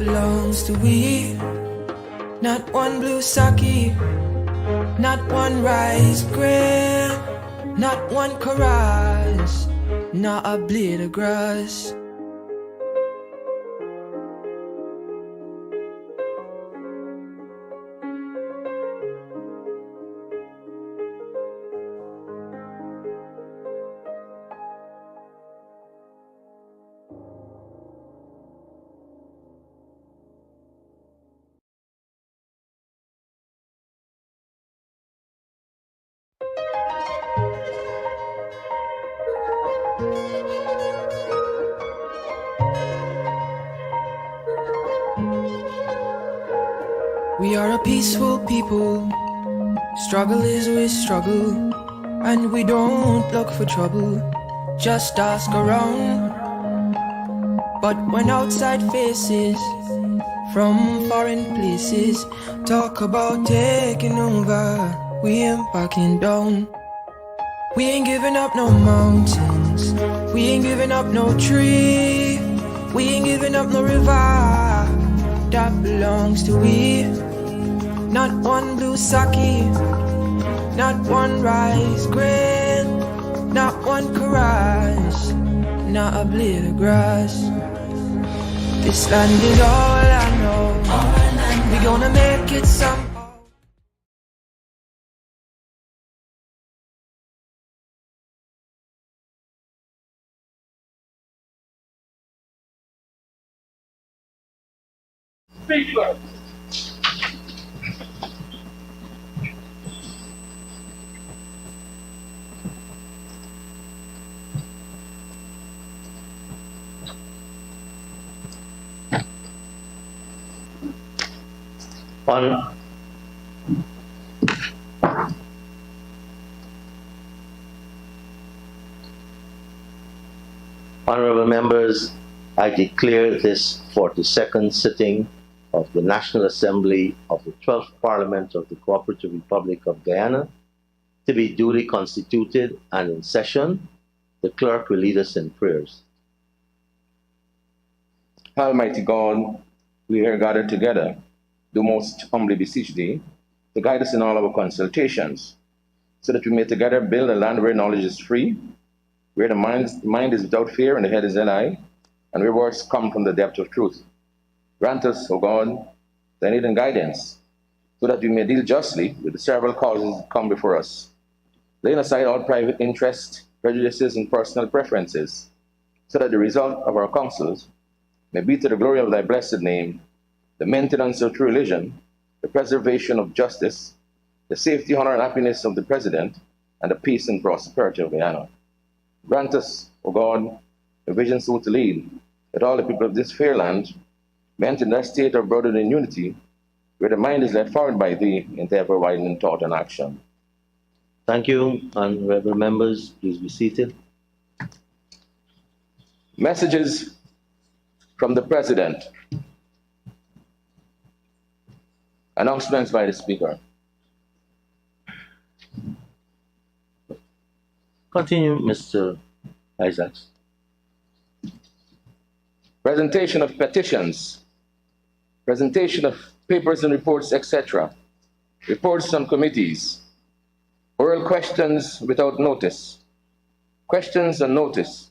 belongs to we. Not one blue sake, not one rice grain, not one chorus, not a blade of grass. We are a peaceful people, struggle is we struggle, and we don't look for trouble, just ask around. But when outside faces from foreign places talk about taking over, we ain't backing down. We ain't giving up no mountains, we ain't giving up no tree, we ain't giving up no river that belongs to we. Not one blue sake, not one rice grain, not one chorus, not a blade of grass. This land is all I know, we gonna make it somehow. Speaker. Honorable members, I declare this 42nd sitting of the National Assembly of the 12th Parliament of the Cooperative Republic of Guyana to be duly constituted and in session. The clerk will lead us in prayers. Almighty God, we here gathered together, do most humbly beseech thee to guide us in all our consultations, so that we may together build a land where knowledge is free, where the mind is without fear and the head is high, and where words come from the depth of truth. Grant us, O God, thy need and guidance, so that we may deal justly with the several causes that come before us, laying aside all private interest, prejudices, and personal preferences, so that the result of our counsels may be to the glory of thy blessed name, the maintenance of true religion, the preservation of justice, the safety, honor, and happiness of the President, and the peace and prosperity of Guyana. Grant us, O God, a vision so to lead, that all the people of this fair land may enter in that state of brotherhood and unity, where the mind is led forward by thee into ever-widening thought and action. Thank you, honorable members. Please be seated. Messages from the President. Announcements by the Speaker. Continue, Mr. Isaacs. Presentation of petitions, presentation of papers and reports, etc. Reports on committees, oral questions without notice, questions on notice,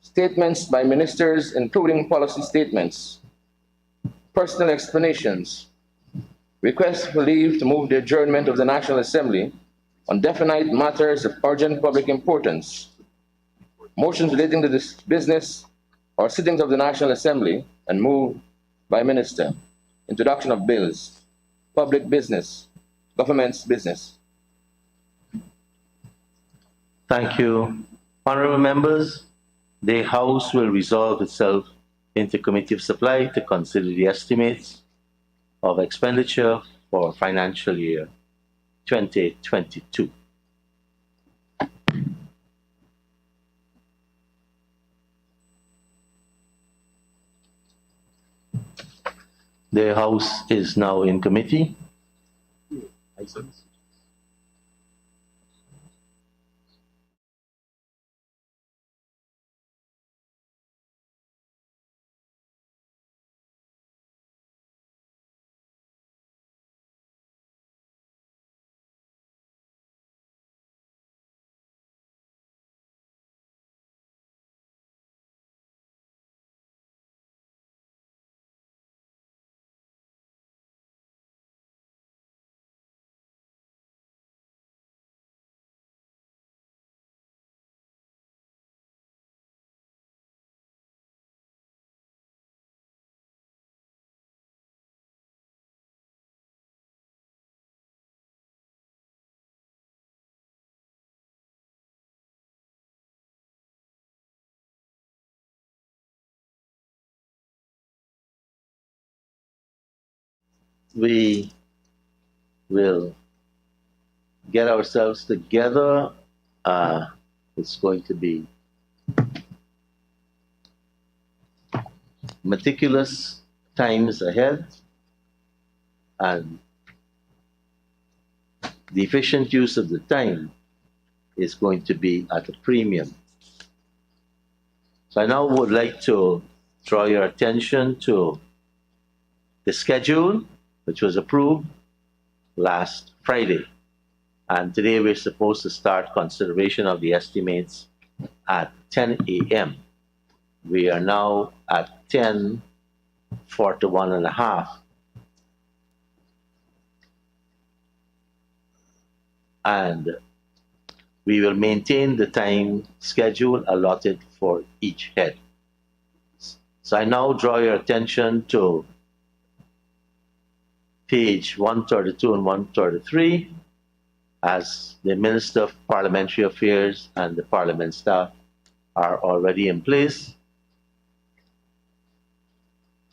statements by ministers, including policy statements, personal explanations, requests for leave to move the adjournment of the National Assembly on definite matters of urgent public importance, motions relating to this business or sittings of the National Assembly and moved by minister, introduction of bills, public business, government's business. Thank you. Honorable members, the House will resolve itself into Committee of Supply to consider the estimates of expenditure for financial year 2022. The House is now in committee. we will get ourselves together. It's going to be meticulous times ahead, and the efficient use of the time is going to be at a premium. So I now would like to draw your attention to the schedule, which was approved last Friday. And today we're supposed to start consideration of the estimates at 10 a.m. We are now at 10:41 and a half. And we will maintain the time schedule allotted for each head. So I now draw your attention to page 132 and 133, as the Minister of Parliamentary Affairs and the Parliament staff are already in place.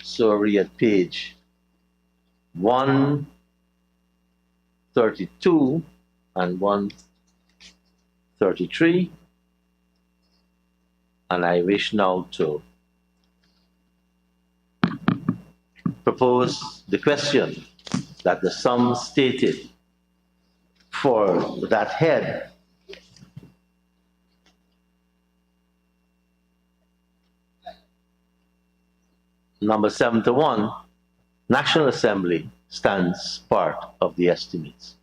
So we're at page 132 and 133. And I wish now to propose the question that the sum stated for that head number 71, National Assembly, stands part of the estimates.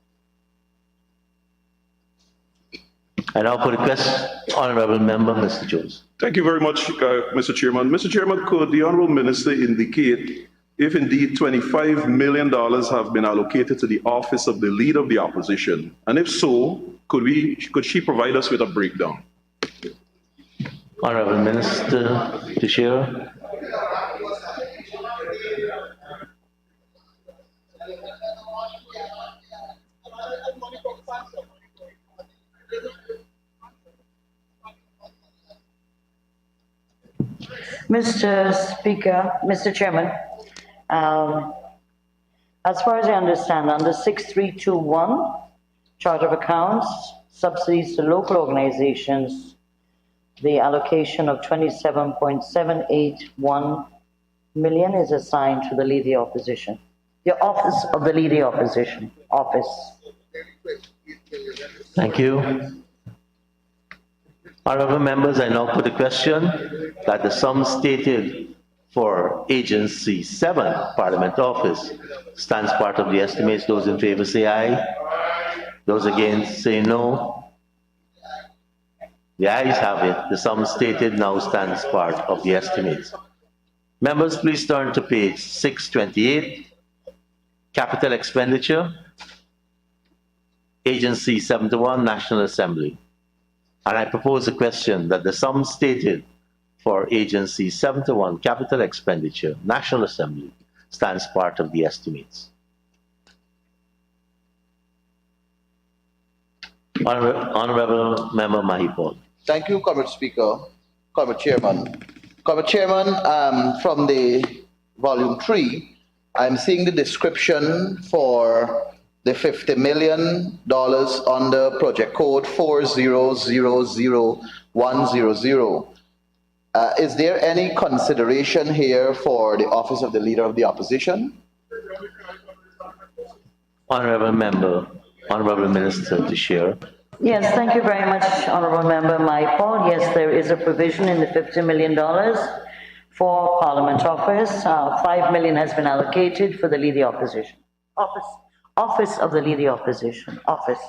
I now put a question, Honourable Member, Mr. Jones. Thank you very much, Mr. Chairman. Mr. Chairman, could the Honourable Minister indicate if indeed $25 million have been allocated to the office of the Leader of the Opposition? And if so, could she provide us with a breakdown? Honourable Minister Teixeira. Mr. Speaker, Mr. Chairman, as far as I understand, under 6321, Chart of Accounts, subsidies to local organizations, the allocation of 27.781 million is assigned to the Leader of the Opposition. The Office of the Leader of the Opposition. Office. Thank you. Honourable members, I now put a question that the sum stated for Agency 7, Parliament Office, stands part of the estimates. Those in favour say aye. Those against say no. The ayes have it. The sum stated now stands part of the estimates. Members, please turn to page 628, Capital Expenditure, Agency 71, National Assembly. And I propose a question that the sum stated for Agency 71, Capital Expenditure, National Assembly, stands part of the estimates. Honourable Member Mahipol. Thank you, Comrade Speaker, Comrade Chairman. Comrade Chairman, from the volume 3, I'm seeing the description for the $50 million under project code 4000100. Is there any consideration here for the Office of the Leader of the Opposition? Honourable Member, Honourable Minister Teixeira. Yes, thank you very much, Honourable Member Mahipol. Yes, there is a provision in the $50 million for Parliament Office. $5 million has been allocated for the Leader of the Opposition. Office of the Leader of the Opposition. Office.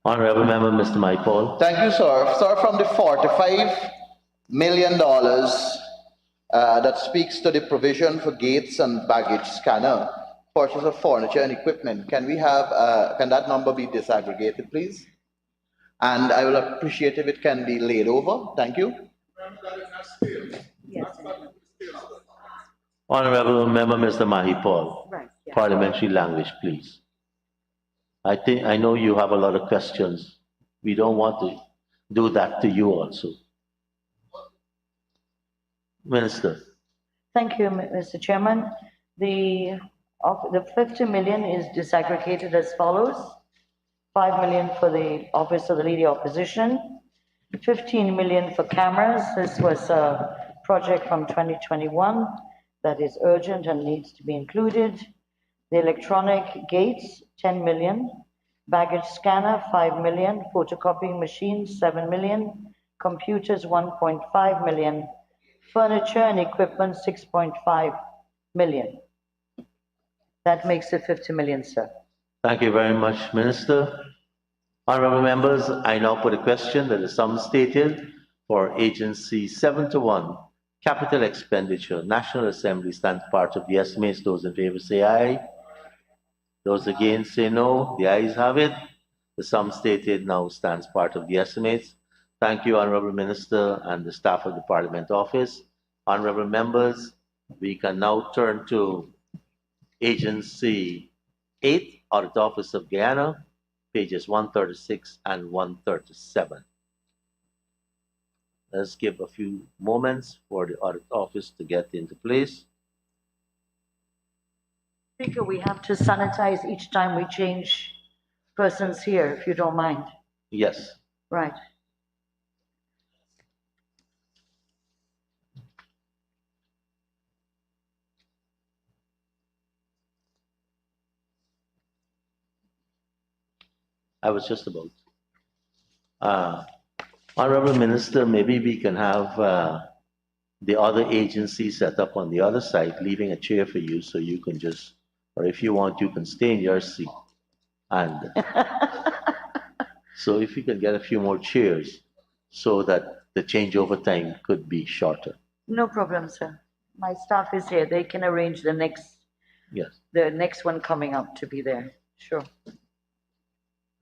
Honourable Member, Mr. Mahipol. Thank you, sir. Sir, from the $45 million that speaks to the provision for gates and baggage scanner, purchase of furniture and equipment, can we have, can that number be disaggregated, please? And I will appreciate if it can be laid over. Thank you. Yes. Honourable Member, Mr. Mahipol. Right. Yeah. Parliamentary language, please. I know you have a lot of questions. We don't want to do that to you also. Minister. Thank you, Mr. Chairman. The Of the 50 million is disaggregated as follows. 5 million for the Office of the Leader Opposition, 15 million for cameras. This was a project from 2021 that is urgent and needs to be included. The electronic gates, 10 million. Baggage scanner, 5 million. Photocopying machines, 7 million. Computers, 1.5 million. Furniture and equipment, 6.5 million. That makes it 50 million, sir. Thank you very much, Minister. Honorable members, I now put a question that the sum stated for Agency 7-1, Capital Expenditure, National Assembly stands part of the estimates. Those in favor say aye. Those against say no. The ayes have it. The sum stated now stands part of the estimates. Thank you, Honorable Minister and the staff of the Parliament Office. Honorable members, we can now turn to Agency 8, Audit Office of Guyana, pages 136 and 137. Let's give a few moments for the Audit Office to get into place. Speaker, we have to sanitize each time we change persons here, if you don't mind. Yes. Right. I was just about. Honorable Minister, maybe we can have the other agency set up on the other side, leaving a chair for you so you can just, or if you want, you can stay in your seat. And so if you can get a few more chairs so that the changeover time could be shorter. No problem, sir. My staff is here. They can arrange the next one coming up to be there. Sure.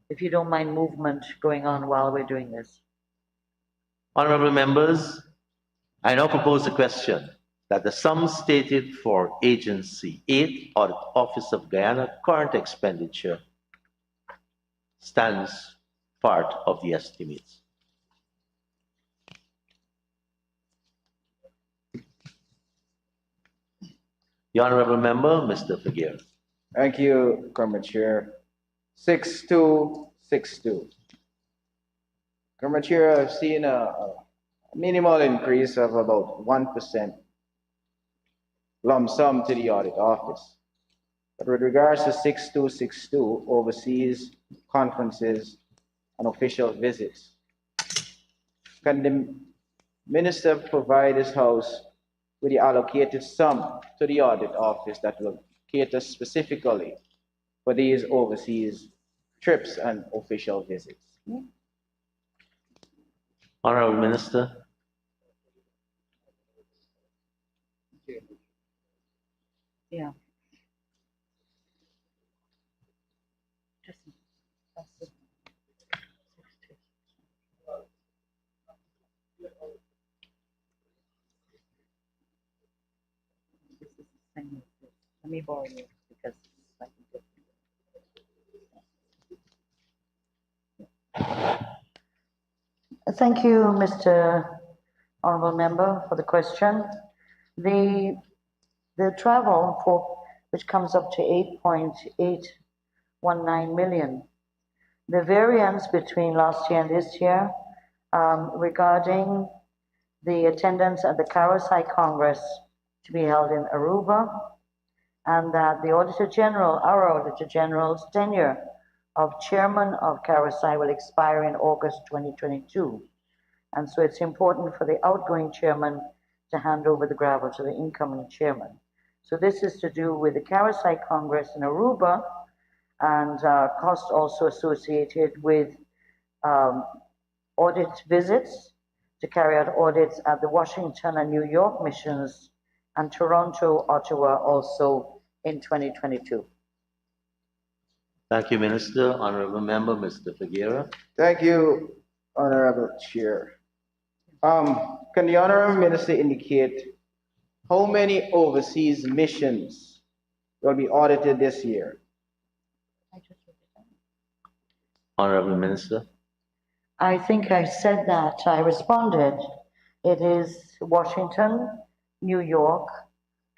If you don't mind movement going on while we're doing this. Honorable members, I now propose a question that the sum stated for Agency 8, Audit Office of Guyana, current expenditure stands part of the estimates. The Honorable Member, Mr. Figueroa. Thank you, Comrade Chair. 6262. Comrade Chair, I've seen a minimal increase of about 1% lump sum to the audit office. But with regards to 6262, overseas conferences and official visits, can the Minister provide his House with the allocated sum to the audit office that will cater specifically for these overseas trips and official visits? Honorable Minister. Yeah. Let me borrow you because I can do it. Thank you, Mr. Honorable Member, for the question. The travel for which comes up to 8.819 million. The variance between last year and this year regarding the attendance at the Karosai Congress to be held in Aruba, and that the Auditor General, our Auditor General's tenure of Chairman of Karosai will expire in August 2022. And so it's important for the outgoing Chairman to hand over the gavel to the incoming Chairman. So this is to do with the Karosai Congress in Aruba and costs also associated with audit visits to carry out audits at the Washington and New York missions and Toronto, Ottawa also in 2022. Thank you, Minister. Honorable Member, Mr. Figueroa. Thank you, Honorable Chair. Can the Honorable Minister indicate how many overseas missions will be audited this year? Honorable Minister. I think I said that. I responded. It is Washington, New York,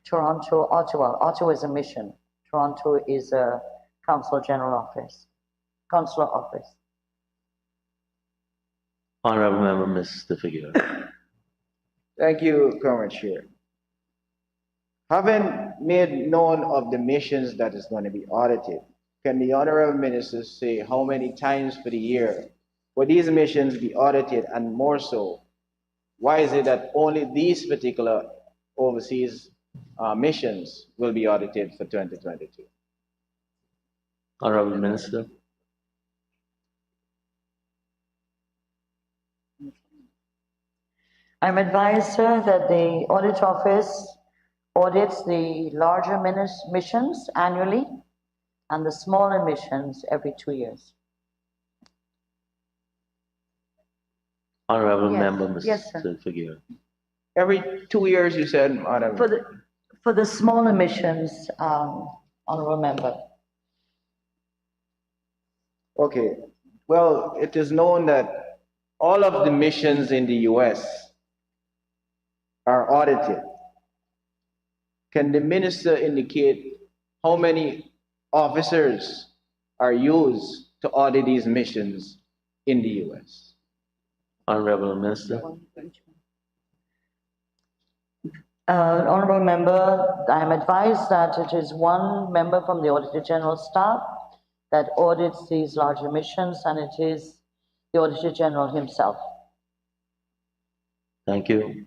Toronto, Ottawa. Ottawa is a mission. Toronto is a consular office. Honorable Member, Mr. Figueroa. Thank you, Comrade Chair. Having made known of the missions that is going to be audited, can the Honorable Minister say how many times for the year will these missions be audited, and more so, why is it that only these particular overseas missions will be audited for 2022? Honorable Minister. I'm advised, sir, that the audit office audits the larger missions annually and the smaller missions every 2 years. Honorable Yes. Member, Yes, sir. Mr. Figueroa. Every 2 years, you said, Madam. For the smaller missions, honorable member. Okay. Well, it is known that all of the missions in the US are audited. Can the minister indicate how many officers are used to audit these missions in the US? Honorable Minister. Honorable member, I am advised that it is one member from the Auditor General staff that audits these larger missions, and it is the Auditor General himself. Thank you.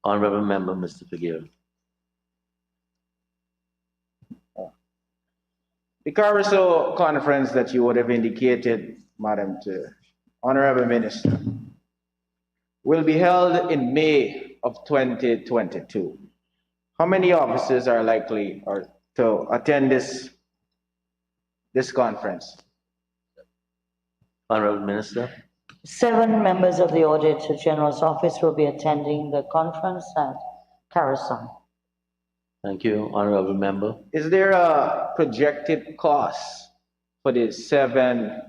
Honorable Member, Mr. Figueroa. The Carousel conference that you would have indicated, Madam to Honorable Minister, will be held in May of 2022. How many officers are likely to attend this conference? Honorable Minister. 7 members of the Auditor General's office will be attending the conference at Carousel. Thank you. Honorable Member. Is there a projected cost for the 7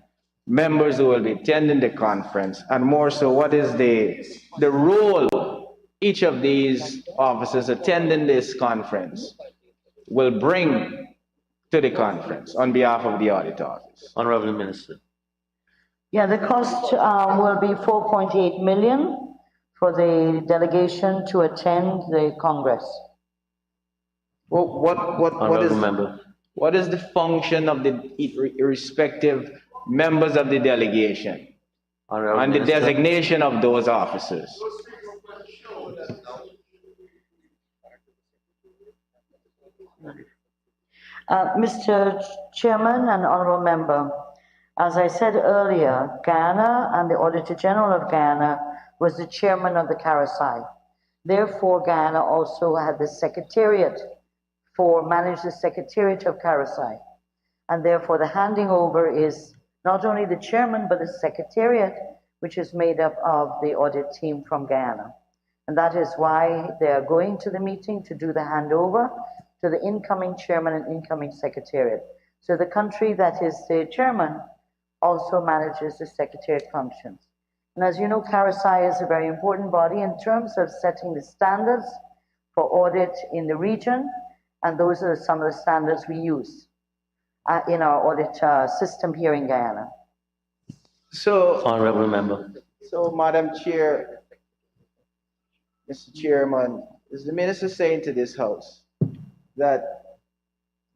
members who will be attending the conference? And more so, what is the role each of these officers attending this conference will bring to the conference on behalf of the audit office? Honorable Minister. Yeah, the cost will be 4.8 million for the delegation to attend the Congress. Well, what is the function of the respective members of the delegation and the designation of those officers? Mr. Chairman and Honorable Member, as I said earlier, Guyana and the Auditor General of Guyana was the chairman of the Carousel. Therefore, Guyana also had the secretariat managed the secretariat of Carousel. And therefore, the handing over is not only the chairman, but the secretariat, which is made up of the audit team from Guyana. And that is why they are going to the meeting to do the handover to the incoming chairman and incoming secretariat. So the country that is the chairman also manages the secretariat functions. And as you know, Carousel is a very important body in terms of setting the standards for audit in the region, and those are some of the standards we use in our audit system here in Guyana. So, Honorable Member. So, Madam Chair, Mr. Chairman, is the minister saying to this House that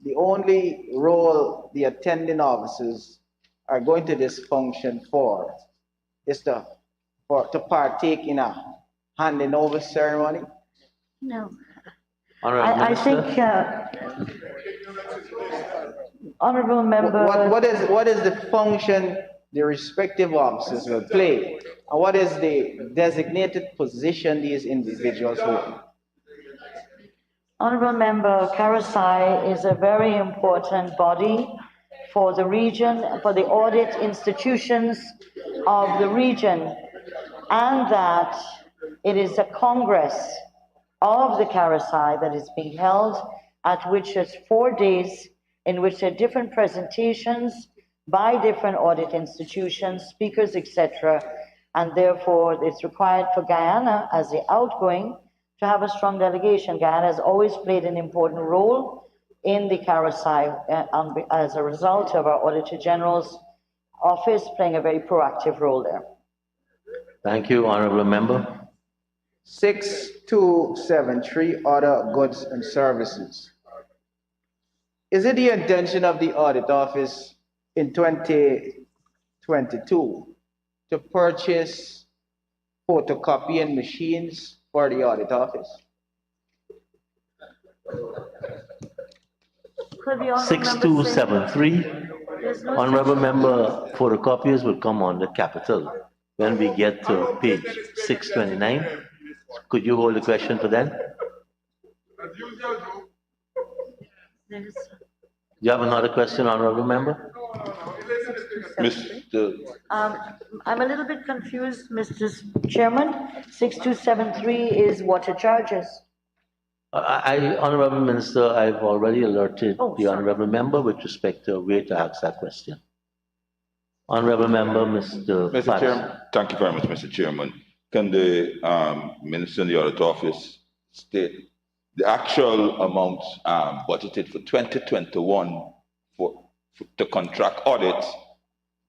the only role the attending officers are going to this function for is to partake in a handing over ceremony? No. Honorable I think, Honorable Member. What is the function the respective officers will play? And what is the designated position these individuals hold? Honorable Member, Carousel is a very important body for the region, for the audit institutions of the region, and that it is a Congress of the Carousel that is being held, at which it's 4 days in which there are different presentations by different audit institutions, speakers, etc. And therefore, it's required for Guyana, as the outgoing, to have a strong delegation. Guyana has always played an important role in the Karasai as a result of our Auditor General's office playing a very proactive role there. Thank you, honorable member. 6273, other goods and services. Is it the intention of the audit office in 2022 to purchase photocopying machines for the audit office? Could the honourable member say- 6273, There's no honorable such- member, photocopiers will come on the capital when we get to page 629. Could you hold the question for then? There's- Do you have another question, honorable member? Mr. I'm a little bit confused, Mr. Chairman. 6273 is water charges. Honorable Minister, I've already alerted Oh, the sorry. honorable member with respect to where to ask that question. Honorable member, Mr. Mr. Patterson. Chairman, thank you very much, Mr. Chairman. Can the Minister in the Audit Office state the actual amount budgeted for 2021 to contract audits,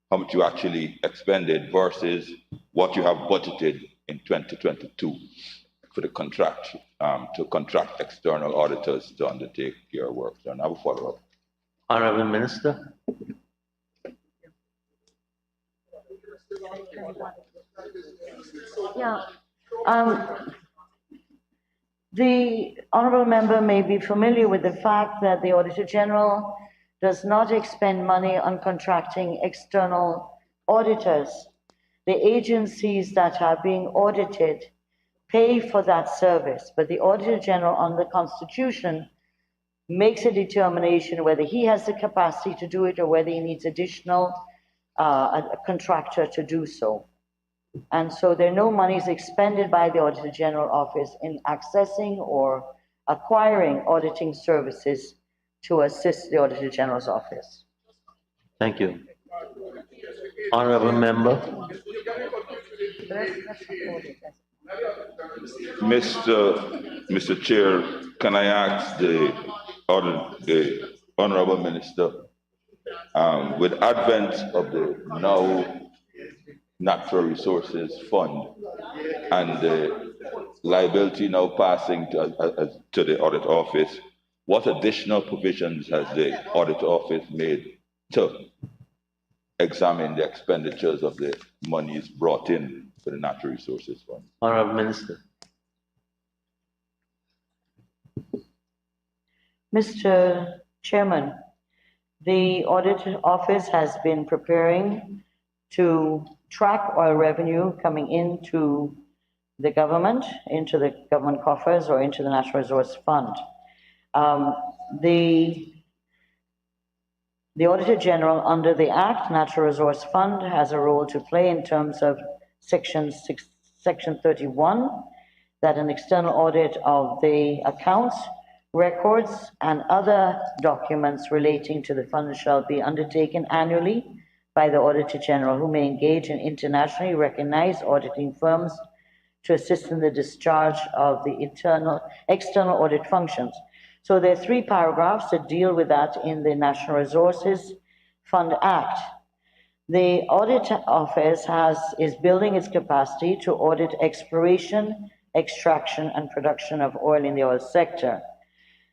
how much you actually expended versus what you have budgeted in 2022 for the contract, to contract external auditors to undertake your work? So I will follow up. Honorable Minister. Yeah. The honorable member may be familiar with the fact that the Auditor General does not expend money on contracting external auditors. The agencies that are being audited pay for that service, but the Auditor General on the Constitution makes a determination whether he has the capacity to do it or whether he needs additional a contractor to do so. And so there are no monies expended by the Auditor General Office in accessing or acquiring auditing services to assist the Auditor General's office. Thank you. Honorable member. Mr. Chair, can I ask the Honorable Minister, with advent of the now Natural Resources Fund and the liability now passing to the Audit Office, what additional provisions has the Audit Office made to examine the expenditures of the monies brought in for the Natural Resources Fund? Honorable Minister. Mr. Chairman, the Audit Office has been preparing to track oil revenue coming into the government coffers or into the Natural Resource Fund. The Auditor General under the Act, Natural Resource Fund, has a role to play in terms of Section 31, that an external audit of the accounts, records, and other documents relating to the fund shall be undertaken annually by the Auditor General, who may engage in internationally recognized auditing firms to assist in the discharge of the external audit functions. So there are 3 paragraphs that deal with that in the National Resources Fund Act. The Audit Office is building its capacity to audit exploration, extraction, and production of oil in the oil sector.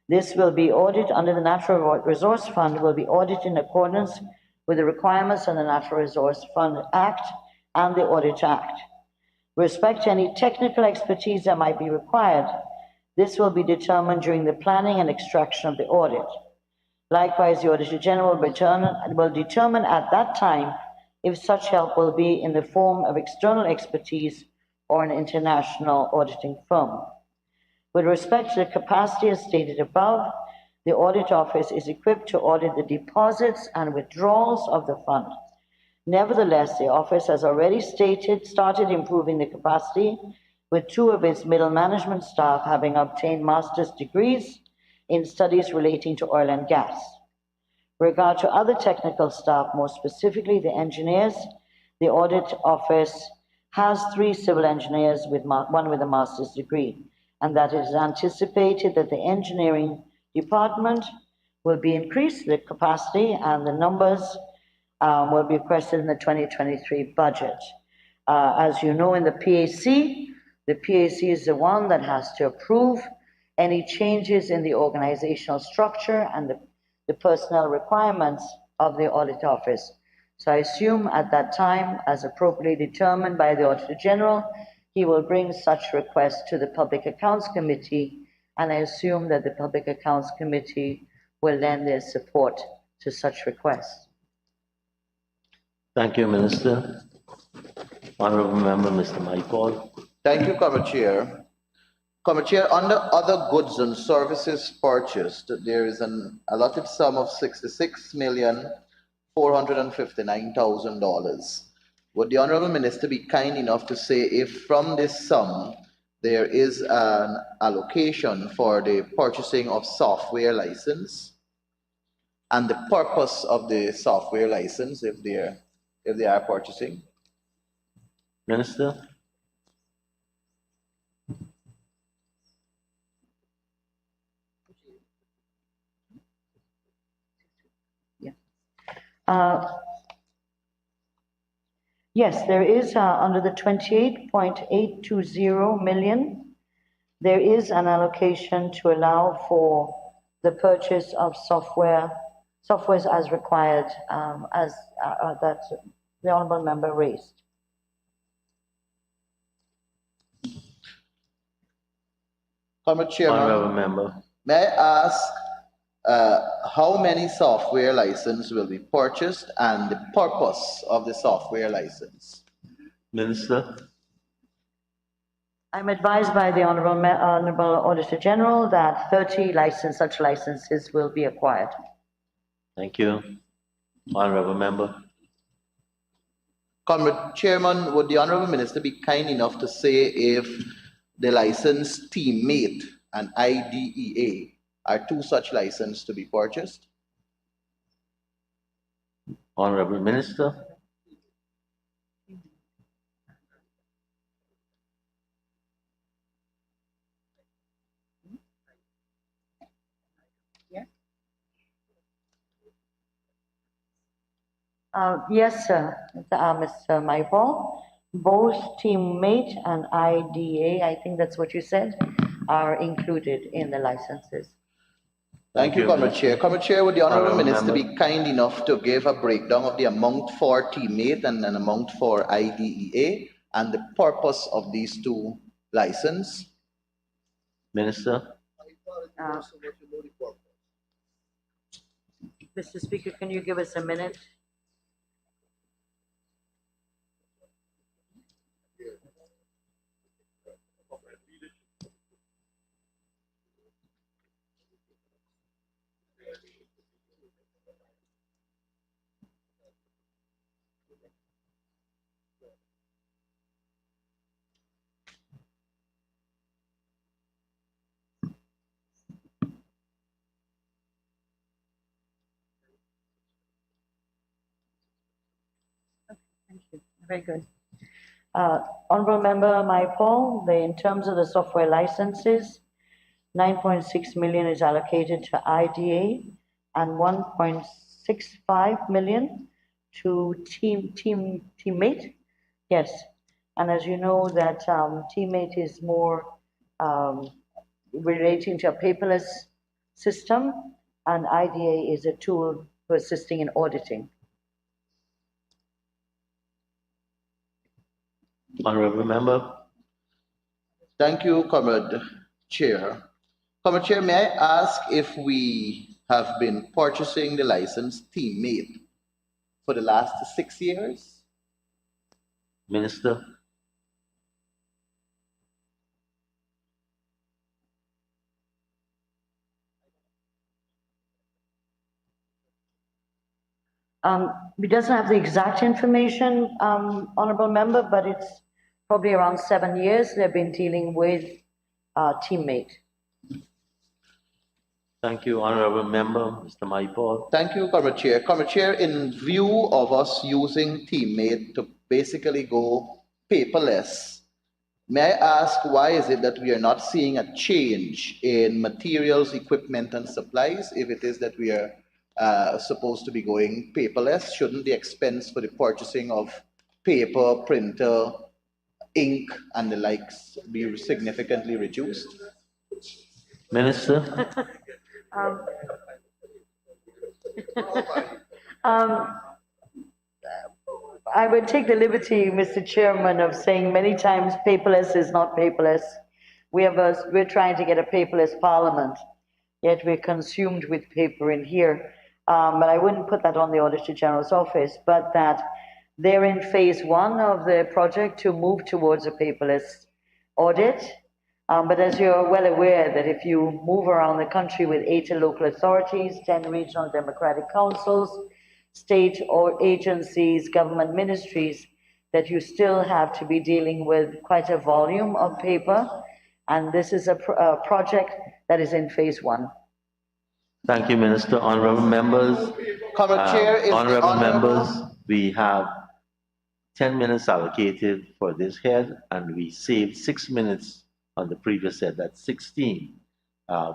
This will be audited under the Natural Resource Fund, will be audited in accordance with the requirements of the Natural Resource Fund Act and the Audit Act. With respect to any technical expertise that might be required, this will be determined during the planning and extraction of the audit. Likewise, the Auditor General will determine at that time if such help will be in the form of external expertise or an international auditing firm. With respect to the capacity as stated above, the Audit Office is equipped to audit the deposits and withdrawals of the fund. Nevertheless, the office has already started improving the capacity, with 2 of its middle management staff having obtained master's degrees in studies relating to oil and gas. With regard to other technical staff, more specifically the engineers, the Audit Office has 3 civil engineers, one with a master's degree, and that it is anticipated that the engineering department will be increased, the capacity and the numbers will be requested in the 2023 budget. As you know, in the PAC is the one that has to approve any changes in the organizational structure and the personnel requirements of the audit office. So I assume at that time, as appropriately determined by the Auditor General, he will bring such request to the Public Accounts Committee, and I assume that the Public Accounts Committee will lend their support to such requests. Thank you, Minister. Honorable Member, Mr. Michael. Thank you, Comrade Chair. Comrade Chair, under other goods and services purchased, there is an allotted sum of $66,459,000. Would the Honorable Minister be kind enough to say if from this sum there is an allocation for the purchasing of software license and the purpose of the software license if they are purchasing? Minister. Yes, there is under the 28.820 million, there is an allocation to allow for the purchase of softwares as required, as that the Honourable Member raised. Comrade Chairman, Honourable Member. may I ask how many software licenses will be purchased and the purpose of the software license? Minister. I'm advised by the Honourable Auditor General that 30 such licenses will be acquired. Thank you. Honourable Member. Comrade Chairman, would the Honourable Minister be kind enough to say if the license Teammate and IDEA are two such licenses to be purchased? Honourable Minister. Yes, sir, Mr. Michael. Both Teammate and IDA, I think that's what you said, are included in the licenses. Thank you, Comrade Chair. Comrade Chair, would the Honourable Minister Member. be kind enough to give a breakdown of the amount for Teammate and an amount for IDEA and the purpose of these two licenses? Minister. Mr. Speaker, can you give us a minute? Thank you. Very good. Honourable Member Michael, in terms of the software licenses, 9.6 million is allocated to IDA and 1.65 million to Teammate. Yes, and as you know that Teammate is more relating to a paperless system, and IDA is a tool for assisting in auditing. Honourable Member. Thank you, Comrade Chair. Comrade Chair, may I ask if we have been purchasing the license Teammate for the last 6 years? Minister. We doesn't have the exact information, Honourable Member, but it's probably around 7 years they've been dealing with Teammate. Thank you, Honourable Member, Mr. Michael. Thank you, Comrade Chair. Comrade Chair, in view of us using Teammate to basically go paperless, May I ask why is it that we are not seeing a change in materials, equipment, and supplies? If it is that we are supposed to be going paperless, shouldn't the expense for the purchasing of paper, printer, ink, and the likes be significantly reduced? Minister? Um, I would take the liberty, Mr. Chairman, of saying many times paperless is not paperless. We're trying to get a paperless parliament, yet we're consumed with paper in here. But I wouldn't put that on the Auditor General's office, but that they're in phase one of the project to move towards a paperless audit. But as you're well aware, that if you move around the country with 80 local authorities, 10 regional democratic councils, state or agencies, government ministries, that you still have to be dealing with quite a volume of paper. And this is a project that is in phase one. Thank you, Minister. Honorable members. Comrade Chair, is the Honorable honorable members, we have 10 minutes allocated for this head, and we saved 6 minutes on the previous head. That's 16.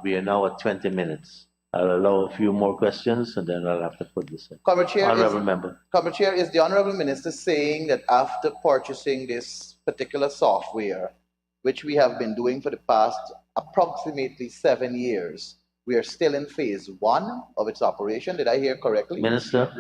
We are now at 20 minutes. I'll allow a few more questions, and then I'll have to put this in. Comrade Chair, Honorable member. Comrade Chair, is the Honorable Minister saying that after purchasing this particular software, which we have been doing for the past approximately 7 years, we are still in phase one of its operation? Did I hear correctly? Minister?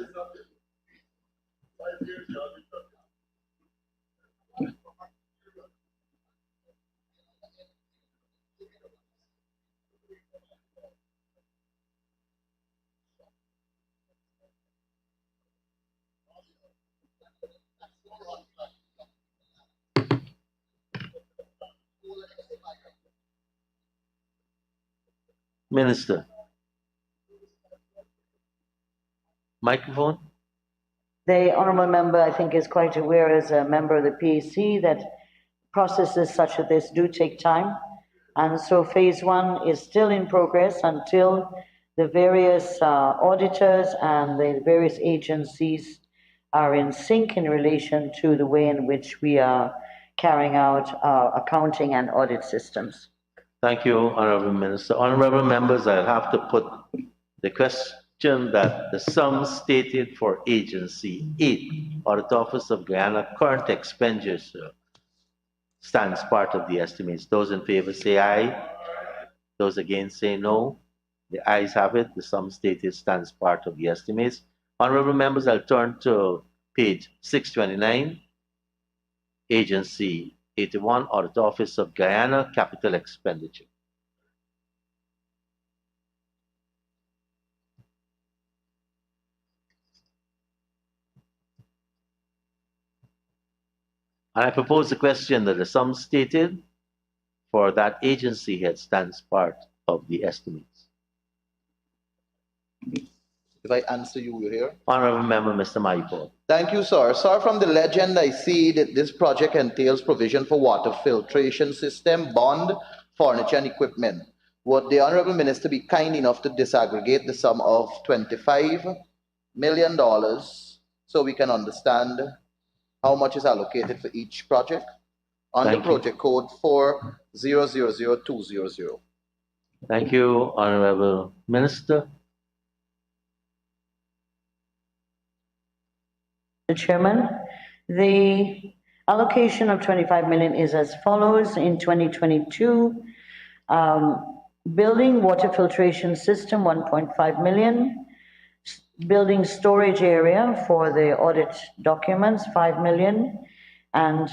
Minister? Microphone? The honourable member, I think, is quite aware as a member of the PAC that processes such as this do take time. And so phase one is still in progress until the various auditors and the various agencies are in sync in relation to the way in which we are carrying out accounting and audit systems. Thank you, Honorable Minister. Honorable members, I'll have to put the question that the sum stated for Agency 8, Audit Office of Guyana, current expenditure stands part of the estimates. Those in favor say aye. Those against say no. The ayes have it. The sum stated stands part of the estimates. Honorable members, I'll turn to page 629, Agency 81, Audit Office of Guyana, Capital Expenditure. And I propose the question that the sum stated for that agency head stands part of the estimates. If I answer you, you hear? Honorable Member, Mr. Maipol. Thank you, sir. Sir, from the legend, I see that this project entails provision for water filtration system, bond, furniture, and equipment. Would the Honorable Minister be kind enough to disaggregate the sum of $25 million so we can understand how much is allocated for each project on the project code 4000200? Thank you, Honorable Minister. Mr. Chairman, the allocation of 25 million is as follows. In 2022, building water filtration system, 1.5 million. Building storage area for the audit documents, 5 million. And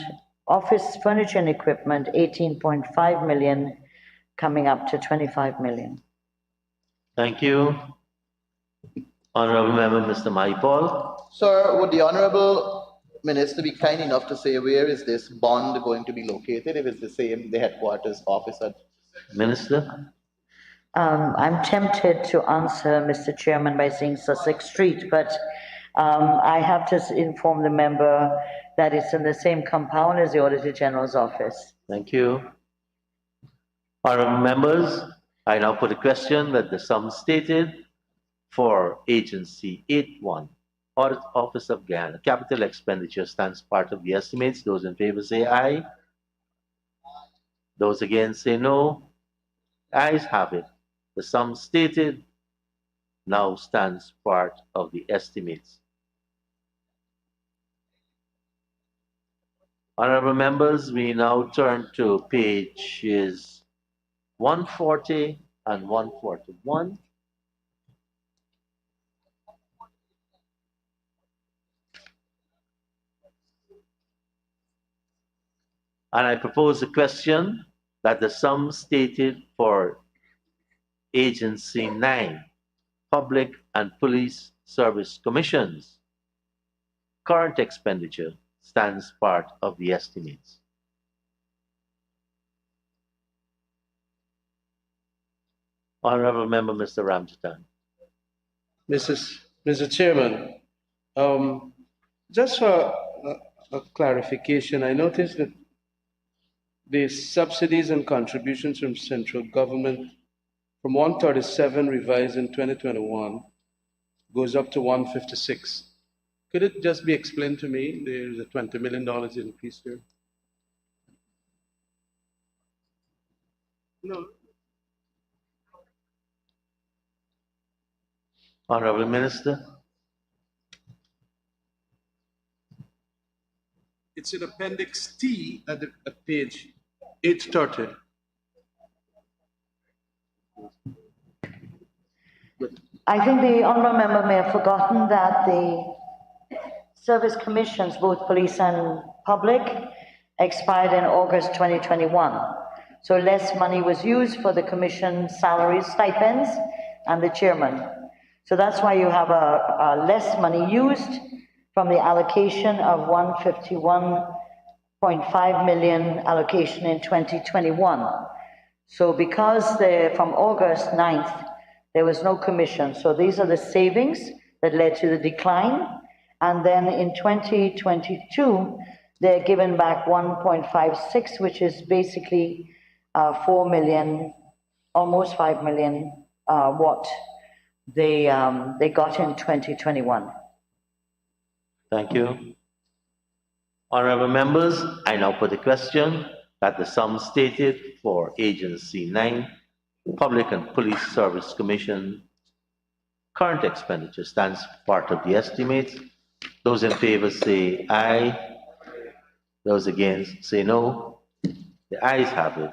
office furniture and equipment, 18.5 million, coming up to 25 million. Thank you. Honorable Member, Mr. Maipol. Sir, would the Honorable Minister be kind enough to say where is this bond going to be located, if it's the same, the headquarters office at? Minister? I'm tempted to answer, Mr. Chairman, by saying Sussex Street, but I have to inform the member that it's in the same compound as the Auditor General's office. Thank you. Honorable members, I now put a question that the sum stated for Agency 81, Audit Office of Guyana, Capital Expenditure stands part of the estimates. Those in favor say aye. Those against say no. The ayes have it. The sum stated now stands part of the estimates. Honorable members, we now turn to pages 140 and 141. And I propose a question that the sum stated for Agency 9, Public and Police Service Commissions, current expenditure stands part of the estimates. Honorable Member, Mr. Ramjatan. Mr. Chairman, just for a clarification, I noticed that the subsidies and contributions from central government from 137 revised in 2021 goes up to 156. Could it just be explained to me? There's a $20 million increase here. No. Honorable Minister. It's in Appendix T at page 830. I think the honourable member may have forgotten that the service commissions, both police and public, expired in August 2021. So less money was used for the commission salaries, stipends, and the chairman. So that's why you have a less money used from the allocation of 151.5 million allocation in 2021. So because from August 9th, there was no commission. So these are the savings that led to the decline. And then in 2022, they're given back 1.56, which is basically 4 million, almost 5 million, what they got in 2021. Thank you. Honorable members, I now put the question that the sum stated for Agency 9, Public and Police Service Commission, current expenditure stands part of the estimates. Those in favor say aye. Those against say no. The ayes have it.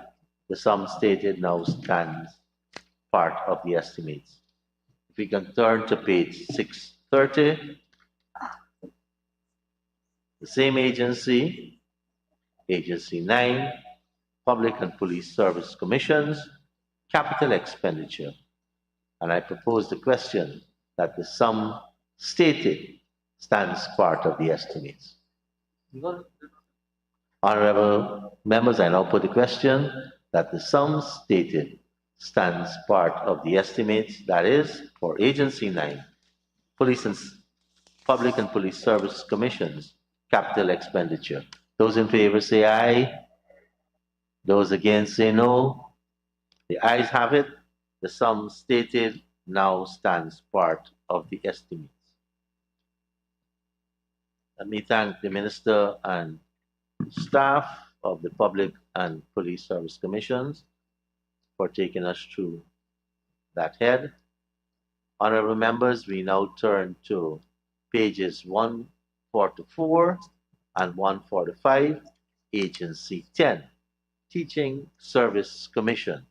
The sum stated now stands part of the estimates. If we can turn to page 630. The same agency, Agency 9, Public and Police Service Commissions, capital expenditure. And I propose the question that the sum stated stands part of the estimates. Honorable members, I now put the question that the sum stated stands part of the estimates, that is, for Agency 9, Public and Police Service Commissions, capital expenditure. Those in favor say aye. Those against say no. The ayes have it. The sum stated now stands part of the estimates. Let me thank the Minister and staff of the Public and Police Service Commissions for taking us through that head. Honorable members, we now turn to pages 144 and 145, Agency 10, Teaching Service Commission.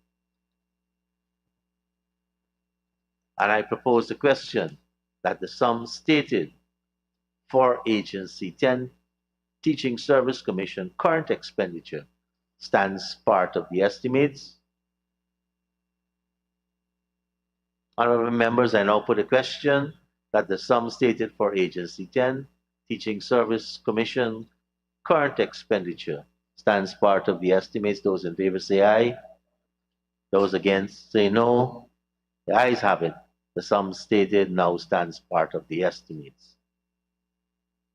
And I propose the question that the sum stated for Agency 10, Teaching Service Commission, current expenditure stands part of the estimates. Honorable members, I now put a question that the sum stated for Agency 10, Teaching Service Commission, current expenditure stands part of the estimates. Those in favor say aye. Those against say no. The ayes have it. The sum stated now stands part of the estimates.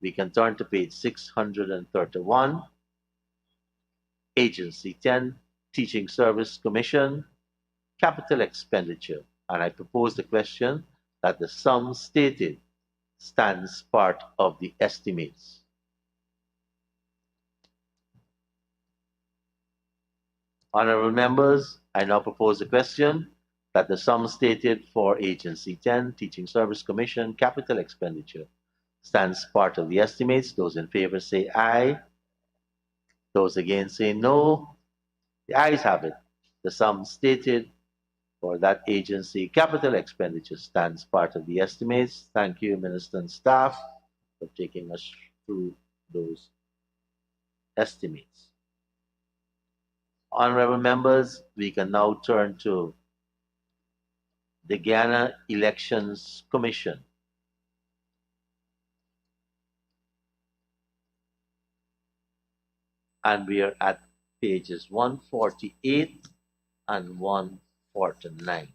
We can turn to page 631, Agency 10, Teaching Service Commission, capital expenditure. And I propose the question that the sum stated stands part of the estimates. Honorable members, I now propose a question that the sum stated for Agency 10, Teaching Service Commission, capital expenditure stands part of the estimates. Those in favor say aye. Those against say no. The ayes have it. The sum stated for that agency capital expenditure stands part of the estimates. Thank you, Minister and staff, for taking us through those estimates. Honorable members, we can now turn to the Guyana Elections Commission. And we are at pages 148 and 149.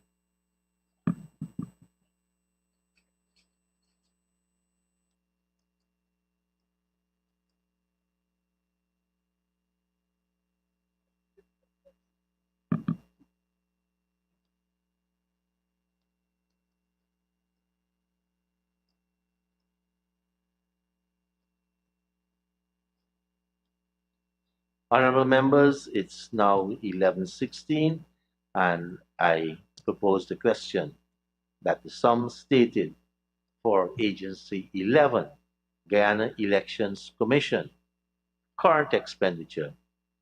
Honorable members, it's now 11:16, and I propose the question that the sum stated for Agency 11, Guyana Elections Commission, current expenditure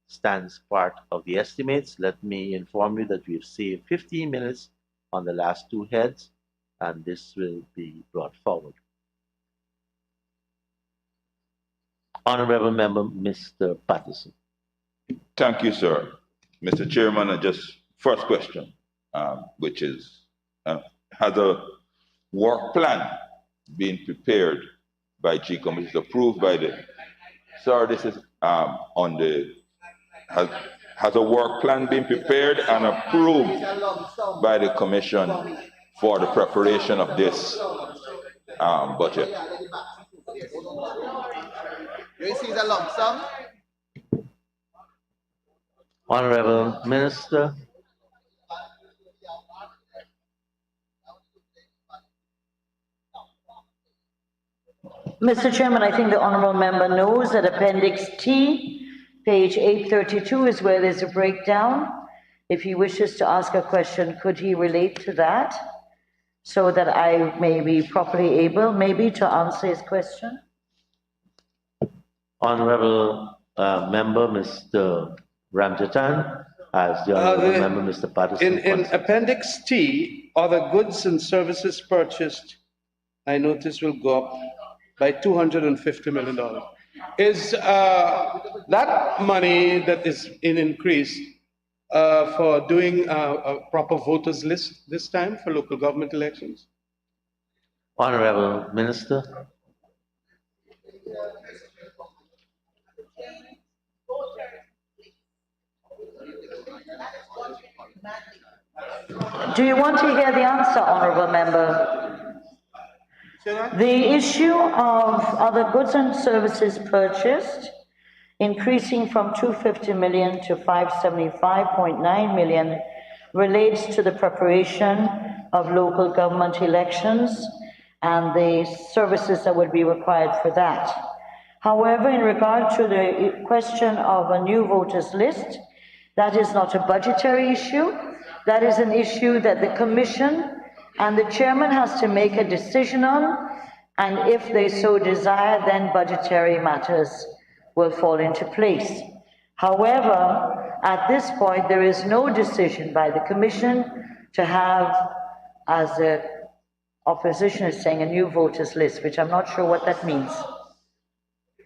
stands part of the estimates. Let me inform you that we've saved 15 minutes on the last two heads, and this will be brought forward. Honorable Member, Mr. Patterson. Thank you, sir. Mr. Chairman, just first question, which is, has a work plan been prepared by GCOM, which is approved by the, sir, this is on the, has a work plan been prepared and approved by the commission for the preparation of this budget? This is a lump sum. Honorable Minister. Mr. Chairman, I think the honourable member knows that Appendix T, page 832 is where there's a breakdown. If he wishes to ask a question, could he relate to that so that I may be properly able maybe to answer his question? Honorable Member, Mr. Ramjatan, as the Honorable Member, Mr. Patterson. In Appendix T, are the goods and services purchased, I notice will go up by $250 million. Is that money that is in increase for doing a proper voters list this time for local government elections? Honorable Minister. Do you want to hear the answer, honourable member? The issue of other goods and services purchased increasing from 250 million to 575.9 million relates to the preparation of local government elections and the services that would be required for that. However, in regard to the question of a new voters list, that is not a budgetary issue. That is an issue that the Commission and the chairman has to make a decision on, and if they so desire, then budgetary matters will fall into place. However, at this point, there is no decision by the Commission to have, as the opposition is saying, a new voters list, which I'm not sure what that means.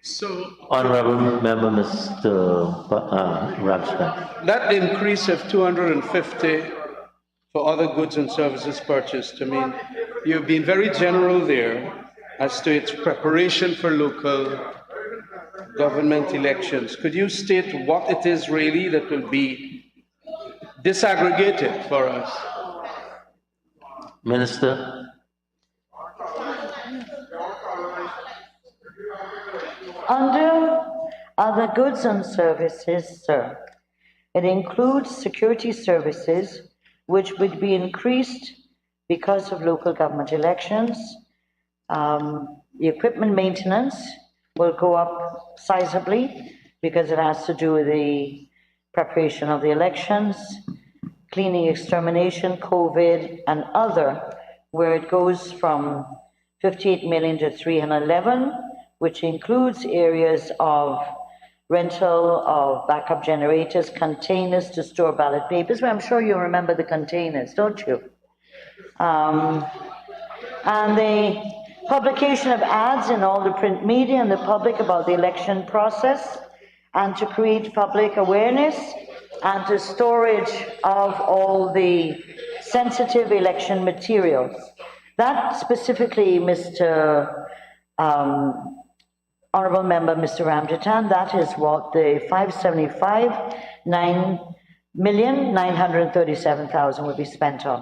So, Honorable Member, Mr. Ramsden. that increase of 250 for other goods and services purchased, I mean, you've been very general there as to its preparation for local government elections. Could you state what it is really that will be disaggregated for us? Minister. Under other goods and services, sir, it includes security services, which would be increased because of local government elections. The equipment maintenance will go up sizably because it has to do with the preparation of the elections, cleaning, extermination, COVID, and other, where it goes from 58 million to 311, which includes areas of rental of backup generators, containers to store ballot papers. Well, I'm sure you remember the containers, don't you? And the publication of ads in all the print media and the public about the election process, and to create public awareness, and to storage of all the sensitive election materials. That specifically, Mr. Honorable Member, Mr. Ramjitan, that is what the 575,937,000 would be spent on.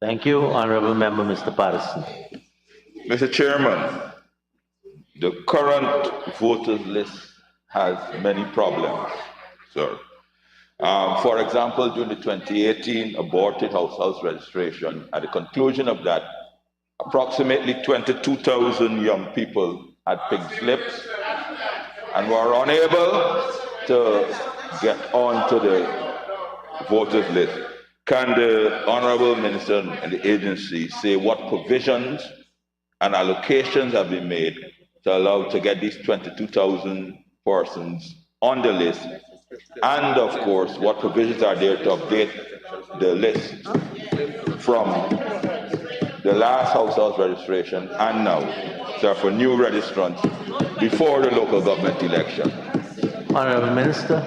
Thank you, Honorable Member, Mr. Patterson. Mr. Chairman, the current voters list has many problems, sir. For example, during the 2018 aborted house registration, at the conclusion of that, approximately 22,000 young people had pink slips and were unable to get onto the voters list. Can the Honorable Minister and the agency say what provisions and allocations have been made to allow to get these 22,000 persons on the list? And of course, what provisions are there to update the list from the last house registration and now, so for new registrants before the local government election? Honorable Minister.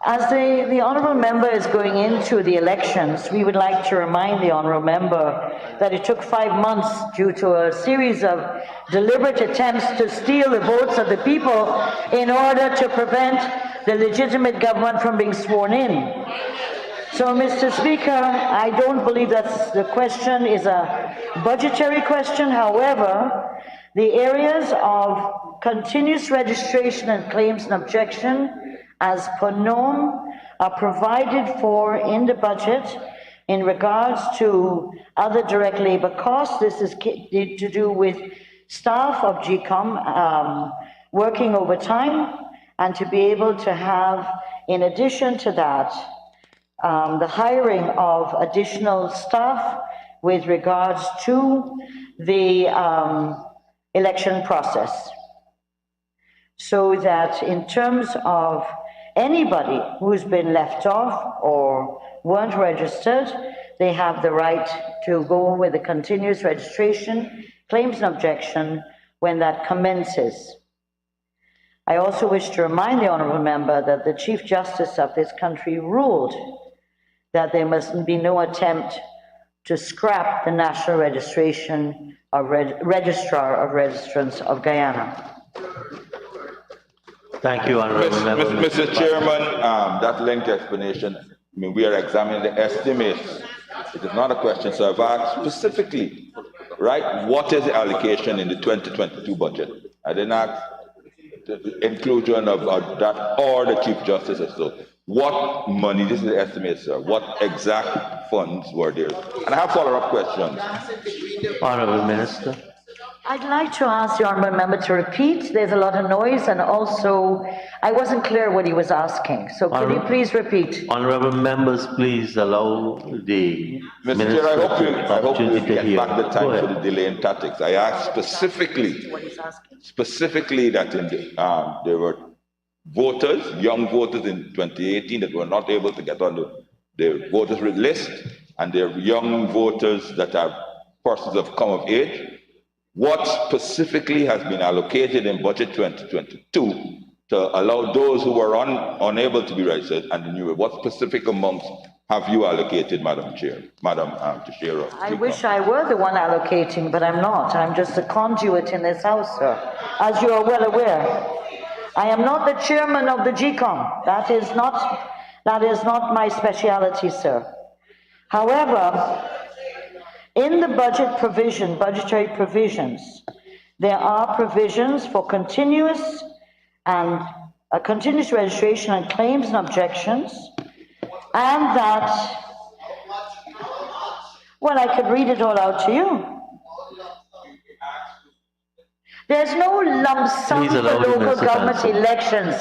As the honourable member is going into the elections, we would like to remind the honourable member that it took 5 months due to a series of deliberate attempts to steal the votes of the people in order to prevent the legitimate government from being sworn in. So, Mr. Speaker, I don't believe that the question is a budgetary question. However, the areas of continuous registration and claims and objection as per norm are provided for in the budget in regards to other direct labor costs. This is to do with staff of GCOM working overtime, and to be able to have, in addition to that, the hiring of additional staff with regards to the election process. So that in terms of anybody who's been left off or weren't registered, they have the right to go with the continuous registration, claims and objection when that commences. I also wish to remind the honourable member that the Chief Justice of this country ruled that there must be no attempt to scrap the national registration of Registrar of Registrants of Guyana. Thank you, Honorable Member. Mr. Chairman, that lengthy explanation, I mean, we are examining the estimates. It is not a question, so I've asked specifically, right, what is the allocation in the 2022 budget? I didn't ask the inclusion of that or the Chief Justice or so. What money, this is the estimate, sir, what exact funds were there? And I have follow-up questions. Honorable Minister. I'd like to ask the honourable member to repeat. There's a lot of noise, and also I wasn't clear what he was asking. So could you please repeat? Honourable members, please allow the Mr. Minister Chair, I hope you get hear. back the time for the delay in tactics. I asked specifically that in the, there were voters, young voters in 2018 that were not able to get on the voters list, and there are young voters that are persons of come of age. What specifically has been allocated in budget 2022 to allow those who were unable to be registered and the new? What specific amounts have you allocated, Madam Chair, Madam Tashira? I wish I were the one allocating, but I'm not. I'm just a conduit in this house, sir, as you are well aware. I am not the chairman of the GCOM. That is not my speciality, sir. However, in the budgetary provisions, there are provisions for continuous registration and claims and objections, and that, well, I could read it all out to you. There's no lump sum Please for allow the local minister to government answer. elections.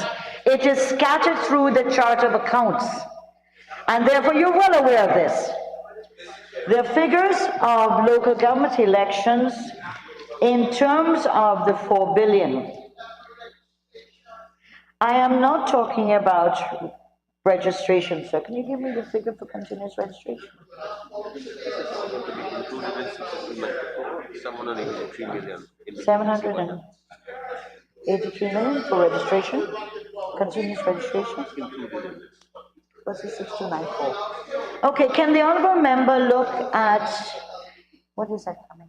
It is scattered through the chart of accounts. And therefore, you're well aware of this. The figures of local government elections in terms of the 4 billion. I am not talking about registration, sir. Can you give me the figure for continuous registration? 783 million for registration, continuous registration. What's the 6294? Okay, can the honorable member look at, what is that coming?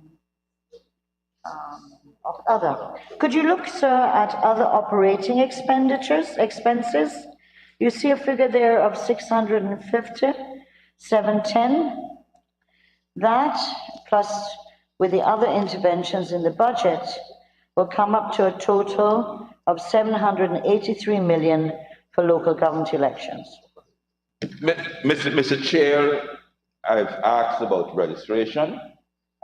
Of other. Could you look, sir, at other operating expenses? You see a figure there of 650, 710. That, plus with the other interventions in the budget, will come up to a total of 783 million for local government elections. Mr. Chair, I've asked about registration,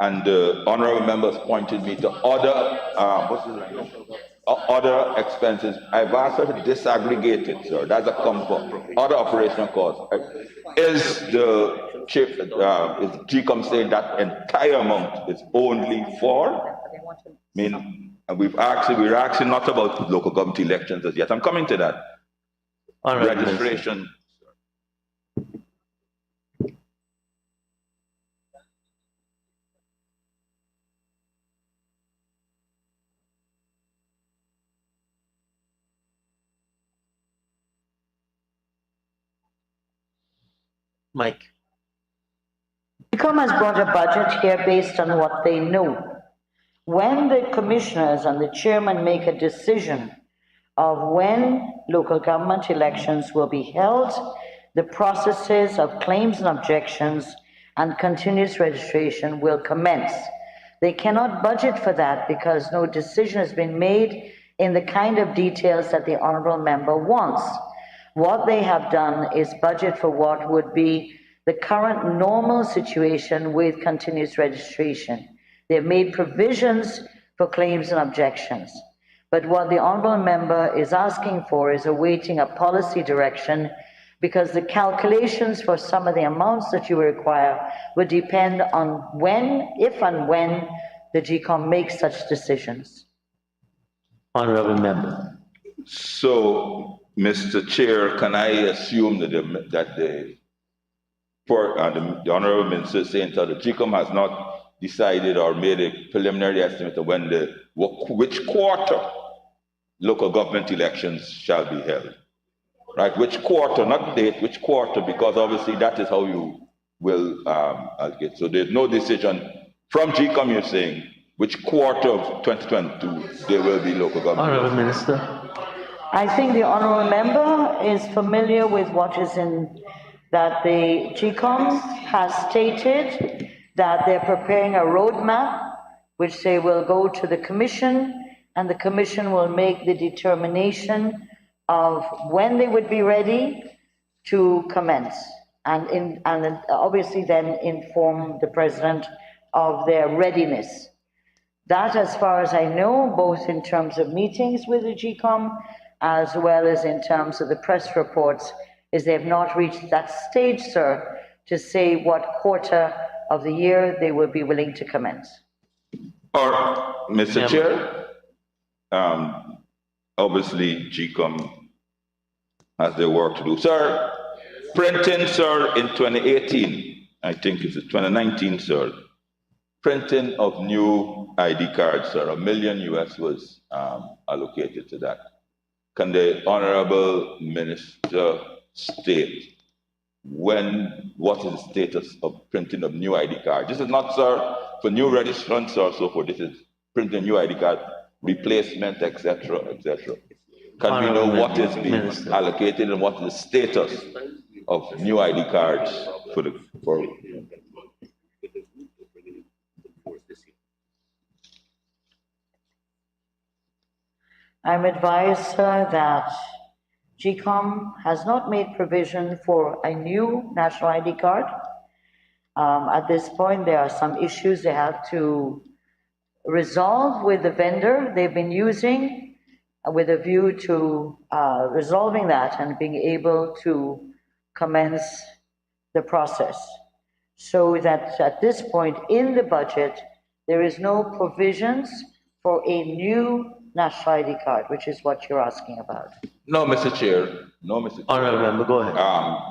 and the honorable members pointed me to other expenses. I've asked her to disaggregate it, sir. That's a comfort. Other operational costs. Is the chief, is GCOM saying that entire amount is only for? I mean, we're asking not about local government elections as yet. I'm coming to that. All right, Registration. Minister. Mike. GCOM has brought a budget here based on what they know. When the commissioners and the chairman make a decision of when local government elections will be held, the processes of claims and objections and continuous registration will commence. They cannot budget for that because no decision has been made in the kind of details that the honorable member wants. What they have done is budget for what would be the current normal situation with continuous registration. They've made provisions for claims and objections. But what the honorable member is asking for is awaiting a policy direction, because the calculations for some of the amounts that you require would depend on when, if and when, the GCOM makes such decisions. Honorable member. So, Mr. Chair, can I assume that the honorable minister is saying that the GCOM has not decided or made a preliminary estimate of when which quarter local government elections shall be held? Right, which quarter, not date, which quarter, because obviously that is how you will allocate. So there's no decision from GCOM, you're saying, which quarter of 2022 there will be local government. Honorable Minister. I think the honorable member is familiar with what is in that the GCOM has stated that they're preparing a roadmap which they will go to the commission, and the commission will make the determination of when they would be ready to commence, and obviously then inform the president of their readiness. That, as far as I know, both in terms of meetings with the GCOM as well as in terms of the press reports, is they have not reached that stage, sir, to say what quarter of the year they will be willing to commence. Or, Mr. Chair, obviously GCOM has their work to do. Sir, printing, sir, in 2018, I think it's 2019, sir, printing of new ID cards, sir, $1 million US was allocated to that. Can the honorable minister state what is the status of printing of new ID cards? This is not, sir, for new registrants or so forth. This is printing new ID card, replacement, etc., etc. Can we know what is being allocated and what is the status of new ID cards for I'm advised, sir, that GCOM has not made provision for a new national ID card. At this point, there are some issues they have to resolve with the vendor they've been using with a view to resolving that and being able to commence the process. So that at this point in the budget, there is no provisions for a new national ID card, which is what you're asking about. No, Mr. Chair. No, Mr. Chair. Honourable member, go ahead.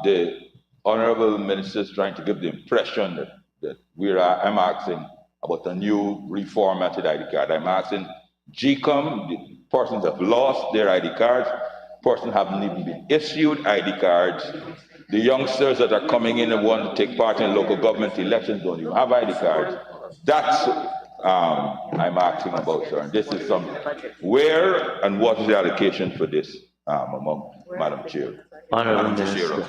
The honourable minister is trying to give the impression that I'm asking about a new reformatted ID card. I'm asking GCOM, the persons have lost their ID cards, persons haven't even been issued ID cards. The youngsters that are coming in and want to take part in local government elections don't even have ID cards. That's I'm asking about, sir. And this is some where and what is the allocation for this among Madam Chair? Honourable Madam Minister. Chair.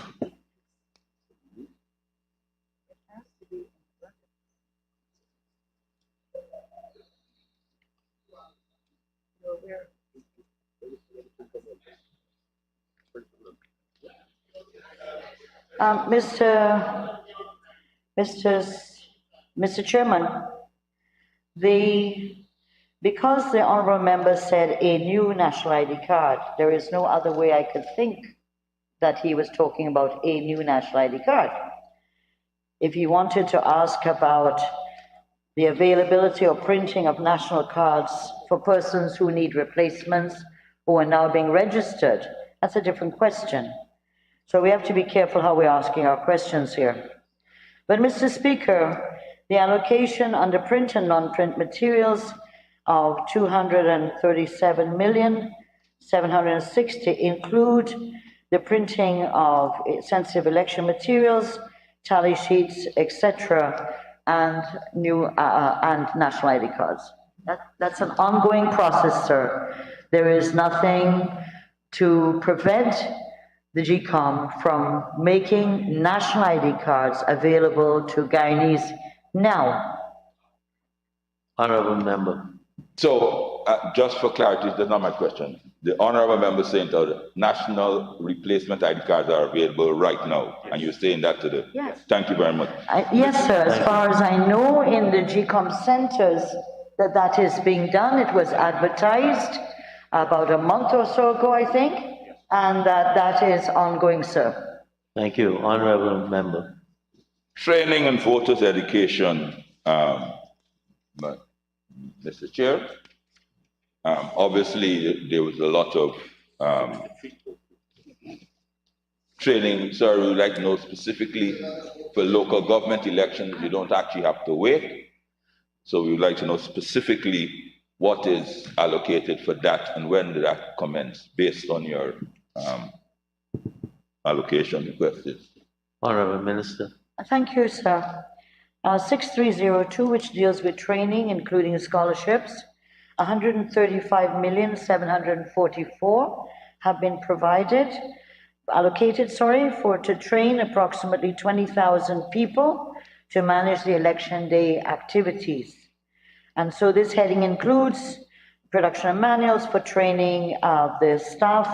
Mr. Chairman, because the honourable member said a new national ID card, there is no other way I could think that he was talking about a new national ID card. If he wanted to ask about the availability or printing of national cards for persons who need replacements, who are now being registered, that's a different question. So we have to be careful how we're asking our questions here. But Mr. Speaker, the allocation under print and non-print materials of 237,760,000 include the printing of sensitive election materials, tally sheets, etc., and and national ID cards. That's an ongoing process, sir. There is nothing to prevent the GCOM from making national ID cards available to Guyanese now. Honourable member. So, just for clarity, that's not my question. The honourable member saying that national replacement ID cards are available right now, and you're saying that to the... Yes. Thank you very much. Yes, sir. As far as I know, in the GCOM centres that is being done, it was advertised about a month or so ago, I think, and that is ongoing, sir. Thank you. Honourable member. Training and voters education, Mr. Chair. Obviously, there was a lot of training. Sir, we would like to know specifically for local government elections, you don't actually have to wait. So we would like to know specifically what is allocated for that and when did that commence based on your allocation requested. Honourable Minister. Thank you, sir. 6302, which deals with training, including scholarships, 135,744,000 have been allocated, to train approximately 20,000 people to manage the election day activities. And so this heading includes production of manuals for training of the staff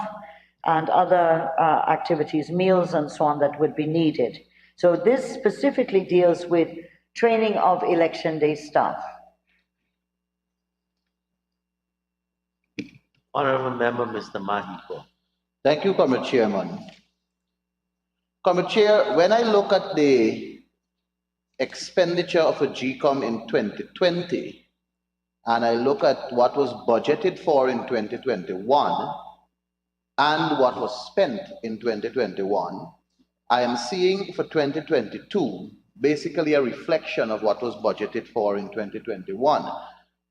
and other activities, meals and so on that would be needed. So this specifically deals with training of election day staff. Honourable member, Mr. Mahiko. Thank you, Comrade Chairman. Comrade Chair, when I look at the expenditure of a GCOM in 2020, and I look at what was budgeted for in 2021 and what was spent in 2021, I am seeing for 2022 basically a reflection of what was budgeted for in 2021.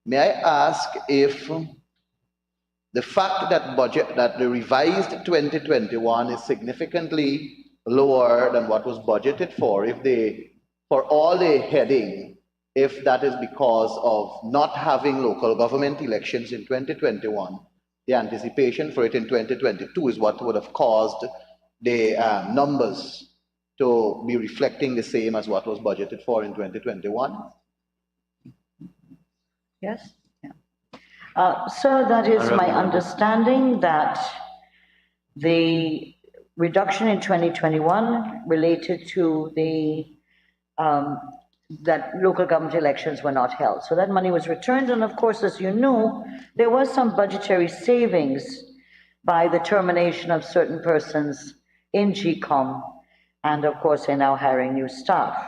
May I ask if the fact that the revised 2021 is significantly lower than what was budgeted for, for all the heading, if that is because of not having local government elections in 2021, the anticipation for it in 2022 is what would have caused the numbers to be reflecting the same as what was budgeted for in 2021? Yes? Yeah. Sir, that is my understanding that the reduction in 2021 related to the that local government elections were not held. So that money was returned, and of course, as you know, there was some budgetary savings by the termination of certain persons in GCOM, and of course, they're now hiring new staff.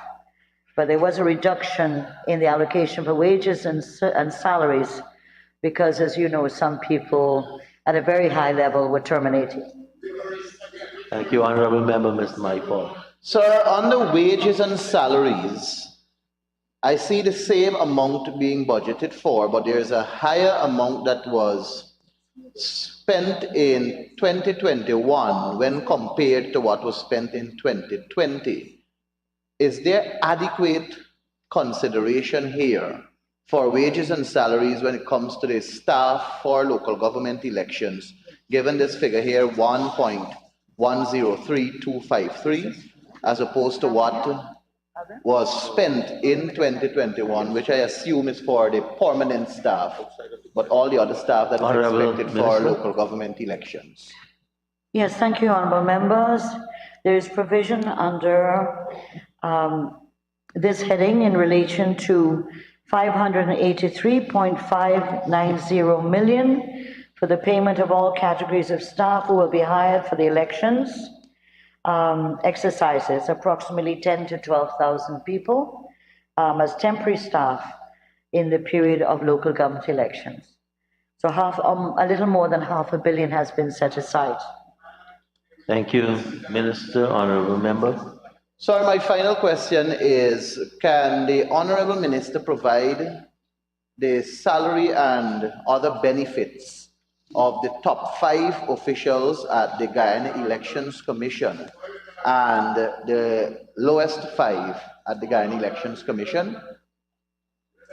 But there was a reduction in the allocation for wages and salaries because, as you know, some people at a very high level were terminated. Thank you, Honorable Member, Mr. Maipol. Sir, on the wages and salaries, I see the same amount being budgeted for, but there's a higher amount that was spent in 2021 when compared to what was spent in 2020. Is there adequate consideration here for wages and salaries when it comes to the staff for local government elections, given this figure here, 1.103253, as opposed to what was spent in 2021, which I assume is for the permanent staff, but all the other staff that is expected for local government elections? Yes, thank you, honorable members. There is provision under this heading in relation to 583.590 million for the payment of all categories of staff who will be hired for the elections exercises, approximately 10 to 12,000 people as temporary staff in the period of local government elections. So a little more than $500 million has been set aside. Thank you, Minister. Honorable Member. Sir, my final question is, can the Honorable Minister provide the salary and other benefits of the top 5 officials at the Guyana Elections Commission and the lowest 5 at the Guyana Elections Commission?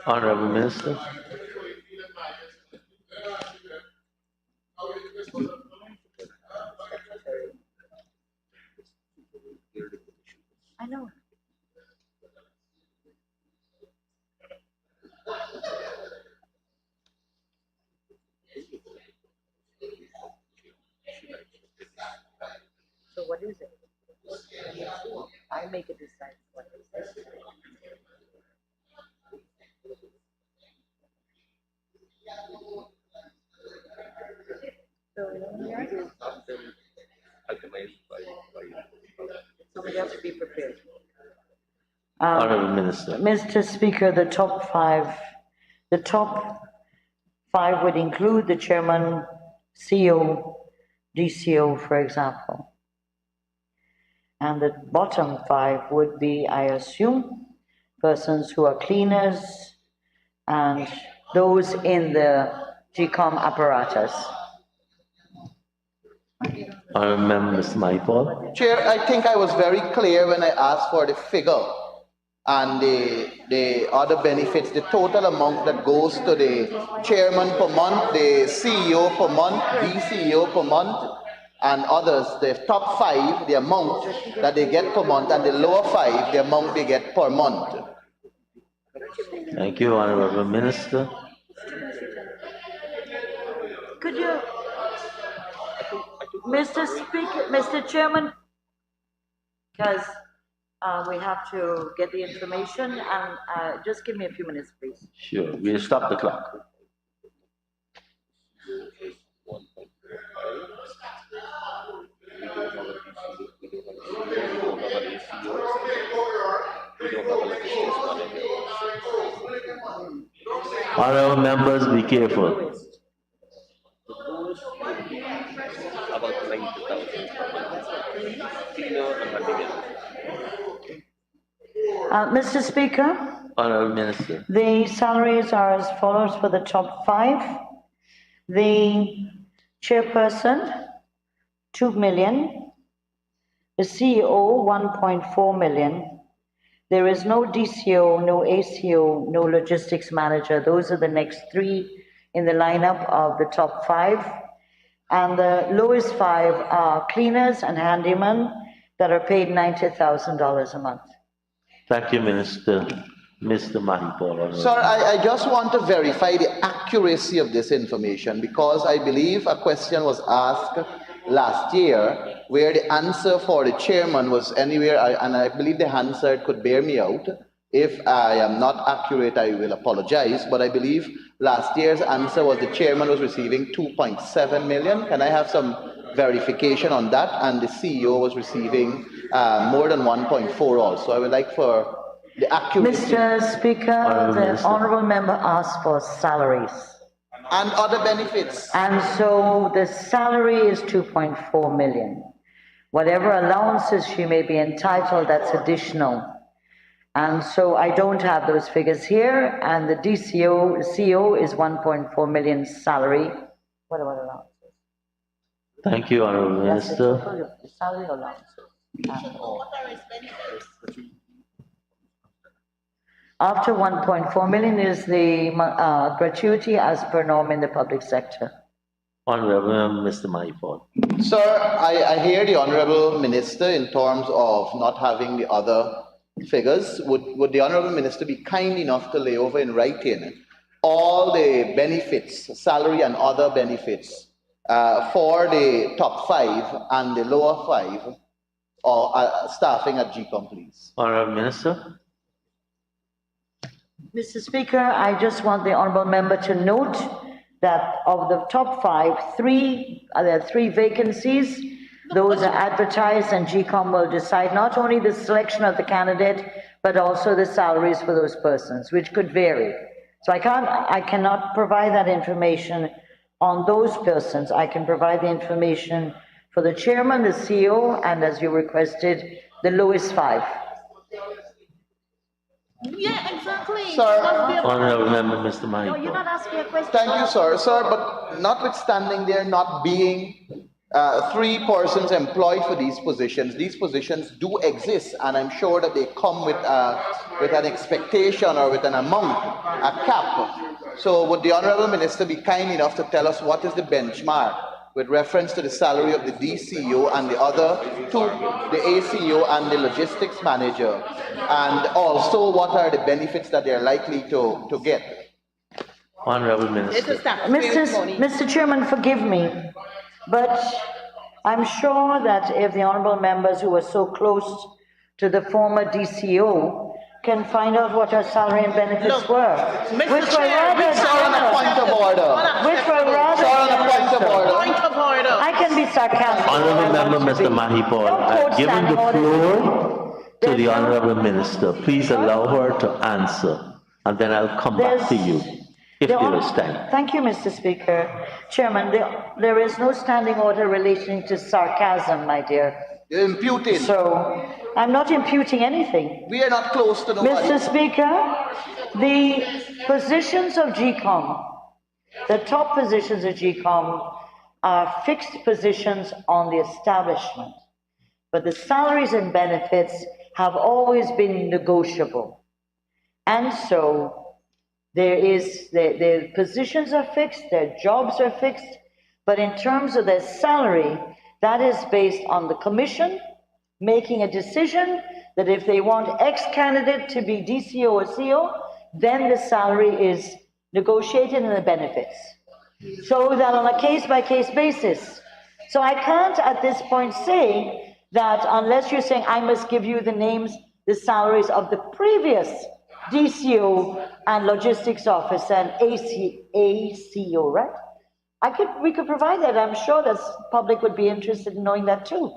Honorable Minister. I know. So what is it? I make it decide what is it. Somebody has to be prepared. Honorable Minister. Mr. Speaker, the top five would include the chairman, CEO, DCO, for example. And the bottom 5 would be, I assume, persons who are cleaners and those in the GCOM apparatus. Honorable Member, Mr. Maipol. Chair, I think I was very clear when I asked for the figure and the other benefits, the total amount that goes to the chairman per month, the CEO per month, DCO per month, and others, the top 5, the amount that they get per month, and the lower 5, the amount they get per month. Thank you, Honorable Minister. Could you, Mr. Speaker, Mr. Chairman, because we have to get the information, and just give me a few minutes, please. Sure, we'll stop the clock. Honorable members, be careful. Mr. Speaker. Honorable Minister. The salaries are as follows for the top 5. The chairperson, 2 million. The CEO, 1.4 million. There is no DCO, no ACO, no logistics manager. Those are the next 3 in the lineup of the top 5. And the lowest 5 are cleaners and handymen that are paid $90,000 a month. Thank you, Minister. Mr. Mahipol. Sir, I just want to verify the accuracy of this information because I believe a question was asked last year where the answer for the chairman was anywhere, and I believe the answer could bear me out, If I am not accurate, I will apologize, but I believe last year's answer was the chairman was receiving 2.7 million. Can I have some verification on that? And the CEO was receiving more than 1.4 also. I would like for the accuracy. Mr. Speaker, the honorable member asked for salaries. And other benefits. And so the salary is 2.4 million. Whatever allowances she may be entitled, that's additional. And so I don't have those figures here, and the CEO is 1.4 million salary. What about allowances? Thank you, Honorable Minister. The salary allowances. After 1.4 million is the gratuity as per norm in the public sector. Honorable Mr. Mahipod. Sir, I hear the Honorable Minister in terms of not having the other figures. Would the Honorable Minister be kind enough to lay over in writing all the benefits, salary and other benefits for the top 5 and the lower 5 or staffing at GCOM, please? Honorable Minister. Mr. Speaker, I just want the honorable member to note that of the top 5, there are 3 vacancies. Those are advertised, and GCOM will decide not only the selection of the candidate, but also the salaries for those persons, which could vary. So I cannot provide that information on those persons. I can provide the information for the chairman, the CEO, and as you requested, the lowest 5. Yeah, exactly. Sir, Honorable Member Mr. Mahipod. No, you're not asking a question. thank you, sir. Sir, but notwithstanding there not being 3 persons employed for these positions do exist, and I'm sure that they come with an expectation or with an amount, a cap. So would the Honorable Minister be kind enough to tell us what is the benchmark with reference to the salary of the DCO and the other 2, the ACO and the logistics manager, and also what are the benefits that they're likely to get? Honorable Minister. Mr. Chairman, forgive me, but I'm sure that if the honorable members who were so close to the former DCO can find out what her salary and benefits were, which were rather On a point of order. which were rather Sir, on a point of order. Point of order. I can be sarcastic. Honorable Member Mr. Mahipod, I've given the floor to the Honorable Minister. Please allow her to answer, and then I'll come back to you if there is time. Thank you, Mr. Speaker. Chairman, there is no standing order relating to sarcasm, my dear. You're imputing. So I'm not imputing anything. We are not close to nobody. Mr. Speaker, the positions of GCOM, the top positions of GCOM are fixed positions on the establishment, but the salaries and benefits have always been negotiable. And so their positions are fixed, their jobs are fixed, but in terms of their salary, that is based on the commission making a decision that if they want X candidate to be DCO or CO, then the salary is negotiated and the benefits. So that on a case-by-case basis. So I can't at this point say that unless you're saying I must give you the names, the salaries of the previous DCO and logistics officer and ACO, right? We could provide that. I'm sure the public would be interested in knowing that too.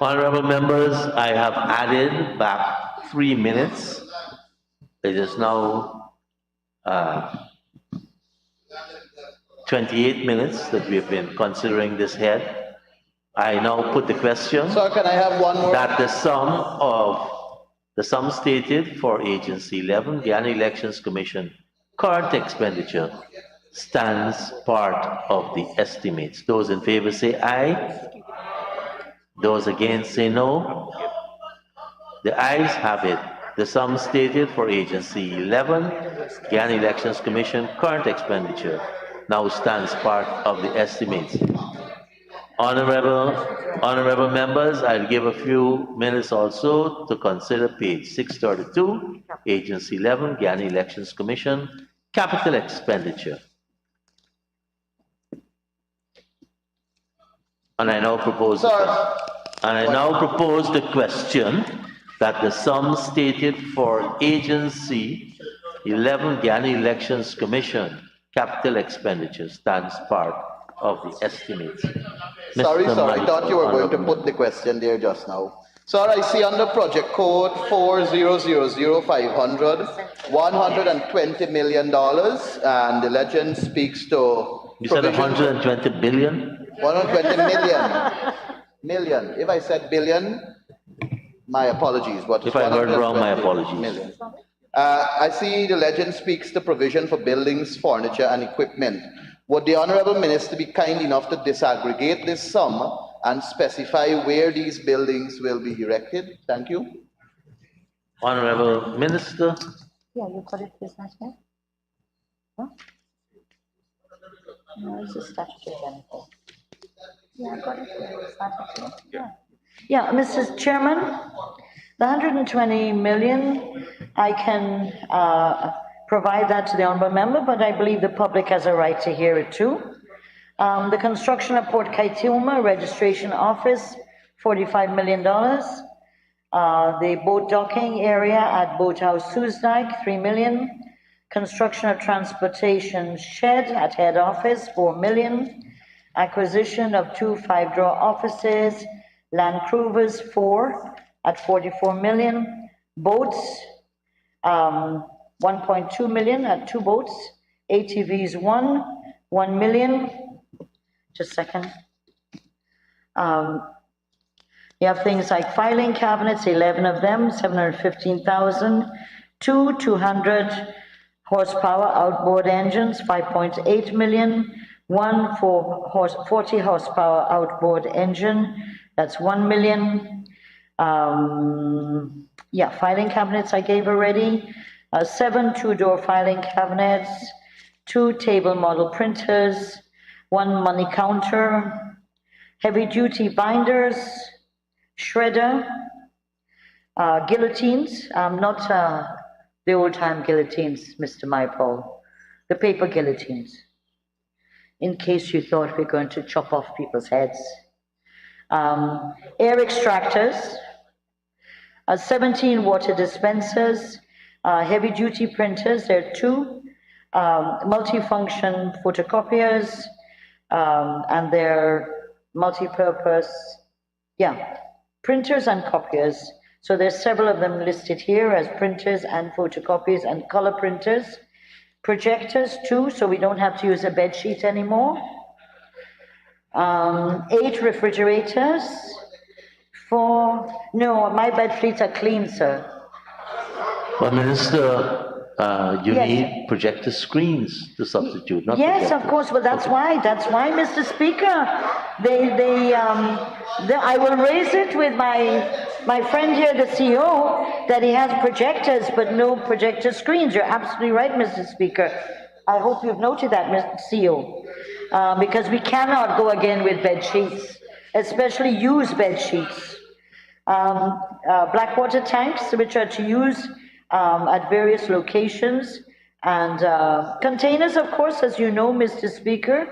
Honorable members, I have added back 3 minutes. It is now 28 minutes that we've been considering this head. I now put the question. Sir, can I have one more? That the sum stated for Agency 11, Guyana Elections Commission, current expenditure stands part of the estimates. Those in favor say aye. Those against say no. The ayes have it. The sum stated for Agency 11, Guyana Elections Commission, current expenditure now stands part of the estimates. Honorable members, I'll give a few minutes also to consider page 632, Agency 11, Guyana Elections Commission, capital expenditure. And I now propose the question that the sum stated for Agency 11 Guyana Elections Commission capital expenditure stands part of the estimates. Sorry, Mr. I thought you were going to Honorable put the question there just now. Sir, I see under project code 4000500, $120 million, and the legend speaks to You said provisions. 120 billion? 120 million. Million. If I said billion, my apologies, but it's If I heard wrong, my 120 apologies. million. I see the legend speaks to provision for buildings, furniture, and equipment. Would the Honorable Minister be kind enough to disaggregate this sum and specify where these buildings will be erected? Thank you. Honorable Minister. Yeah, you got it, business, yeah? Huh? No, it's a statutory benefit. Yeah, I got it, statutory, yeah. Yeah, Mr. Chairman, the 120 million, I can provide that to the honorable member, but I believe the public has a right to hear it too. The construction of Port Kaituma Registration Office, $45 million. The boat docking area at Boathouse Susdike, $3 million. Construction of transportation shed at head office, $4 million. Acquisition of 2 5-drawer offices, Land Cruisers 4 at $44 million. Boats, 1.2 million at 2 boats. ATVs 1 million. Just a second. You have things like filing cabinets, 11 of them, 715,000. 200 horsepower outboard engines, 5.8 million. 40 horsepower outboard engine, that's 1 million. Yeah, filing cabinets I gave already. 7 2-door filing cabinets, 2 table model printers, 1 money counter, heavy duty binders, shredder, guillotines, not the old time guillotines, Mr. Maypole, the paper guillotines, in case you thought we're going to chop off people's heads. Air extractors, 17 water dispensers, heavy duty printers, there are 2, multifunction photocopiers, and they're multi-purpose, yeah, printers and copiers. So there's several of them listed here as printers and photocopiers and color printers. Projectors 2, so we don't have to use a bed sheet anymore. 8 refrigerators. 4, no, my bed sheets are clean, sir. Well, Minister, you Yes. need projector screens to substitute, not Yes, projectors. of course, but that's why, Mr. Speaker. I will raise it with my friend here, the CEO, that he has projectors, but no projector screens. You're absolutely right, Mr. Speaker. I hope you've noted that, Mr. CEO, because we cannot go again with bed sheets, especially used bed sheets. Blackwater tanks, which are to use at various locations, and containers, of course, as you know, Mr. Speaker,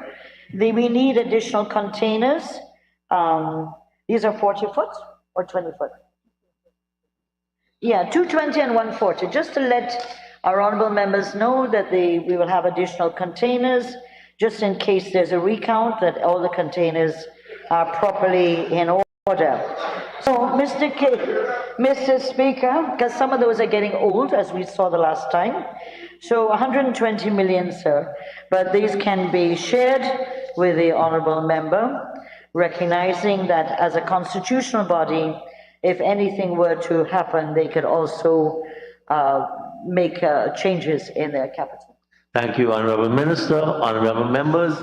we need additional containers. These are 40 foot or 20 foot? Yeah, 220 and 140, just to let our honorable members know that we will have additional containers, just in case there's a recount, that all the containers are properly in order. So, Mr. Speaker, because some of those are getting old, as we saw the last time, so 120 million, sir, but these can be shared with the honorable member, recognizing that as a constitutional body, if anything were to happen, they could also make changes in their capital. Thank you, Honorable Minister. Honorable members,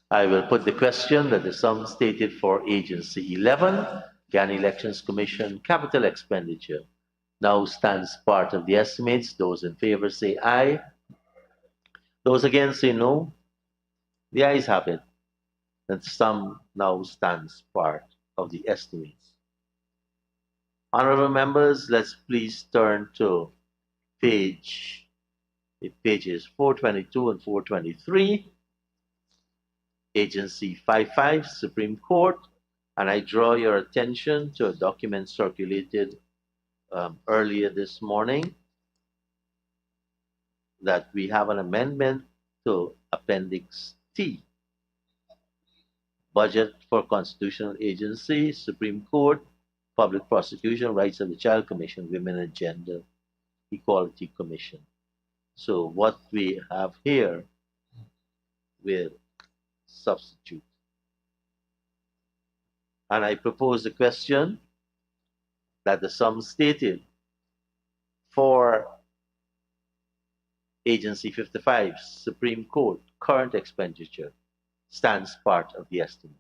I will put the question that the sum stated for Agency 11, Guyana Elections Commission capital expenditure, now stands part of the estimates. Those in favor say aye. Those against say no. The ayes have it. That sum now stands part of the estimates. Honorable members, let's please turn to pages 422 and 423, Agency 55, Supreme Court, and I draw your attention to a document circulated earlier this morning that we have an amendment to Appendix T, Budget for Constitutional Agency, Supreme Court, Public Prosecution, Rights of the Child Commission, Women and Gender Equality Commission. So what we have here will substitute. And I propose the question that the sum stated for Agency 55, Supreme Court, current expenditure, stands part of the estimates.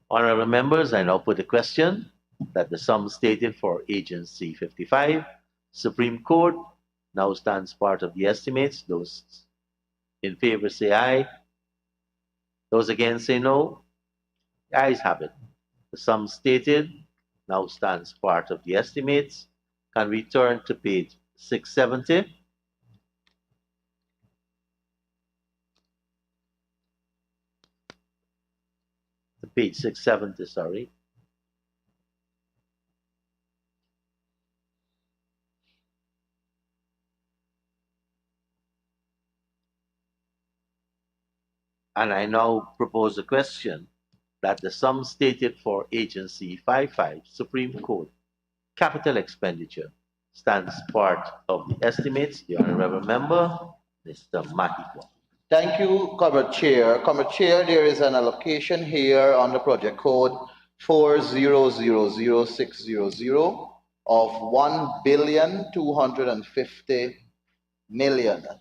Honorable members, I now put the question that the sum stated for Agency 55, Supreme Court, now stands part of the estimates. Those in favor say aye. Those against say no. The ayes have it. The sum stated now stands part of the estimates. Can we turn to page 670? Page 670, sorry. And I now propose a question that the sum stated for Agency 55, Supreme Court, capital expenditure, stands part of the estimates. The honorable member, Mr. Mahikwa. Thank you, Comrade Chair. Comrade Chair, there is an allocation here on the project code 4000600 of 1,250,000,000.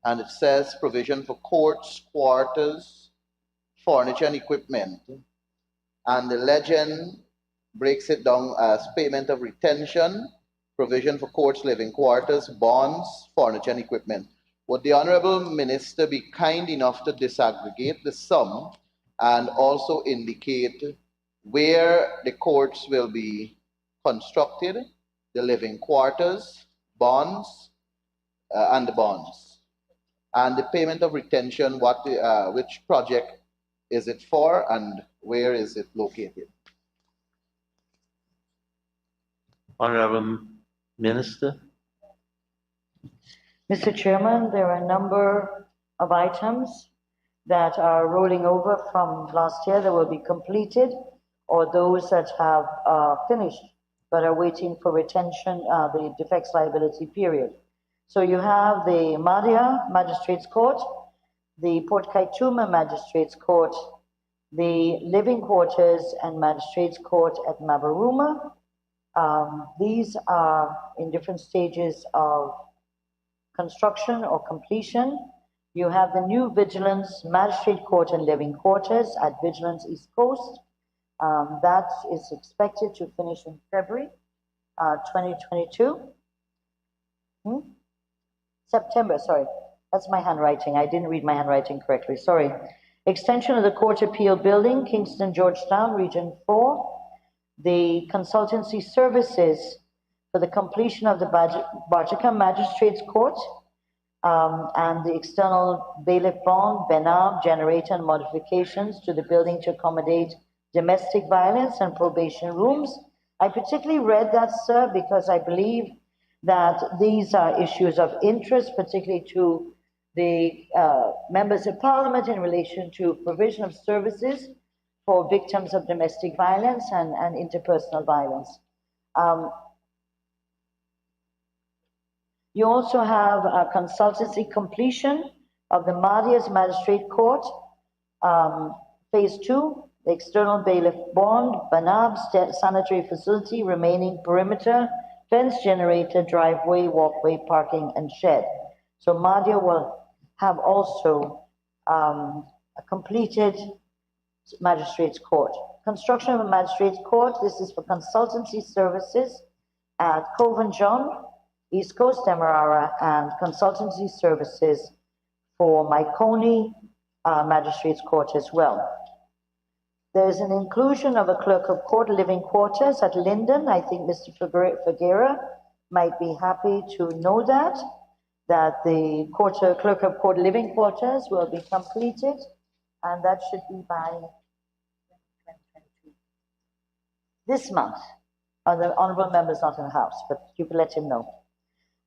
And it says provision for courts, quarters, furniture and equipment. And the legend breaks it down as payment of retention, provision for courts, living quarters, bonds, furniture and equipment. Would the Honorable Minister be kind enough to disaggregate the sum and also indicate where the courts will be constructed, the living quarters, bonds, and the bonds? And the payment of retention, which project is it for and where is it located? Honorable Minister. Mr. Chairman, there are a number of items that are rolling over from last year that will be completed, or those that have finished but are waiting for retention, the defects liability period. So you have the Madhya Magistrates Court, the Port Kaituma Magistrates Court, the Living Quarters and Magistrates Court at Mabaruma. These are in different stages of construction or completion. You have the new Vigilance Magistrate Court and Living Quarters at Vigilance East Coast. That is expected to finish in February 2022. September, sorry. That's my handwriting. I didn't read my handwriting correctly. Sorry. Extension of the Court Appeal Building, Kingston, Georgetown, Region 4. The consultancy services for the completion of the Bartica Magistrates Court and the external bailiff bond, BENAB, generator and modifications to the building to accommodate domestic violence and probation rooms. I particularly read that, sir, because I believe that these are issues of interest, particularly to the members of parliament in relation to provision of services for victims of domestic violence and interpersonal violence. You also have a consultancy completion of the Madhya's Magistrate Court, Phase 2, the external bailiff bond, Banab sanitary facility, remaining perimeter, fence generator, driveway, walkway, parking, and shed. So Madhya will have also a completed Magistrates Court. Construction of a Magistrates Court, this is for consultancy services at Coven John, East Coast Demerara, and consultancy services for Maikoni Magistrates Court as well. There is an inclusion of a clerk of court living quarters at Linden. I think Mr. Figuera might be happy to know that the clerk of court living quarters will be completed and that should be by this month. The honorable member is not in the house, but you can let him know.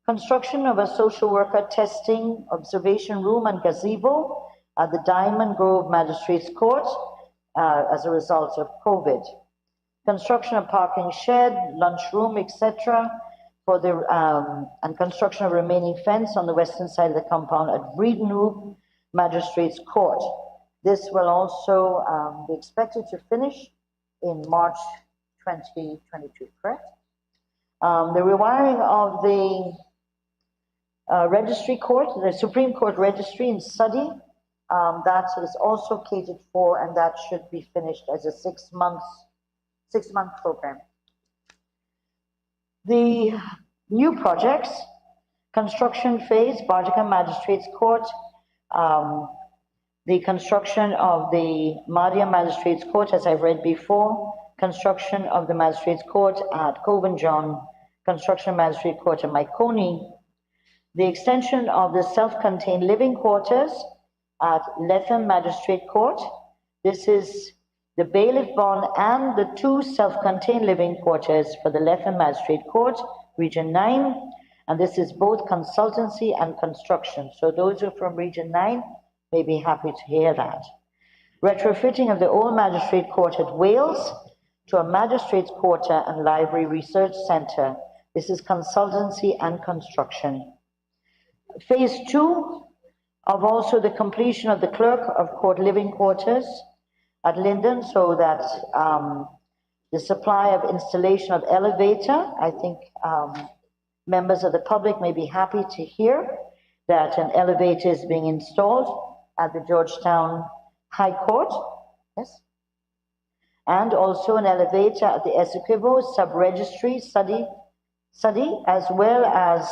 Construction of a social worker testing observation room and gazebo at the Diamond Grove Magistrates Court as a result of COVID. Construction of parking shed, lunchroom, etc. for the and construction of remaining fence on the western side of the compound at Breedenhoop Magistrates Court. This will also be expected to finish in March 2022, correct? The rewiring of the registry court, the Supreme Court registry in Suddy, that is also catered for, and that should be finished as a six-month program. The new projects, construction phase, Barjakan Magistrates Court, the construction of the Madia Magistrates Court, as I've read before, construction of the Magistrates Court at Coven John, construction of Magistrate Court at Maikoni, the extension of the self-contained living quarters at Letham Magistrate Court. This is the bailiff bond and the two self-contained living quarters for the Letham Magistrate Court, Region 9, and this is both consultancy and construction. So those who are from Region 9 may be happy to hear that. Retrofitting of the old Magistrate Court at Wales to a Magistrates Quarter and Library Research Centre. This is consultancy and construction. Phase 2 of also the completion of the Clerk of Court living quarters at Linden, so that the supply of installation of elevator, I think members of the public may be happy to hear that an elevator is being installed at the Georgetown High Court, yes, and also an elevator at the Essequibo Sub-Registry study, as well as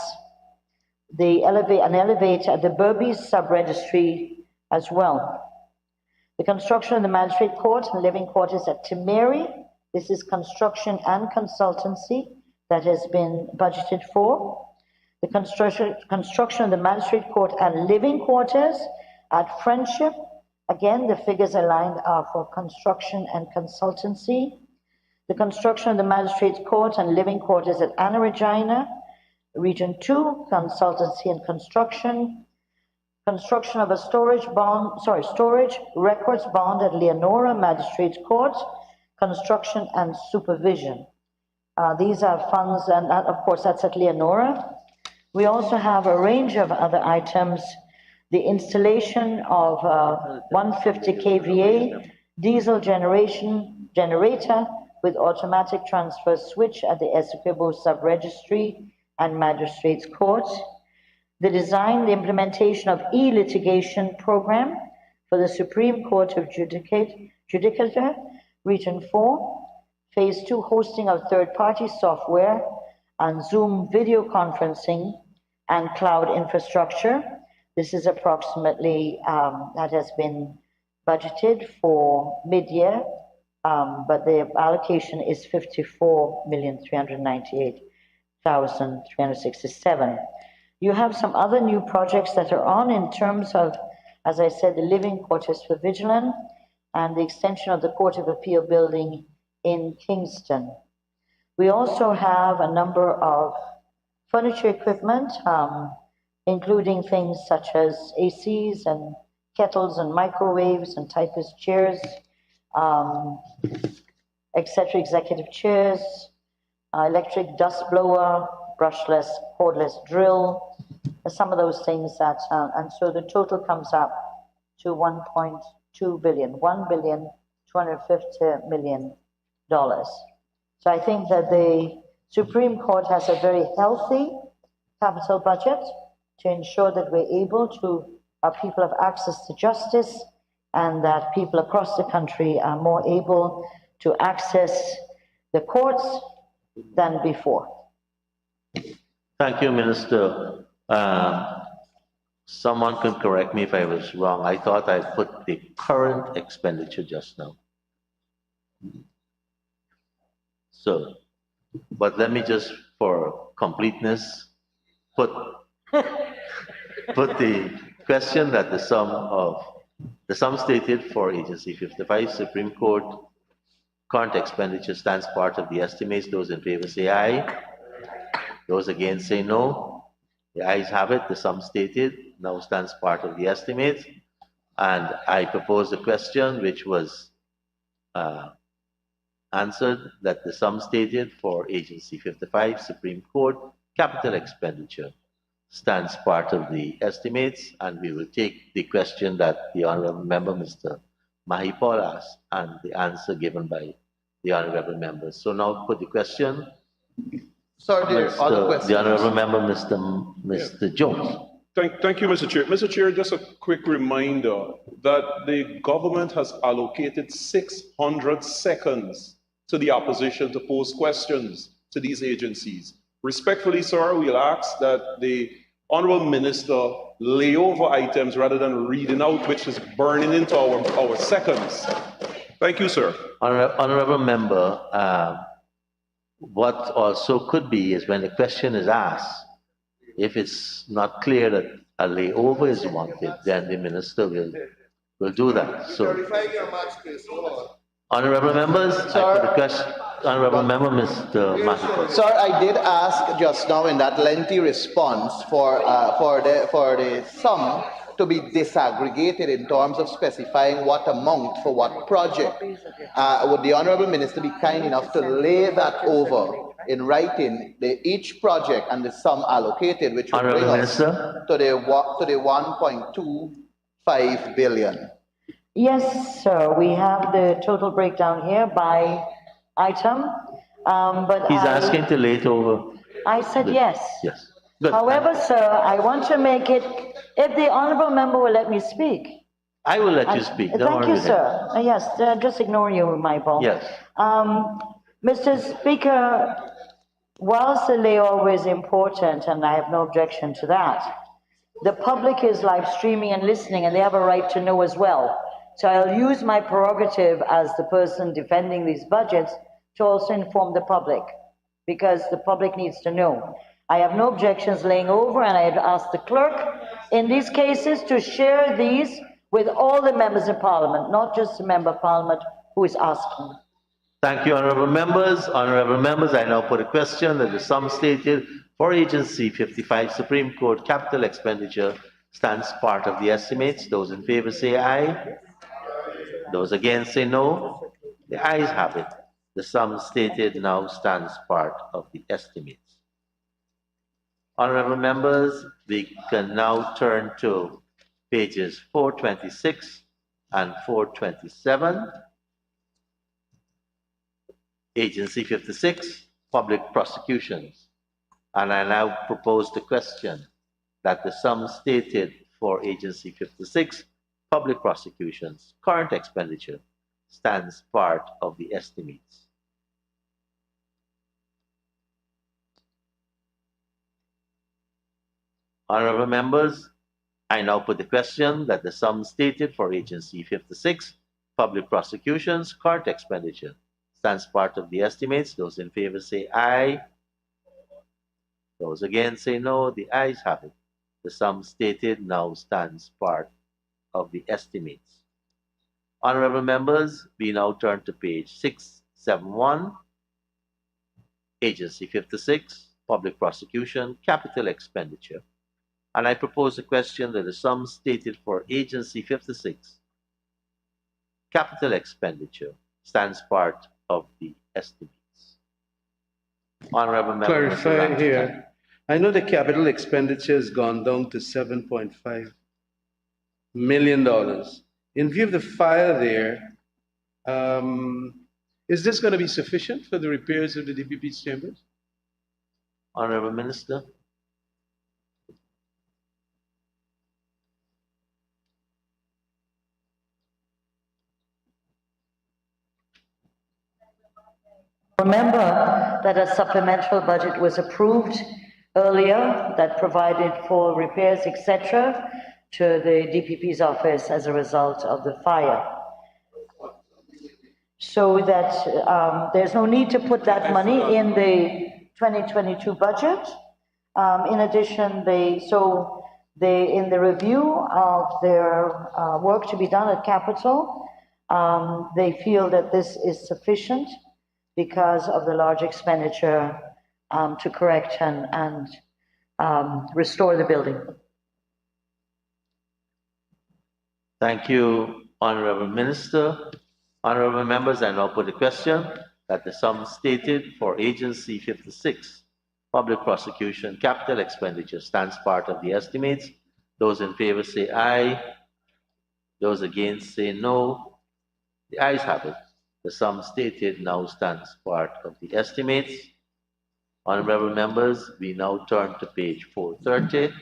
an elevator at the Berbice Sub-Registry as well. The construction of the Magistrate Court and living quarters at Timeri. This is construction and consultancy that has been budgeted for. The construction of the Magistrate Court and living quarters at Friendship. Again, the figures aligned are for construction and consultancy. The construction of the Magistrates Court and living quarters at Anna Regina, Region 2, consultancy and construction. Construction of a storage records bond at Leonora Magistrates Court, construction and supervision. These are funds, and of course that's at Leonora. We also have a range of other items. The installation of 150 kVA diesel generator with automatic transfer switch at the Essequibo Sub-Registry and Magistrates Court. The design, the implementation of e-litigation program for the Supreme Court of Judicature, Region 4. Phase 2, hosting of third-party software and Zoom video conferencing and cloud infrastructure. This is approximately, that has been budgeted for mid-year, but the allocation is 54,398,367. You have some other new projects that are on in terms of, as I said, the living quarters for Vigilant and the extension of the Court of Appeal building in Kingston. We also have a number of furniture equipment, including things such as ACs and kettles and microwaves and typist chairs, etc., executive chairs, electric dust blower, brushless, cordless drill, some of those things that, and so the total comes up to $1.2 billion, $1,250 million. So I think that the Supreme Court has a very healthy capital budget to ensure that we're able to, our people have access to justice and that people across the country are more able to access the courts than before. Thank you, Minister. Someone can correct me if I was wrong. I thought I put the current expenditure just now. So, but let me just, for completeness, put the question that the sum of The sum stated for Agency 55, Supreme Court, current expenditure stands part of the estimates. Those in favor say aye. Those against say no. The ayes have it. The sum stated now stands part of the estimates. And I propose a question which was answered, that the sum stated for Agency 55, Supreme Court, capital expenditure stands part of the estimates, and we will take the question that the Honorable Member, Mr. Mahipal, asked, and the answer given by the Honorable Member. So now put the question. Sir, there are other questions. The Honorable Member, Mr. Jones. Thank you, Mr. Chair. Mr. Chair, just a quick reminder that the government has allocated 600 seconds to the opposition to pose questions to these agencies. Respectfully, sir, we'll ask that the Honorable Minister lay over items rather than reading out, which is burning into our seconds. Thank you, sir. Honorable Member, what also could be is when the question is asked, if it's not clear that a layover is wanted, then the minister will do that. So, honorable members, I put the question. Honorable Member, Mr. Mahipal. Sir, I did ask just now in that lengthy response for the sum to be disaggregated in terms of specifying what amount for what project. Would the Honorable Minister be kind enough to lay that over in writing, each project and the sum allocated, which would bring us to the 1.25 billion? Yes, sir, we have the total breakdown here by item, but He's asking to lay it over. I said yes. Yes. Good. However, sir, I want to make it, if the honorable member will let me speak. I will let you speak. Don't Thank worry you, with sir. Yes, just ignore you, Michael. Yes. Mr. Speaker, whilst the layover is important, and I have no objection to that, the public is live streaming and listening, and they have a right to know as well. So I'll use my prerogative as the person defending these budgets to also inform the public, because the public needs to know. I have no objections laying over, and I had asked the clerk in these cases to share these with all the members of Parliament, not just the member of Parliament who is asking. Thank you, honorable members. Honorable members, I now put a question that the sum stated for Agency 55 Supreme Court capital expenditure stands part of the estimates. Those in favor say aye. Those against say no. The ayes have it. The sum stated now stands part of the estimates. Honorable members, we can now turn to pages 426 and 427. Agency 56, Public Prosecutions. And I now propose the question that the sum stated for Agency 56, Public Prosecutions, current expenditure, stands part of the estimates. Honorable members, I now put the question that the sum stated for Agency 56, Public Prosecutions, current expenditure, stands part of the estimates. Those in favor say aye. Those against say no. The ayes have it. The sum stated now stands part of the estimates. Honorable members, we now turn to page 671, Agency 56, Public Prosecution, Capital Expenditure. And I propose a question that the sum stated for Agency 56, Capital Expenditure, stands part of the estimates. Honorable member. Clarify here. I know the capital expenditure has gone down to $7.5 million. In view of the fire there, is this going to be sufficient for the repairs of the DPP's chambers? Honorable Minister. Remember that a supplemental budget was approved earlier that provided for repairs, etc., to the DPP's office as a result of the fire. So that there's no need to put that money in the 2022 budget. In addition, in the review of their work to be done at Capitol, they feel that this is sufficient because of the large expenditure to correct and restore the building. Thank you, Honorable Minister. Honorable members, I now put the question that the sum stated for Agency 56, Public Prosecution Capital Expenditure, stands part of the estimates. Those in favor say aye. Those against say no. The ayes have it. The sum stated now stands part of the estimates. Honorable members, we now turn to page 430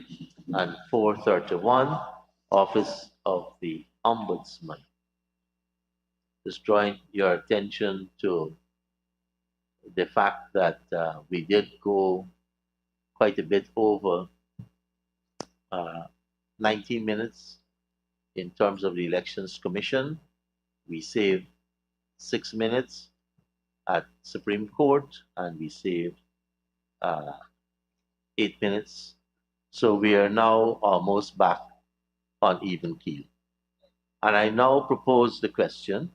and 431, Office of the Ombudsman. Just drawing your attention to the fact that we did go quite a bit over 90 minutes in terms of the Elections Commission. We saved 6 minutes at Supreme Court, and we saved 8 minutes. So we are now almost back on even keel. And I now propose the question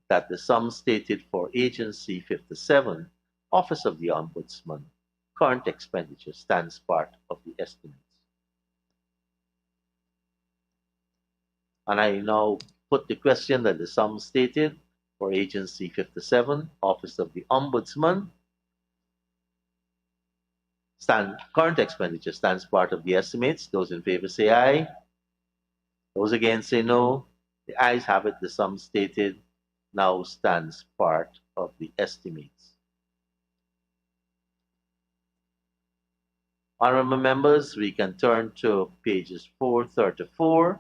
that the sum stated for Agency 57, Office of the Ombudsman, current expenditure stands part of the estimates. And I now put the question that the sum stated for Agency 57, Office of the Ombudsman, current expenditure stands part of the estimates. Those in favor say aye. Those against say no. The ayes have it. The sum stated now stands part of the estimates. Honorable members, we can turn to pages 434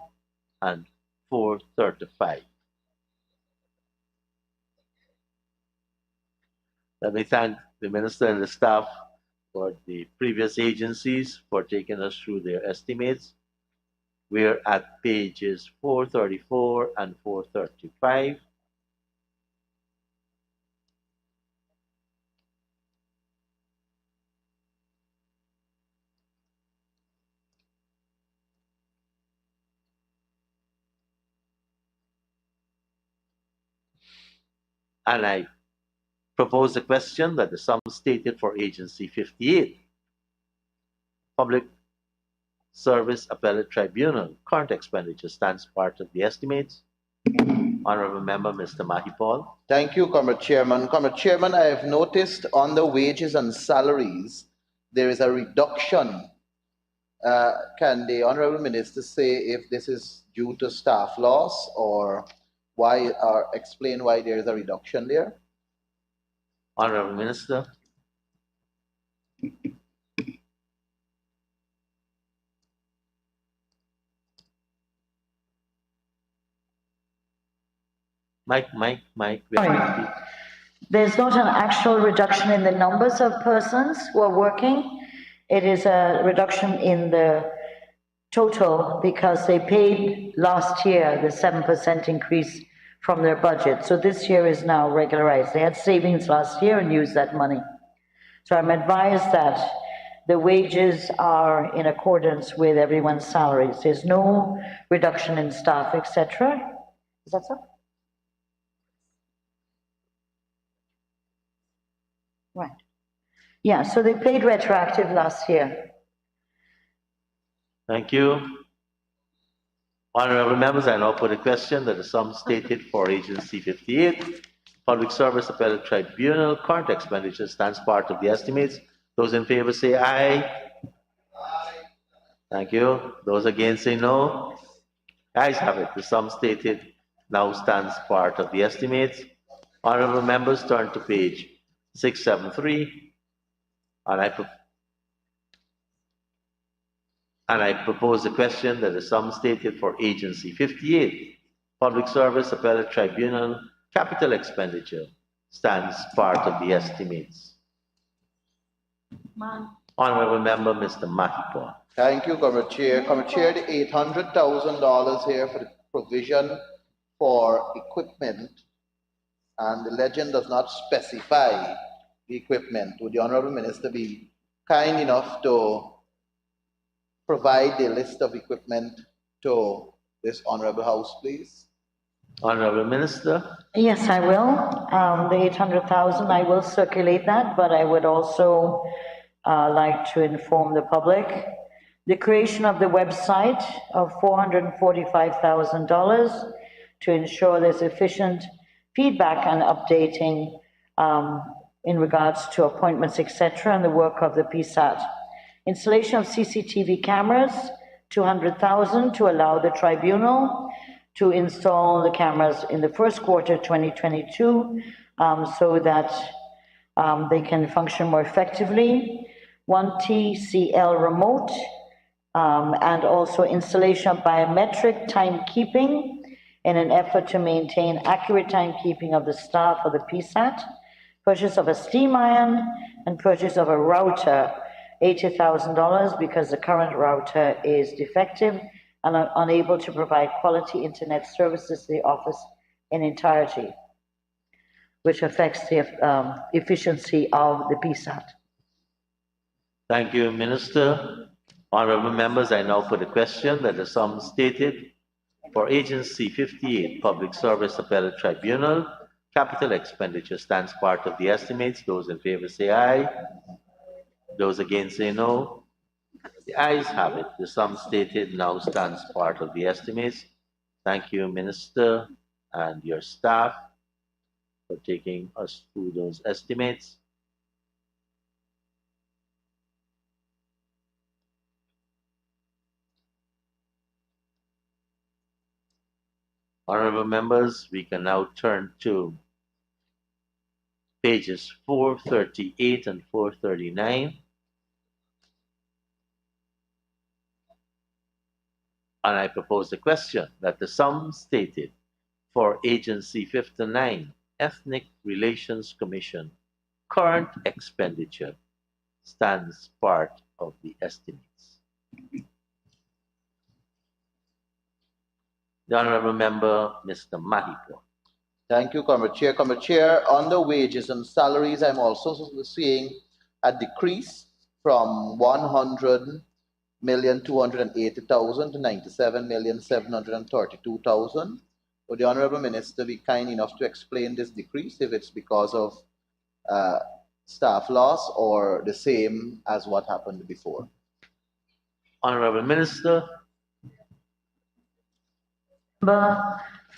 and 435. Let me thank the Minister and the staff for the previous agencies for taking us through their estimates. We're at pages 434 and 435. And I propose a question that the sum stated for Agency 58, Public Service Appellate Tribunal, current expenditure stands part of the estimates. Honorable Member, Mr. Mahipal. Thank you, Comrade Chairman. Comrade Chairman, I have noticed on the wages and salaries, there is a reduction. Can the Honorable Minister say if this is due to staff loss or why, or explain why there is a reduction there? Honorable Minister. Mike. Sorry. There's not an actual reduction in the numbers of persons who are working. It is a reduction in the total because they paid last year the 7% increase from their budget. So this year is now regularized. They had savings last year and used that money. So I'm advised that the wages are in accordance with everyone's salaries. There's no reduction in staff, etc. Is that so? Right. Yeah, so they paid retroactive last year. Thank you. Honorable members, I now put a question that the sum stated for Agency 58, Public Service Appellate Tribunal, current expenditure stands part of the estimates. Those in favor say aye. Aye. Thank you. Those against say no. Ayes have it. The sum stated now stands part of the estimates. Honorable members, turn to page 673, and I propose the question that the sum stated for Agency 58, Public Service Appellate Tribunal, capital expenditure, stands part of the estimates. Honorable Member, Mr. Mahipon. Thank you, Comrade Chair. Comrade Chair, the $800,000 here for the provision for equipment, and the legend does not specify the equipment. Would the Honorable Minister be kind enough to provide the list of equipment to this honorable house, please? Honorable Minister. Yes, I will. The 800,000, I will circulate that, but I would also like to inform the public. The creation of the website of $445,000 to ensure there's efficient feedback and updating in regards to appointments, etc., and the work of the PSAT. Installation of CCTV cameras, 200,000 to allow the tribunal to install the cameras in the first quarter 2022 so that they can function more effectively. One TCL remote and also installation of biometric timekeeping in an effort to maintain accurate timekeeping of the staff of the PSAT. Purchase of a steam iron and purchase of a router, $80,000 because the current router is defective and are unable to provide quality internet services to the office in entirety, which affects the efficiency of the PSAT. Thank you, Minister. Honorable members, I now put a question that the sum stated for Agency 58, Public Service Appellate Tribunal, capital expenditure stands part of the estimates. Those in favor say aye. Those against say no. The ayes have it. The sum stated now stands part of the estimates. Thank you, Minister, and your staff for taking us through those estimates. Honorable members, we can now turn to pages 438 and 439. And I propose the question that the sum stated for Agency 59, Ethnic Relations Commission, current expenditure stands part of the estimates. The Honorable Member, Mr. Mahipo. Thank you, Comrade Chair. Comrade Chair, on the wages and salaries, I'm also seeing a decrease from 100,280,000 to 97,732,000. Would the Honorable Minister be kind enough to explain this decrease, if it's because of staff loss or the same as what happened before? Honorable Minister.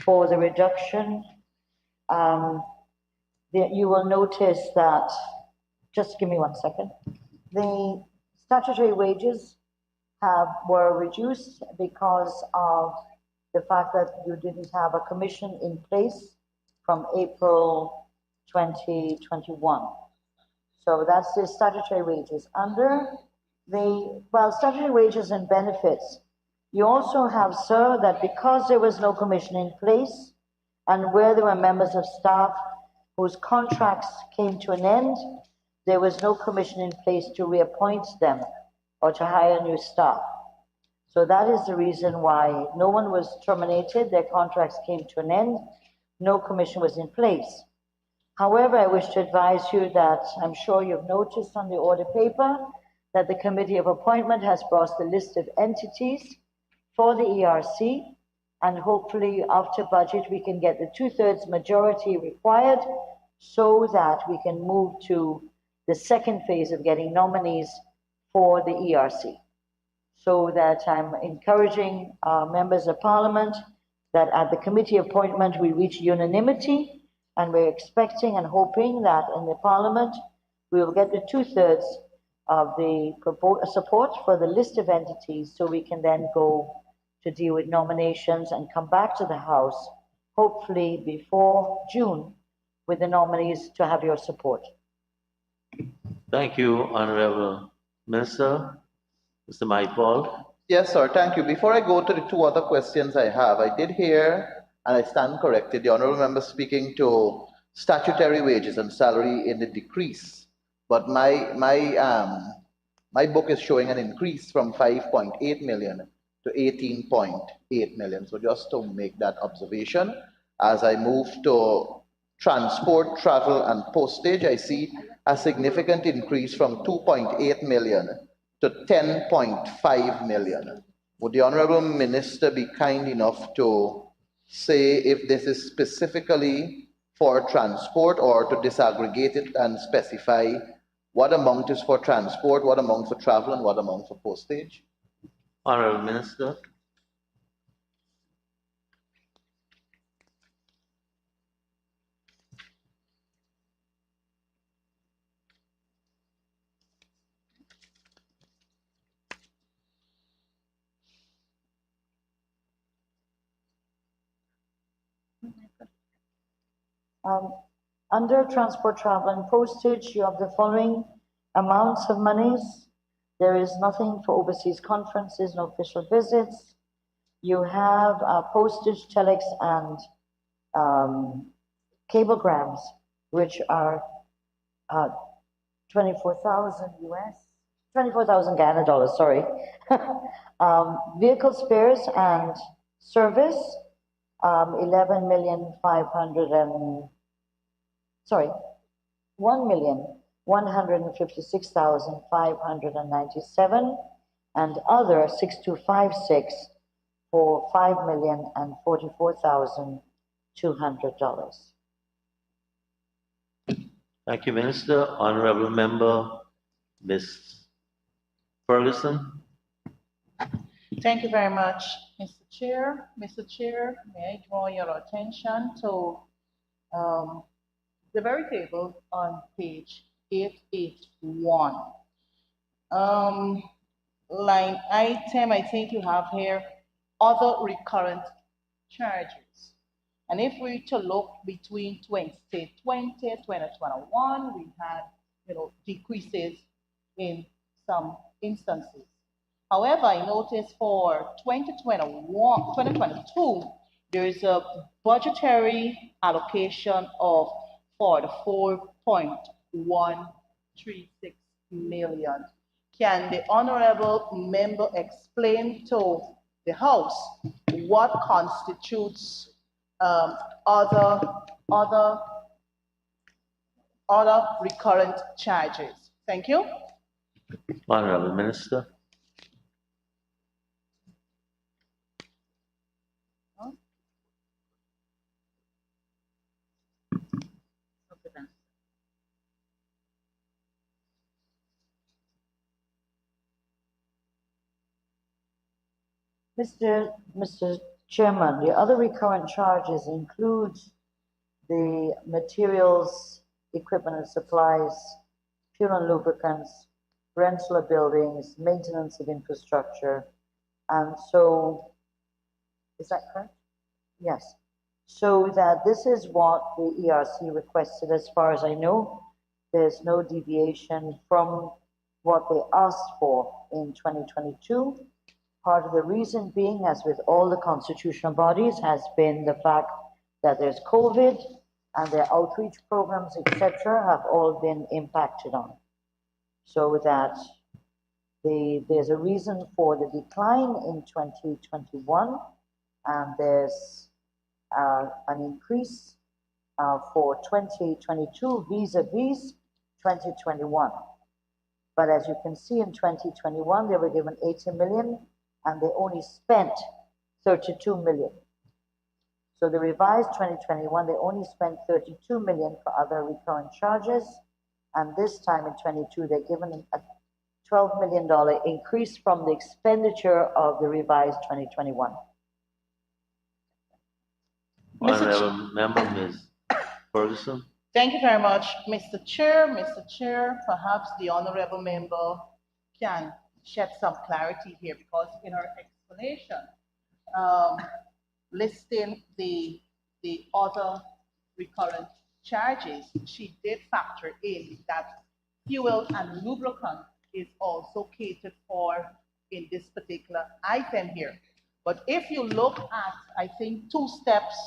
For the reduction, you will notice that, just give me 1 second, the statutory wages were reduced because of the fact that you didn't have a commission in place from April 2021. So that's the statutory wages. Under the, statutory wages and benefits, you also have, sir, that because there was no commission in place and where there were members of staff whose contracts came to an end, there was no commission in place to reappoint them or to hire new staff. So that is the reason why no one was terminated, their contracts came to an end, no commission was in place. However, I wish to advise you that I'm sure you've noticed on the order paper that the Committee of Appointment has brought the list of entities for the ERC, and hopefully after budget we can get the 2/3 majority required so that we can move to the second phase of getting nominees for the ERC. So that I'm encouraging members of Parliament that at the committee appointment we reach unanimity, and we're expecting and hoping that in the Parliament we will get the 2/3 of the support for the list of entities so we can then go to deal with nominations and come back to the House, hopefully before June, with the nominees to have your support. Thank you, Honorable Minister. Mr. Maipol. Yes, sir, thank you. Before I go to the two other questions I have, I did hear, and I stand corrected, the Honorable Member speaking to statutory wages and salary in the decrease. But my book is showing an increase from 5.8 million to 18.8 million. So just to make that observation, as I move to transport, travel, and postage, I see a significant increase from 2.8 million to 10.5 million. Would the Honorable Minister be kind enough to say if this is specifically for transport or to disaggregate it and specify what amount is for transport, what amount for travel, and what amount for postage? Honorable Minister. Under transport, travel, and postage, you have the following amounts of monies. There is nothing for overseas conferences, no official visits. You have postage, telex, and cablegrams, which are 24,000 US, 24,000 Guyana dollars, sorry. Vehicle spares and service, 1,156,597, and other 6256 for $5,044,200. Thank you, Minister. Honorable Member, Ms. Ferguson. Thank you very much, Mr. Chair. Mr. Chair, may I draw your attention to the very table on page 881. Line item, I think you have here, other recurrent charges. And if we to look between 2020, 2021, we had, decreases in some instances. However, I noticed for 2022, there is a budgetary allocation of 44.136 million. Can the honorable member explain to the House what constitutes other recurrent charges? Thank you. Honorable Minister. Mr. Chairman, the other recurrent charges include the materials, equipment and supplies, fuel and lubricants, rental of buildings, maintenance of infrastructure. And so, is that correct? Yes. So that this is what the ERC requested as far as I know. There's no deviation from what they asked for in 2022. Part of the reason being, as with all the constitutional bodies, has been the fact that there's COVID and their outreach programs, etc., have all been impacted on. So that there's a reason for the decline in 2021, and there's an increase for 2022 vis-a-vis 2021. But as you can see, in 2021, they were given 80 million, and they only spent 32 million. So the revised 2021, they only spent 32 million for other recurrent charges. And this time in 22, they're given a $12 million increase from the expenditure of the revised 2021. Honorable Member, Ms. Ferguson. Thank you very much, Mr. Chair. Mr. Chair, perhaps the honorable member can shed some clarity here, because in her explanation, listing the other recurrent charges, she did factor in that fuel and lubricant is also catered for in this particular item here. But if you look at, I think, two steps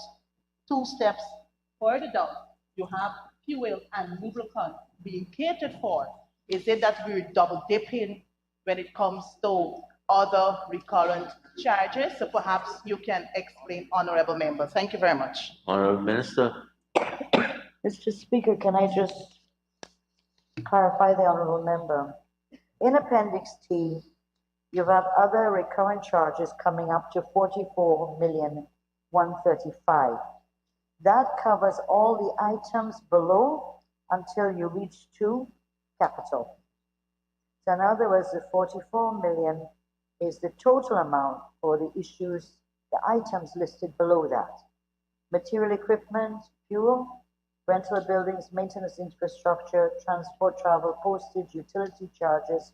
further down, you have fuel and lubricant being catered for. Is it that we're double dipping when it comes to other recurrent charges? So perhaps you can explain, honorable member. Thank you very much. Honorable Minister. Mr. Speaker, can I just clarify the honorable member? In Appendix T, you have other recurrent charges coming up to 44,135,000. That covers all the items below until you reach to capital. So in other words, the 44 million is the total amount for the issues, the items listed below that. Material equipment, fuel, rental of buildings, maintenance infrastructure, transport, travel, postage, utility charges,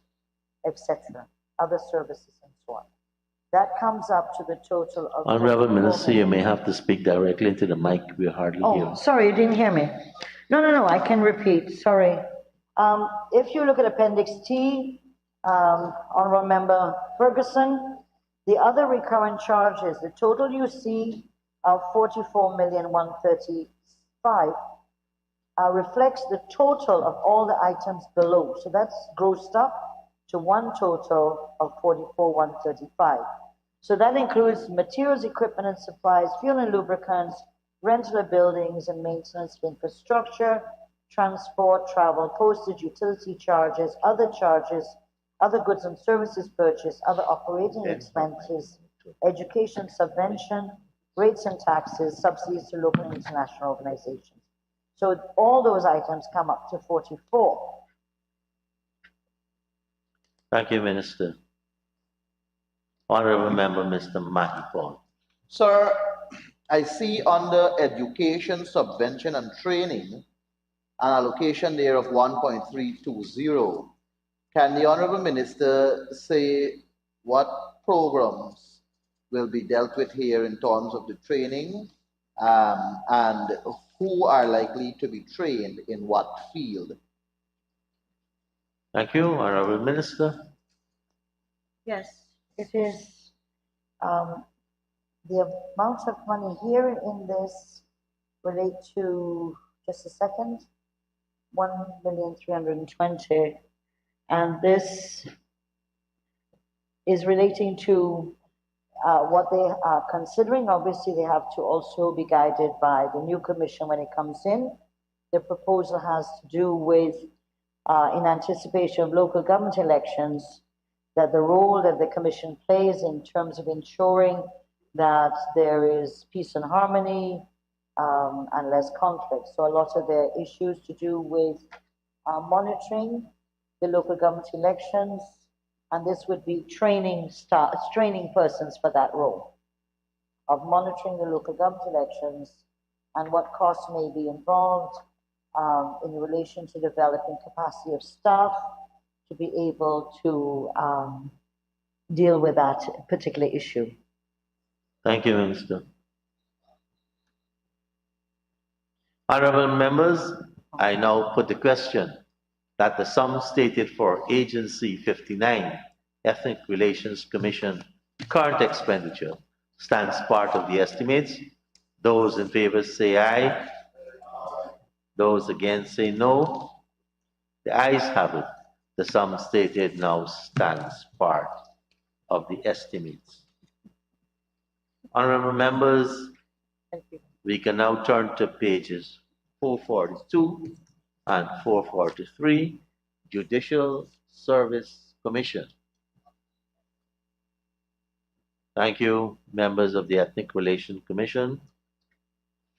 etc., other services and so on. That comes up to the total of. Honorable Minister, you may have to speak directly into the mic. We're hardly hearing. Oh, sorry, you didn't hear me. No, I can repeat, sorry. If you look at Appendix T, Honorable Member Ferguson, the other recurrent charges, the total you see of 44,135,000 reflects the total of all the items below. So that's grossed up to one total of 44,135,000. So that includes materials, equipment and supplies, fuel and lubricants, rental of buildings and maintenance of infrastructure, transport, travel, postage, utility charges, other goods and services purchased, other operating expenses, education subvention, rates and taxes, subsidies to local and international organizations. So all those items come up to 44. Thank you, Minister. Honorable Member, Mr. Mahipon. Sir, I see under education, subvention and training, an allocation there of 1.320. Can the Honorable Minister say what programs will be dealt with here in terms of the training and who are likely to be trained in what field? Thank you, Honorable Minister. Yes, it is. The amount of money here in this relate to, just a second, 1,320,000, and this is relating to what they are considering. Obviously, they have to also be guided by the new commission when it comes in. The proposal has to do with, in anticipation of local government elections, that the role that the commission plays in terms of ensuring that there is peace and harmony and less conflict. So a lot of the issues to do with monitoring the local government elections, and this would be training persons for that role of monitoring the local government elections and what costs may be involved in relation to developing capacity of staff to be able to deal with that particular issue. Thank you, Minister. Honorable members, I now put the question that the sum stated for Agency 59, Ethnic Relations Commission, current expenditure stands part of the estimates. Those in favor say aye. Those against say no. The ayes have it. The sum stated now stands part of the estimates. Honorable members, we can now turn to pages 442 and 443, Judicial Service Commission. Thank you, members of the Ethnic Relations Commission,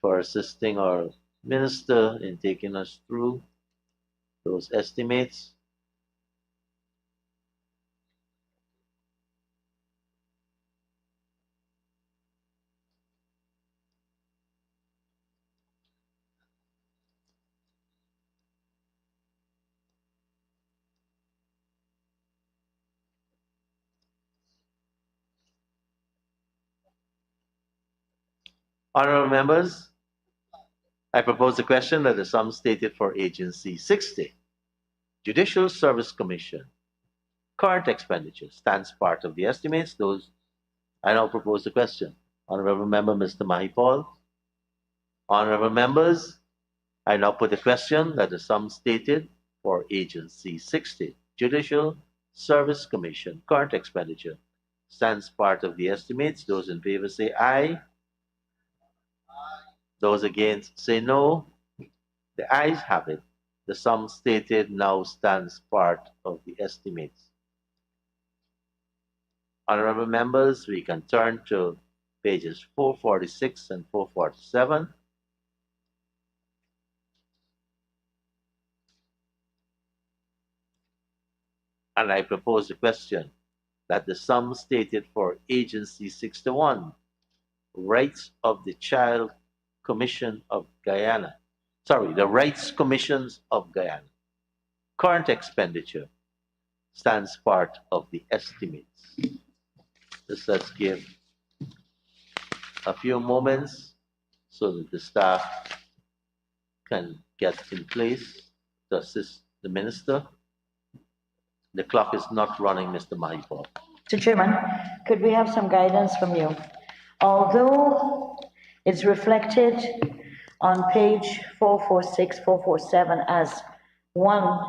for assisting our minister in taking us through those estimates. Honorable members, I propose the question that the sum stated for Agency 60, Judicial Service Commission, current expenditure stands part of the estimates. I now propose the question. Honorable Member, Mr. Mahipal. Honorable members, I now put the question that the sum stated for Agency 60, Judicial Service Commission, current expenditure stands part of the estimates. Those in favor say aye. Those against say no. The ayes have it. The sum stated now stands part of the estimates. Honorable members, we can turn to pages 446 and 447. And I propose the question that the sum stated for Agency 61, Rights of the Child Commission of Guyana, the Rights Commissions of Guyana, current expenditure stands part of the estimates. Let's give a few moments so that the staff can get in place to assist the minister. The clock is not running, Mr. Mahipal. Mr. Chairman, could we have some guidance from you? Although it's reflected on page 446, 447 as one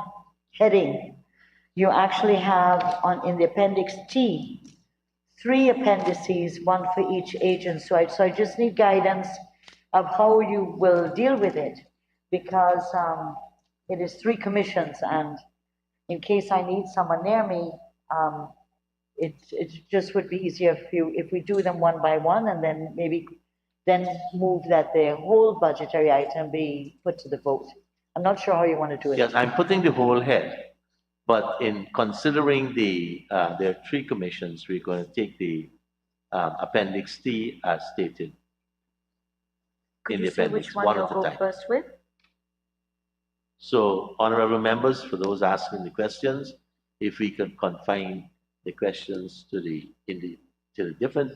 heading, you actually have in the appendix T, 3 appendices, one for each agent. So I just need guidance of how you will deal with it, because it is 3 commissions, and in case I need someone near me, it just would be easier if we do them one by one, and then maybe move that the whole budgetary item be put to the vote. I'm not sure how you want to do it. Yes, I'm putting the whole head, but in considering there are 3 commissions, we're going to take the appendix T as stated. Could in you the say appendix, which one one you'll at a go time. first with? So, honorable members, for those asking the questions, if we could confine the questions to the different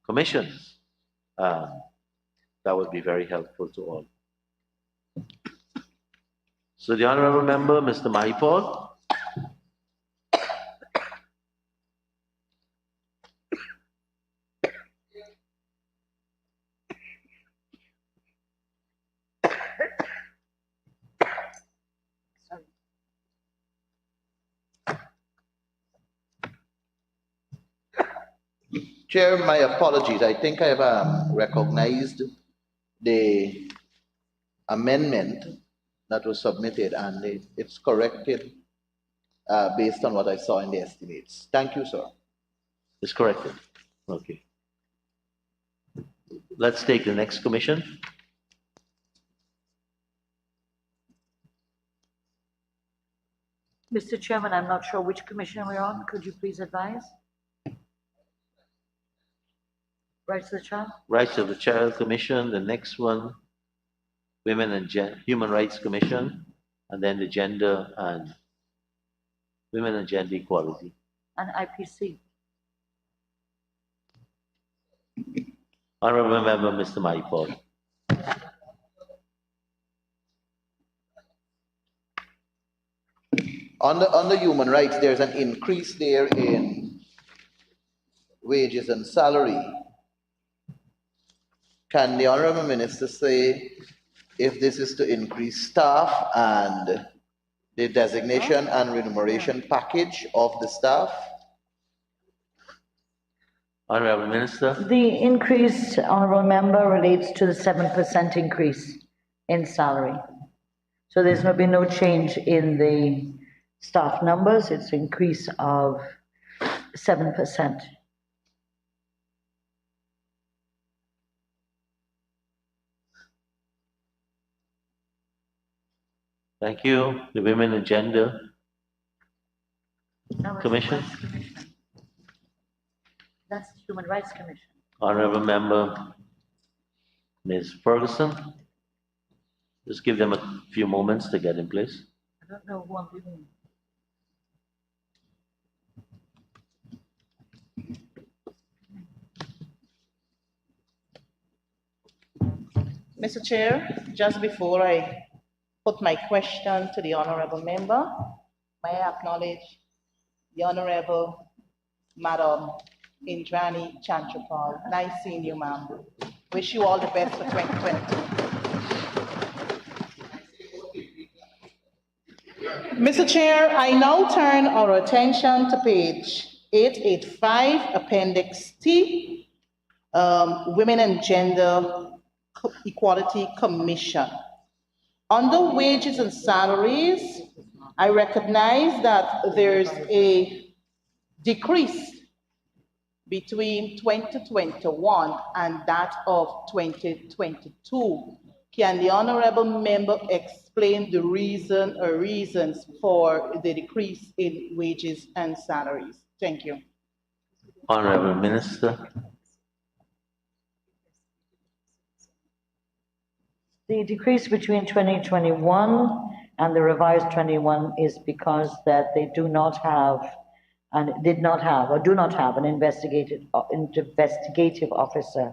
commissions, that would be very helpful to all. So, the honorable member, Mr. Mahipal. Chair, my apologies. I think I've recognized the amendment that was submitted, and it's corrected based on what I saw in the estimates. Thank you, sir. It's corrected. Okay. Let's take the next commission. Mr. Chairman, I'm not sure which commission we're on. Could you please advise? Rights of the Child? Rights of the Child Commission. The next one, Women and Human Rights Commission, and then the Gender and Women and Gender Equality. And IPC. Honorable Member, Mr. Mahipal. On the human rights, there's an increase there in wages and salary. Can the Honorable Minister say if this is to increase staff and the designation and remuneration package of the staff? Honorable Minister. The increase, Honorable Member, relates to the 7% increase in salary. So there's going to be no change in the staff numbers. It's an increase of 7%. Thank you. The Women and Gender Commission. That's the Human Rights Commission. Honorable Member, Ms. Ferguson. Just give them a few moments to get in place. I don't know who I'm giving. Mr. Chair, just before I put my question to the honorable member, may I acknowledge the Honorable Madam Indrani Chantrapal. Nice seeing you, ma'am. Wish you all the best for 2022. Mr. Chair, I now turn our attention to page 885, Appendix T, Women and Gender Equality Commission. Under wages and salaries, I recognize that there's a decrease between 2021 and that of 2022. Can the honorable member explain the reason or reasons for the decrease in wages and salaries? Thank you. Honorable Minister. The decrease between 2021 and the revised 21 is because that they do not have and did not have or do not have an investigative officer.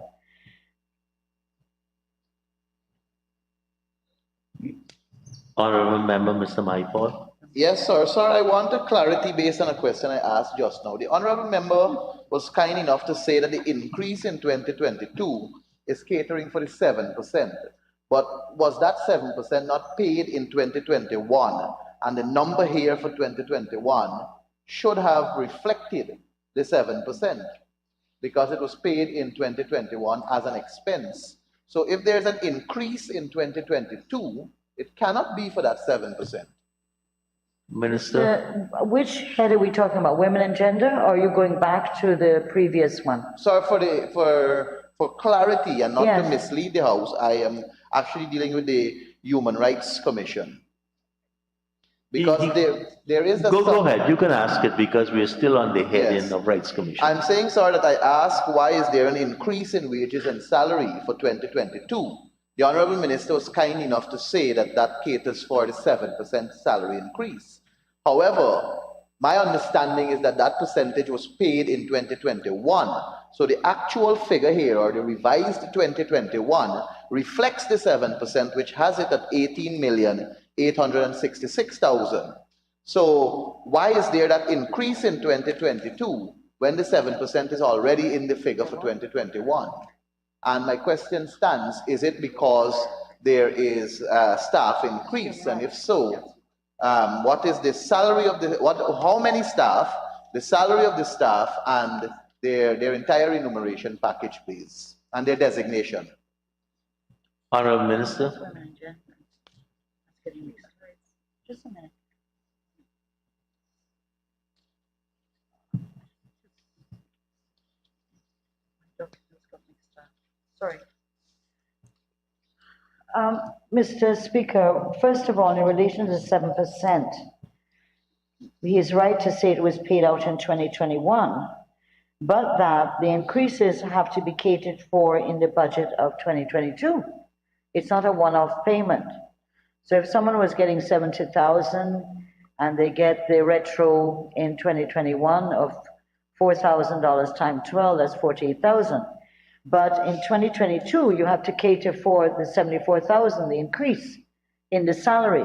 Honorable Member, Mr. Maipol. Yes, sir. Sir, I wanted clarity based on a question I asked just now. The honorable member was kind enough to say that the increase in 2022 is catering for the 7%. But was that 7% not paid in 2021? And the number here for 2021 should have reflected the 7% because it was paid in 2021 as an expense. So if there's an increase in 2022, it cannot be for that 7%. Minister. Which head are we talking about? Women and gender, or are you going back to the previous one? So for clarity and not Yes. to mislead the House, I am actually dealing with the Human Rights Commission. Because there is a... Go ahead, you can ask it because we're still on the heading Yes. of Rights Commission. I'm saying, sir, that I asked why is there an increase in wages and salary for 2022? The Honorable Minister was kind enough to say that that caters for the 7% salary increase. However, my understanding is that that percentage was paid in 2021. So the actual figure here, or the revised 2021, reflects the 7%, which has it at 18,866,000. So why is there that increase in 2022 when the 7% is already in the figure for 2021? And my question stands, is it because there is staff increase? And if so, what is the salary of the, how many staff, the salary of the staff, and their entire remuneration package, please, and their designation? Honorable Minister. Just a minute. Sorry. Mr. Speaker, first of all, in relation to 7%, he is right to say it was paid out in 2021, but that the increases have to be catered for in the budget of 2022. It's not a one-off payment. So if someone was getting 70,000 and they get the retro in 2021 of $4,000 times 12, that's 48,000. But in 2022, you have to cater for the 74,000, the increase in the salary.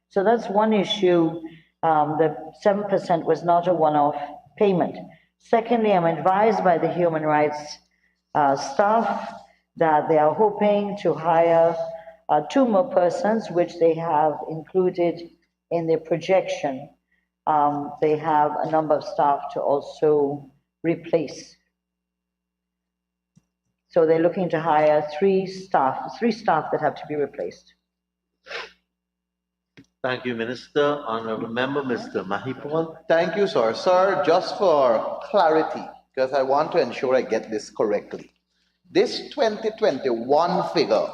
So that's one issue. The 7% was not a one-off payment. Secondly, I'm advised by the human rights staff that they are hoping to hire 2 more persons, which they have included in their projection. They have a number of staff to also replace. So they're looking to hire 3 staff that have to be replaced. Thank you, Minister. Honorable Member, Mr. Mahipal. Thank you, sir. Sir, just for clarity, because I want to ensure I get this correctly. This 2021 figure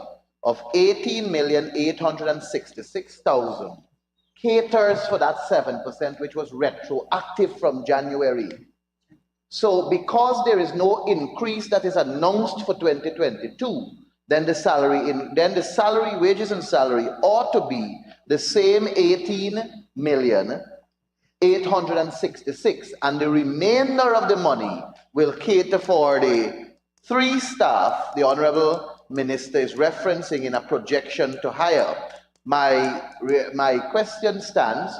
of 18,866,000 caters for that 7%, which was retroactive from January. So because there is no increase that is announced for 2022, then the salary, wages and salary ought to be the same 18,866,000, and the remainder of the money will cater for the 3 staff the Honorable Minister is referencing in a projection to hire. My question stands,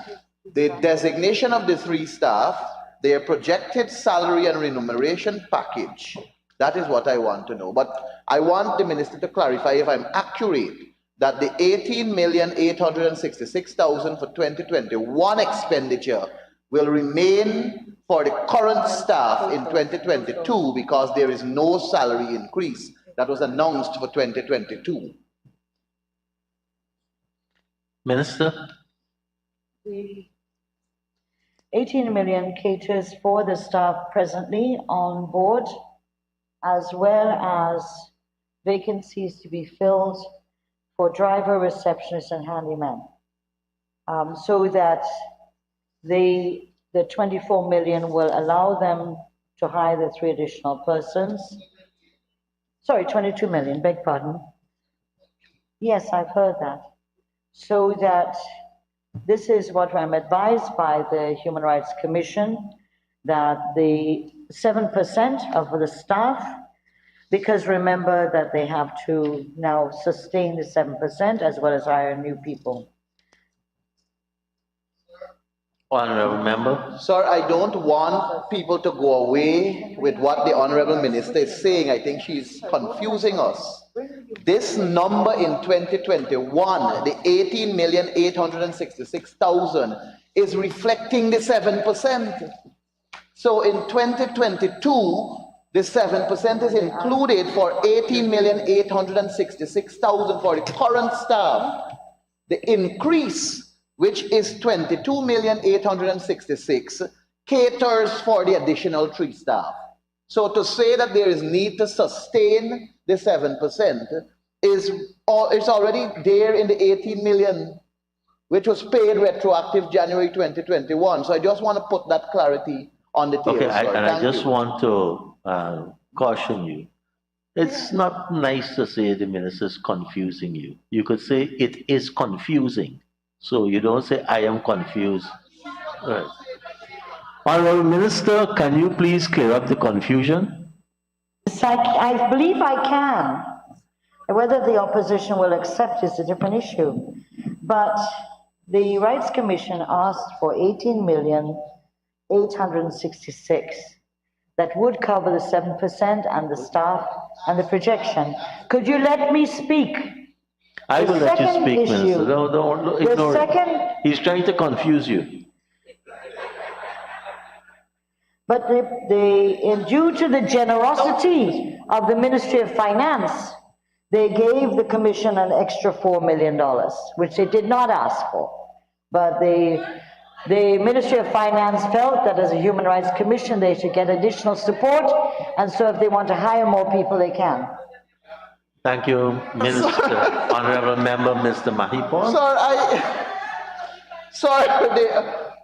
the designation of the 3 staff, their projected salary and remuneration package. That is what I want to know. But I want the Minister to clarify if I'm accurate that the 18,866,000 for 2021 expenditure will remain for the current staff in 2022 because there is no salary increase that was announced for 2022. Minister? The 18 million caters for the staff presently on board, as well as vacancies to be filled for driver, receptionist, and handyman. So that the 24 million will allow them to hire the 3 additional persons. Sorry, 22 million, beg pardon. Yes, I've heard that. So that this is what I'm advised by the Human Rights Commission, that the 7% of the staff, because remember that they have to now sustain the 7% as well as hire new people. Honorable member. Sir, I don't want people to go away with what the Honorable Minister is saying. I think she's confusing us. This number in 2021, the 18,866,000, is reflecting the 7%. So in 2022, the 7% is included for 18,866,000 for the current staff. The increase, which is 22,866,000, caters for the additional 3 staff. So to say that there is need to sustain the 7% is it's already there in the 18 million, which was paid retroactive January 2021. So I just want to put that clarity on the table. Okay, sir. I just want to caution you. It's not nice to say the minister's confusing you. You could say it is confusing. So you don't say I am confused. Right. Honorable Minister, can you please clear up the confusion? I believe I can. Whether the opposition will accept is a different issue. But the Rights Commission asked for 18,866,000 that would cover the 7% and the staff and the projection. Could you let me speak? I will let you speak, Minister. Don't ignore it. He's trying to confuse you. But due to the generosity of the Ministry of Finance, they gave the Commission an extra $4 million, which they did not ask for. But the Ministry of Finance felt that as a Human Rights Commission, they should get additional support, and so if they want to hire more people, they can. Thank you, Minister. Honorable Member, Mr. Mahipon.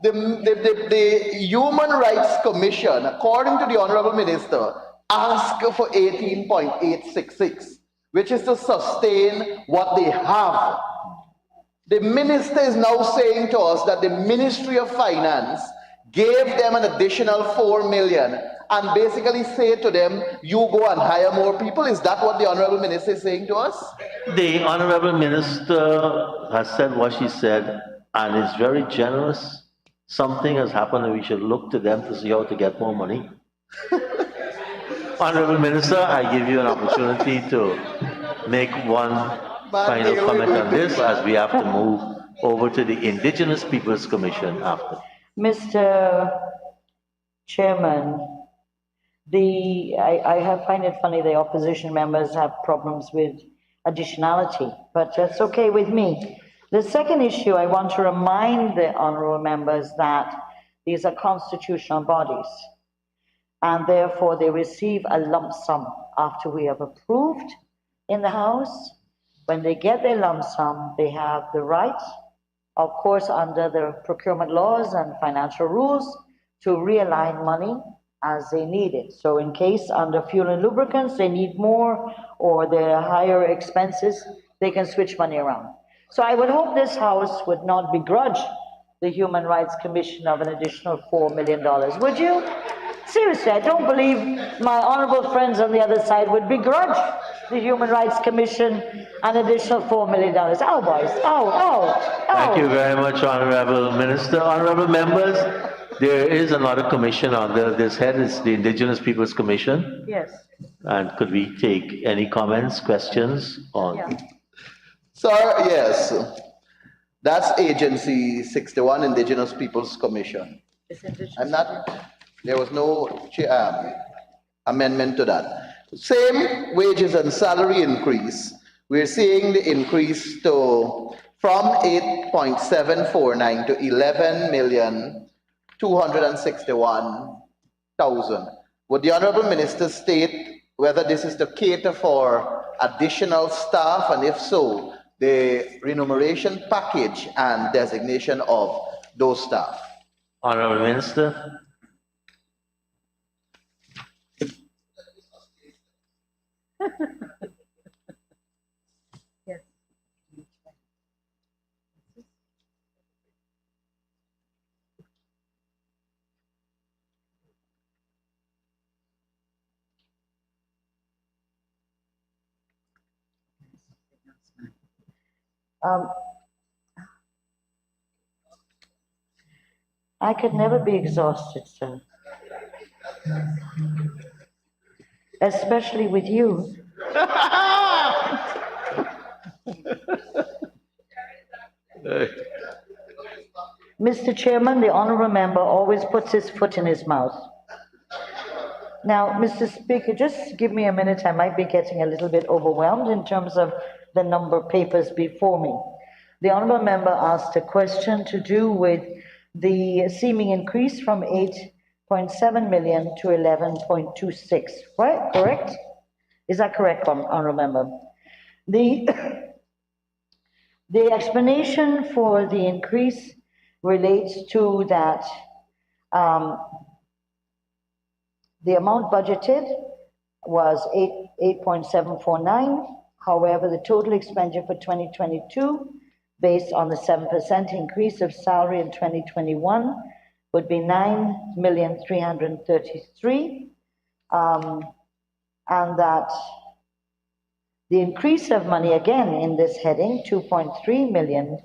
The Human Rights Commission, according to the Honorable Minister, asked for 18.866, which is to sustain what they have. The minister is now saying to us that the Ministry of Finance gave them an additional 4 million and basically say to them, you go and hire more people. Is that what the Honorable Minister is saying to us? The Honorable Minister has said what she said and is very generous. Something has happened and we should look to them to see how to get more money. Honorable Minister, I give you an opportunity to make one final comment on this as we have to move over to the Indigenous Peoples Commission after. Mr. Chairman, I find it funny the opposition members have problems with additionality, but that's okay with me. The second issue, I want to remind the honorable members that these are constitutional bodies, and therefore they receive a lump sum after we have approved in the House. When they get their lump sum, they have the right, of course, under the procurement laws and financial rules, to realign money as they need it. So in case under fuel and lubricants, they need more, or their higher expenses, they can switch money around. So I would hope this House would not begrudge the Human Rights Commission of an additional $4 million. Would you? Seriously, I don't believe my honorable friends on the other side would begrudge the Human Rights Commission an additional $4 million. Oh, boys. Oh. Thank you very much, Honorable Minister. Honorable members, there is another commission under this head. It's the Indigenous Peoples Commission. Yes. And could we take any comments, questions on? Yeah. Sir, yes. That's Agency 61, Indigenous Peoples Commission. There was no amendment to that. Same wages and salary increase. We're seeing the increase to from 8.749 to 11,261,000. Would the Honorable Minister state whether this is to cater for additional staff, and if so, the remuneration package and designation of those staff? Honorable Minister. I could never be exhausted, sir. Especially with you. Mr. Chairman, the honorable member always puts his foot in his mouth. Now, Mr. Speaker, just give me a minute. I might be getting a little bit overwhelmed in terms of the number of papers before me. The honorable member asked a question to do with the seeming increase from 8.7 million to 11.26, right? Correct? Is that correct, honorable member? The explanation for the increase relates to that the amount budgeted was 8.749. However, the total expenditure for 2022, based on the 7% increase of salary in 2021, would be 9,333,000, and that the increase of money again in this heading, 2.3 million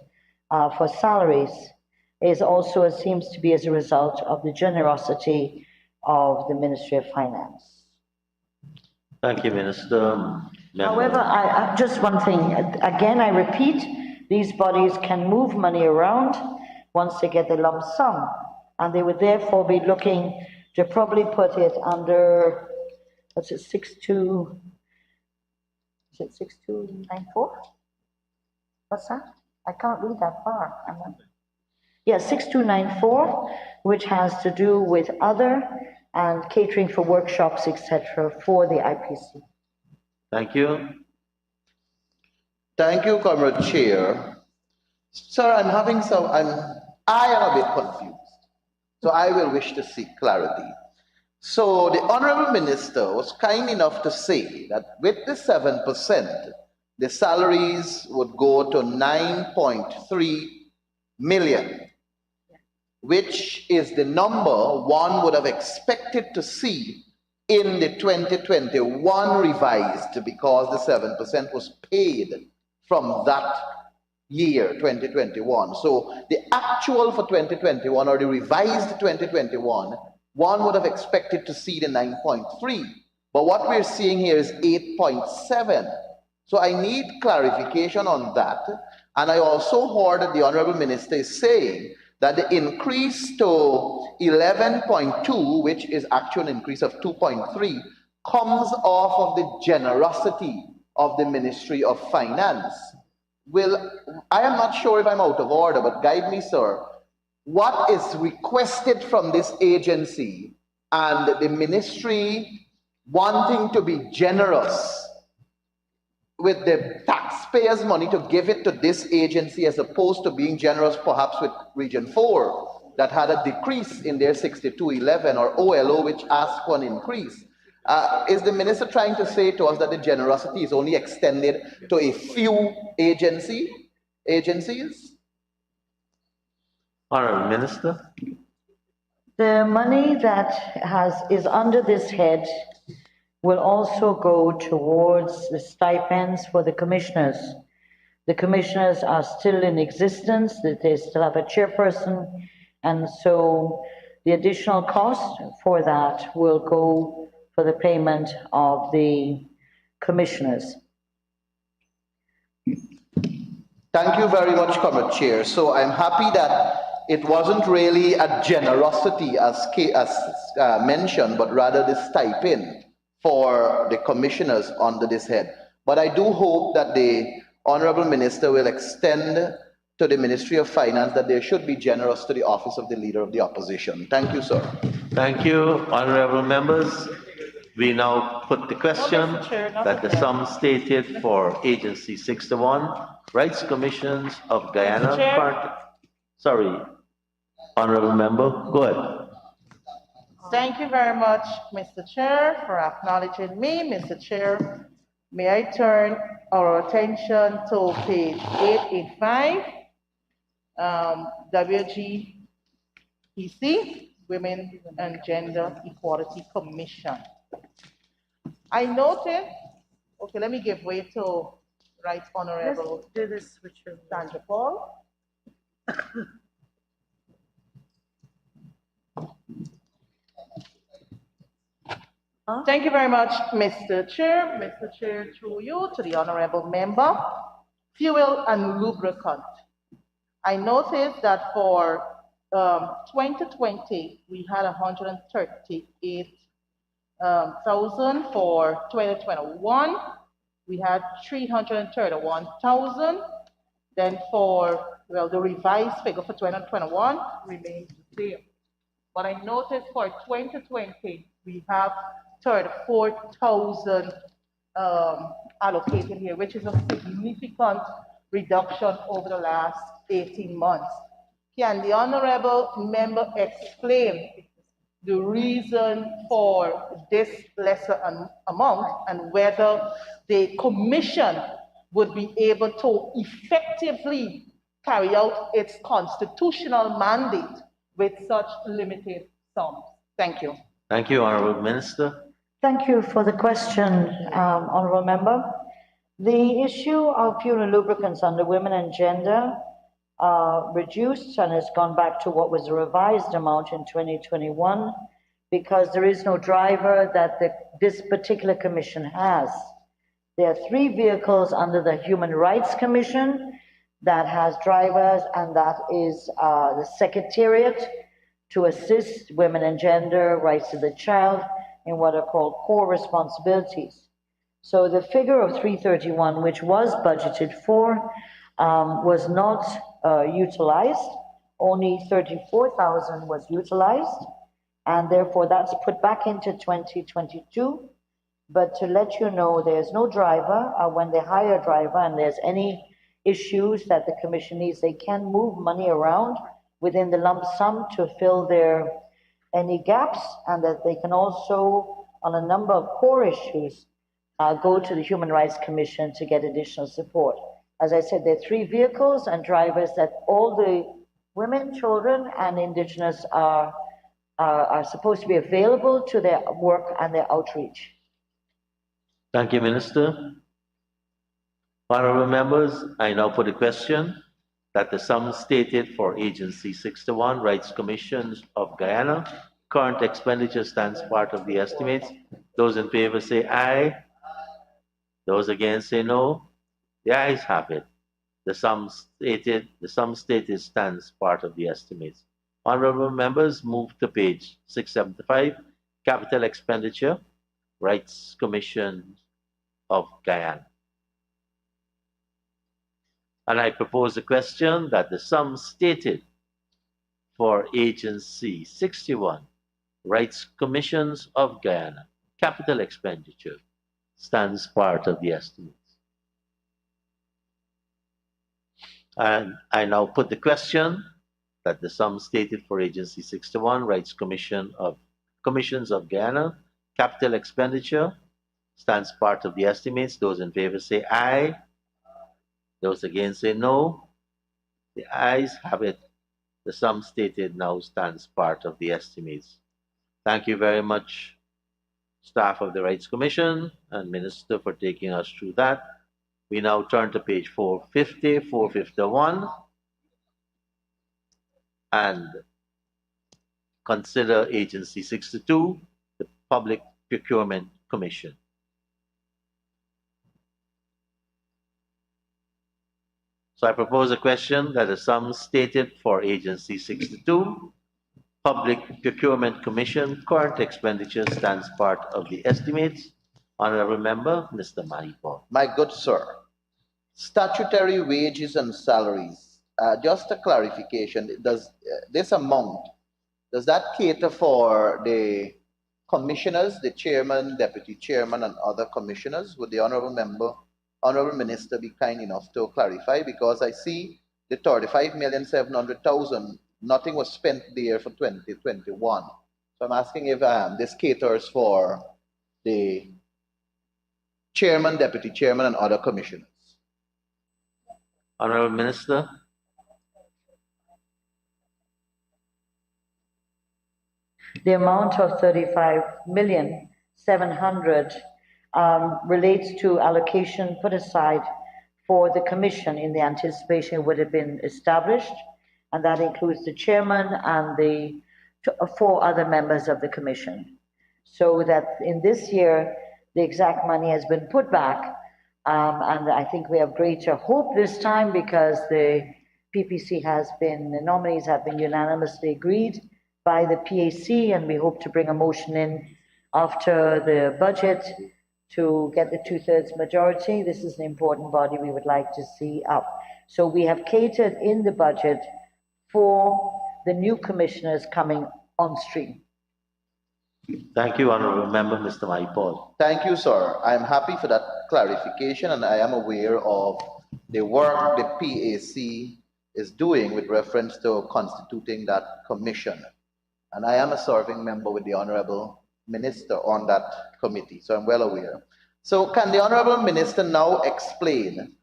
for salaries, is also seems to be as a result of the generosity of the Ministry of Finance. Thank you, Minister. However, I just one thing, again, I repeat, these bodies can move money around once they get the lump sum, and they would therefore be looking to probably put it under, what's it, 6294? What's that? I can't read that far. Yeah, 6294, which has to do with other and catering for workshops, etc., for the IPC. Thank you. Thank you, Comrade Chair. Sir, I am a bit confused, so I will wish to seek clarity. So the Honorable Minister was kind enough to say that with the 7%, the salaries would go to 9.3 million, which is the number one would have expected to see in the 2021 revised, because the 7% was paid from that year, 2021. So the actual for 2021 or the revised 2021, one would have expected to see the 9.3, but what we're seeing here is 8.7. So I need clarification on that. And I also heard that the Honorable Minister is saying that the increase to 11.2, which is actual increase of 2.3, comes off of the generosity of the Ministry of Finance. I am not sure if I'm out of order, but guide me, sir. What is requested from this agency and the ministry wanting to be generous with the taxpayers' money to give it to this agency, as opposed to being generous perhaps with Region 4 that had a decrease in their 6211, or OLO, which asked for an increase? Is the minister trying to say to us that the generosity is only extended to a few agencies? Honorable Minister. The money that is under this head will also go towards the stipends for the commissioners. The commissioners are still in existence, that they still have a chairperson, and so the additional cost for that will go for the payment of the commissioners. Thank you very much, Comrade Chair. So I'm happy that it wasn't really a generosity as mentioned, but rather the stipend for the commissioners under this head. But I do hope that the Honorable Minister will extend to the Ministry of Finance that they should be generous to the office of the Leader of the Opposition. Thank you, sir. Thank you, honorable members. We now put the question Mr. Chair, not that the again. sum stated for Agency 61, Rights Commissions of Guyana. Mr. Chair? Sorry, honorable member, go ahead. Thank you very much, Mr. Chair, for acknowledging me. Mr. Chair, may I turn our attention to page 885, WGEC, Women and Gender Equality Commission. I noted, okay, let me give way to Right Honorable Sandra Paul. Thank you very much, Mr. Chair. Mr. Chair, through you to the honorable member, fuel and lubricant. I noticed that for 2020, we had 138,000. For 2021, we had 331,000. Then for, well, the revised figure for 2021 remains the same. But I noticed for 2020, we have 34,000 allocated here, which is a significant reduction over the last 18 months. Can the honorable member explain the reason for this lesser amount and whether the commission would be able to effectively carry out its constitutional mandate with such limited sums? Thank you. Thank you, honorable minister. Thank you for the question, honorable member. The issue of fuel and lubricants under women and gender reduced and has gone back to what was a revised amount in 2021 because there is no driver that this particular commission has. There are 3 vehicles under the Human Rights Commission that has drivers, and that is the Secretariat to assist women and gender, rights of the child, in what are called core responsibilities. So the figure of 331, which was budgeted for, was not utilized. Only 34,000 was utilized, and therefore that's put back into 2022. But to let you know, there's no driver. When they hire a driver and there's any issues that the commission needs, they can move money around within the lump sum to fill any gaps, and that they can also, on a number of core issues, go to the Human Rights Commission to get additional support. As I said, there are 3 vehicles and drivers that all the women, children, and indigenous are supposed to be available to their work and their outreach. Thank you, Minister. Honorable members, I now put a question that the sum stated for Agency 61, Rights Commissions of Guyana, current expenditure stands part of the estimates. Those in favor say aye. Those against say no. The ayes have it. The sum stated stands part of the estimates. Honorable members, move to page 675, Capital Expenditure, Rights Commission of Guyana. And I propose a question that the sum stated for Agency 61, Rights Commissions of Guyana, Capital Expenditure, stands part of the estimates. And I now put the question that the sum stated for Agency 61, Rights Commissions of Guyana, Capital Expenditure, stands part of the estimates. Those in favor say aye. Those against say no. The ayes have it. The sum stated now stands part of the estimates. Thank you very much, staff of the Rights Commission and Minister, for taking us through that. We now turn to page 450, 451, and consider Agency 62, the Public Procurement Commission. So I propose a question that the sum stated for Agency 62, Public Procurement Commission, current expenditure stands part of the estimates. Honorable Member, Mr. Manipur. My good sir, statutory wages and salaries just a clarification, does this amount, does that cater for the commissioners, the chairman, deputy chairman, and other commissioners? Would the honorable minister be kind enough to clarify? Because I see the 35,700,000, nothing was spent there for 2021. So I'm asking if this caters for the chairman, deputy chairman, and other commissioners. Honorable Minister. The amount of 35,700,000 relates to allocation put aside for the commission in the anticipation it would have been established, and that includes the chairman and the 4 other members of the commission. So that in this year, the exact money has been put back, and I think we have greater hope this time because the PPC the nominees have been unanimously agreed by the PAC, and we hope to bring a motion in after the budget to get the 2/3 majority. This is an important body we would like to see up. So we have catered in the budget for the new commissioners coming on stream. Thank you, Honorable Member, Mr. Maipol. Thank you, sir. I'm happy for that clarification, and I am aware of the work the PAC is doing with reference to constituting that commission. And I am a serving member with the Honorable Minister on that committee, so I'm well aware. So can the Honorable Minister now explain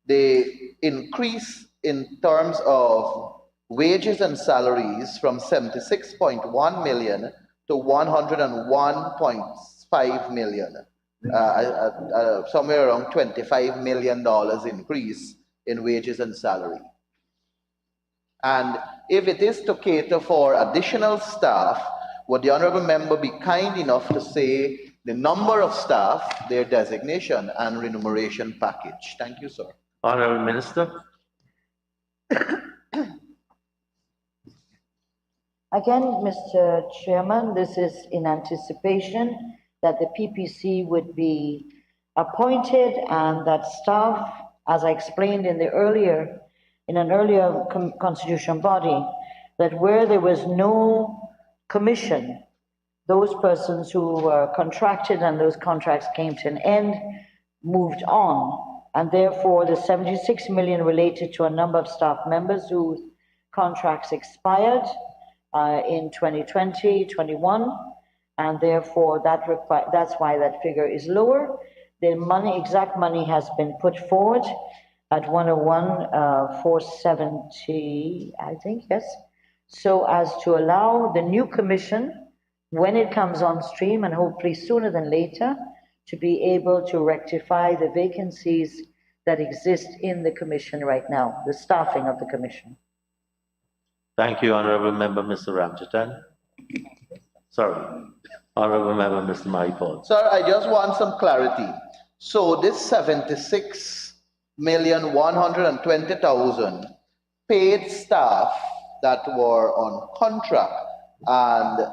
the increase in terms of wages and salaries from 76.1 million to 101.5 million, somewhere around $25 million increase in wages and salary? And if it is to cater for additional staff, would the honorable member be kind enough to say the number of staff, their designation, and remuneration package? Thank you, sir. Honorable Minister. Again, Mr. Chairman, this is in anticipation that the PPC would be appointed and that staff, as I explained in an earlier constitutional body, that where there was no commission, those persons who were contracted and those contracts came to an end moved on, and therefore the 76 million related to a number of staff members whose contracts expired in 2020-21, and therefore that's why that figure is lower. The exact money has been put forward at 101,470, I think, yes. So as to allow the new commission, when it comes on stream, and hopefully sooner than later, to be able to rectify the vacancies that exist in the commission right now, the staffing of the commission. Thank you, Honorable Member, Mr. Ramchatan. Sorry, Honorable Member, Mr. Maipol. Sir, I just want some clarity. So this 76,120,000 paid staff that were on contract, and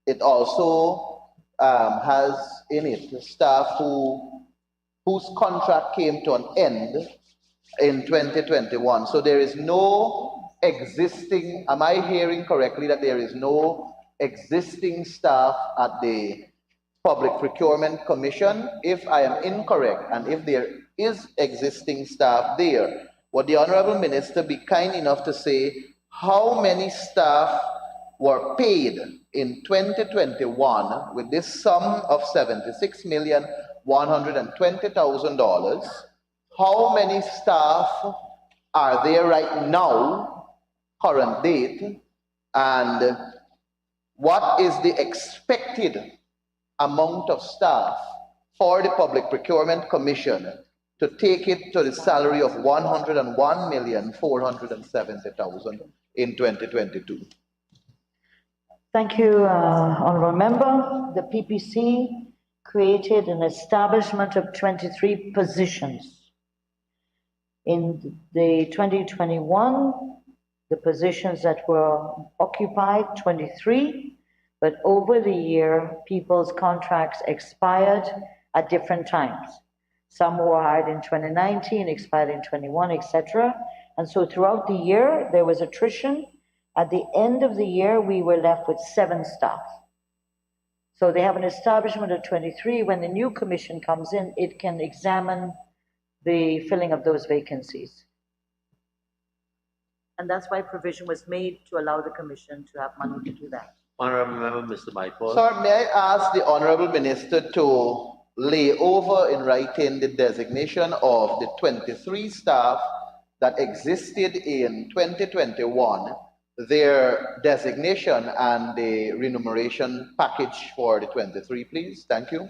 it also has in it staff whose contract came to an end in 2021. So there is no existing, am I hearing correctly that there is no existing staff at the Public Procurement Commission? If I am incorrect, and if there is existing staff there, would the Honorable Minister be kind enough to say how many staff were paid in 2021 with this sum of $76,120,000? How many staff are there right now, current date, and what is the expected amount of staff for the Public Procurement Commission to take it to the salary of $101,470,000 in 2022? Thank you, Honourable Member. The PPC created an establishment of 23 positions. In the 2021, the positions that were occupied, 23, but over the year, people's contracts expired at different times. Some were hired in 2019, expired in 21, etc. And so throughout the year, there was attrition. At the end of the year, we were left with 7 staff. So they have an establishment of 23. When the new commission comes in, it can examine the filling of those vacancies. And that's why provision was made to allow the commission to have money to do that. Honorable Member, Mr. Michael. Sir, may I ask the Honorable Minister to lay over in writing the designation of the 23 staff that existed in 2021, their designation and the remuneration package for the 23, please? Thank you.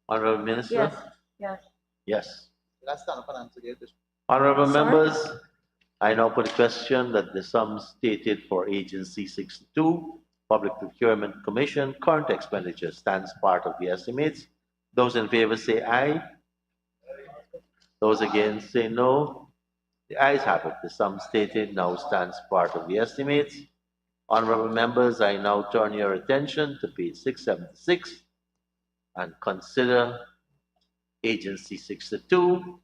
Honorable Minister. Yes, yes. Yes. Let's stand up and answer this. Honorable Sorry? members, I now put a question that the sum stated for Agency 62, Public Procurement Commission, current expenditure stands part of the estimates. Those in favor say aye. Those against say no. The ayes have it. The sum stated now stands part of the estimates. Honorable members, I now turn your attention to page 676 and consider Agency 62,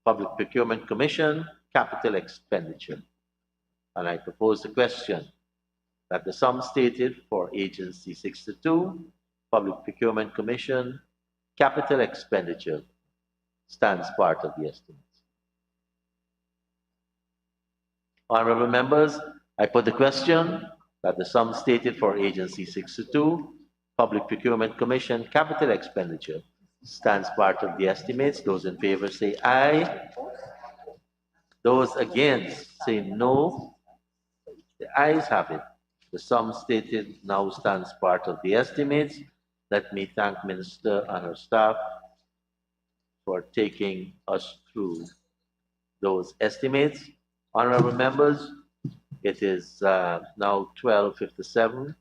Public Procurement Commission, capital expenditure. And I propose the question that the sum stated for Agency 62, Public Procurement Commission, capital expenditure stands part of the estimates. Honorable members, I put the question that the sum stated for Agency 62, Public Procurement Commission, capital expenditure stands part of the estimates. Those in favor say aye. Those against say no. The ayes have it. The sum stated now stands part of the estimates. Let me thank Minister and her staff for taking us through those estimates. Honorable members, it is now 12:57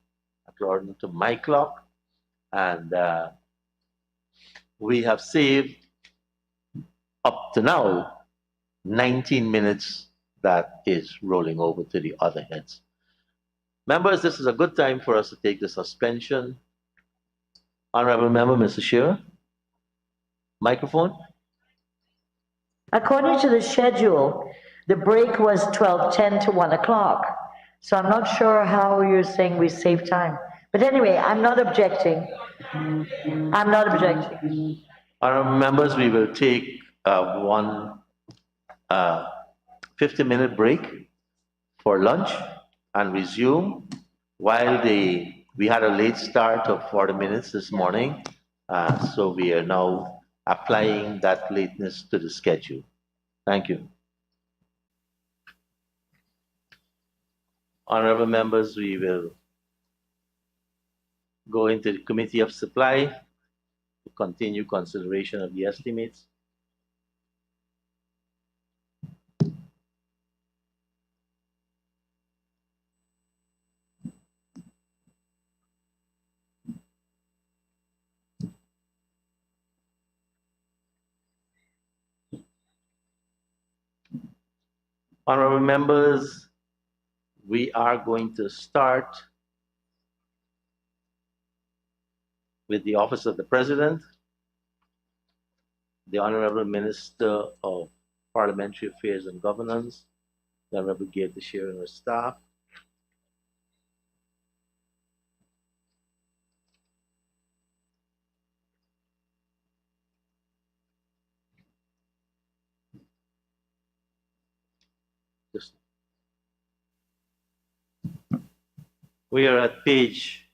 according to my clock, and we have saved up to now 19 minutes that is rolling over to the other heads. Members, this is a good time for us to take the suspension. Honorable Member, Mr. Shearer, microphone. According to the schedule, the break was 12:10 to 1 o'clock. So I'm not sure how you're saying we save time. But anyway, I'm not objecting. I'm not objecting. Honorable members, we will take one 50-minute break for lunch and resume. While we had a late start of 40 minutes this morning, so we are now applying that lateness to the schedule. Thank you. Honorable members, we will go into the Committee of Supply to continue consideration of the estimates. Honorable members, we are going to start with the Office of the President, the Honorable Minister of Parliamentary Affairs and Governance, the Honorable Gail Shearer and her staff. We are at page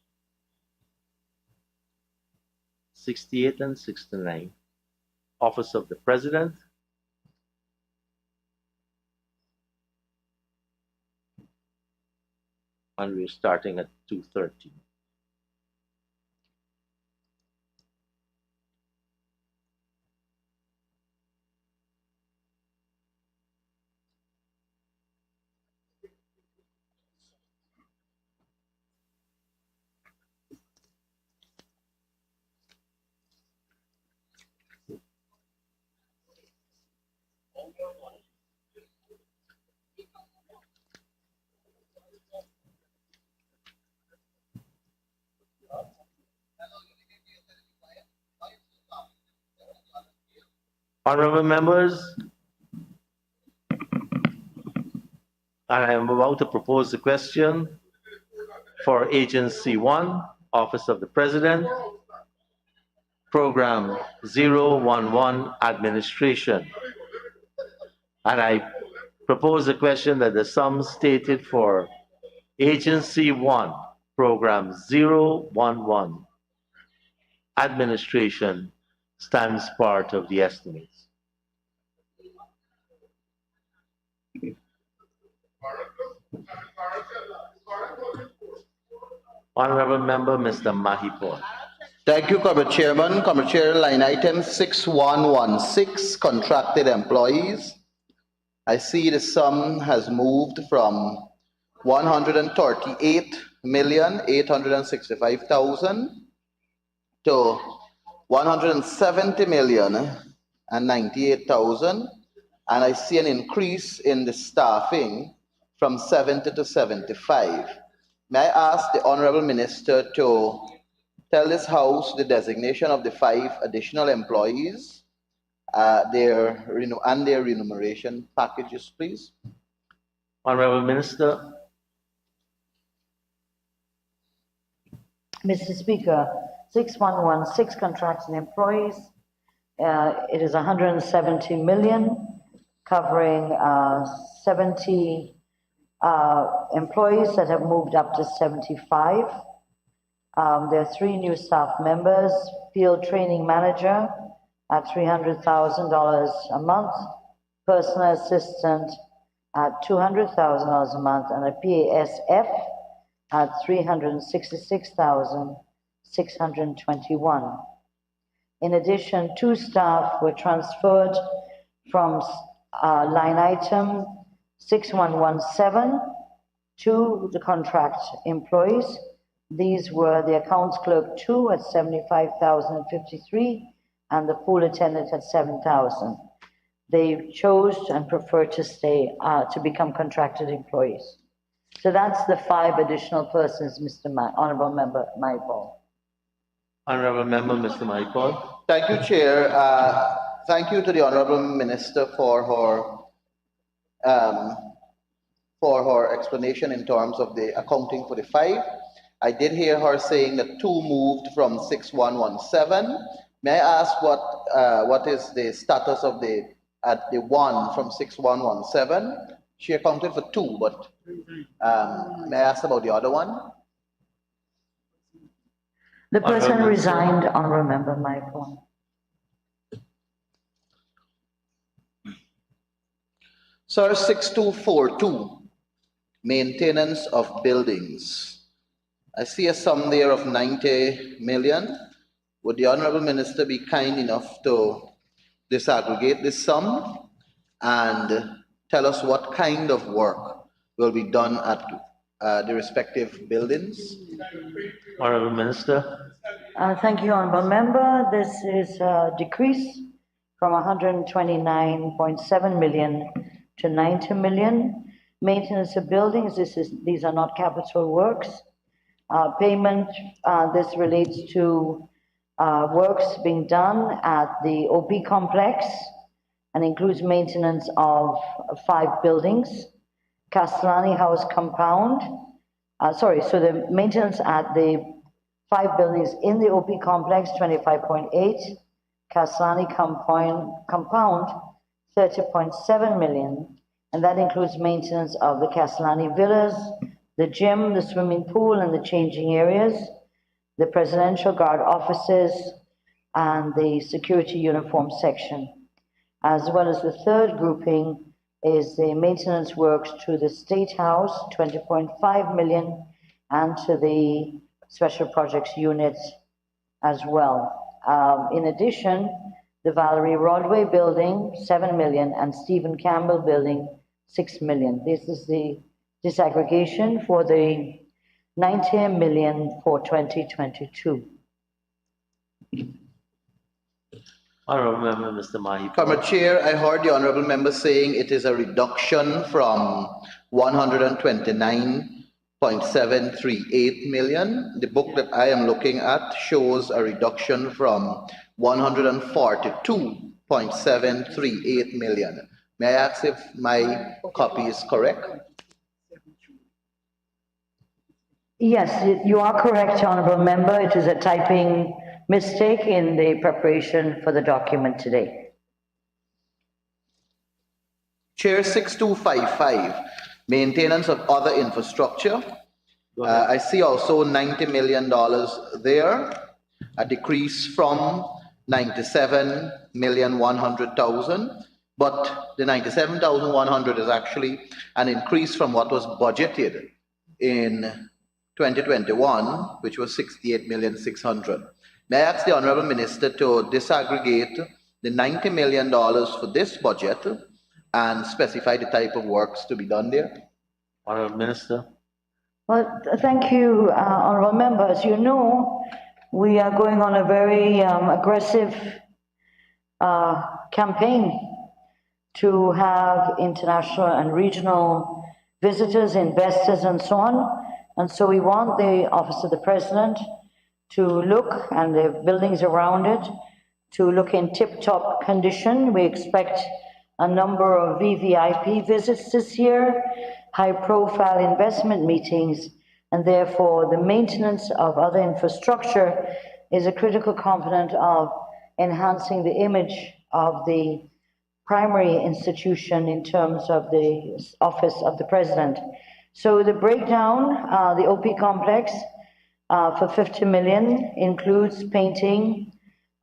68 and 69, Office of the President. And we're starting at 2:30. Honorable members, And I am about to propose the question for Agency 1, Office of the President, Program 011, Administration. And I propose the question that the sum stated for Agency 1, Program 011, Administration, stands part of the estimates. Honorable Member, Mr. Mahipur. Thank you, Comrade Chairman. Comrade Chair, line item 6116, contracted employees. I see the sum has moved from 138,865,000 to 170,098,000, and I see an increase in the staffing from 70 to 75. May I ask the Honorable Minister to tell this House the designation of the 5 additional employees, and their remuneration packages, please? Honorable Minister. Mr. Speaker, 6116 contracted employees. It is 170 million, covering 70 employees that have moved up to 75. There are 3 new staff members, field training manager at $300,000 a month, personal assistant at $200,000 a month, and a PASF at $366,621. In addition, 2 staff were transferred from line item 6117 to the contract employees. These were the accounts clerk 2 at $75,053 and the pool attendant at $7,000. They chose and preferred to stay to become contracted employees. So that's the 5 additional persons, Honorable Member Mahipur. Honorable Member, Mr. Mahipur. Thank you, Chair. Thank you to the Honorable Minister for her explanation in terms of the accounting for the 5. I did hear her saying that 2 moved from 6117. May I ask what is the status of the 1 from 6117? She accounted for 2, but may I ask about the other one? The person resigned, Honorable Member Mahipur. Sir, 6242, maintenance of buildings. I see a sum there of 90 million. Would the Honorable Minister be kind enough to disaggregate this sum and tell us what kind of work will be done at the respective buildings? Honorable Minister. Thank you, Honorable Member. This is a decrease from 129.7 million to 90 million. Maintenance of buildings, these are not capital works. Payment, this relates to works being done at the OP complex and includes maintenance of 5 buildings. Castellani House compound, so the maintenance at the 5 buildings in the OP complex, 25.8, Castellani compound, 30.7 million, and that includes maintenance of the Castellani villas, the gym, the swimming pool, and the changing areas, the presidential guard offices, and the security uniform section. As well as the 3rd grouping is the maintenance works to the State House, 20.5 million, and to the Special Projects Unit as well. In addition, the Valerie Rodway Building, 7 million, and Stephen Campbell Building, 6 million. This is the disaggregation for the 90 million for 2022. Honorable Member, Mr. Mahipur. Comrade Chair, I heard the Honorable Member saying it is a reduction from 129.738 million. The book that I am looking at shows a reduction from 142.738 million. May I ask if my copy is correct? Yes, you are correct, Honorable Member. It is a typing mistake in the preparation for the document today. Chair 6255, maintenance of other infrastructure. I see also $90 million there, a decrease from 97,100,000, but the 97,100 is actually an increase from what was budgeted in 2021, which was 68,600,000. May I ask the Honorable Minister to disaggregate the $90 million for this budget and specify the type of works to be done there? Honorable Minister. Well, thank you, Honorable Member. As you know, we are going on a very aggressive campaign to have international and regional visitors, investors, and so on. And so we want the Office of the President to look, and the buildings around it, to look in tip-top condition. We expect a number of VVIP visits this year, high-profile investment meetings, and therefore the maintenance of other infrastructure is a critical component of enhancing the image of the primary institution in terms of the Office of the President. So the breakdown, the OP complex for 50 million includes painting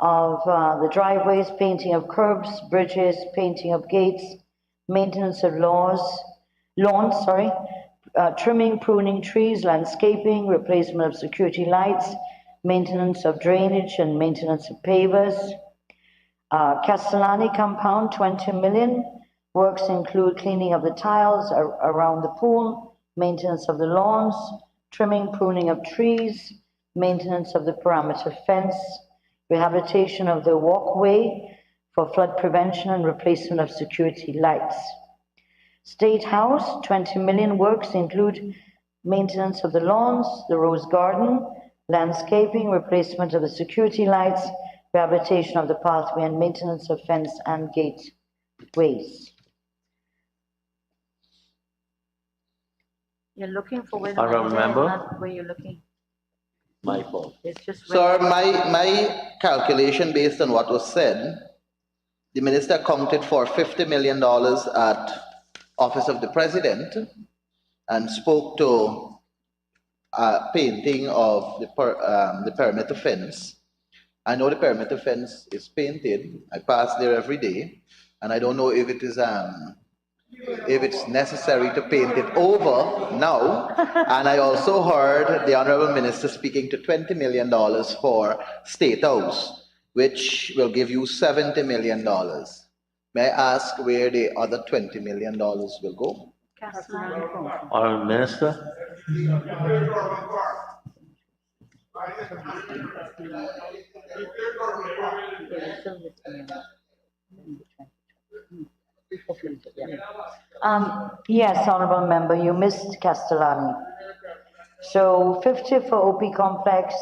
of the driveways, painting of curbs, bridges, painting of gates, maintenance of lawns, trimming, pruning trees, landscaping, replacement of security lights, maintenance of drainage and maintenance of pavers. Castellani compound, 20 million. Works include cleaning of the tiles around the pool, maintenance of the lawns, trimming, pruning of trees, maintenance of the perimeter fence, rehabilitation of the walkway for flood prevention and replacement of security lights. State House, 20 million. Works include maintenance of the lawns, the rose garden, landscaping, replacement of the security lights, rehabilitation of the pathway, and maintenance of fence and gateways. You're looking for where the money is, not where you're looking. My fault. It's just. Sir, my calculation based on what was said, the minister accounted for $50 million at Office of the President and spoke to painting of the perimeter fence. I know the perimeter fence is painted. I pass there every day, and I don't know if it is if it's necessary to paint it over now. And I also heard the Honorable Minister speaking to $20 million for State House, which will give you $70 million. May I ask where the other $20 million will go? Honorable Minister. Yes, Honorable Member, you missed Castellani. So 50 for OP complex,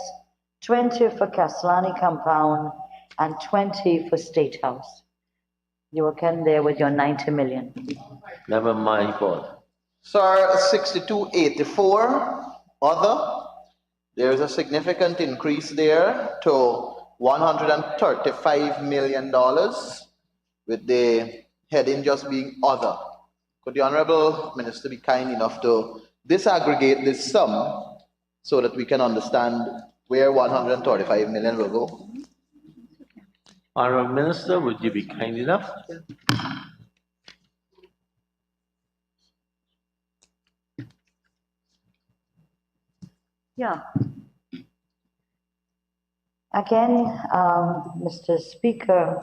20 for Castellani compound, and 20 for State House. You were again there with your 90 million. Never mind, fault. Sir, 6284, other. There is a significant increase there to $135 million, with the heading just being other. Could the Honorable Minister be kind enough to disaggregate this sum so that we can understand where 135 million will go? Honorable Minister, would you be kind enough? Yeah. Again, Mr. Speaker,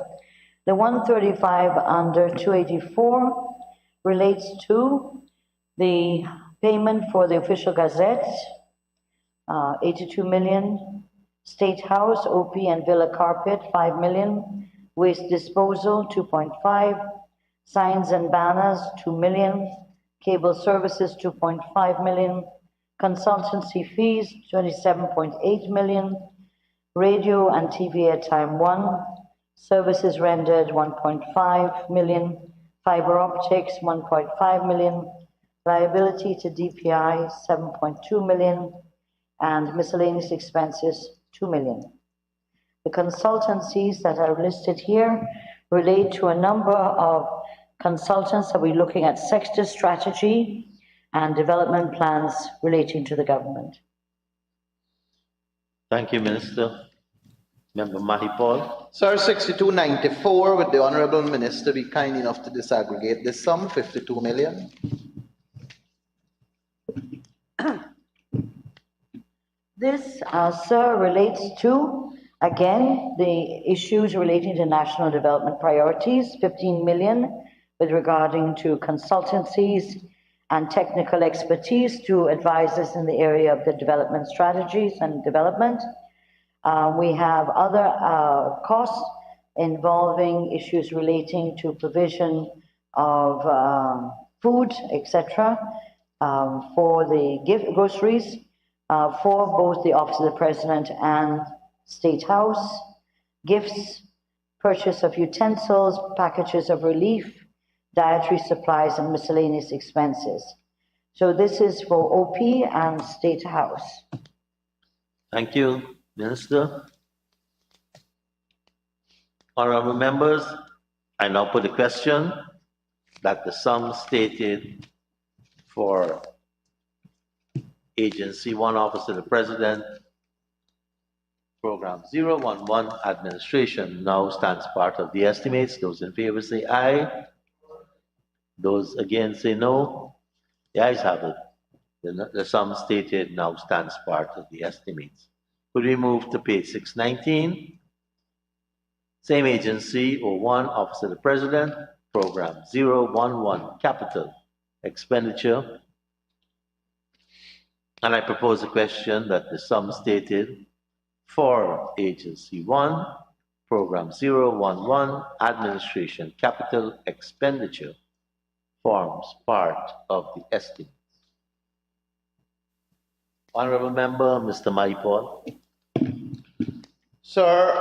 the 135 under 284 relates to the payment for the official gazette, 82 million, State House, OP and Villa Carpet, 5 million, waste disposal, 2.5, signs and banners, 2 million, cable services, 2.5 million, consultancy fees, 27.8 million, radio and TV airtime, 1, services rendered, 1.5 million, fiber optics, 1.5 million, liability to DPI, 7.2 million, and miscellaneous expenses, 2 million. The consultancies that are listed here relate to a number of consultants that we're looking at sector strategy and development plans relating to the government. Thank you, Minister. Member Mahipal. Sir, 6294, would the Honorable Minister be kind enough to disaggregate this sum, 52 million? This, sir, relates to, again, the issues relating to national development priorities, 15 million with regarding to consultancies and technical expertise to advise us in the area of the development strategies and development. We have other costs involving issues relating to provision of food, etc., for the groceries, for both the Office of the President and State House, gifts, purchase of utensils, packages of relief, dietary supplies, and miscellaneous expenses. So this is for OP and State House. Thank you, Minister. Honorable members, I now put a question that the sum stated for Agency 1, Office of the President, Program 011, Administration, now stands part of the estimates. Those in favor say aye. Those against say no. The ayes have it. The sum stated now stands part of the estimates. Could we move to page 619? Same agency, 01, Office of the President, Program 011, Capital Expenditure. And I propose a question that the sum stated for Agency 1, Program 011, Administration Capital Expenditure forms part of the estimate. Honorable Member, Mr. Mahipal. Sir,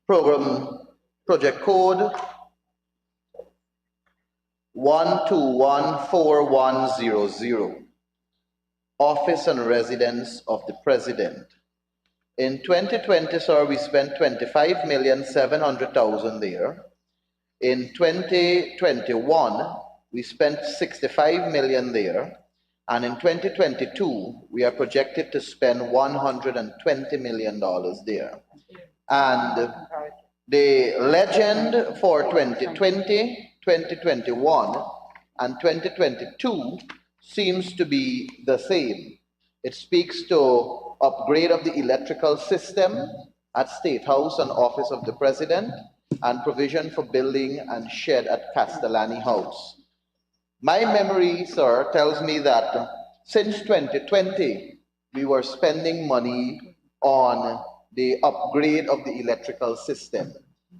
project code 1214100, Office and Residence of the President. In 2020, sir, we spent 25,700,000 there. In 2021, we spent 65 million there. And in 2022, we are projected to spend $120 million there. And the legend for 2020, 2021, and 2022 seems to be the same. It speaks to upgrade of the electrical system at State House and Office of the President, and provision for building and shed at Castellani House. My memory, sir, tells me that since 2020, we were spending money on the upgrade of the electrical system.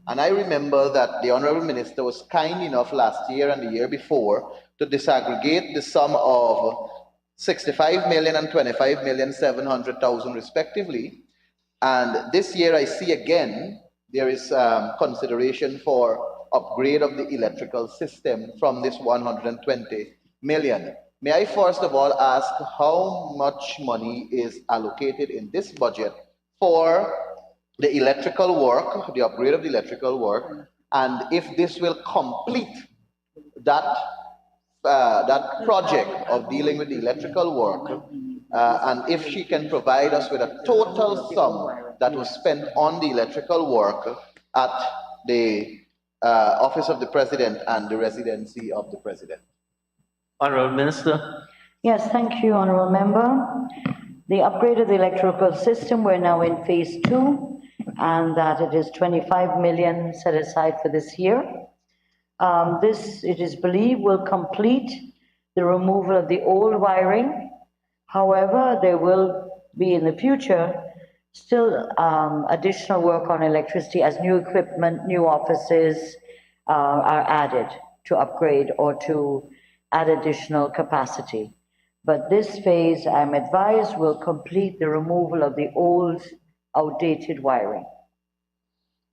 And I remember that the Honorable Minister was kind enough last year and the year before to disaggregate the sum of 65 million and 25,700,000 respectively. And this year I see again, there is consideration for upgrade of the electrical system from this 120 million. May I first of all ask how much money is allocated in this budget for the electrical work, the upgrade of the electrical work, and if this will complete that that project of dealing with the electrical work, and if she can provide us with a total sum that was spent on the electrical work at the Office of the President and the Residency of the President. Honorable Minister. Yes, thank you, Honorable Member. The upgrade of the electrical system, we're now in phase 2, and that it is 25 million set aside for this year. This, it is believed, will complete the removal of the old wiring. However, there will be in the future still additional work on electricity as new equipment, new offices are added to upgrade or to add additional capacity. But this phase, I'm advised, will complete the removal of the old, outdated wiring.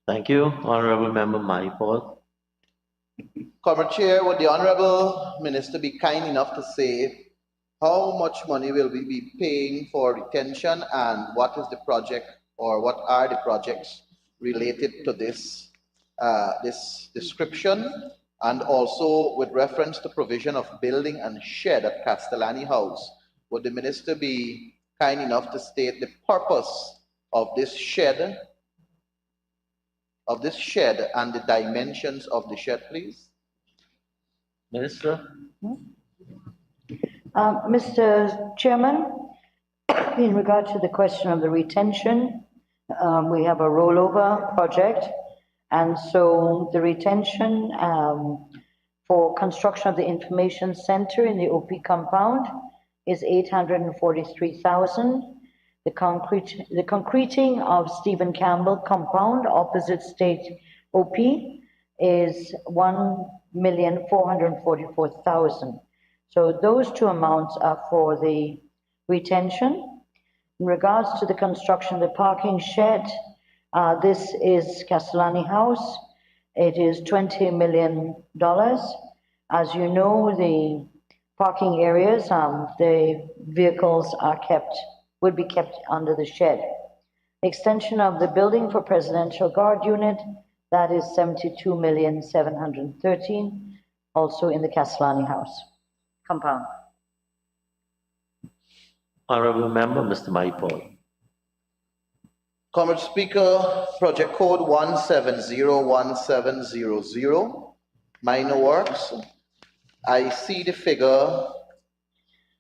Thank you. Honorable Member Mahipal. Comrade Chair, would the Honorable Minister be kind enough to say how much money will we be paying for retention, and what is the project, or what are the projects related to this description? And also with reference to provision of building and shed at Castellani House, would the minister be kind enough to state the purpose of this shed and the dimensions of the shed, please? Minister? Mr. Chairman, in regard to the question of the retention, we have a rollover project. And so the retention for construction of the information center in the OP compound is 843,000. The concreting of Stephen Campbell compound opposite State OP is 1,444,000. So those two amounts are for the retention. In regards to the construction of the parking shed, this is Castellani House. It is $20 million. As you know, the parking areas, the vehicles would be kept under the shed. Extension of the building for Presidential Guard Unit, that is $72,713,000, also in the Castellani House compound. Honorable Member, Mr. Maipol. Comrade Speaker, project code 1701700, minor works. I see the figure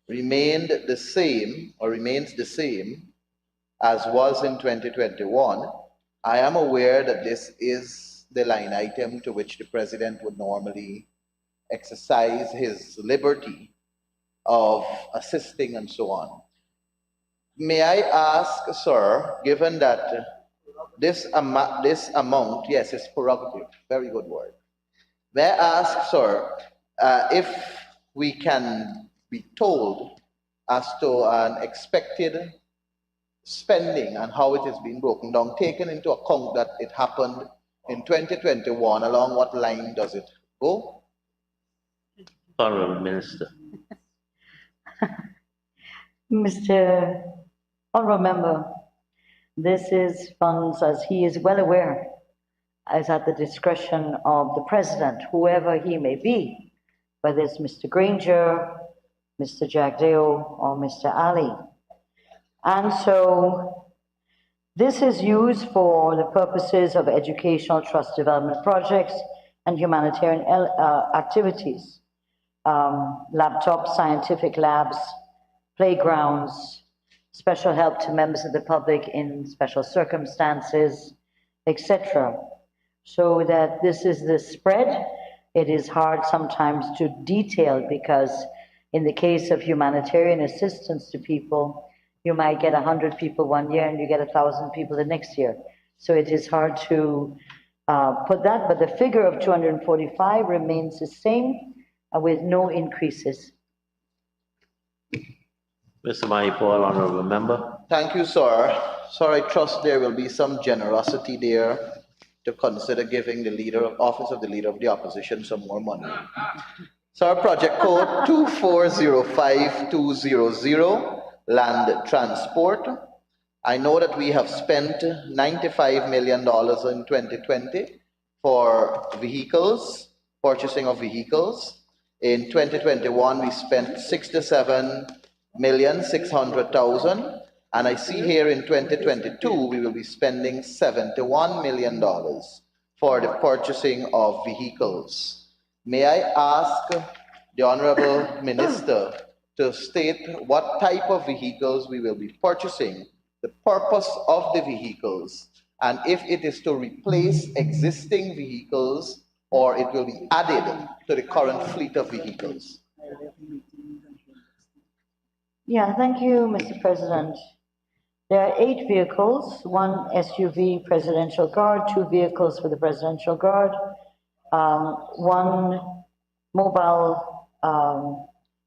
remains the same as was in 2021. I am aware that this is the line item to which the President would normally exercise his liberty of assisting and so on. May I ask, sir, given that this amount, yes, it's prerogative, very good word. May I ask, sir, if we can be told as to an expected spending and how it is being broken down, taken into account that it happened in 2021, along what line does it go? Honorable Minister. Mr. Honorable Member, this is funds, as he is well aware, is at the discretion of the President, whoever he may be, whether it's Mr. Granger, Mr. Jagdeo, or Mr. Ali. And so this is used for the purposes of educational trust development projects and humanitarian activities, laptops, scientific labs, playgrounds, special help to members of the public in special circumstances, etc. So that this is the spread. It is hard sometimes to detail because in the case of humanitarian assistance to people, you might get 100 people one year and you get 1,000 people the next year. So it is hard to put that, but the figure of 245 remains the same with no increases. Mr. Maipol, Honorable Member. Thank you, sir. Sir, I trust there will be some generosity there to consider giving the office of the Leader of the Opposition some more money. Sir, project code 2405200, land transport. I know that we have spent $95 million in 2020 for vehicles, purchasing of vehicles. In 2021, we spent $67,600,000, and I see here in 2022 we will be spending $71 million for the purchasing of vehicles. May I ask the Honorable Minister to state what type of vehicles we will be purchasing, the purpose of the vehicles, and if it is to replace existing vehicles or it will be added to the current fleet of vehicles? Yeah, thank you, Mr. President. There are 8 vehicles, 1 SUV Presidential Guard, 2 vehicles for the Presidential Guard, 1 mobile,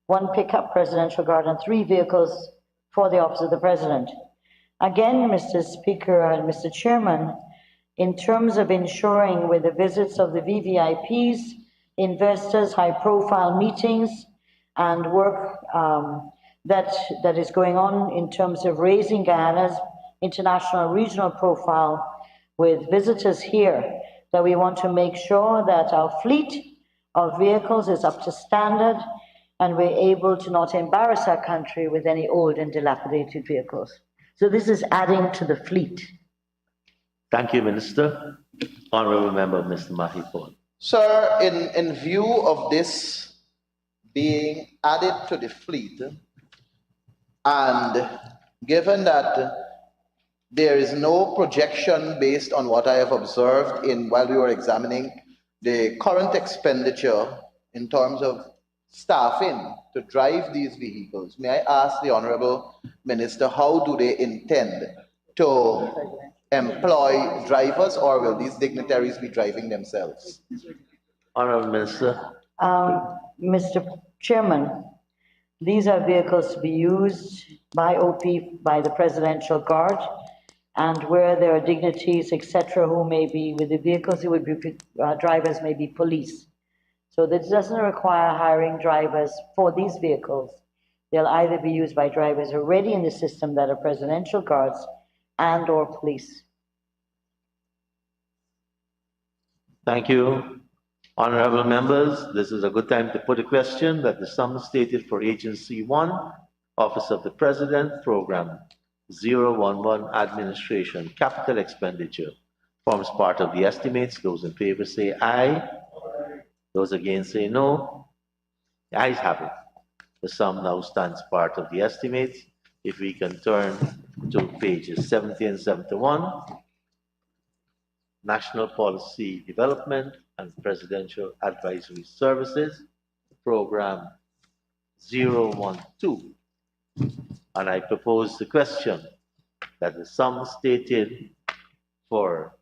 1 pickup Presidential Guard, and 3 vehicles for the Office of the President. Again, Mr. Speaker and Mr. Chairman, in terms of ensuring with the visits of the VVIPs, investors, high-profile meetings, and work that is going on in terms of raising Guyana's international regional profile with visitors here, that we want to make sure that our fleet of vehicles is up to standard and we're able to not embarrass our country with any old and dilapidated vehicles. So this is adding to the fleet. Thank you, Minister. Honorable Member, Mr. Mahipon. Sir, in view of this being added to the fleet, and given that there is no projection based on what I have observed while we were examining the current expenditure in terms of staffing to drive these vehicles, may I ask the Honorable Minister, how do they intend to employ drivers, or will these dignitaries be driving themselves? Honorable Minister. Mr. Chairman, these are vehicles to be used by OP, by the Presidential Guard, and where there are dignitaries, etc., who may be with the vehicles, it would be drivers, may be police. So this doesn't require hiring drivers for these vehicles. They'll either be used by drivers already in the system that are Presidential Guards and or police. Thank you. Honorable members, this is a good time to put a question that the sum stated for Agency 1, Office of the President, Program 011 Administration, Capital Expenditure, forms part of the estimates. Those in favor say aye. Those against say no. The ayes have it. The sum now stands part of the estimates. If we can turn to pages 70 and 71, National Policy Development and Presidential Advisory Services, Program 012. And I propose the question that the sum stated for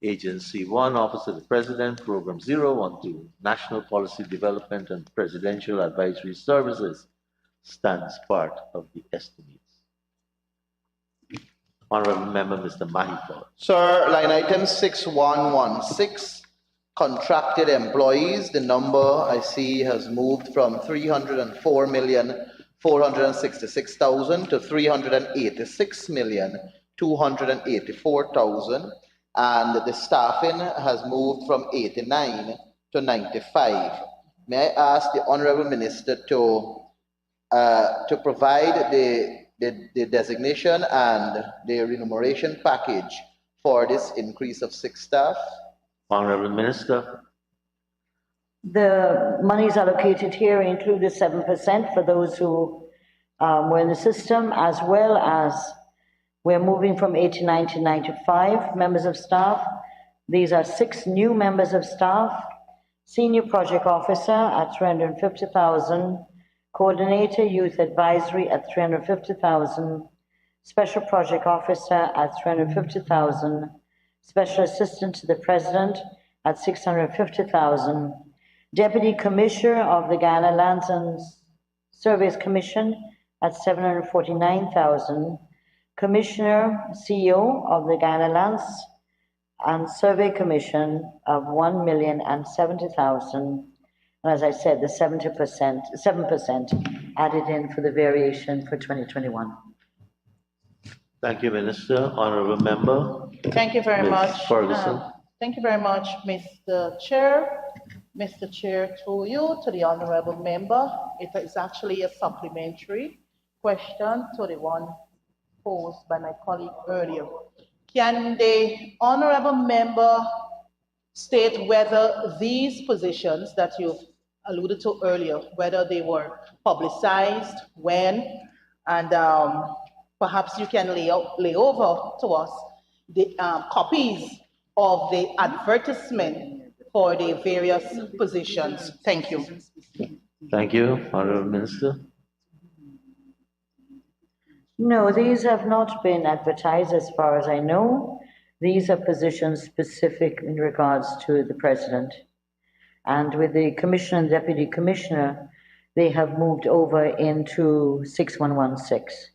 Agency 1, Office of the President, Program 012, National Policy Development and Presidential Advisory Services, stands part of the estimates. Honorable Member, Mr. Mahipon. Sir, line item 6116, contracted employees, the number I see has moved from 304,466,000 to 386,284,000, and the staffing has moved from 89 to 95. May I ask the Honorable Minister to provide the designation and the remuneration package for this increase of 6 staff? Honorable Minister. The monies allocated here include the 7% for those who were in the system, as well as we're moving from 89 to 95 members of staff. These are 6 new members of staff. Senior Project Officer at 350,000, Coordinator Youth Advisory at 350,000, Special Project Officer at 350,000, Special Assistant to the President at 650,000, Deputy Commissioner of the Guyana Lands and Surveys Commission at 749,000, Commissioner CEO of the Guyana Lands and Survey Commission of 1,070,000. And as I said, the 7% added in for the variation for 2021. Thank you, Minister. Honorable Member. Thank you very Ms. much. Ferguson. Thank you very much, Mr. Chair. Mr. Chair, to you, to the Honorable Member. It is actually a supplementary question to the one posed by my colleague earlier. Can the Honorable Member state whether these positions that you've alluded to earlier, whether they were publicized, when, and perhaps you can lay over to us the copies of the advertisement for the various positions. Thank you. Thank you, Honorable Minister. No, these have not been advertised as far as I know. These are positions specific in regards to the President. And with the Commissioner and Deputy Commissioner, they have moved over into 6116.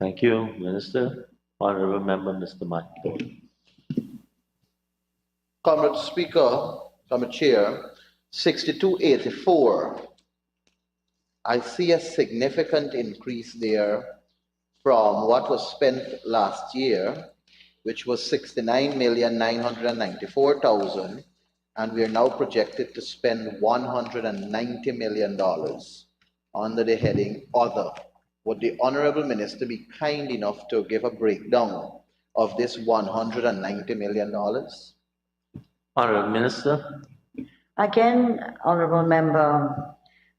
Thank you, Minister. Honorable Member, Mr. Mahipon. Comrade Speaker, Comrade Chair, 6284. I see a significant increase there from what was spent last year, which was 69,994,000, and we are now projected to spend $190 million under the heading Other. Would the Honorable Minister be kind enough to give a breakdown of this $190 million? Honorable Minister. Again, Honorable Member,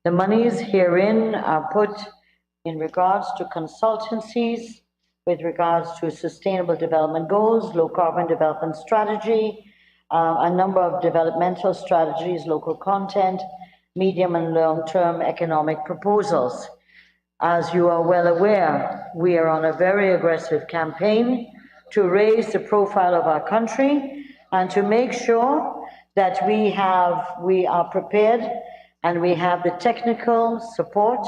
the monies herein are put in regards to consultancies, with regards to sustainable development goals, low carbon development strategy, a number of developmental strategies, local content, medium and long-term economic proposals. As you are well aware, we are on a very aggressive campaign to raise the profile of our country and to make sure that we are prepared and we have the technical support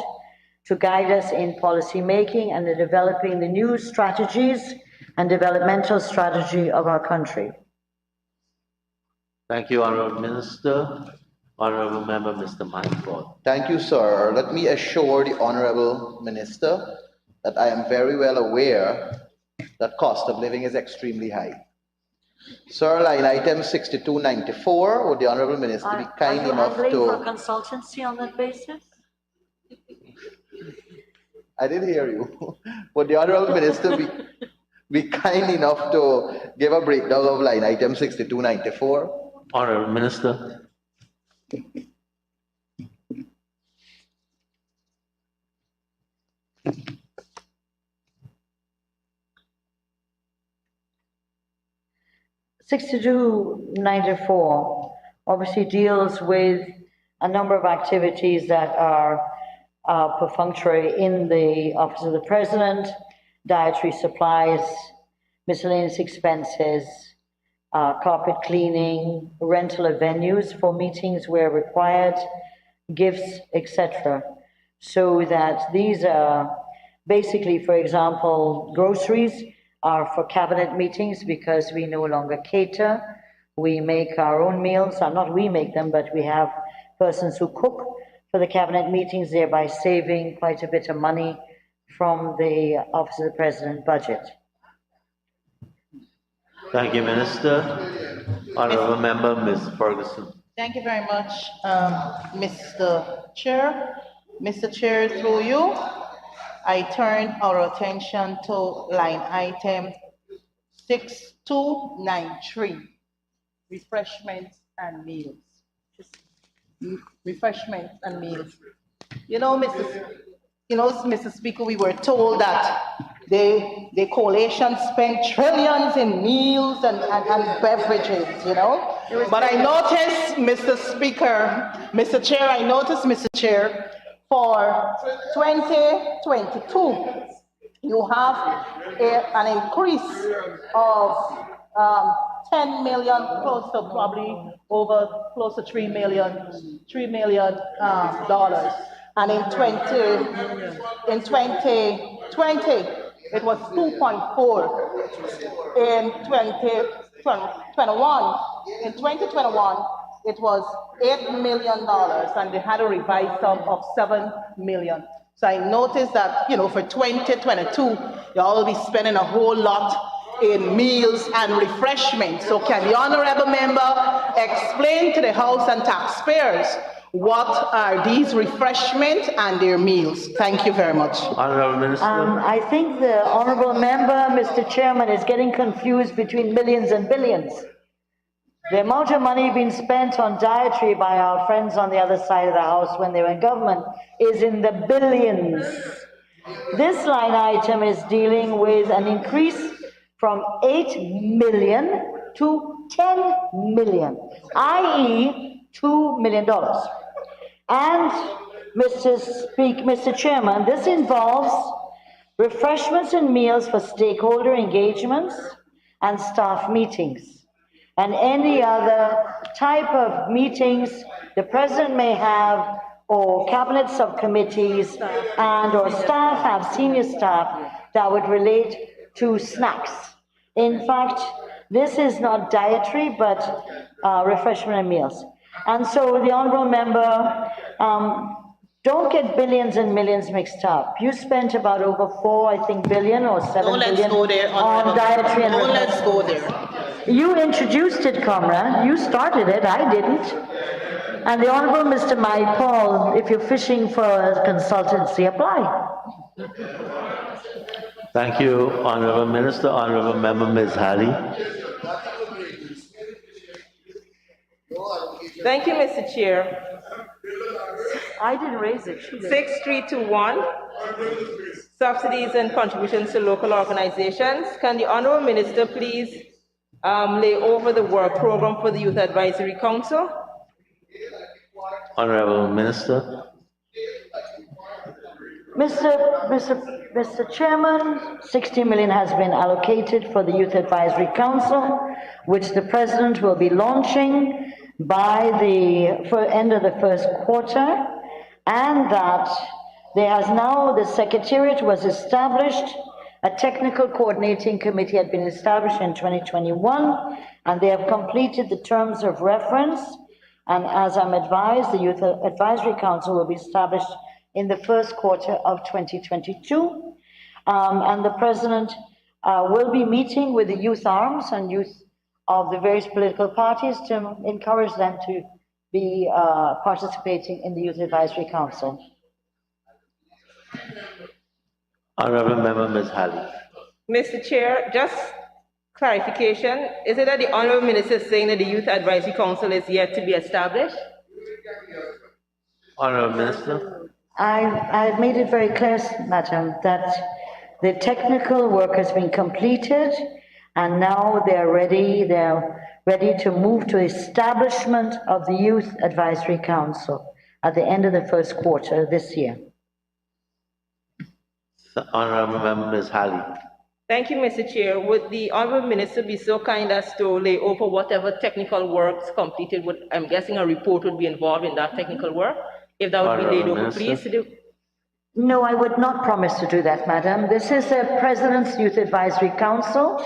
to guide us in policy making and in developing the new strategies and developmental strategy of our country. Thank you, Honorable Minister. Honorable Member, Mr. Mindford. Thank you, sir. Let me assure the Honorable Minister that I am very well aware that cost of living is extremely high. Sir, line item 6294, would the Honorable Minister be kind enough to... for consultancy on that basis? I didn't hear you. Would the Honorable Minister be kind enough to give a breakdown of line item 6294? Honorable Minister. $6294 obviously deals with a number of activities that are perfunctory in the Office of the President, dietary supplies, miscellaneous expenses, carpet cleaning, rental of venues for meetings where required, gifts, etc. So that these are basically, for example, groceries are for cabinet meetings because we no longer cater. We make our own meals, not we make them, but we have persons who cook for the cabinet meetings, thereby saving quite a bit of money from the Office of the President budget. Thank you, Minister. Honorable Member, Ms. Ferguson. Thank you very much, Mr. Chair. Mr. Chair, through you, I turn our attention to line item 6293, refreshments and meals. Refreshments and meals. You know, Mr. Speaker, we were told that the coalition spent trillions in meals and beverages, you know. But I noticed, Mr. Speaker, Mr. Chair, I noticed, Mr. Chair, for 2022, you have an increase of 10 million, close to probably over close to $3 million. And in 2020, it was 2.4. In 2021, it was $8 million, and they had a revised sum of $7 million. So I noticed that, you know, for 2022, you'll be spending a whole lot in meals and refreshments. So can the honorable member explain to the House and taxpayers what are these refreshments and their meals? Thank you very much. Honorable Minister. I think the honorable member, Mr. Chairman, is getting confused between millions and billions. The amount of money being spent on dietary by our friends on the other side of the house when they were in government is in the billions. This line item is dealing with an increase from 8 million to 10 million, i.e. $2 million. And Mr. Chairman, this involves refreshments and meals for stakeholder engagements and staff meetings, and any other type of meetings the President may have, or cabinet subcommittees and or staff have, senior staff, that would relate to snacks. In fact, this is not dietary, but refreshment and meals. And so the honorable member Don't get billions and millions mixed up. You spent about over 4 billion or 7 Don't let's billion go there, on Honorable. dietary and Don't let's go there. You introduced it, comrade. You started it. I didn't. And the Honorable Mr. Mai Paul, if you're fishing for a consultancy, apply. Thank you, Honorable Minister. Honorable Member Ms. Halley. Thank you, Mr. Chair. I didn't raise it. She did. 6321, subsidies and contributions to local organizations. Can the Honorable Minister please lay over the work program for the Youth Advisory Council? Honorable Minister. Mr. Chairman, 60 million has been allocated for the Youth Advisory Council, which the President will be launching by the end of the first quarter, and that the Secretariat was established, a technical coordinating committee had been established in 2021, and they have completed the terms of reference, and as I'm advised, the Youth Advisory Council will be established in the first quarter of 2022, and the President will be meeting with the youth arms and youth of the various political parties to encourage them to be participating in the Youth Advisory Council. Honorable Member Ms. Halley. Mr. Chair, just clarification. Is it that the Honorable Minister is saying that the Youth Advisory Council is yet to be established? Honorable Minister. I've made it very clear, Madam, that the technical work has been completed, and now they're ready to move to establishment of the Youth Advisory Council at the end of the first quarter this year. Honorable Member Ms. Halley. Thank you, Mr. Chair. Would the Honorable Minister be so kind as to lay over whatever technical works completed? I'm guessing a report would be involved in that technical work. If that would be laid over, please. No, I would not promise to do that, Madam. This is the President's Youth Advisory Council,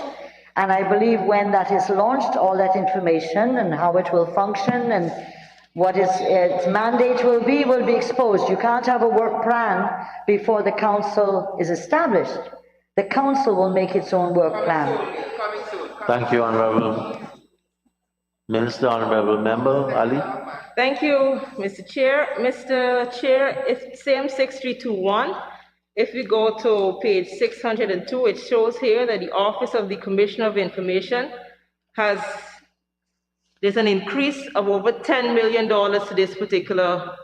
and I believe when that is launched, all that information and how it will function and what its mandate will be exposed. You can't have a work plan before the council is established. The council will make its own work plan. Thank you, Honorable Minister. Honorable Member Ali. Thank you, Mr. Chair. Mr. Chair, if same 6321, if we go to page 602, it shows here that the Office of the Commissioner of Information there's an increase of over $10 million to this particular,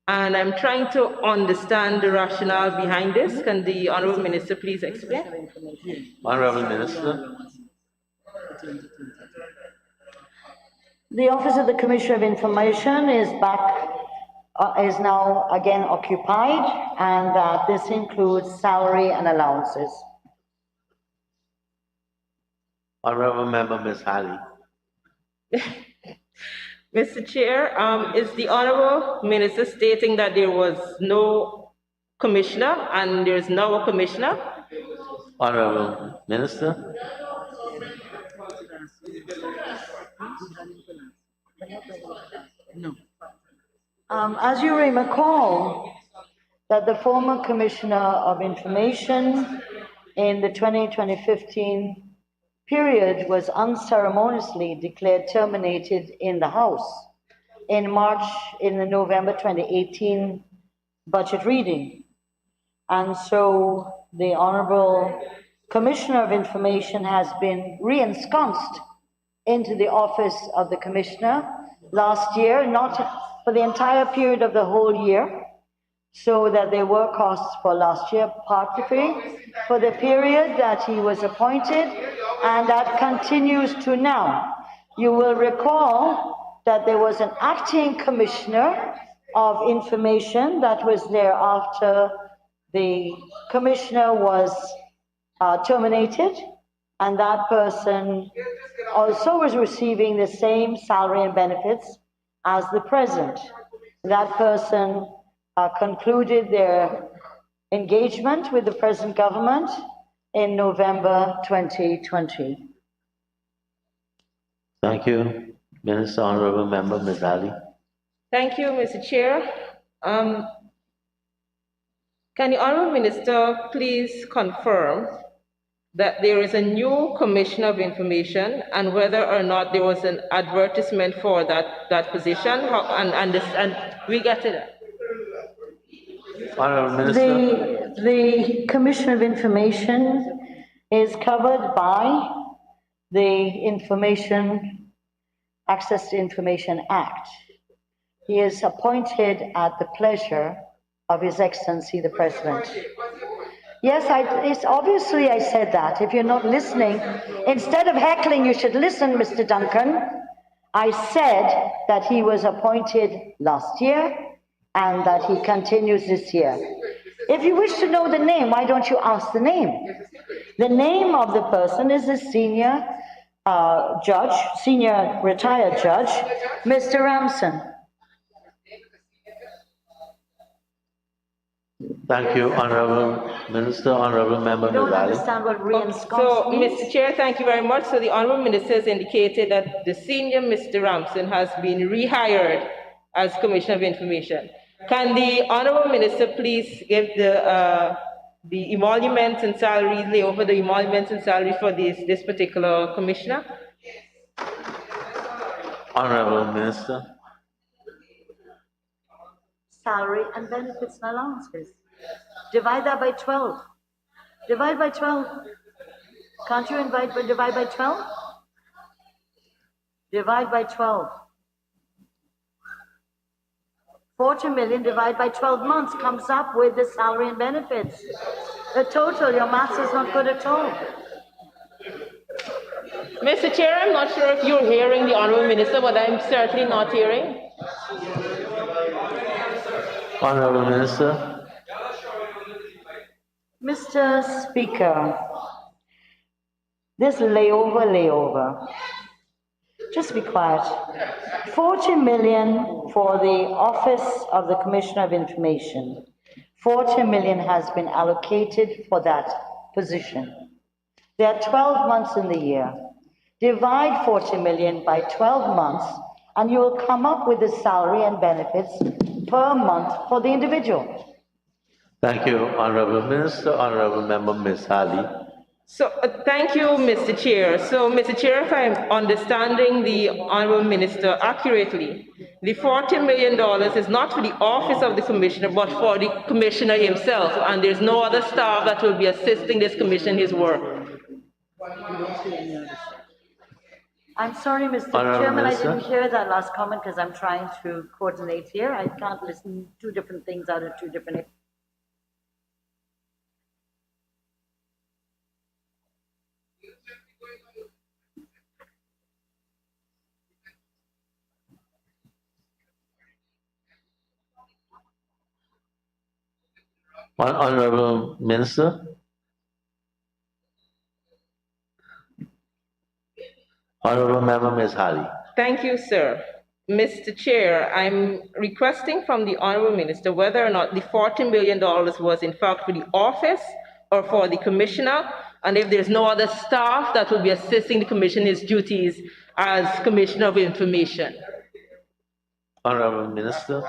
and I'm trying to understand the rationale behind this. Can the Honorable Minister please explain? Honorable Minister. The Office of the Commissioner of Information is now again occupied, and this includes salary and allowances. Honorable Member Ms. Halley. Mr. Chair, is the Honorable Minister stating that there was no commissioner and there is now a commissioner? Honorable Minister. No. As you may recall, that the former Commissioner of Information in the 2015 period was unceremoniously declared terminated in the House in the November 2018 budget reading. And so the Honorable Commissioner of Information has been re-ensconced into the office of the Commissioner last year, not for the entire period of the whole year, so that there were costs for last year, partly for the period that he was appointed, and that continues to now. You will recall that there was an acting Commissioner of Information that was there after the Commissioner was terminated, and that person also was receiving the same salary and benefits as the present. That person concluded their engagement with the present government in November 2020. Thank you, Minister. Honorable Member Ms. Ali. Thank you, Mr. Chair. Um, Can the Honorable Minister please confirm that there is a new Commissioner of Information and whether or not there was an advertisement for that position? And we get it. Honorable Minister. The Commission of Information is covered by the Access to Information Act. He is appointed at the pleasure of His Excellency the President. Yes, it's obviously I said that. If you're not listening, instead of heckling, you should listen, Mr. Duncan. I said that he was appointed last year and that he continues this year. If you wish to know the name, why don't you ask the name? The name of the person is the senior retired judge, Mr. Ramson. Thank you, Honorable Minister. Honorable Member I don't Mizali. understand what reinsconce So, means. Mr. Chair, thank you very much. So the Honorable Minister has indicated that the senior Mr. Ramson has been rehired as Commissioner of Information. Can the Honorable Minister please give the emoluments and salaries, lay over the emoluments and salaries for this particular commissioner? Honorable Minister. Salary and benefits and allowances. Divide that by 12. Divide by 12. Can't you divide by 12? Divide by 12. 40 million divided by 12 months comes up with the salary and benefits. The total, your maths is not good at all. Mr. Chair, I'm not sure if you're hearing the Honorable Minister, but I'm certainly not hearing. Honorable Minister. Mr. Speaker, this layover. Just be quiet. 40 million for the Office of the Commissioner of Information. 40 million has been allocated for that position. There are 12 months in the year. Divide 40 million by 12 months and you will come up with the salary and benefits per month for the individual. Thank you, Honorable Minister. Honorable Member Ms. Halley. So, thank you, Mr. Chair. So, Mr. Chair, if I'm understanding the Honorable Minister accurately, the $40 million is not for the office of the Commissioner, but for the Commissioner himself, and there's no other staff that will be assisting this Commission in his work. I'm sorry, Mr. Chairman, I didn't hear that last comment because I'm trying to coordinate here. I can't listen to two different things out of two different... Honorable Minister. Honorable Member Ms. Halley. Thank you, sir. Mr. Chair, I'm requesting from the Honorable Minister whether or not the $40 million was in fact for the office or for the Commissioner, and if there's no other staff that will be assisting the Commissioner's duties as Commissioner of Information. Honorable Minister.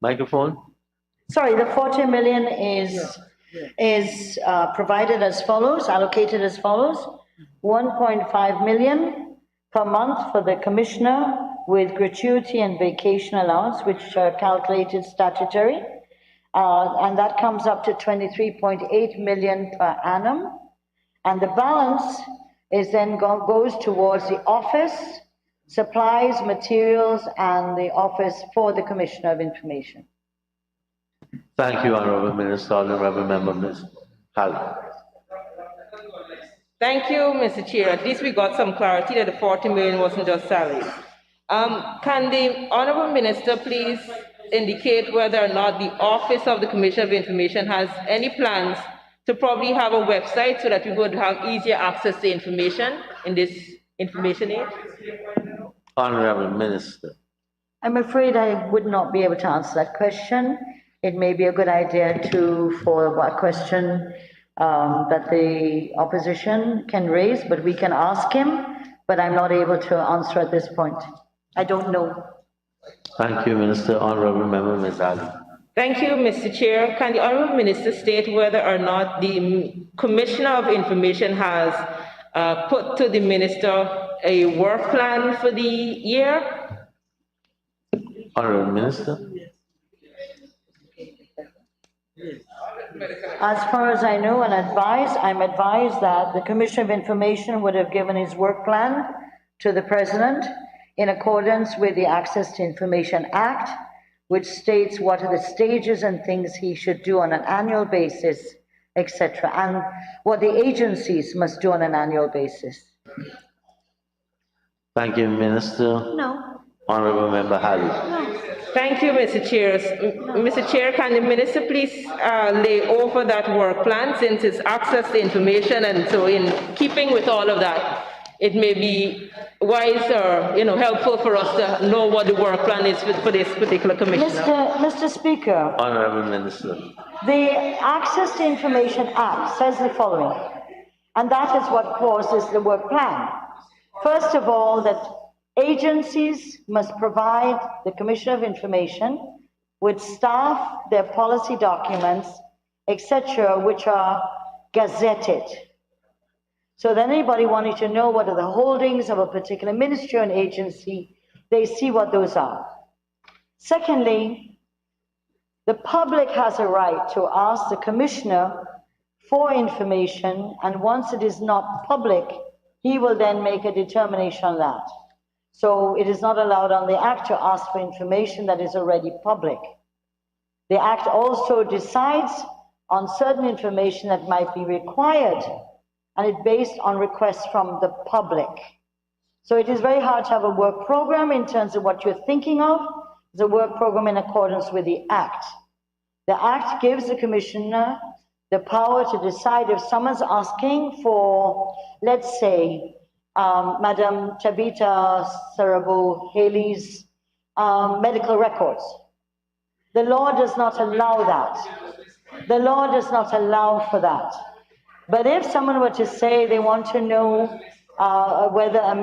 Microphone. Sorry, the 40 million is provided as follows, allocated as follows. 1.5 million per month for the Commissioner with gratuity and vacation allowance, which are calculated statutory. And that comes up to 23.8 million per annum. And the balance is then goes towards the office, supplies, materials, and the office for the Commissioner of Information. Thank you, Honorable Minister. Honorable Member Ms. Halley. Thank you, Mr. Chair. At least we got some clarity that the 40 million wasn't just salaries. Can the Honorable Minister please indicate whether or not the Office of the Commissioner of Information has any plans to probably have a website so that we would have easier access to information in this information age? Honorable Minister. I'm afraid I would not be able to answer that question. it may be a good idea for a question that the opposition can raise, but we can ask him, but I'm not able to answer at this point. I don't know. Thank you, Minister. Honorable Member Ms. Ali. Thank you, Mr. Chair. Can the Honourable Minister state whether or not the Commissioner of Information has put to the Minister a work plan for the year? Honorable Minister. As far as I know and I'm advised that the Commissioner of Information would have given his work plan to the President in accordance with the Access to Information Act, which states what are the stages and things he should do on an annual basis, etc., and what the agencies must do on an annual basis. Thank you, Minister. No. Honorable Member Halley. No. Thank you, Mr. Chair. Mr. Chair, can the Minister please lay over that work plan since it's access to information, and so in keeping with all of that, it may be wise or helpful for us to know what the work plan is for this particular commissioner. Mr. Speaker. Honorable Minister. The Access to Information Act says the following, and that is what causes the work plan. First of all, that agencies must provide the Commissioner of Information with staff, their policy documents, etc., which are gazetted. So that anybody wanting to know what are the holdings of a particular ministry or an agency, they see what those are. Secondly, the public has a right to ask the Commissioner for information, and once it is not public, he will then make a determination on that. So it is not allowed on the Act to ask for information that is already public. The Act also decides on certain information that might be required, and it's based on requests from the public. So it is very hard to have a work program in terms of what you're thinking of. It's a work program in accordance with the Act. The Act gives the Commissioner the power to decide if someone's asking for, let's say, Madam Tabitha Sarabo Haley's medical records. The law does not allow that. The law does not allow for that. But if someone were to say they want to know whether a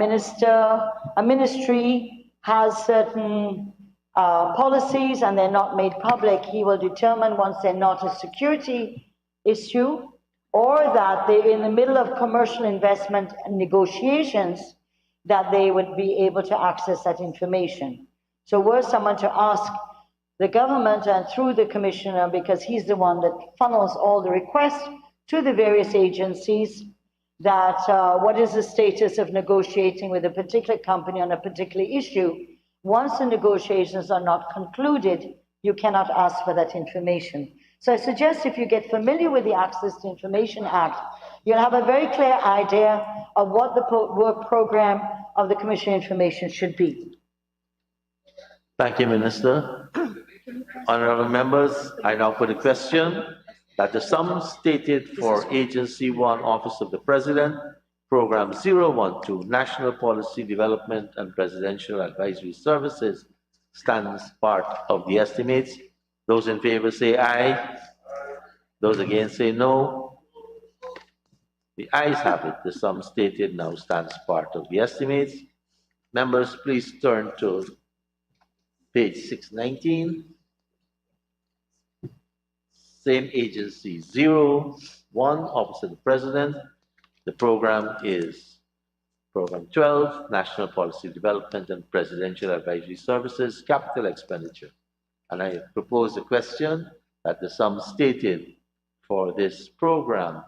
ministry has certain policies and they're not made public, he will determine once they're not a security issue, or that they're in the middle of commercial investment negotiations, that they would be able to access that information. So were someone to ask the government and through the Commissioner, because he's the one that funnels all the requests to the various agencies, that what is the status of negotiating with a particular company on a particular issue, once the negotiations are not concluded, you cannot ask for that information. So I suggest if you get familiar with the Access to Information Act, you'll have a very clear idea of what the work program of the Commission on Information should be. Thank you, Minister. Honorable members, I now put a question that the sum stated for Agency 1, Office of the President, Program 012, National Policy Development and Presidential Advisory Services, stands part of the estimates. Those in favor say aye. Those against say no. The ayes have it. The sum stated now stands part of the estimates. Members, please turn to page 619. Same agency, 01, Office of the President. The program is Program 12, National Policy Development and Presidential Advisory Services, Capital Expenditure. And I propose the question that the sum stated for this program,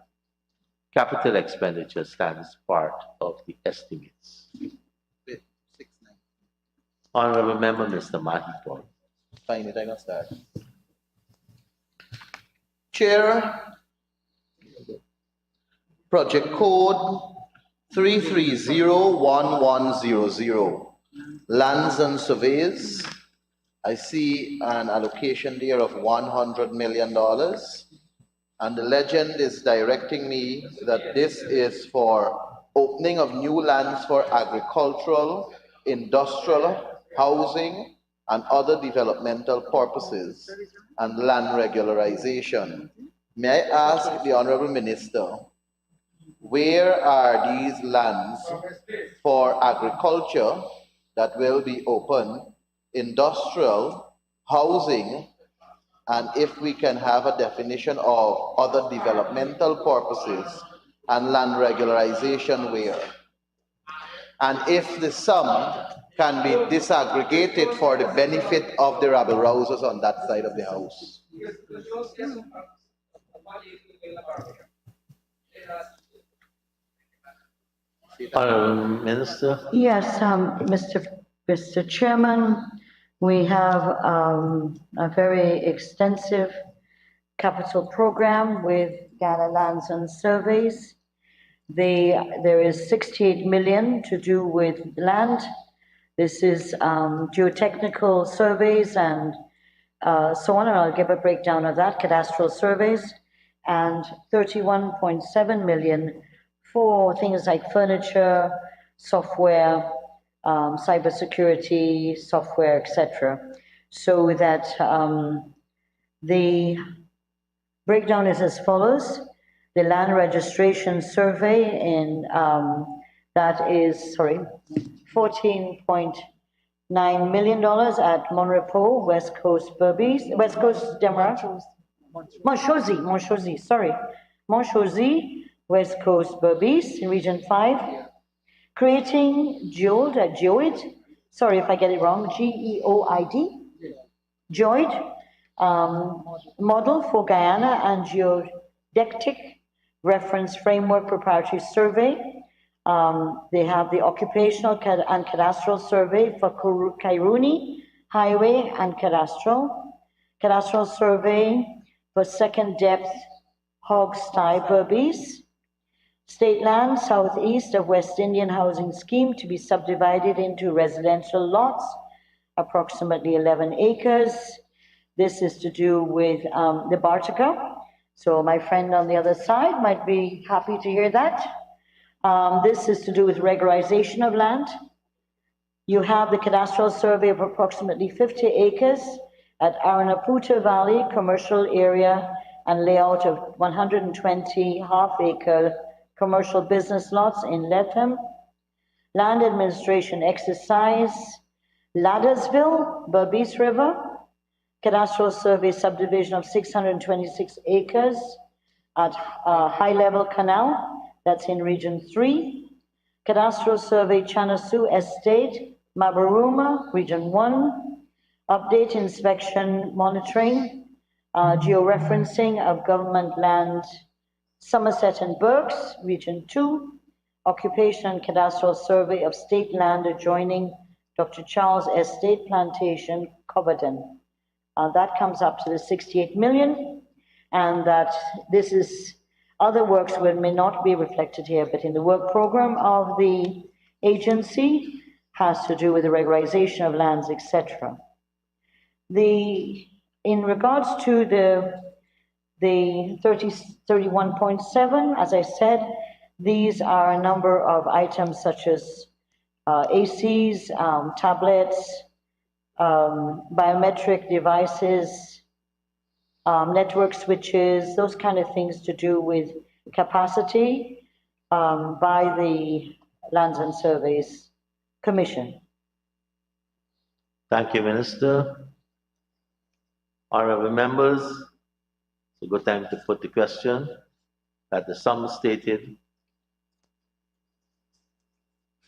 capital expenditure, stands part of the estimates. Honorable Member, Mr. Mahi Paul. Fine, I can start. Chair, project code 3301100, lands and surveys. I see an allocation there of $100 million, and the legend is directing me that this is for opening of new lands for agricultural, industrial, housing, and other developmental purposes and land regularization. May I ask the Honorable Minister, where are these lands for agriculture that will be open, industrial, housing, and if we can have a definition of other developmental purposes and land regularization where? And if the sum can be disaggregated for the benefit of the rabble rousers on that side of the house. Minister. Yes, Mr. Chairman, we have a very extensive capital program with Guyana Lands and Surveys. There is 68 million to do with land. This is geotechnical surveys and so on, and I'll give a breakdown of that, cadastral surveys, and 31.7 million for things like furniture, software, cybersecurity, software, etc. So that the breakdown is as follows. The land registration survey in that is, sorry, $14.9 million at Monrepo, West Coast Berbice, West Coast Demerara, Montchauzy, West Coast Berbice, in Region 5, creating GEOID, sorry if I get it wrong, GEOID, GEOID, model for Guyana and geodetic reference framework preparatory survey. They have the occupational and cadastral survey for Kairuni Highway and cadastral survey for second depth Hogstye Berbice, state land southeast of West Indian Housing Scheme to be subdivided into residential lots, approximately 11 acres. This is to do with the Bartica. So my friend on the other side might be happy to hear that. This is to do with regularization of land. You have the cadastral survey of approximately 50 acres at Aranaputa Valley, commercial area and layout of 120 half-acre commercial business lots in Letham. Land administration exercise, Laddersville, Berbice River, cadastral survey subdivision of 626 acres at High Level Canal, that's in Region 3. Cadastral survey Chanasu Estate, Mabaruma, Region 1. Update inspection monitoring, georeferencing of government land, Somerset and Berks, Region 2. Occupation and cadastral survey of state land adjoining Dr. Charles Estate Plantation, Cobden. That comes up to the 68 million, and that this is other works may not be reflected here, but in the work program of the agency has to do with the regularization of lands, etc. In regards to the 31.7, as I said, these are a number of items such as ACs, tablets, biometric devices, network switches, those kind of things to do with capacity by the Lands and Surveys Commission. Thank you, Minister. Honorable members, it's a good time to put the question that the sum stated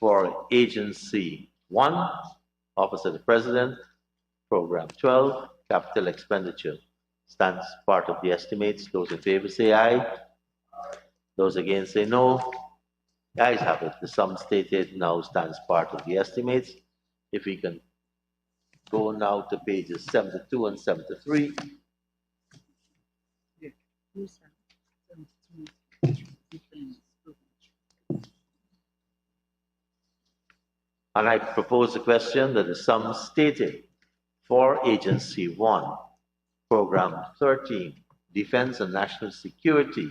for Agency 1, Office of the President, Program 12, Capital Expenditure, stands part of the estimates. Those in favor say aye. Those against say no. The ayes have it. The sum stated now stands part of the estimates. If we can go now to pages 72 and 73. And I propose the question that the sum stated for Agency 1, Program 13, Defense and National Security,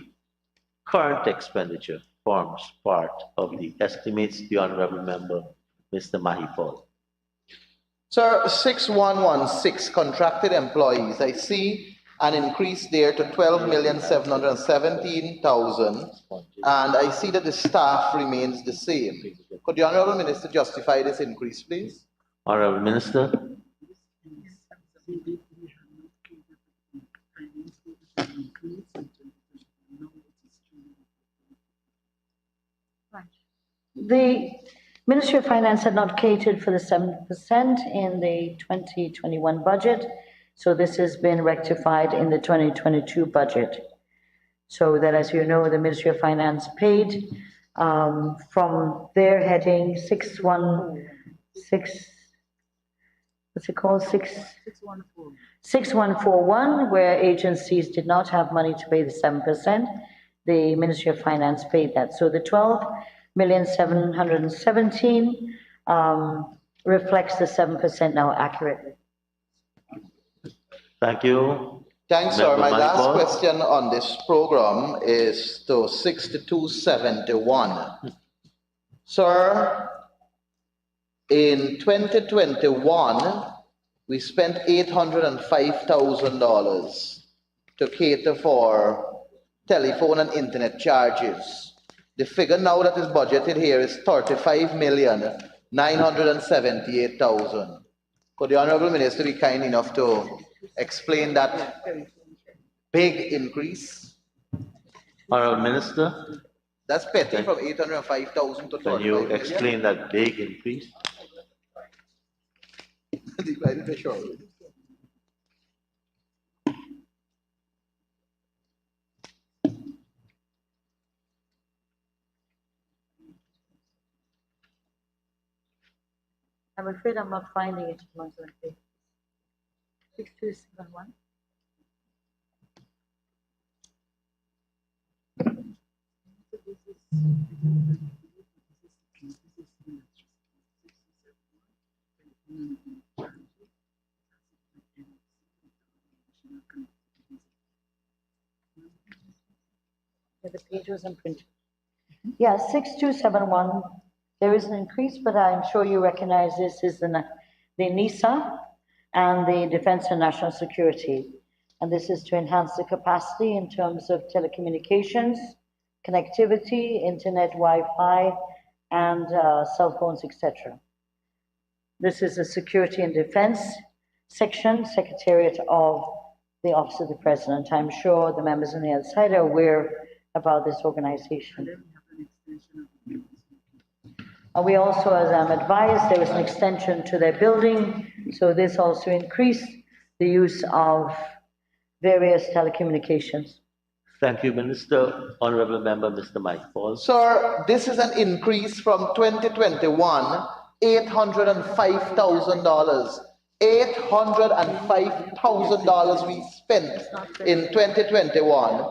current expenditure forms part of the estimates. The Honorable Member, Mr. Mahipol. Sir, 6116, contracted employees. I see an increase there to 12,717,000, and I see that the staff remains the same. Could the Honorable Minister justify this increase, please? Honorable Minister. The Ministry of Finance had not catered for the 7% in the 2021 budget, so this has been rectified in the 2022 budget. So that, as you know, the Ministry of Finance paid from their heading 616, what's it called? 6141, where agencies did not have money to pay the 7%. The Ministry of Finance paid that. So the 12,717,000 reflects the 7% now accurately. Thank you. Thanks, sir. My last question on this program is to 6271. Sir, in 2021, we spent $805,000 to cater for telephone and internet charges. The figure now that is budgeted here is $35,978,000. Could the Honorable Minister be kind enough to explain that big increase? Honorable Minister. That's petty from 805,000 to 35 Can you million. explain that big increase? Divided by short. I'm afraid I'm not finding it amongst the papers. 6271. Yeah, the page wasn't printed. Yeah, 6271. There is an increase, but I'm sure you recognize this is the NISA and the Defense and National Security. And this is to enhance the capacity in terms of telecommunications, connectivity, internet, Wi-Fi, and cell phones, etc. This is the Security and Defense section, Secretariat of the Office of the President. I'm sure the members on the other side are aware about this organization. We also, as I'm advised, there was an extension to their building, so this also increased the use of various telecommunications. Thank you, Minister. Honorable Member, Mr. Mike Paul. Sir, this is an increase from 2021, $805,000. $805,000 we spent in 2021.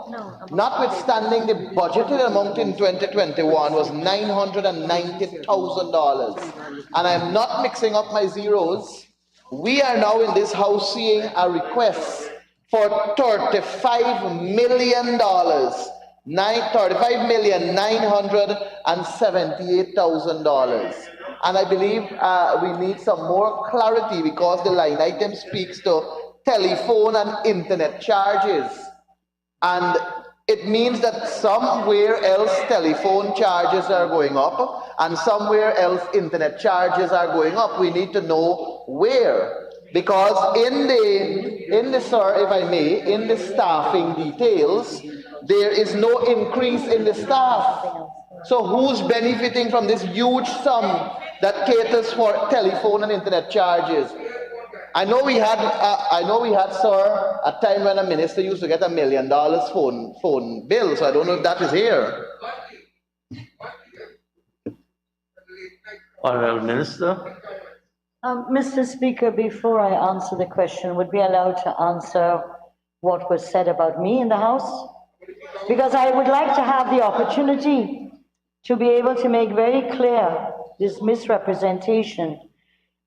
Notwithstanding, the budgeted amount in 2021 was $990,000. And I'm not mixing up my zeros. We are now in this house seeing a request for $35 million. $35,978,000. And I believe we need some more clarity because the line item speaks to telephone and internet charges. And it means that somewhere else telephone charges are going up and somewhere else internet charges are going up. We need to know where. Because in the sir, if I may, in the staffing details, there is no increase in the staff. So who's benefiting from this huge sum that caters for telephone and internet charges? I know we had, sir, a time when a minister used to get $1 million phone bill. So I don't know if that is here. Honorable Minister. Mr. Speaker, before I answer the question, would be allowed to answer what was said about me in the House? Because I would like to have the opportunity to be able to make very clear this misrepresentation.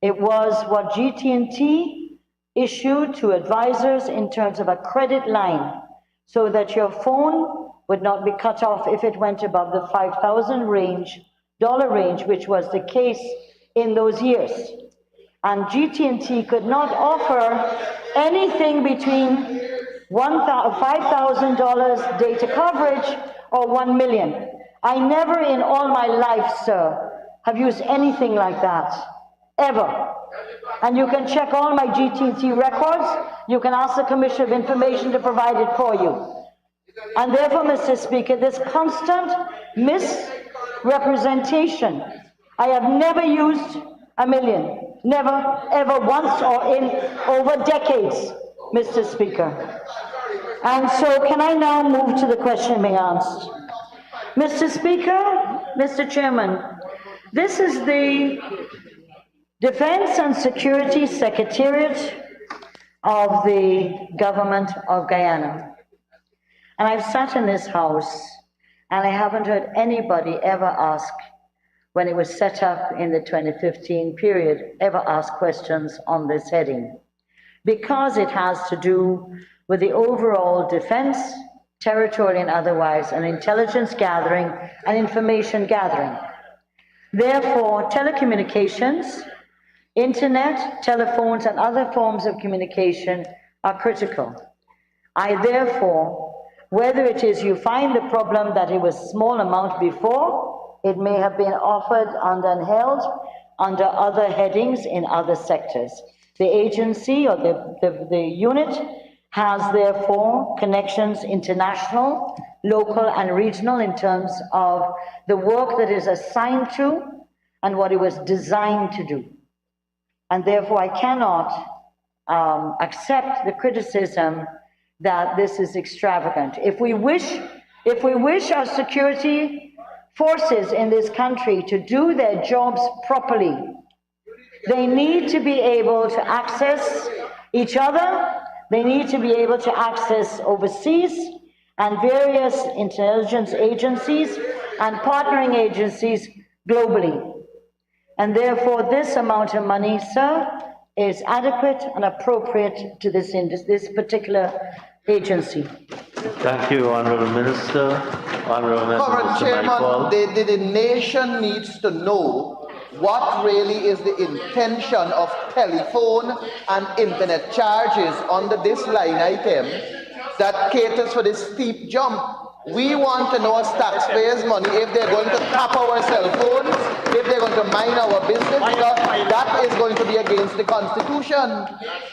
It was what GT&T issued to advisors in terms of a credit line so that your phone would not be cut off if it went above the $5,000 range, which was the case in those years. and GT&T could not offer anything between $5,000 data coverage or 1 million. I never in all my life, sir, have used anything like that, ever. And you can check all my GT&T records. You can ask the Commission of Information to provide it for you. And therefore, Mr. Speaker, this constant misrepresentation, I have never used 1 million, never, ever once or in over decades, Mr. Speaker. And so can I now move to the question being asked? Mr. Speaker, Mr. Chairman, this is the Defense and Security Secretariat of the Government of Guyana. And I've sat in this house and I haven't heard anybody ever ask, when it was set up in the 2015 period, ever ask questions on this heading, because it has to do with the overall defense, territorial and otherwise, and intelligence gathering and information gathering. Therefore, telecommunications, internet, telephones, and other forms of communication are critical. I therefore, whether it is you find the problem that it was small amount before, it may have been offered and held under other headings in other sectors. The agency or the unit has therefore connections international, local and regional in terms of the work that is assigned to and what it was designed to do. And therefore I cannot accept the criticism that this is extravagant. If we wish our security forces in this country to do their jobs properly, they need to be able to access each other, they need to be able to access overseas and various intelligence agencies and partnering agencies globally. And therefore this amount of money, sir, is adequate and appropriate to this particular agency. Thank you, Honourable Minister. Honourable Member Current Chairman, the nation needs to know what really is the intention of telephone and internet charges under this line item that caters for this steep jump. We want to know as taxpayers' money if they're going to tap our cell phones, if they're going to mine our business, because that is going to be against the Constitution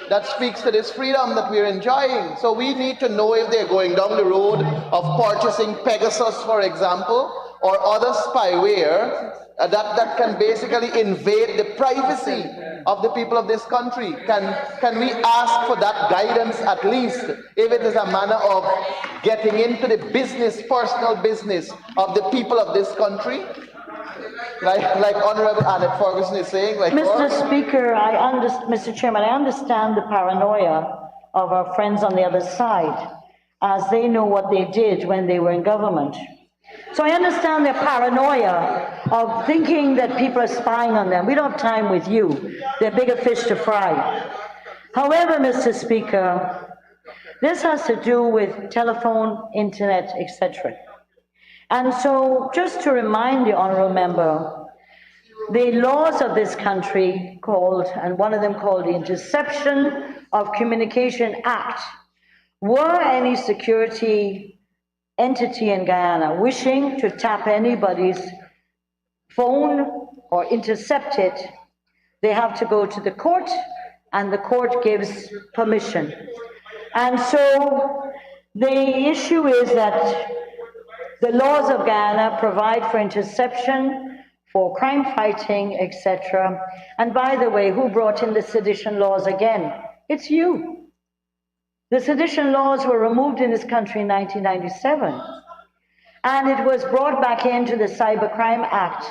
that speaks to this freedom that we're enjoying. So we need to know if they're going down the road of purchasing Pegasus, for example, or other spyware that can basically invade the privacy of the people of this country. Can we ask for that guidance at least, if it is a manner of getting into the business, personal business of the people of this country? Like Honorable Annette Ferguson is saying. Mr. Speaker, Mr. Chairman, I understand the paranoia of our friends on the other side, as they know what they did when they were in government. So I understand their paranoia of thinking that people are spying on them. We don't have time with you. They're bigger fish to fry. However, Mr. Speaker, this has to do with telephone, internet, etc. And so just to remind the honourable member, the laws of this country called, and one of them called the Interception of Communication Act, were any security entity in Guyana wishing to tap anybody's phone or intercept it, they have to go to the court, and the court gives permission. And so the issue is that the laws of Guyana provide for interception, for crime fighting, etc. And by the way, who brought in the sedition laws again? It's you. The sedition laws were removed in this country in 1997, and it was brought back into the Cybercrime Act,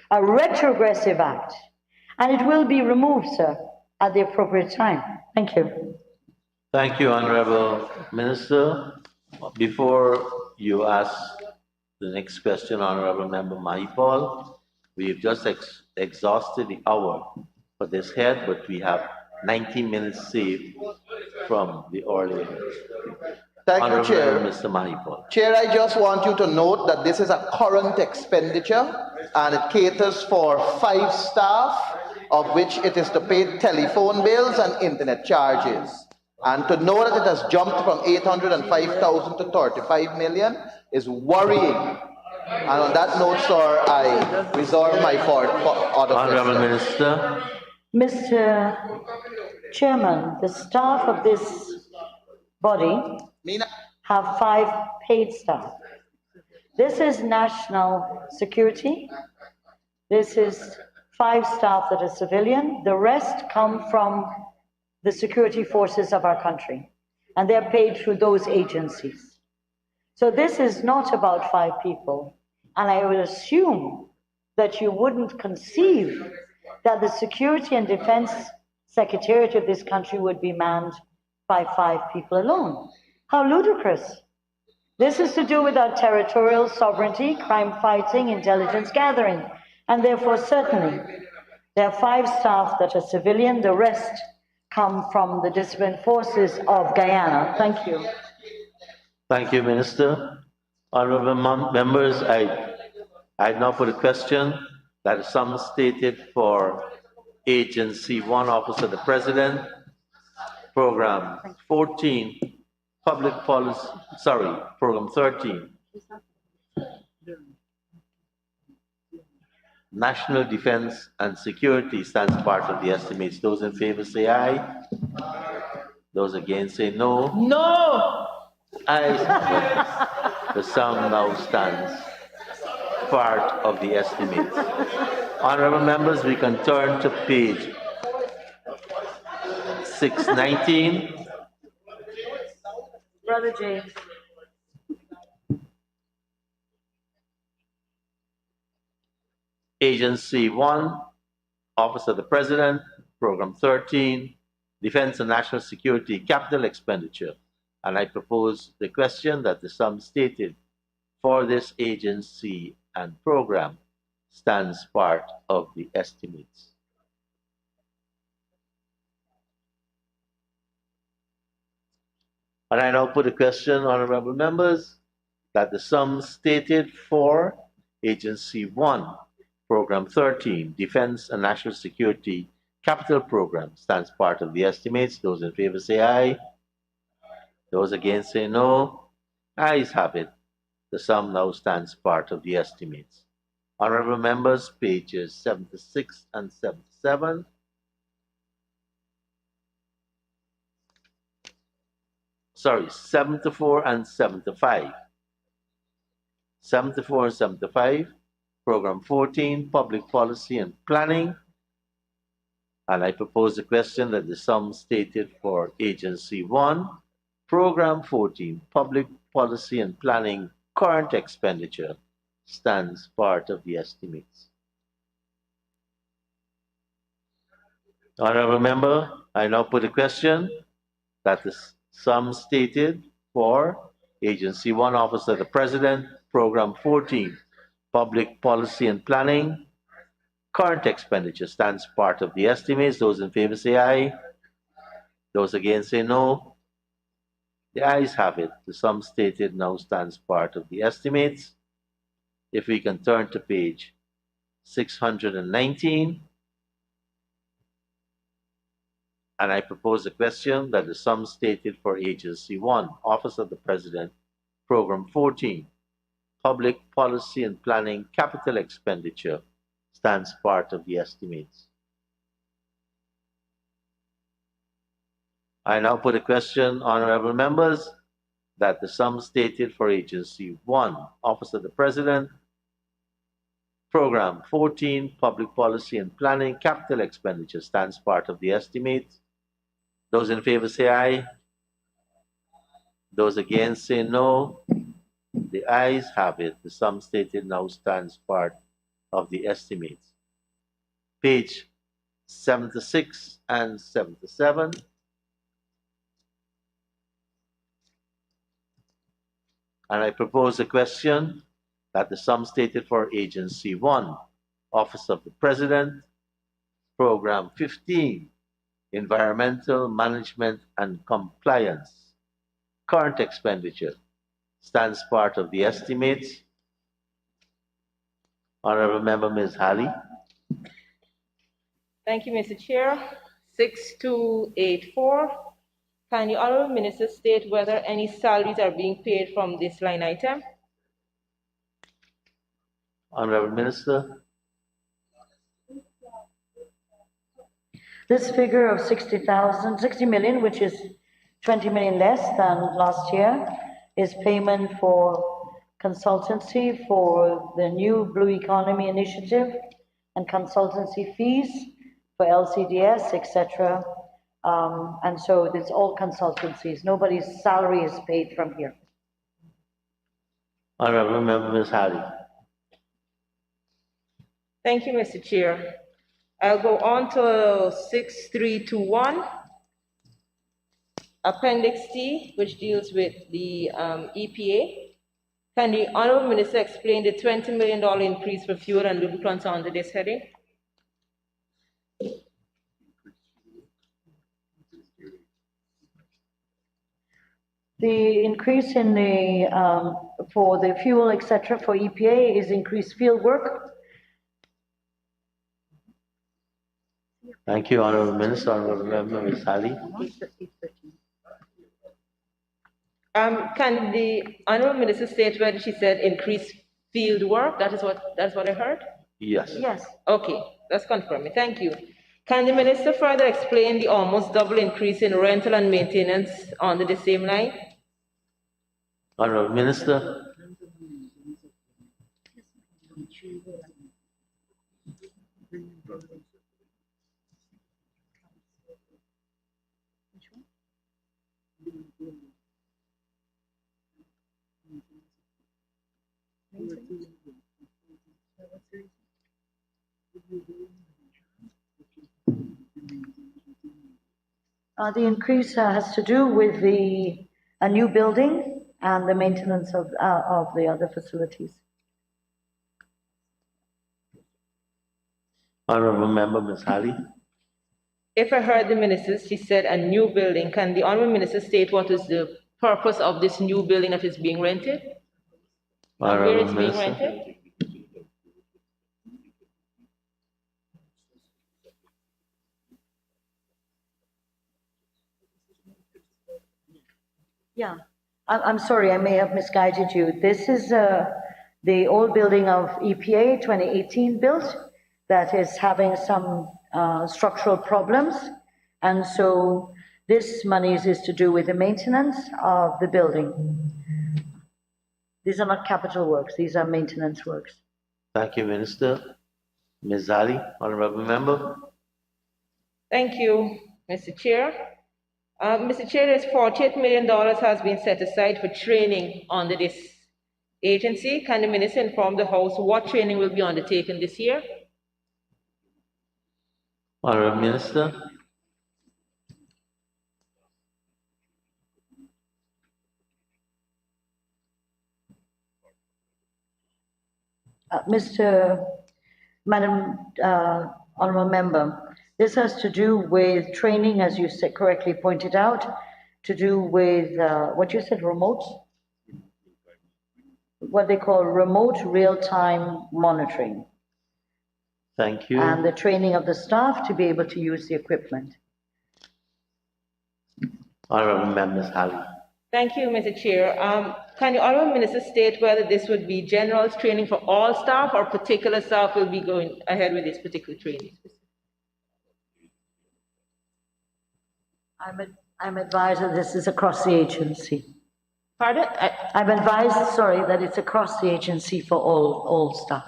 a retrogressive act, and it will be removed, sir, at the appropriate time. Thank you. Thank you, Honourable Minister. Before you ask the next question, Honourable Member Mahipal, we've just exhausted the hour for this head, but we have 90 minutes saved from the earlier. Thank you, Chair. Mr. Mahipal. Chair, I just want you to note that this is a current expenditure and it caters for 5 staff of which it is to pay telephone bills and internet charges. And to know that it has jumped from 805,000 to 35 million is worrying. And on that note, sir, I reserve my for other Honorable questions. Minister. Mr. Chairman, the staff of this body Mina, have 5 paid staff. This is national security. This is 5 staff that are civilian. The rest come from the security forces of our country, and they're paid through those agencies. So this is not about 5 people, and I would assume that you wouldn't conceive that the Security and Defense Secretariat of this country would be manned by 5 people alone. How ludicrous. This is to do with our territorial sovereignty, crime fighting, intelligence gathering, and therefore certainly there are 5 staff that are civilian, the rest come from the disciplined forces of Guyana. Thank you. Thank you, Minister. Honorable members, I now put a question that is some stated for Agency 1, Office of the President, Program 14, Public Policy, Program 13, National Defense and Security stands part of the estimates. Those in favor say aye. Those against say no. No! Ayes have it. The sum now stands part of the estimates. Honorable members, we can turn to page 619. Brother James. Agency 1, Office of the President, Program 13, Defense and National Security Capital Expenditure. And I propose the question that the sum stated for this agency and program stands part of the estimates. And I now put a question, honorable members, that the sum stated for Agency 1, Program 13, Defense and National Security Capital Program stands part of the estimates. Those in favor say aye. Those against say no. Ayes have it. The sum now stands part of the estimates. Honorable members, pages 76 and 77. Sorry, 74 and 75. 74 and 75. Program 14, Public Policy and Planning. And I propose the question that the sum stated for Agency 1, Program 14, Public Policy and Planning, Current Expenditure, stands part of the estimates. Honorable member, I now put a question that the sum stated for Agency 1, Office of the President, Program 14, Public Policy and Planning, Current Expenditure stands part of the estimates. Those in favor say aye. Those against say no. The ayes have it. The sum stated now stands part of the estimates. If we can turn to page 619. And I propose a question that the sum stated for Agency 1, Office of the President, Program 14, Public Policy and Planning Capital Expenditure stands part of the estimates. I now put a question, honorable members, that the sum stated for Agency 1, Office of the President, Program 14, Public Policy and Planning Capital Expenditure stands part of the estimates. Those in favor say aye. Those against say no. The ayes have it. The sum stated now stands part of the estimates. Page 76 and 77. And I propose a question that the sum stated for Agency 1, Office of the President, Program 15, Environmental Management and Compliance, Current Expenditure, stands part of the estimates. Honorable Member Ms. Halley. Thank you, Mr. Chair. 6284. Can the Honorable Minister state whether any salaries are being paid from this line item? Honorable Minister. This figure of 60 million, which is 20 million less than last year, is payment for consultancy for the new Blue Economy Initiative and consultancy fees for LCDS, etc. And so it's all consultancies. Nobody's salary is paid from here. Honorable Member Ms. Halley. Thank you, Mr. Chair. I'll go on to 6321, Appendix T, which deals with the EPA. Can the Honorable Minister explain the $20 million increase for fuel and lubricants under this heading? The increase in the, for the fuel, etc., for EPA is increased field work. Thank you, Honorable Minister. Honorable Member Ms. Halley. Can the Honorable Minister state when she said increased field work? That's what I heard? Yes. Yes. Okay, that's confirmed. Thank you. Can the Minister further explain the almost double increase in rental and maintenance under the same line? Honorable Minister. The increase has to do with a new building and the maintenance of the other facilities. Honorable Member Ms. Halley. If I heard the Minister, she said a new building. Can the Honorable Minister state what is the purpose of this new building that is being rented? And where it's being rented? Yeah, I'm sorry, I may have misguided you. This is the old building of EPA 2018 built that is having some structural problems. And so this money is to do with the maintenance of the building. These are not capital works, these are maintenance works. Thank you, Minister. Ms. Halley, Honorable Member. Thank you, Mr. Chair. Mr. Chair, this $48 million has been set aside for training under this agency. Can the Minister inform the House what training will be undertaken this year? Honorable Minister. Madam Honourable Member, this has to do with training, as you said, correctly pointed out, to do with what you said, remote? What they call remote real-time monitoring. Thank you. And the training of the staff to be able to use the equipment. Honorable Member Halley. Thank you, Mr. Chair. Can the Honourable Minister state whether this would be general training for all staff or particular staff will be going ahead with this particular training? I'm advised that this is across the agency. Pardon? I'm advised, sorry, that it's across the agency for all staff.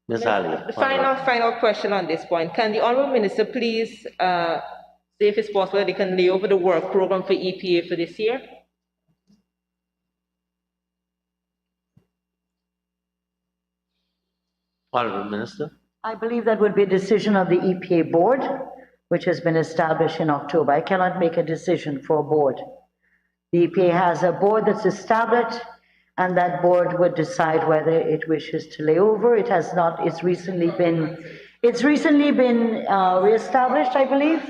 Ms. Halley. The final question on this point. Can the Honourable Minister please see if it's possible they can lay over the work program for EPA for this year? Honourable Minister. I believe that would be a decision of the EPA board, which has been established in October. I cannot make a decision for a board. The EPA has a board that's established, and that board would decide whether it wishes to lay over. It has not, it's recently been reestablished, I believe,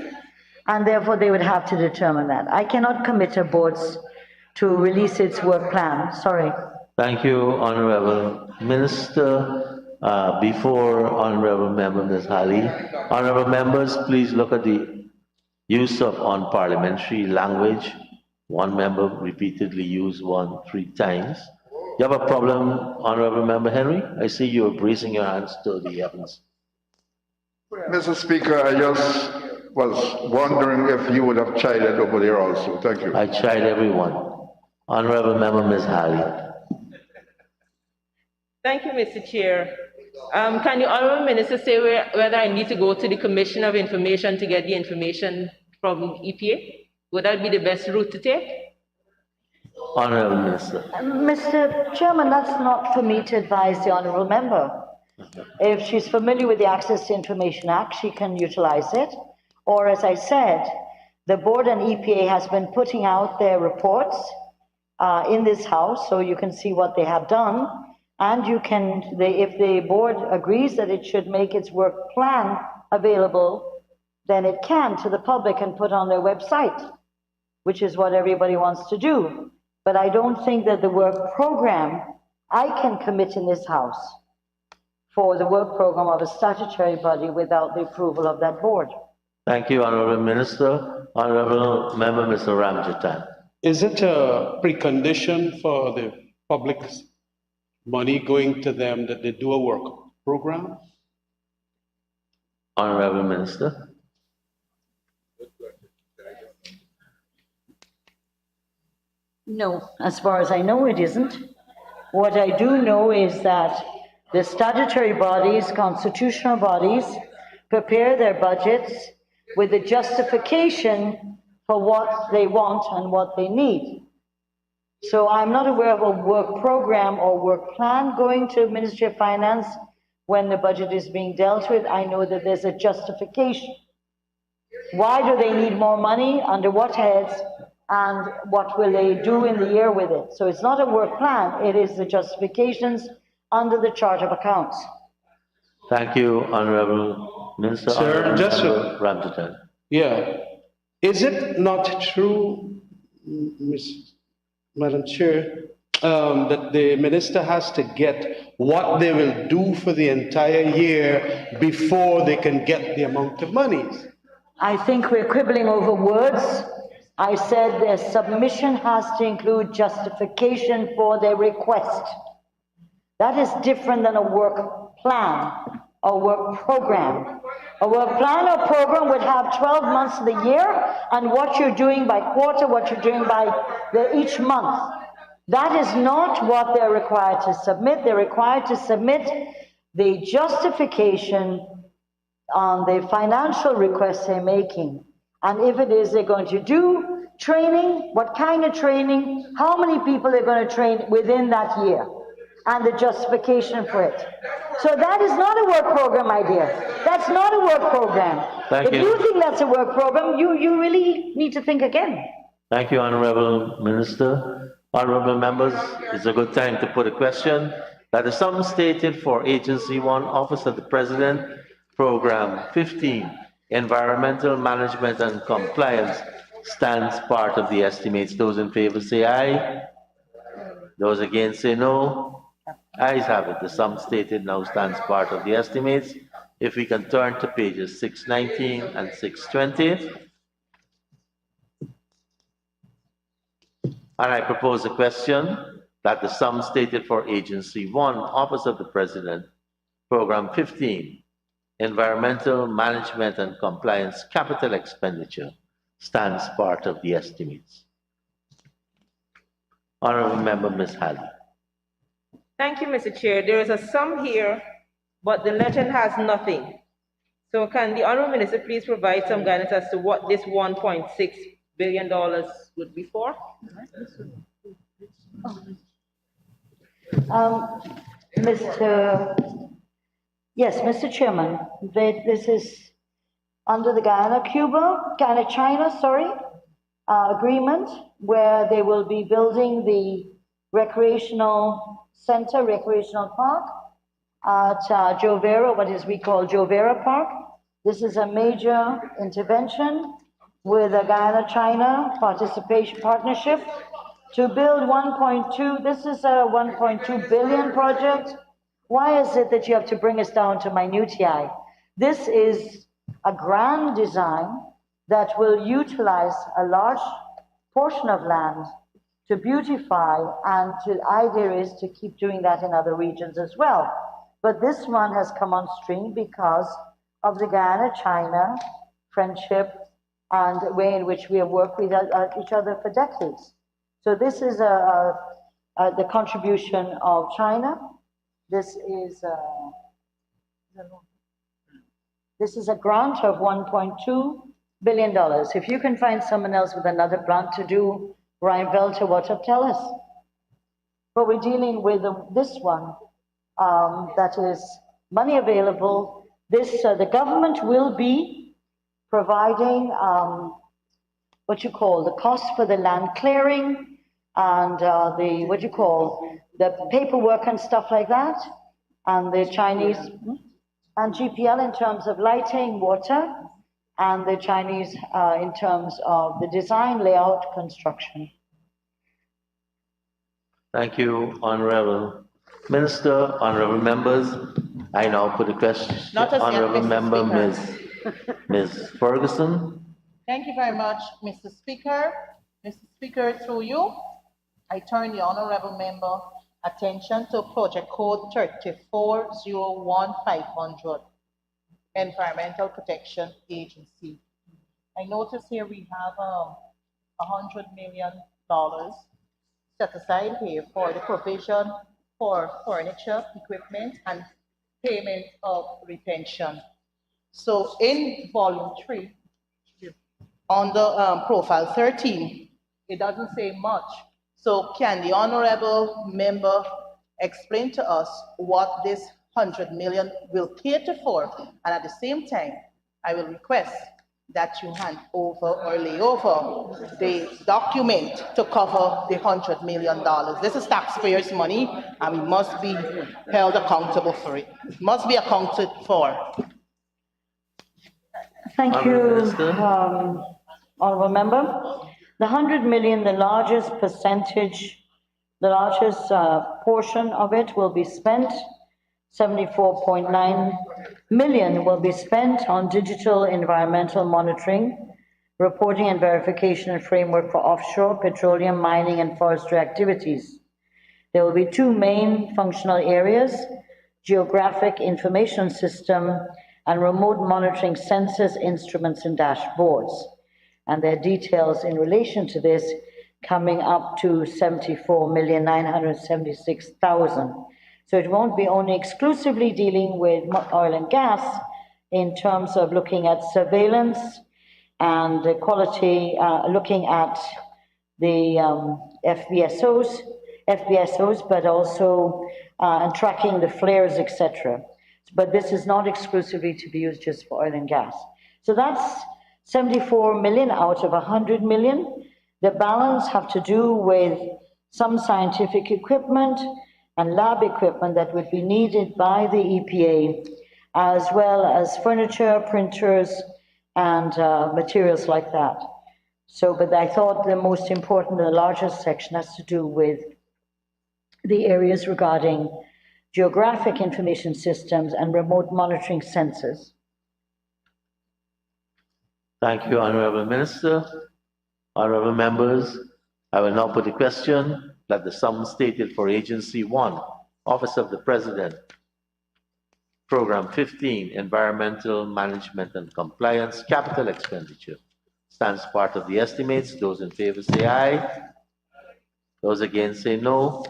and therefore they would have to determine that. I cannot commit a board to release its work plan, sorry. Thank you, Honourable Minister. Before Honorable Member Ms. Halley, Honorable Members, please look at the use of unparliamentary language. One member repeatedly used one 3 times. You have a problem, Honorable Member Henry? I see you are raising your hands to the heavens. Mr. Speaker, I just was wondering if you would have chided over there also. Thank you. I tried everyone. Honorable Member Ms. Halley. Thank you, Mr. Chair. Can the Honourable Minister say whether I need to go to the Commission of Information to get the information from EPA? Would that be the best route to take? Honorable Minister. Mr. Chairman, that's not for me to advise the honourable member. If she's familiar with the Access to Information Act, she can utilize it. Or as I said, the board and EPA has been putting out their reports in this house, so you can see what they have done. And you can, if the board agrees that it should make its work plan available, then it can to the public and put on their website, which is what everybody wants to do. But I don't think that the work program, I can commit in this house for the work program of a statutory body without the approval of that board. Thank you, Honorable Minister. Honorable Member Mr. Ramjatan. Is it a precondition for the public's money going to them that they do a work program? Honorable Minister. No, as far as I know, it isn't. What I do know is that the statutory bodies, constitutional bodies, prepare their budgets with a justification for what they want and what they need. So I'm not aware of a work program or work plan going to Ministry of Finance when the budget is being dealt with. I know that there's a justification. Why do they need more money? Under what heads? And what will they do in the year with it? So it's not a work plan, it is the justifications under the chart of accounts. Thank you, Honorable Minister. Sir, just Ramjatan. Yeah. Is it not true, Madam Chair, that the minister has to get what they will do for the entire year before they can get the amount of monies? I think we're quibbling over words. I said their submission has to include justification for their request. That is different than a work plan or work program. A work plan or program would have 12 months of the year and what you're doing by quarter, what you're doing by each month. That is not what they're required to submit. They're required to submit the justification on the financial requests they're making. And if it is they're going to do training, what kind of training, how many people they're going to train within that year, and the justification for it. So that is not a work program, my dear. That's not a work program. If you think that's a work program, you really need to think again. Thank you, Honorable Minister. Honorable members, it's a good time to put a question. That the sum stated for Agency 1, Office of the President, Program 15, Environmental Management and Compliance, stands part of the estimates. Those in favor say aye. Those against say no. Ayes have it. The sum stated now stands part of the estimates. If we can turn to pages 619 and 620. And I propose a question that the sum stated for Agency 1, Office of the President, Program 15, Environmental Management and Compliance Capital Expenditure, stands part of the estimates. Honorable Member Ms. Halley. Thank you, Mr. Chair. There is a sum here, but the legend has nothing. So can the Honorable Minister please provide some guidance as to what this $1.6 billion would be for? Mr. Chairman, this is under the Guyana-China agreement, where they will be building the recreational center, recreational park at Jovera, what is we call Jovera Park. This is a major intervention with a Guyana-China partnership to build 1.2, this is a 1.2 billion project Why is it that you have to bring us down to minutiae? This is a grand design that will utilize a large portion of land to beautify, and the idea is to keep doing that in other regions as well. But this one has come on stream because of the Guyana-China friendship and the way in which we have worked with each other for decades. So this is the contribution of China. This is a grant of $1.2 billion. If you can find someone else with another grant to do Rheinveld or whatever, tell us. But we're dealing with this one that is money available. The government will be providing what you call the cost for the land clearing and the paperwork and stuff like that, and the Chinese and GPL in terms of lighting, water, and the Chinese in terms of the design, layout, construction. Thank you, Honorable Minister, honorable members. I now put a question. Not as yet, Honorable Mr. Member, Speaker. Ms. Ferguson. Thank you very much, Mr. Speaker. Mr. Speaker, through you, I turn the honorable member attention to Project Code 3401500, Environmental Protection Agency. I notice here we have $100 million set aside here for the provision for furniture, equipment, and payment of retention. So in volume 3, on the profile 13, it doesn't say much. So can the honorable member explain to us what this 100 million will cater for? And at the same time, I will request that you hand over or lay over the document to cover the $100 million. This is taxpayers' money, and we must be held accountable for it. It must be accounted for. Thank you, honorable member. The 100 million, the largest percentage, the largest portion of it will be spent. 74.9 million will be spent on digital environmental monitoring, reporting and verification and framework for offshore petroleum, mining, and forestry activities. There will be two main functional areas: geographic information system and remote monitoring sensors, instruments, and dashboards. And there are details in relation to this coming up to 74,976,000. So it won't be only exclusively dealing with oil and gas in terms of looking at surveillance and the quality, looking at the FPSOs, but also and tracking the flares, etc. But this is not exclusively to be used just for oil and gas. So that's 74 million out of 100 million. The balance have to do with some scientific equipment and lab equipment that would be needed by the EPA, as well as furniture, printers, and materials like that. So, but I thought the most important, the largest section has to do with the areas regarding geographic information systems and remote monitoring sensors. Thank you, Honorable Minister. Honorable members, I will now put a question that the sum stated for Agency 1, Office of the President, Program 15, Environmental Management and Compliance, Capital Expenditure, stands part of the estimates. Those in favor say aye. Those against say no.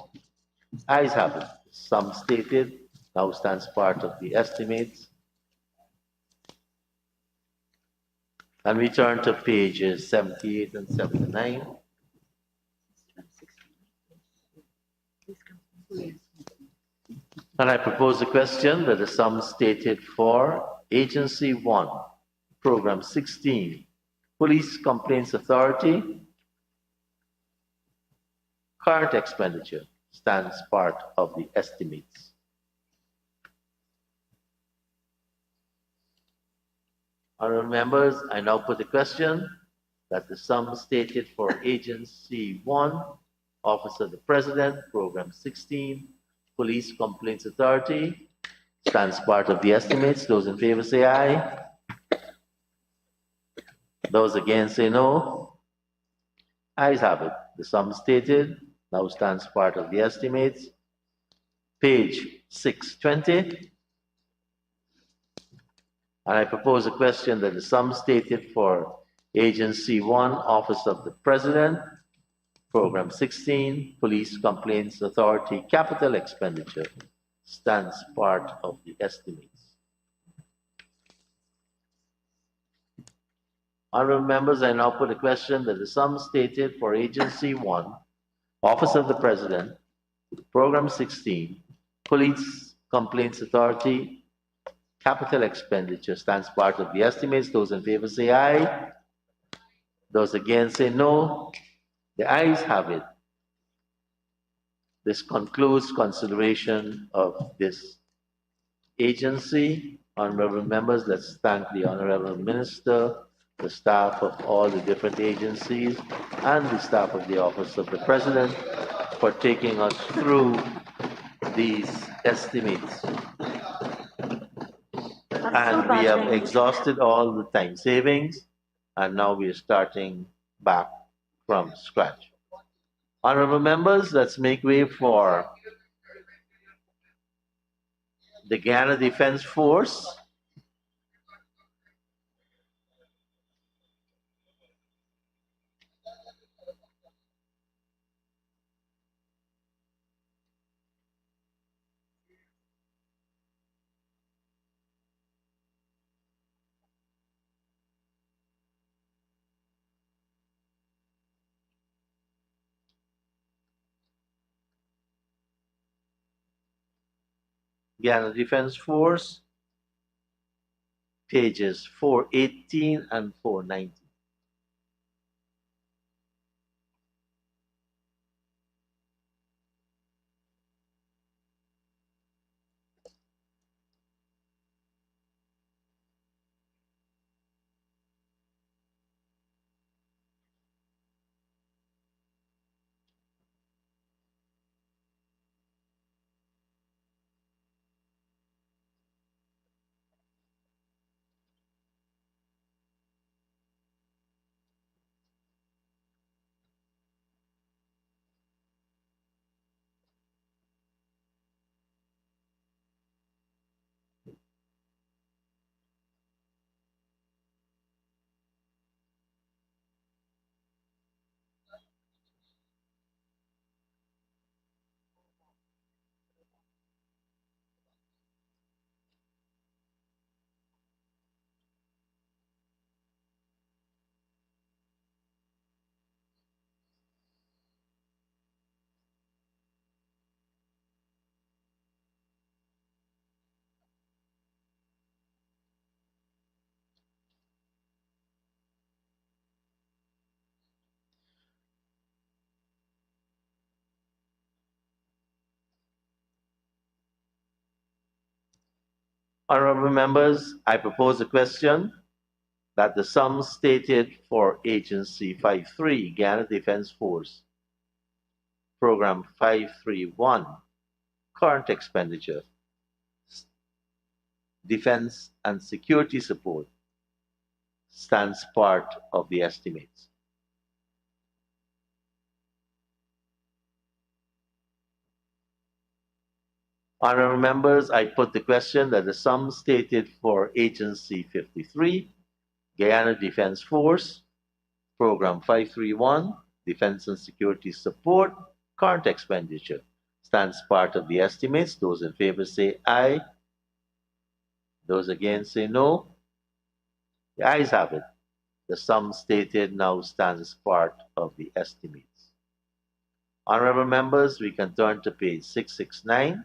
Ayes have it. Sum stated now stands part of the estimates. And we turn to pages 78 and 79. And I propose a question that the sum stated for Agency 1, Program 16, Police Complaints Authority, current expenditure stands part of the estimates. Honorable members, I now put the question that the sum stated for Agency 1, Office of the President, Program 16, Police Complaints Authority stands part of the estimates. Those in favor say aye. Those against say no. Ayes have it. The sum stated now stands part of the estimates. Page 620. And I propose a question that the sum stated for Agency 1, Office of the President, Program 16, Police Complaints Authority, Capital Expenditure, stands part of the estimates. Honorable members, I now put a question that the sum stated for Agency 1, Office of the President, Program 16, Police Complaints Authority, Capital Expenditure stands part of the estimates. Those in favor say aye. Those against say no. The ayes have it. This concludes consideration of this agency. Honorable members, let's thank the Honorable Minister, the staff of all the different agencies, and the staff of the Office of the President for taking us through these estimates. And we have exhausted all the time savings, and now we are starting back from scratch. Honorable members, let's make way for the Guyana Defense Force. Guyana Defense Force, pages 418 and 419. Honorable members, I propose a question that the sum stated for Agency 53, Guyana Defense Force, Program 531, Current Expenditure, Defense and Security Support, stands part of the estimates. Honorable members, I put the question that the sum stated for Agency 53, Guyana Defense Force, Program 531, Defense and Security Support, Current Expenditure, stands part of the estimates. Those in favor say aye. Those against say no. The ayes have it. The sum stated now stands part of the estimates. Honorable members, we can turn to page 669.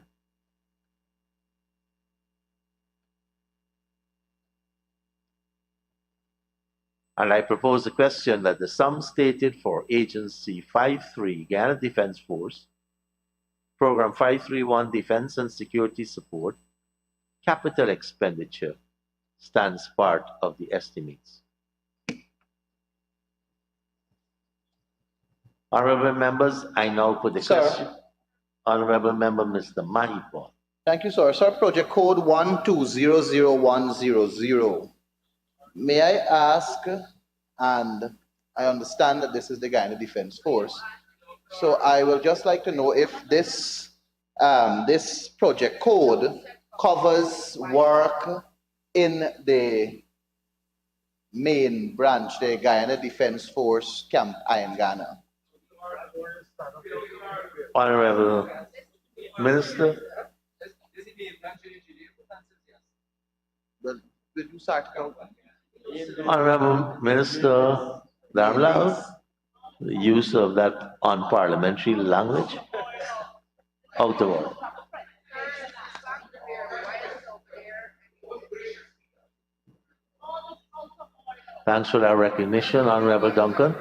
And I propose a question that the sum stated for Agency 53, Guyana Defense Force, Program 531, Defense and Security Support, Capital Expenditure, stands part of the estimates. Honorable members, I now put the question. Honorable Member Mr. Mahipon. Thank you, sir. Sir, project code 1200100. May I ask, and I understand that this is the Guyana Defense Force, so I will just like to know if this project code covers work in the main branch, the Guyana Defense Force Camp in Ghana. Honorable Minister. Well, did you start out? Honorable Minister Darmlao, the use of that unparliamentary language, out of order. Thanks for that recognition, Honorable Duncan.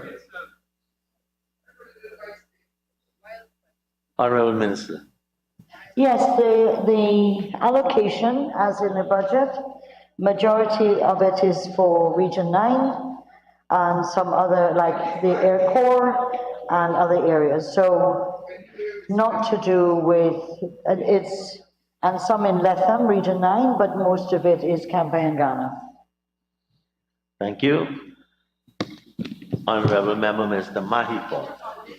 Honorable Minister. Yes, the allocation, as in the budget, majority of it is for Region 9 and some other, like the Air Corps and other areas. So not to do with, and some in Letham, Region 9, but most of it is campaign Ghana. Thank you. Honorable Member Mr. Mahipon.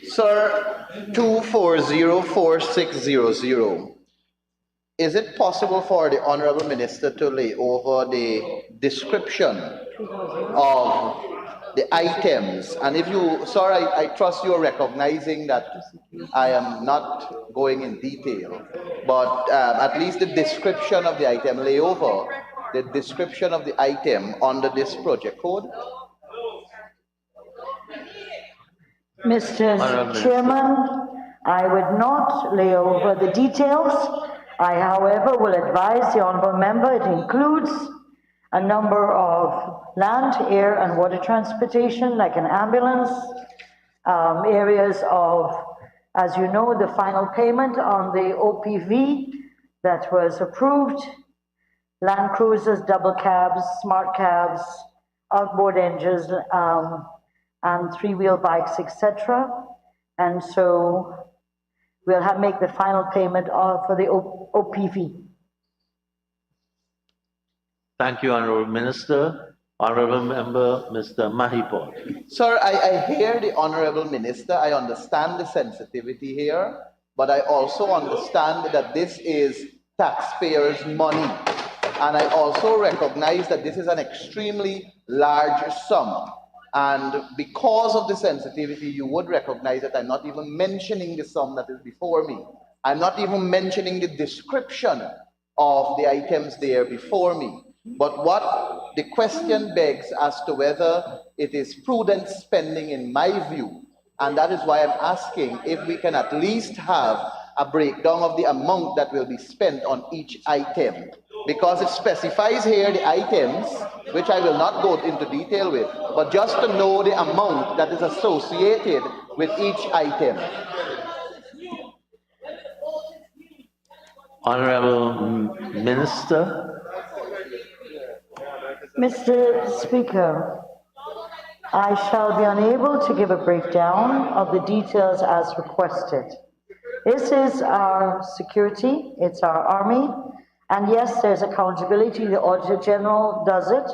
Sir, 2404600. Is it possible for the Honorable Minister to lay over the description of the items? And if you, sir, I trust you are recognizing that I am not going in detail, but at least the description of the item, lay over the description of the item under this project code. Mr. Chairman, I would not lay over the details. I, however, will advise the honourable member it includes a number of land, air and water transportation, like an ambulance, areas of, as you know, the final payment on the OPV that was approved, Land Cruisers, double cabs, smart cabs, outboard engines, and three-wheel bikes, etc. And so we'll make the final payment for the OPV. Thank you, Honorable Minister. Honorable Member Mr. Mahipon. Sir, I hear the Honorable Minister. I understand the sensitivity here, but I also understand that this is taxpayers' money. And I also recognize that this is an extremely large sum. And because of the sensitivity, you would recognize that I'm not even mentioning the sum that is before me. I'm not even mentioning the description of the items there before me. But what the question begs as to whether it is prudent spending in my view, and that is why I'm asking if we can at least have a breakdown of the amount that will be spent on each item. Because it specifies here the items, which I will not go into detail with, but just to know the amount that is associated with each item. Honorable Minister. Mr. Speaker, I shall be unable to give a breakdown of the details as requested. This is our security, it's our army, and yes, there's accountability. The Auditor General does it,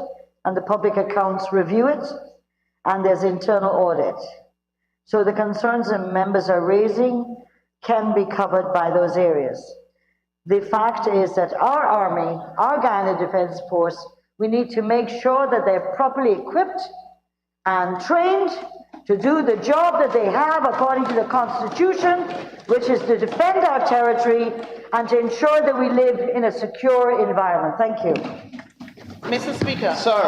and the public accounts review it, and there's internal audit. So the concerns that members are raising can be covered by those areas. The fact is that our army, our Guyana Defense Force, we need to make sure that they're properly equipped and trained to do the job that they have according to the Constitution, which is to defend our territory and to ensure that we live in a secure environment. Thank you. Mr. Speaker. Sir.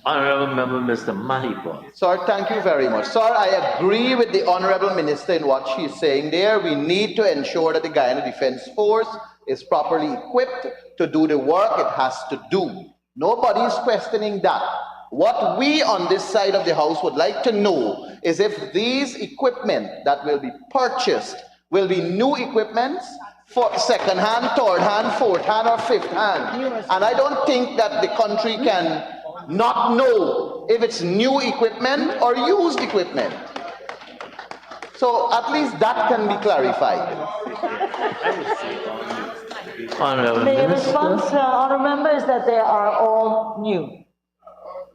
Honorable Member Mr. Mahipon. Sir, thank you very much. Sir, I agree with the Honorable Minister in what she's saying there. We need to ensure that the Guyana Defense Force is properly equipped to do the work it has to do. Nobody's questioning that. What we on this side of the house would like to know is if these equipment that will be purchased will be new equipment, for second hand, third hand, fourth hand, or fifth hand. And I don't think that the country can not know if it's new equipment or used equipment. So at least that can be clarified. Honorable The Minister. response, Honourable Member, is that they are all new.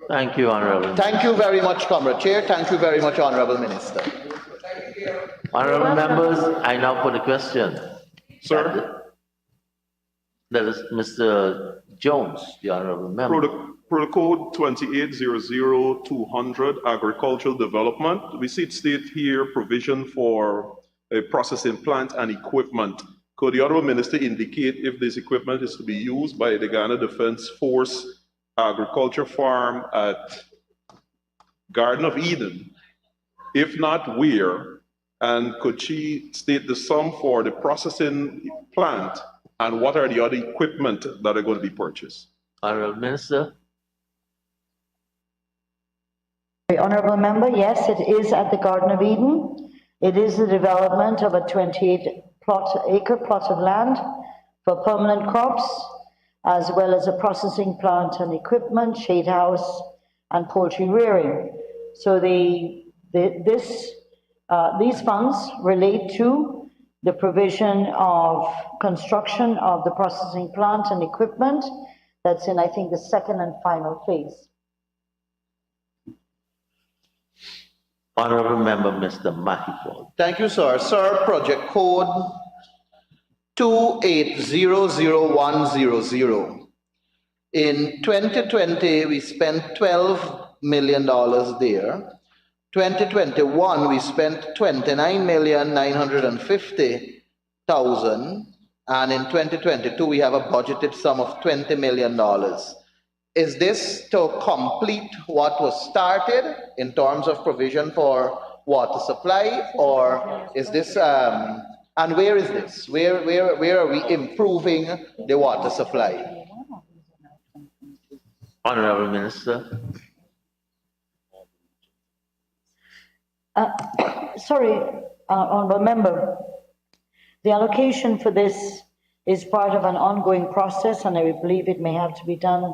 Thank you, Honorable. Thank you very much, Comrade Chair. Thank you very much, Honorable Minister. Honorable members, I now put a question. Sir, That is Mr. Jones, the Honorable Member. Protocol 2800-200, agricultural development. We see it state here provision for a processing plant and equipment. Could the Honorable Minister indicate if this equipment is to be used by the Guyana Defense Force agriculture farm at Garden of Eden? If not, where? And could she state the sum for the processing plant and what are the other equipment that are going to be purchased? Honorable Minister. The Honourable Member, yes, it is at the Garden of Eden. It is the development of a 28-acre plot of land for permanent crops, as well as a processing plant and equipment, shade house, and poultry rearing. So these funds relate to the provision of construction of the processing plant and equipment that's in, I think, the second and final phase. Honorable Member, Mr. Mahipol. Thank you, sir. Sir, project code 2800100. In 2020, we spent $12 million there. 2021, we spent $29,950,000. And in 2022, we have a budgeted sum of $20 million. Is this to complete what was started in terms of provision for water supply, or is this, and where is this? Where are we improving the water supply? Honorable Minister. Sorry, Honourable Member, the allocation for this is part of an ongoing process, and I believe it may have to be done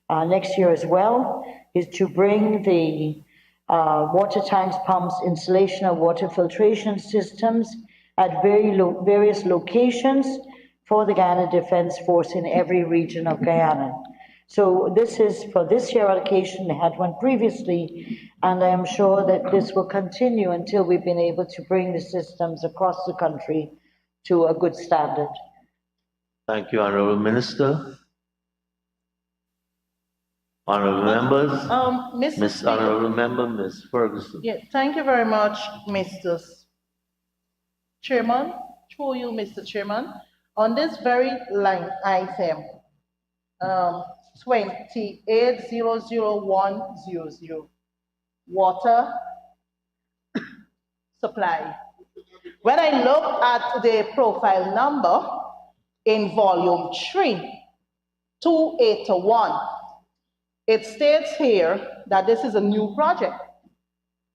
next year as well, is to bring the water tanks, pumps, installation of water filtration systems at various locations for the Guyana Defense Force in every region of Guyana. So this is for this year allocation. They had one previously, and I am sure that this will continue until we've been able to bring the systems across the country to a good standard. Thank you, Honorable Minister. Honorable members. Miss Honorable Member, Ms. Ferguson. Yeah, thank you very much, Mr. Chairman. Through you, Mr. Chairman. On this very line item, 2800100, water supply. When I look at the profile number in volume 3, 281, it states here that this is a new project.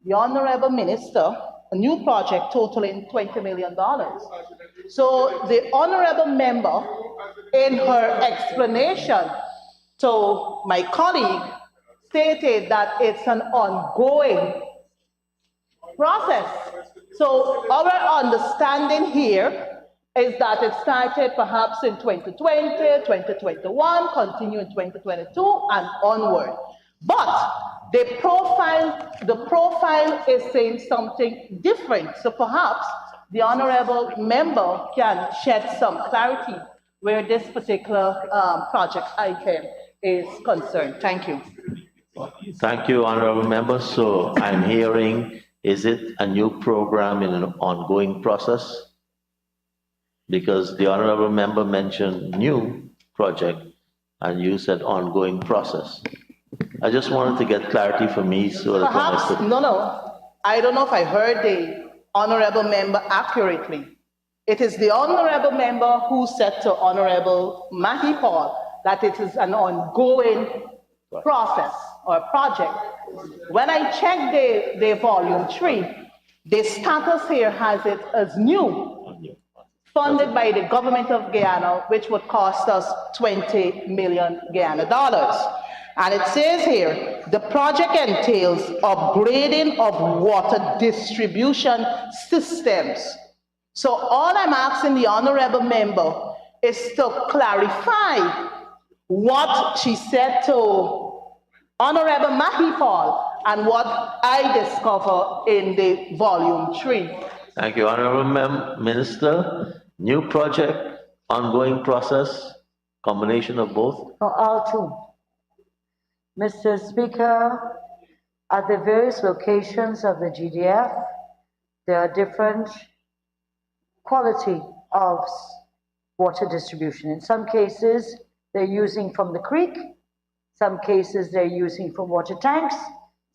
The Honorable Minister, a new project totaling $20 million. So the Honorable Member, in her explanation to my colleague, stated that it's an ongoing process. So our understanding here is that it started perhaps in 2020, 2021, continue in 2022 and onward. But the profile is saying something different. So perhaps the Honorable Member can shed some clarity where this particular project item is concerned. Thank you. Thank you, Honorable Member. So I'm hearing, is it a new program in an ongoing process? Because the Honorable Member mentioned new project and you said ongoing process. I just wanted to get clarity for me so that perhaps, no. I don't know if I heard the Honorable Member accurately. It is the Honorable Member who said to Honorable Mahipol that it is an ongoing process or project. When I checked the volume 3, the status here has it as new, funded by the government of Guyana, which would cost us $20 million Guyana dollars. And it says here, The project entails upgrading of water distribution systems. So all I'm asking the honorable member is to clarify what she said to Honorable Mahipal and what I discover in the volume 3. Thank you, Honorable Minister. New project, ongoing process, combination of both. All two. Mr. Speaker, at the various locations of the GDF, there are different quality of water distribution. In some cases, they're using from the creek. Some cases they're using from water tanks.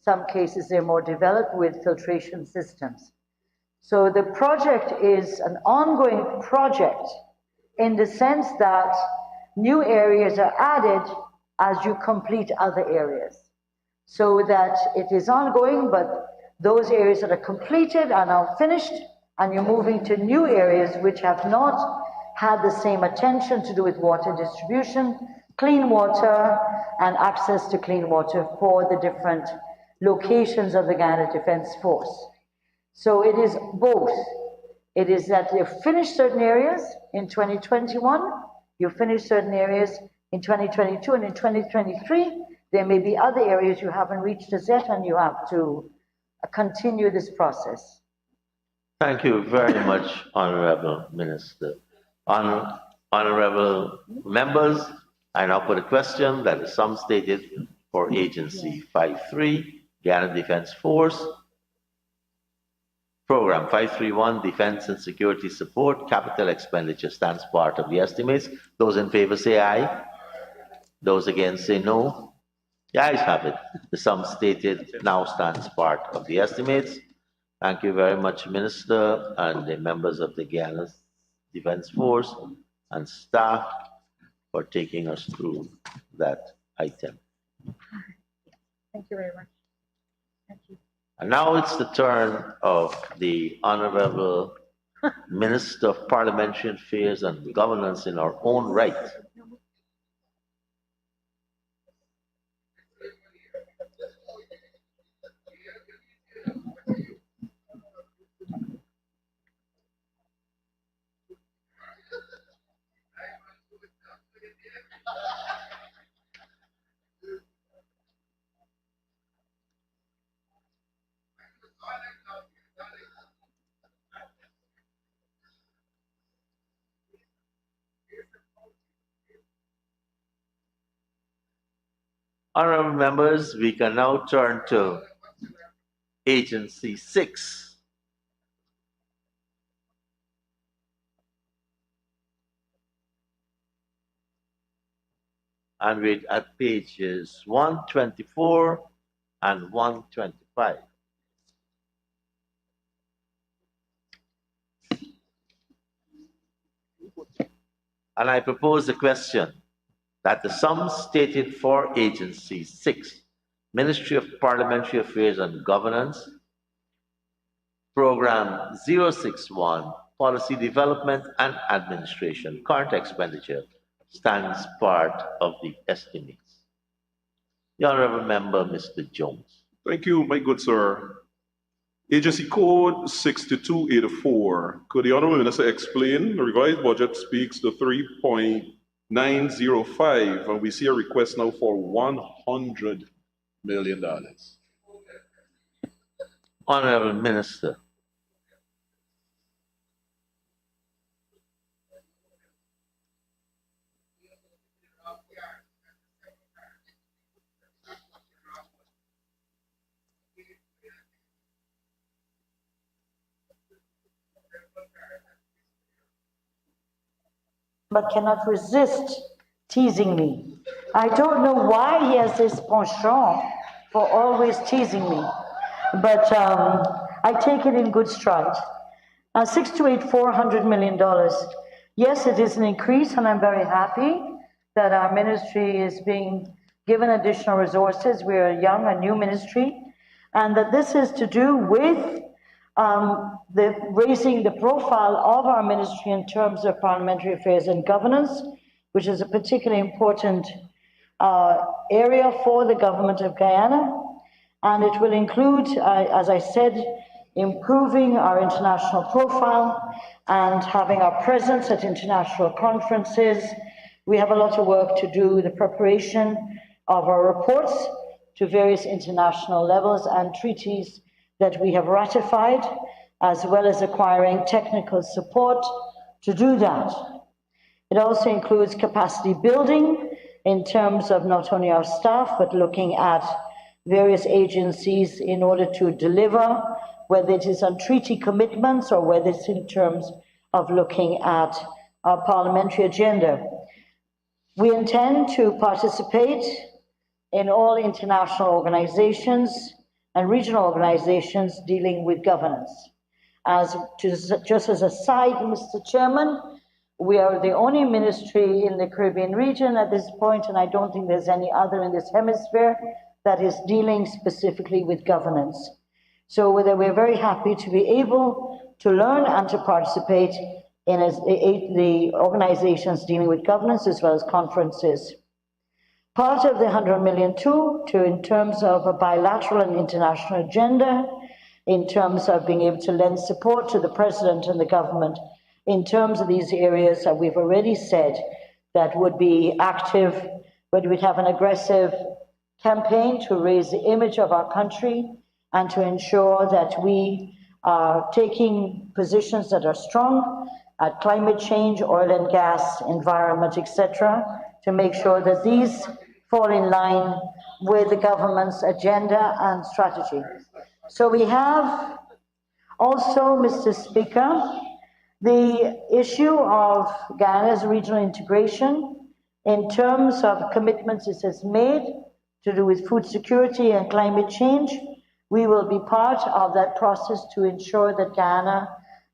Some cases they're more developed with filtration systems. So the project is an ongoing project in the sense that new areas are added as you complete other areas. So that it is ongoing, but those areas that are completed are now finished, and you're moving to new areas which have not had the same attention to do with water distribution, clean water, and access to clean water for the different locations of the Guyana Defense Force. So it is both. It is that you finish certain areas in 2021, you finish certain areas in 2022, and in 2023, there may be other areas you haven't reached as yet, and you have to continue this process. Thank you very much, Honorable Minister. Honorable members, I now put a question that the sum stated for Agency 5.3, Guyana Defense Force, Program 531, Defense and Security Support, Capital Expenditure stands part of the estimates. Those in favor say aye. Those against say no. The ayes have it. The sum stated now stands part of the estimates. Thank you very much, Minister, and the members of the Guyana Defense Force and staff for taking us through that item. Thank you very much. Thank you. And now it's the turn of the Honorable Minister of Parliamentary Affairs and Governance in our own right. Honorable members, we can now turn to Agency 6. And we're at pages 124 and 125. And I propose the question that the sum stated for Agency 6, Ministry of Parliamentary Affairs and Governance, Program 061, Policy Development and Administration, current expenditure, stands part of the estimates. The Honourable Member, Mr. Jones. Thank you, my good sir. Agency Code 6284. Could the Honourable Minister explain? The revised budget speaks to 3.905, and we see a request now for $100 million. Honourable Minister. But cannot resist teasing me. I don't know why he has this penchant for always teasing me, but I take it in good stride. 628, $400 million. Yes, it is an increase, and I'm very happy that our ministry is being given additional resources. We're a young, a new ministry, and that this is to do with raising the profile of our ministry in terms of parliamentary affairs and governance, which is a particularly important area for the government of Guyana, and it will include, as I said, improving our international profile and having our presence at international conferences. We have a lot of work to do, the preparation of our reports to various international levels and treaties that we have ratified, as well as acquiring technical support to do that. It also includes capacity building in terms of not only our staff, but looking at various agencies in order to deliver, whether it is on treaty commitments or whether it's in terms of looking at our parliamentary agenda. We intend to participate in all international organizations and regional organizations dealing with governance. Just as a side, Mr. Chairman, we are the only ministry in the Caribbean region at this point, and I don't think there's any other in this hemisphere that is dealing specifically with governance. So we're very happy to be able to learn and to participate in the organizations dealing with governance as well as conferences. Part of the 100 million too, in terms of a bilateral and international agenda, in terms of being able to lend support to the president and the government, in terms of these areas that we've already said that would be active, but we'd have an aggressive campaign to raise the image of our country and to ensure that we are taking positions that are strong at climate change, oil and gas, environment, etc., to make sure that these fall in line with the government's agenda and strategy. So we have also, Mr. Speaker, the issue of Guyana's regional integration in terms of commitments it has made to do with food security and climate change. We will be part of that process to ensure that Guyana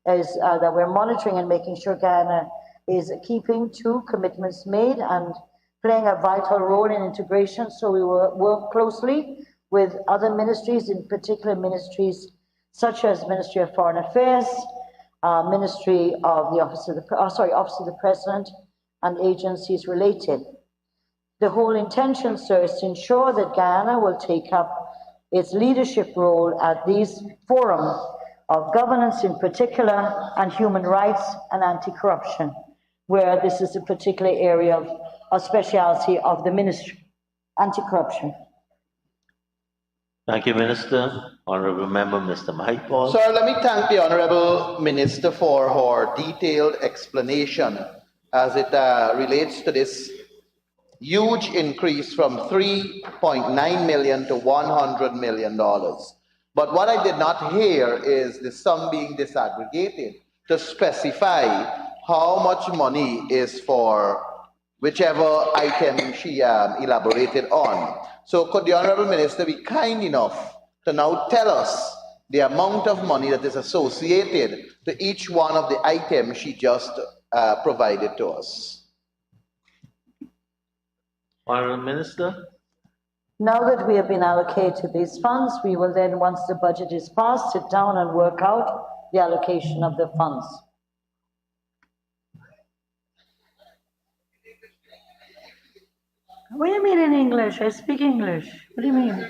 is, that we're monitoring and making sure Guyana is keeping to commitments made and playing a vital role in integration. So we will work closely with other ministries, in particular ministries such as Ministry of Foreign Affairs, Ministry of the Office of the President, and agencies related. The whole intention, sir, is to ensure that Guyana will take up its leadership role at these forums of governance in particular, and human rights and anti-corruption, where this is a particular area of speciality of the ministry, anti-corruption. Thank you, Minister. Honourable Member, Mr. Mahipal. Sir, let me thank the Honourable Minister for her detailed explanation as it relates to this huge increase from $3.9 million to $100 million. But what I did not hear is the sum being disaggregated to specify how much money is for whichever item she elaborated on. So could the Honourable Minister be kind enough to now tell us the amount of money that is associated to each one of the items she just provided to us? Honourable Minister. Now that we have been allocated these funds, we will then, once the budget is passed, sit down and work out the allocation of the funds. What do you mean in English? I speak English. What do you mean?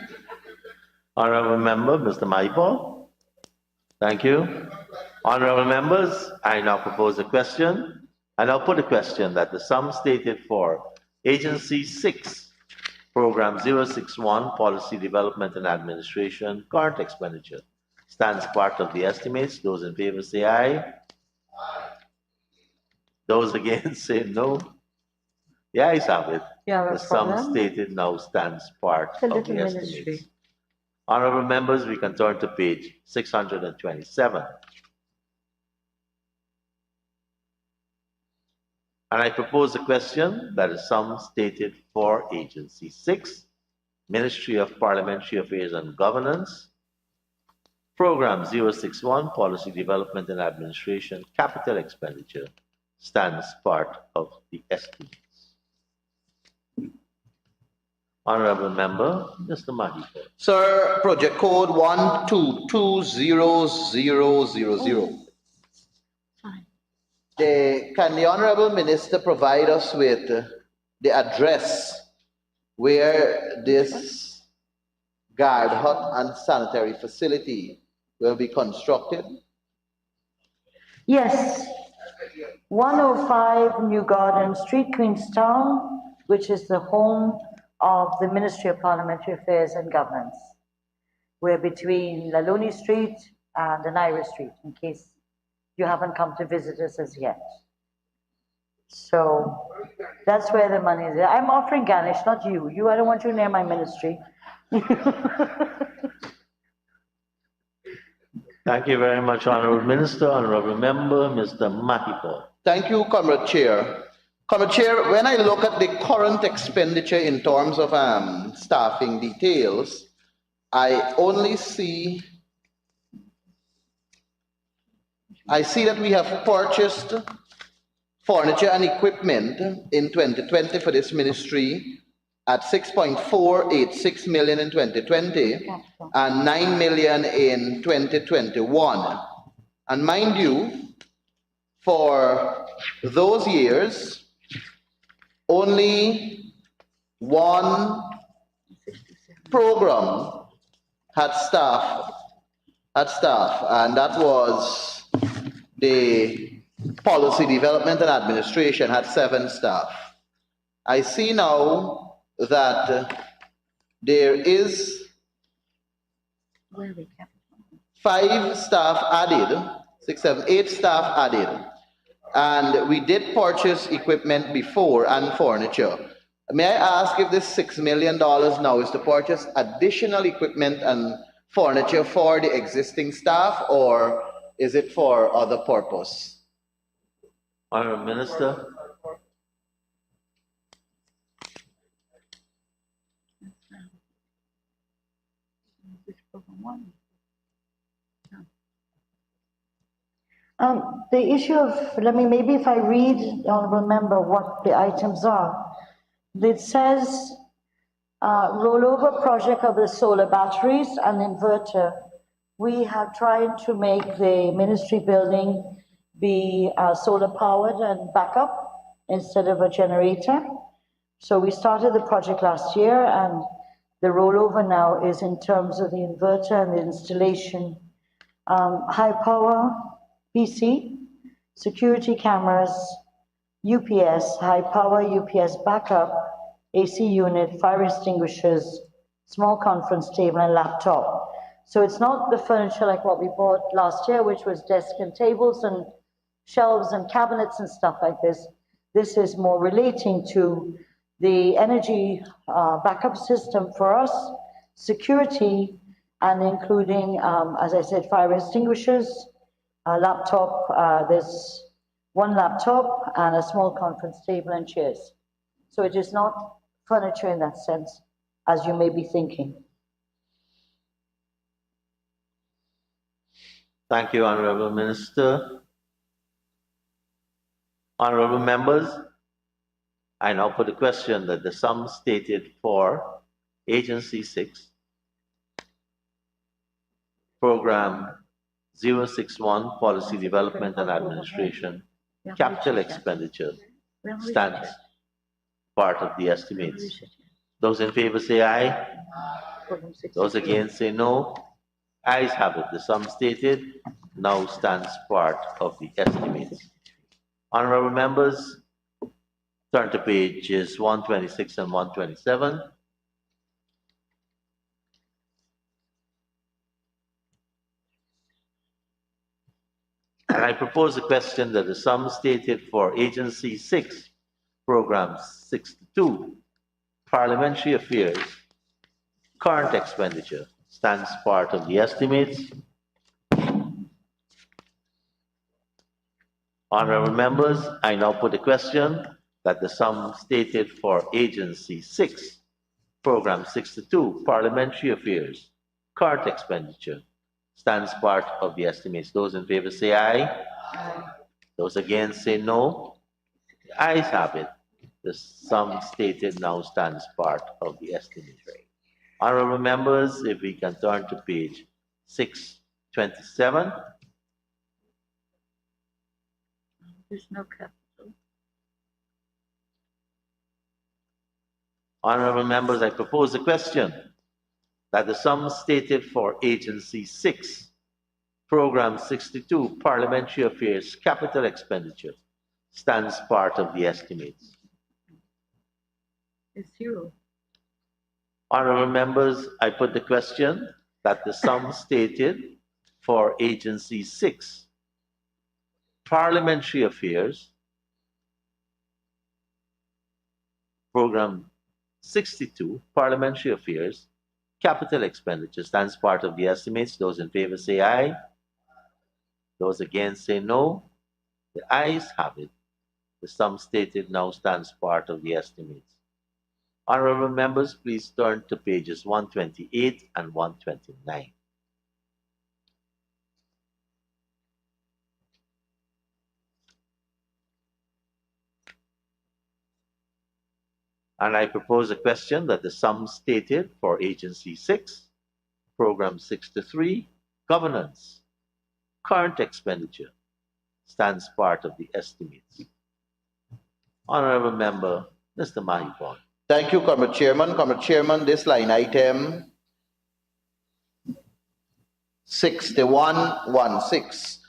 Honourable Member, Mr. Mahipal. Thank you. Honourable members, I now propose a question. I now put a question that the sum stated for Agency 6, Program 061, Policy Development and Administration, current expenditure, stands part of the estimates. Those in favor say aye. Those against say no. The ayes have it. The sum stated now stands part of the estimates. Honourable members, we can turn to page 627. And I propose a question that is sum stated for Agency 6, Ministry of Parliamentary Affairs and Governance, Program 061, Policy Development and Administration, capital expenditure, stands part of the estimates. Honourable Member, Mr. Mahipal. Sir, project code 1220000. Can the Honourable Minister provide us with the address where this guard hut and sanitary facility will be constructed? Yes, 105 New Garden Street, Queenstown, which is the home of the Ministry of Parliamentary Affairs and Governance. We're between Laloni Street and Naira Street, in case you haven't come to visit us as yet. So that's where the money is. I'm offering Ganesh, not you. You, I don't want you near my ministry. Thank you very much, Honorable Minister. Honorable Member, Mr. Mahipo. Thank you, Comrade Chair. Comrade Chair, when I look at the current expenditure in terms of staffing details, I see that we have purchased furniture and equipment in 2020 for this ministry at 6.486 million in 2020 and 9 million in 2021. And mind you, for those years, only one program had staff, and that was the Policy Development and Administration had 7 staff. I see now that there is 5 staff added, 6, 7, 8 staff added, and we did purchase equipment before and furniture. May I ask if this $6 million now is to purchase additional equipment and furniture for the existing staff, or is it for other purpose? Honorable Minister. The issue of, maybe if I read, Honorable Member, what the items are. It says, rollover project of the solar batteries and inverter. We have tried to make the ministry building be solar powered and backup instead of a generator. So we started the project last year, and the rollover now is in terms of the inverter and the installation, high power PC, security cameras, UPS, high power UPS backup, AC unit, fire extinguishers, small conference table, and laptop. So it's not the furniture like what we bought last year, which was desk and tables and shelves and cabinets and stuff like this. This is more relating to the energy backup system for us, security, and including, as I said, fire extinguishers, a laptop, there's 1 laptop and a small conference table and chairs. So it is not furniture in that sense, as you may be thinking. Thank you, Honorable Minister. Honorable members, I now put the question that the sum stated for Agency 6, Program 061, Policy Development and Administration, capital expenditure stands part of the estimates. Those in favor say aye. Those against say no. Ayes have it. The sum stated now stands part of the estimates. Honorable members, turn to pages 126 and 127. And I propose a question that the sum stated for Agency 6, Program 62, Parliamentary Affairs, current expenditure, stands part of the estimates. Honorable members, I now put a question that the sum stated for Agency 6, Program 62, Parliamentary Affairs, current expenditure, stands part of the estimates. Those in favor say aye. Aye. Those against say no. The ayes have it. The sum stated now stands part of the estimate. Honorable members, if we can turn to page 627. There's no capital. Honorable members, I propose a question that the sum stated for Agency 6, Program 62, Parliamentary Affairs Capital Expenditure, stands part of the estimates. It's zero. Honorable members, I put the question that the sum stated for Agency 6, Parliamentary Affairs, Program 62, Parliamentary Affairs, Capital Expenditure stands part of the estimates. Those in favor say aye. Those against say no. The ayes have it. The sum stated now stands part of the estimates. Honorable members, please turn to pages 128 and 129. And I propose a question that the sum stated for Agency 6, Program 63, Governance, Current Expenditure, stands part of the estimates. Honorable Member, Mr. Mahipon. Thank you, Comrade Chairman. Comrade Chairman, this line item 6116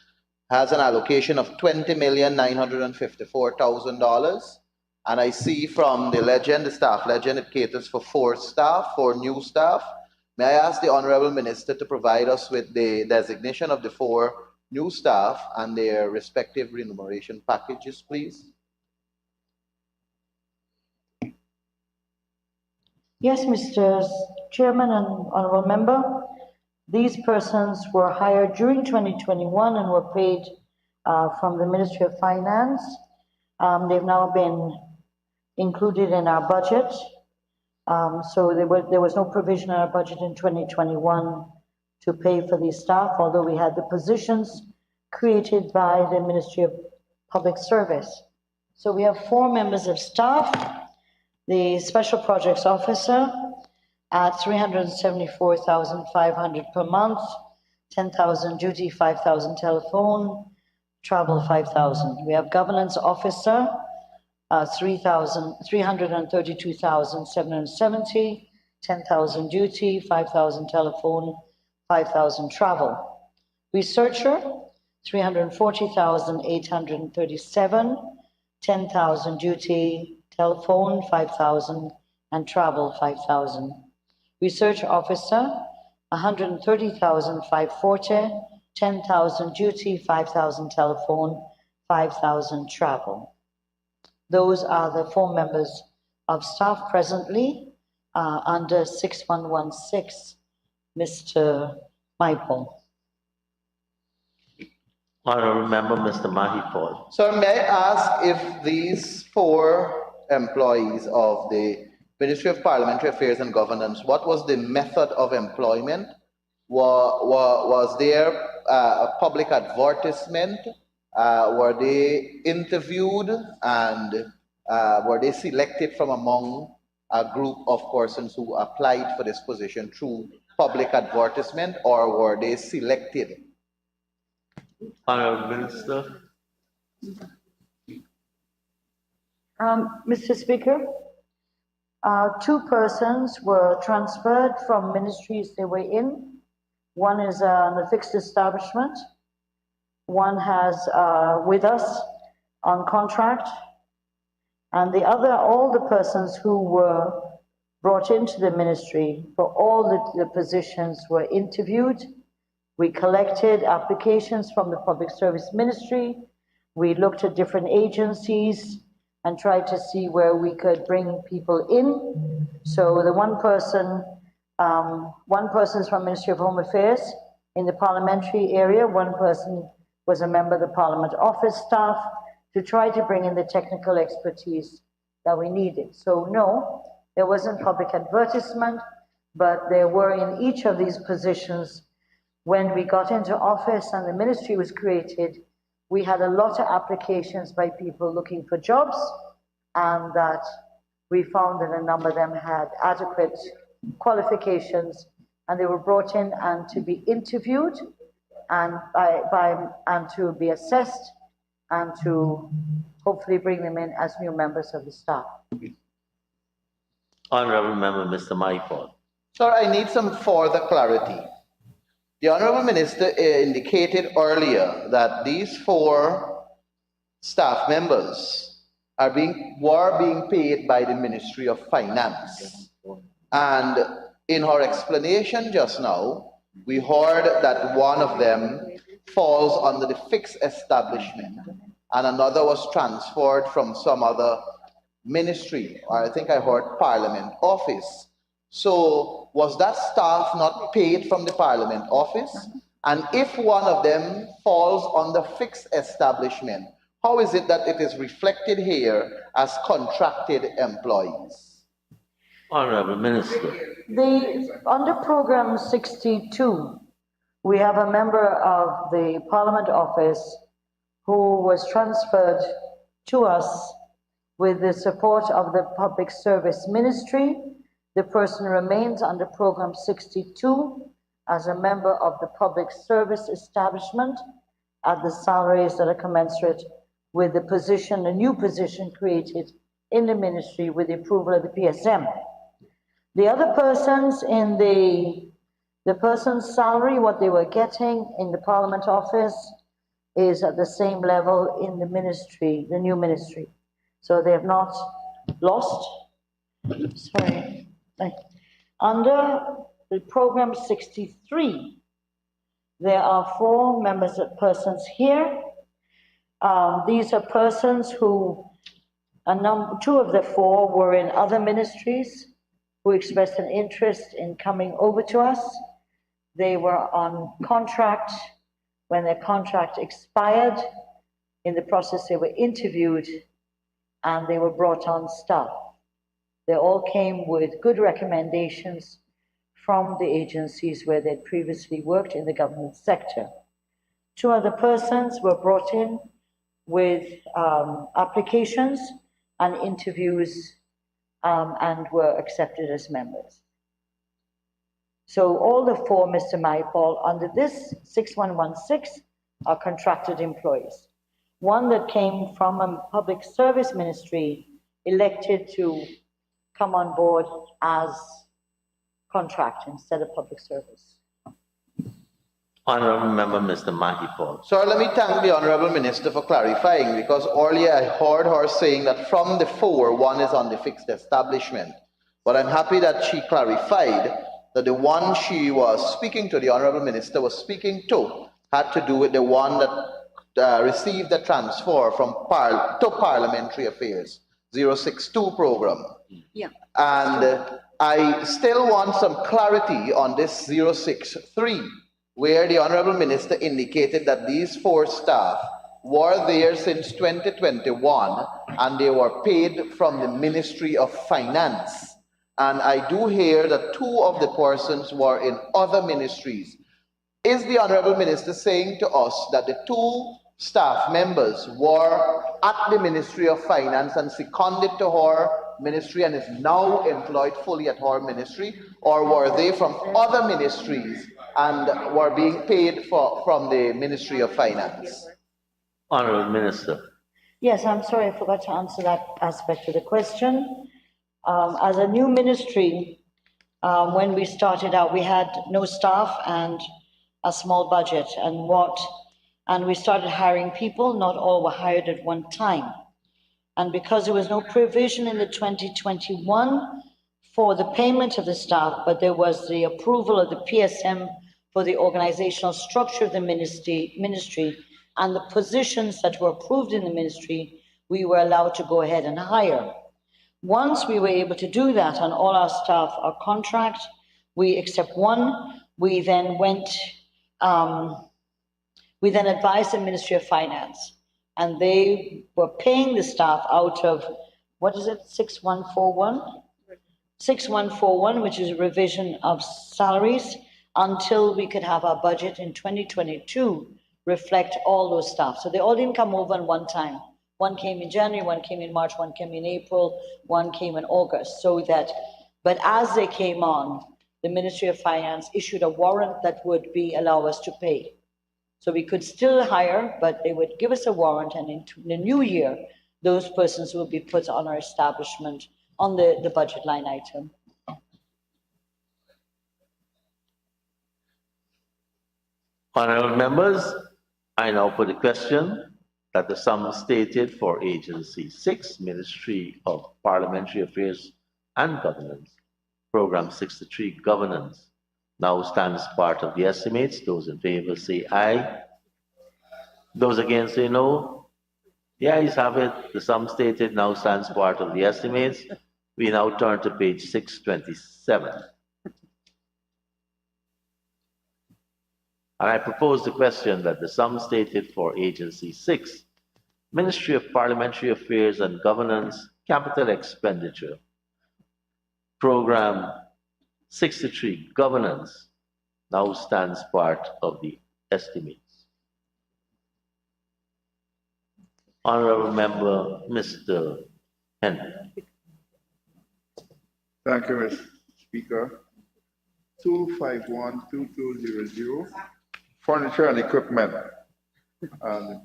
has an allocation of $20,954,000. And I see from the legend, the staff legend, it caters for 4 staff, 4 new staff. May I ask the Honorable Minister to provide us with the designation of the 4 new staff and their respective remuneration packages, please? Yes, Mr. Chairman and Honorable Member, these persons were hired during 2021 and were paid from the Ministry of Finance. They've now been included in our budget. So there was no provision in our budget in 2021 to pay for these staff, although we had the positions created by the Ministry of Public Service. So we have 4 members of staff. The Special Projects Officer at $374,500 per month, 10,000 duty, 5,000 telephone, travel 5,000. We have Governance Officer, 332,770, 10,000 duty, 5,000 telephone, 5,000 travel. Researcher, 340,837, 10,000 duty, telephone 5,000 and travel 5,000. Research Officer, 130,540, 10,000 duty, 5,000 telephone, 5,000 travel. Those are the 4 members of staff presently under 6116, Mr. Michael. Honorable Member, Mr. Mahipol. Sir, may I ask if these 4 employees of the Ministry of Parliamentary Affairs and Governance, what was the method of employment? Was there a public advertisement? Were they interviewed and were they selected from among a group of persons who applied for this position through public advertisement, or were they selected? Honorable Minister. Mr. Speaker, 2 persons were transferred from ministries they were in. One is a fixed establishment. One has with us on contract. And the other, all the persons who were brought into the ministry for all the positions were interviewed. We collected applications from the Public Service Ministry. We looked at different agencies and tried to see where we could bring people in. So the one person is from Ministry of Home Affairs in the parliamentary area. One person was a member of the Parliament Office staff to try to bring in the technical expertise that we needed. So no, there wasn't public advertisement, but there were in each of these positions. When we got into office and the ministry was created, we had a lot of applications by people looking for jobs, and that we found that a number of them had adequate qualifications, and they were brought in and to be interviewed and and to be assessed and to hopefully bring them in as new members of the staff. Honorable Member, Mr. Maipol. Sir, I need some further clarity. The Honorable Minister indicated earlier that these 4 staff members were being paid by the Ministry of Finance. And in her explanation just now, we heard that one of them falls under the fixed establishment and another was transferred from some other ministry, or I think I heard Parliament office. So was that staff not paid from the Parliament office? And if one of them falls under fixed establishment, how is it that it is reflected here as contracted employees? Honorable Minister. Under program 62, we have a member of the Parliament office who was transferred to us with the support of the Public Service Ministry. The person remains under program 62 as a member of the public service establishment at the salaries that are commensurate with the position, a new position created in the ministry with the approval of the PSM. The other persons in the person's salary, what they were getting in the Parliament office is at the same level in the ministry, the new ministry. So they have not lost. Sorry. Under the program 63, there are 4 members of persons here. These are persons who, 2 of the 4 were in other ministries who expressed an interest in coming over to us. They were on contract. When their contract expired, in the process they were interviewed and they were brought on staff. They all came with good recommendations from the agencies where they'd previously worked in the government sector. 2 other persons were brought in with applications and interviews and were accepted as members. So all the 4, Mr. Maipol, under this 6116 are contracted employees. One that came from a public service ministry elected to come on board as contract instead of public service. Honorable Member, Mr. Mahipol. Sir, let me thank the Honorable Minister for clarifying, because earlier I heard her saying that from the 4, one is on the fixed establishment. But I'm happy that she clarified that the one she was speaking to, the Honorable Minister was speaking to, had to do with the one that received the transfer from to Parliamentary Affairs, 062 program. Yeah. And I still want some clarity on this 063, where the Honorable Minister indicated that these 4 staff were there since 2021 and they were paid from the Ministry of Finance. And I do hear that 2 of the persons were in other ministries. Is the Honorable Minister saying to us that the 2 staff members were at the Ministry of Finance and seconded to her ministry and is now employed fully at her ministry, or were they from other ministries and were being paid from the Ministry of Finance? Honorable Minister. Yes, I'm sorry, I forgot to answer that aspect of the question. As a new ministry, when we started out, we had no staff and a small budget, and we started hiring people. Not all were hired at one time. And because there was no provision in the 2021 for the payment of the staff, but there was the approval of the PSM for the organizational structure of the ministry and the positions that were approved in the ministry, we were allowed to go ahead and hire. Once we were able to do that and all our staff are contract, we except one, we then advised the Ministry of Finance, and they were paying the staff out of, what is it, 6141? 6141, which is a revision of salaries, until we could have our budget in 2022 reflect all those staff. So they all didn't come over in one time. One came in January, one came in March, one came in April, one came in August. But as they came on, the Ministry of Finance issued a warrant that would allow us to pay. So we could still hire, but they would give us a warrant, and in the new year, those persons will be put on our establishment on the budget line item. Honorable members, I now put the question that the sum stated for Agency 6, Ministry of Parliamentary Affairs and Governance, Program 63, Governance, now stands part of the estimates. Those in favor say aye. Those against say no. The ayes have it. The sum stated now stands part of the estimates. We now turn to page 627. And I propose the question that the sum stated for Agency 6, Ministry of Parliamentary Affairs and Governance, Capital Expenditure, Program 63, Governance, now stands part of the estimates. Honorable Member, Mr. Henry. Thank you, Mr. Speaker. 2512200, furniture and equipment. And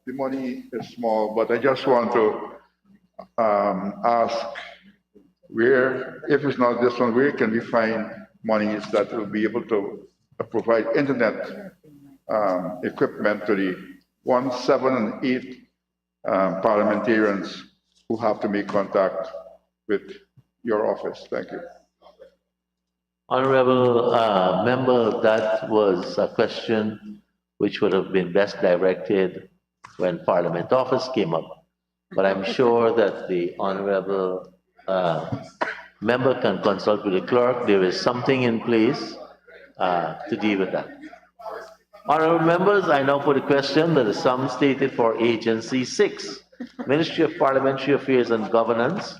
the money is small, but I just want to ask where, if it's not this one, where can we find monies that will be able to provide internet equipment to the 1, 7, and 8 parliamentarians who have to make contact with your office? Thank you. Honorable Member, that was a question which would have been best directed when Parliament office came up. But I'm sure that the Honorable Member can consult with the clerk. There is something in place to deal with that. Honorable Members, I now put a question that the sum stated for Agency 6, Ministry of Parliamentary Affairs and Governance,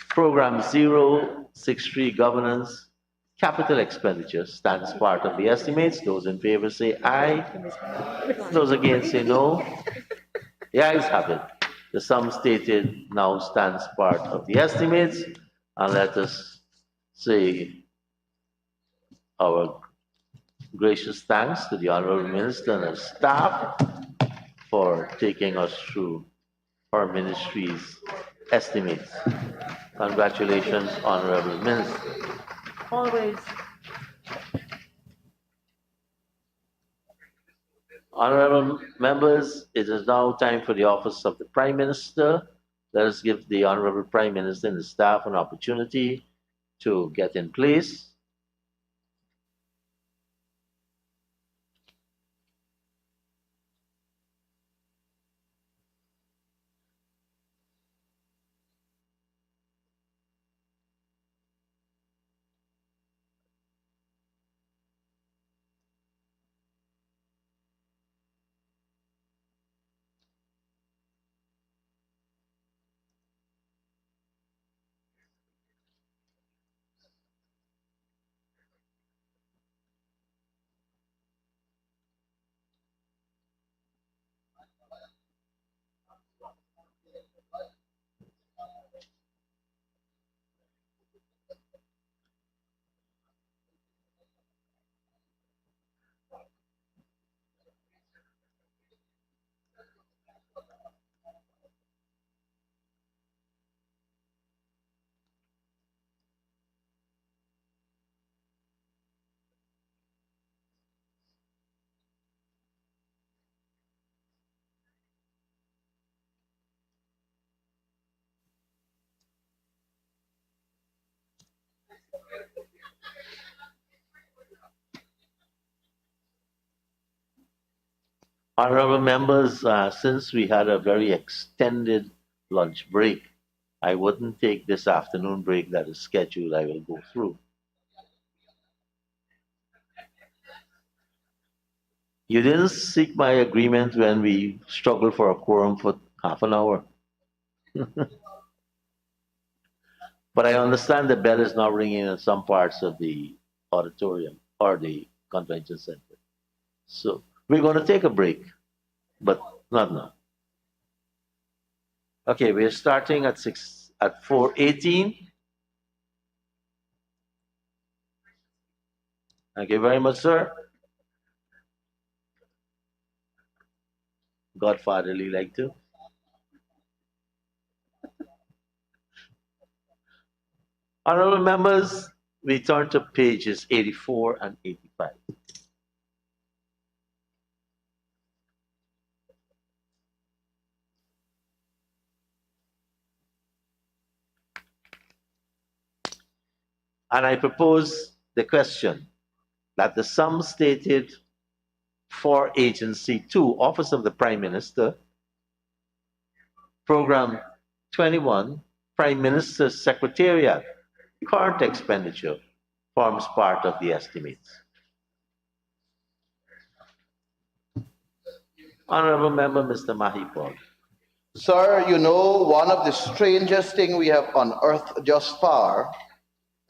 Program 063, Governance, Capital Expenditure, stands part of the estimates. Those in favor say aye. Those against say no. The ayes have it. The sum stated now stands part of the estimates. And let us say our gracious thanks to the Honorable Minister and her staff for taking us through our ministry's estimates. Congratulations, Honorable Minister. Always. Honorable members, it is now time for the office of the Prime Minister. Let us give the Honorable Prime Minister and the staff an opportunity to get in place. Honorable members, since we had a very extended lunch break, I wouldn't take this afternoon break that is scheduled. I will go through. You didn't seek my agreement when we struggled for a quorum for half an hour. But I understand the bell is now ringing in some parts of the auditorium or the convention center. So we're going to take a break, but not now. Okay, we're starting at 4:18. Thank you very much, sir. Godfatherly like to. Honorable members, we turn to pages 84 and 85. And I propose the question that the sum stated for Agency 2, Office of the Prime Minister, Program 21, Prime Minister's Secretariat, current expenditure forms part of the estimates. Honorable Member, Mr. Mahipol. Sir, you know, one of the strangest things we have unearthed just far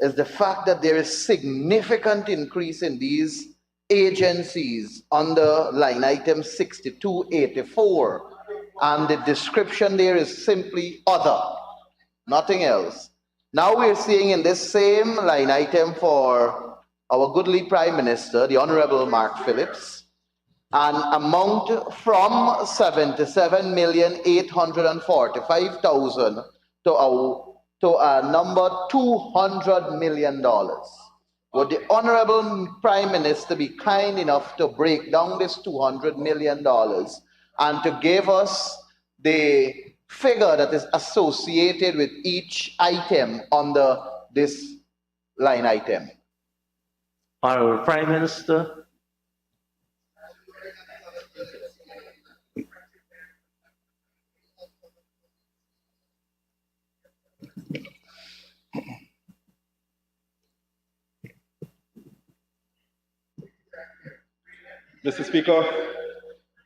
is the fact that there is significant increase in these agencies under line item 6284. And the description there is simply other, nothing else. Now we're seeing in this same line item for our goodly Prime Minister, the Honorable Mark Phillips, an amount from 77,845,000 to a number $200 million. Would the Honorable Prime Minister be kind enough to break down this $200 million and to give us the figure that is associated with each item under this line item? Honorable Prime Minister. Mr. Speaker,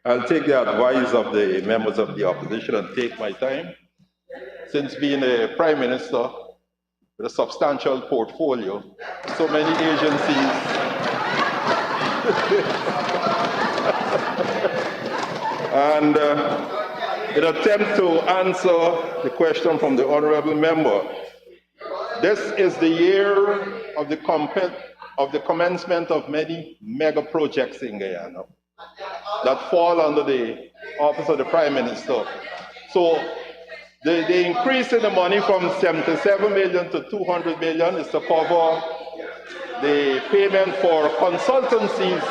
I'll take the advice of the members of the opposition and take my time. Since being a Prime Minister with a substantial portfolio, so many agencies, and in an attempt to answer the question from the Honorable Member, this is the year of the commencement of many mega projects in Guyana that fall under the Office of the Prime Minister. So the increase in the money from 77 million to 200 million is to cover the payment for consultancies.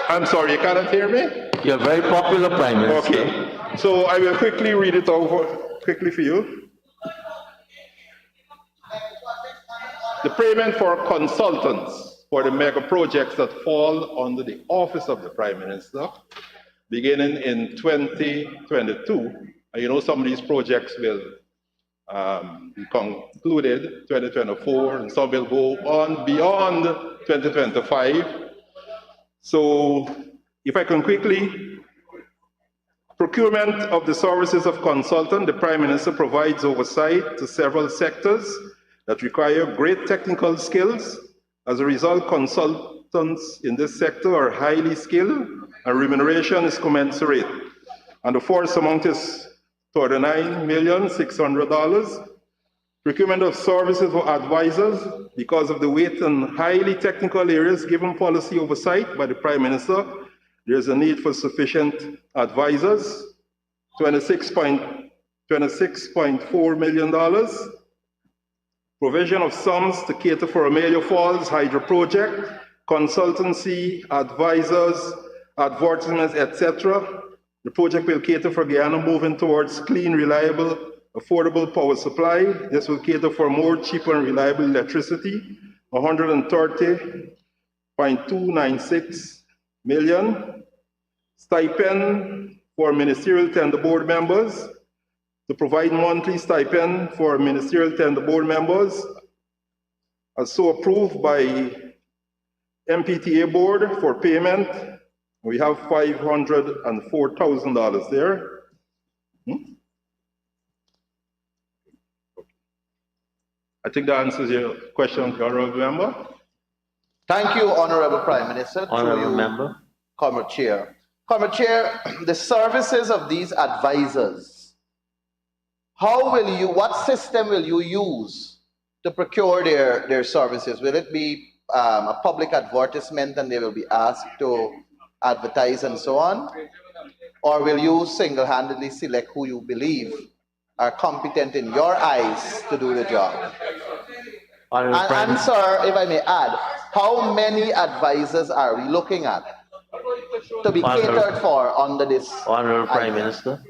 I'm sorry, you cannot hear me? You're very popular, Prime Minister. Okay, so I will quickly read it over quickly for you. The payment for consultants for the mega projects that fall under the Office of the Prime Minister, beginning in 2022. And you know some of these projects will be concluded 2024, and some will go on beyond 2025. So if I can quickly, procurement of the services of consultant, the Prime Minister provides oversight to several sectors that require great technical skills. As a result, consultants in this sector are highly skilled and remuneration is commensurate. And the force amount is $39,600,000. Procurement of services for advisors, because of the weight and highly technical areas given policy oversight by the Prime Minister, there is a need for sufficient advisors, $26.4 million. Provision of sums to cater for Amelia Falls Hydro Project, consultancy, advisors, advertisements, etc. The project will cater for Guyana moving towards clean, reliable, affordable power supply. This will cater for more cheap and reliable electricity, $130.296 million. Stipend for ministerial tender board members, to provide monthly stipend for ministerial tender board members, as so approved by MPTA board for payment. We have $504,000 there. I think that answers your question, Honorable Member. Thank you, Honorable Prime Minister. Honorable Member. Comrade Chair. Comrade Chair, the services of these advisors, what system will you use to procure their services? Will it be a public advertisement and they will be asked to advertise and so on? Or will you single-handedly select who you believe are competent in your eyes to do the job? Honorable Prime And sir, if I may add, how many advisors are we looking at to be catered for under this? Honorable Prime Minister.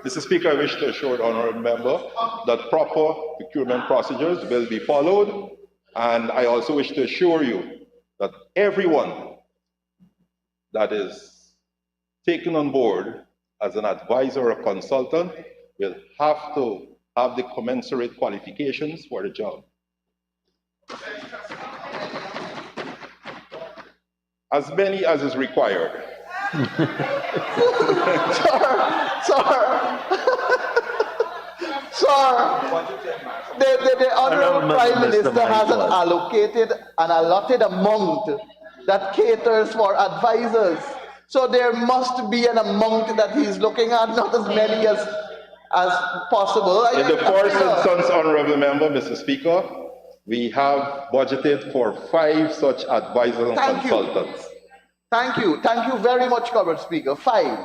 Mr. Speaker, I wish to assure the honourable member that proper procurement procedures will be followed, and I also wish to assure you that everyone that is taken on board as an advisor or consultant will have to have the commensurate qualifications for the job. As many as is required. Sir, the Honourable Prime Minister has an allocated and allotted amount that caters for advisors. So there must be an amount that he's looking at, not as many as possible. In the first instance, Honourable Member, Mr. Speaker, we have budgeted for 5 such advisors and consultants. Thank you very much, Comrade Speaker. 5.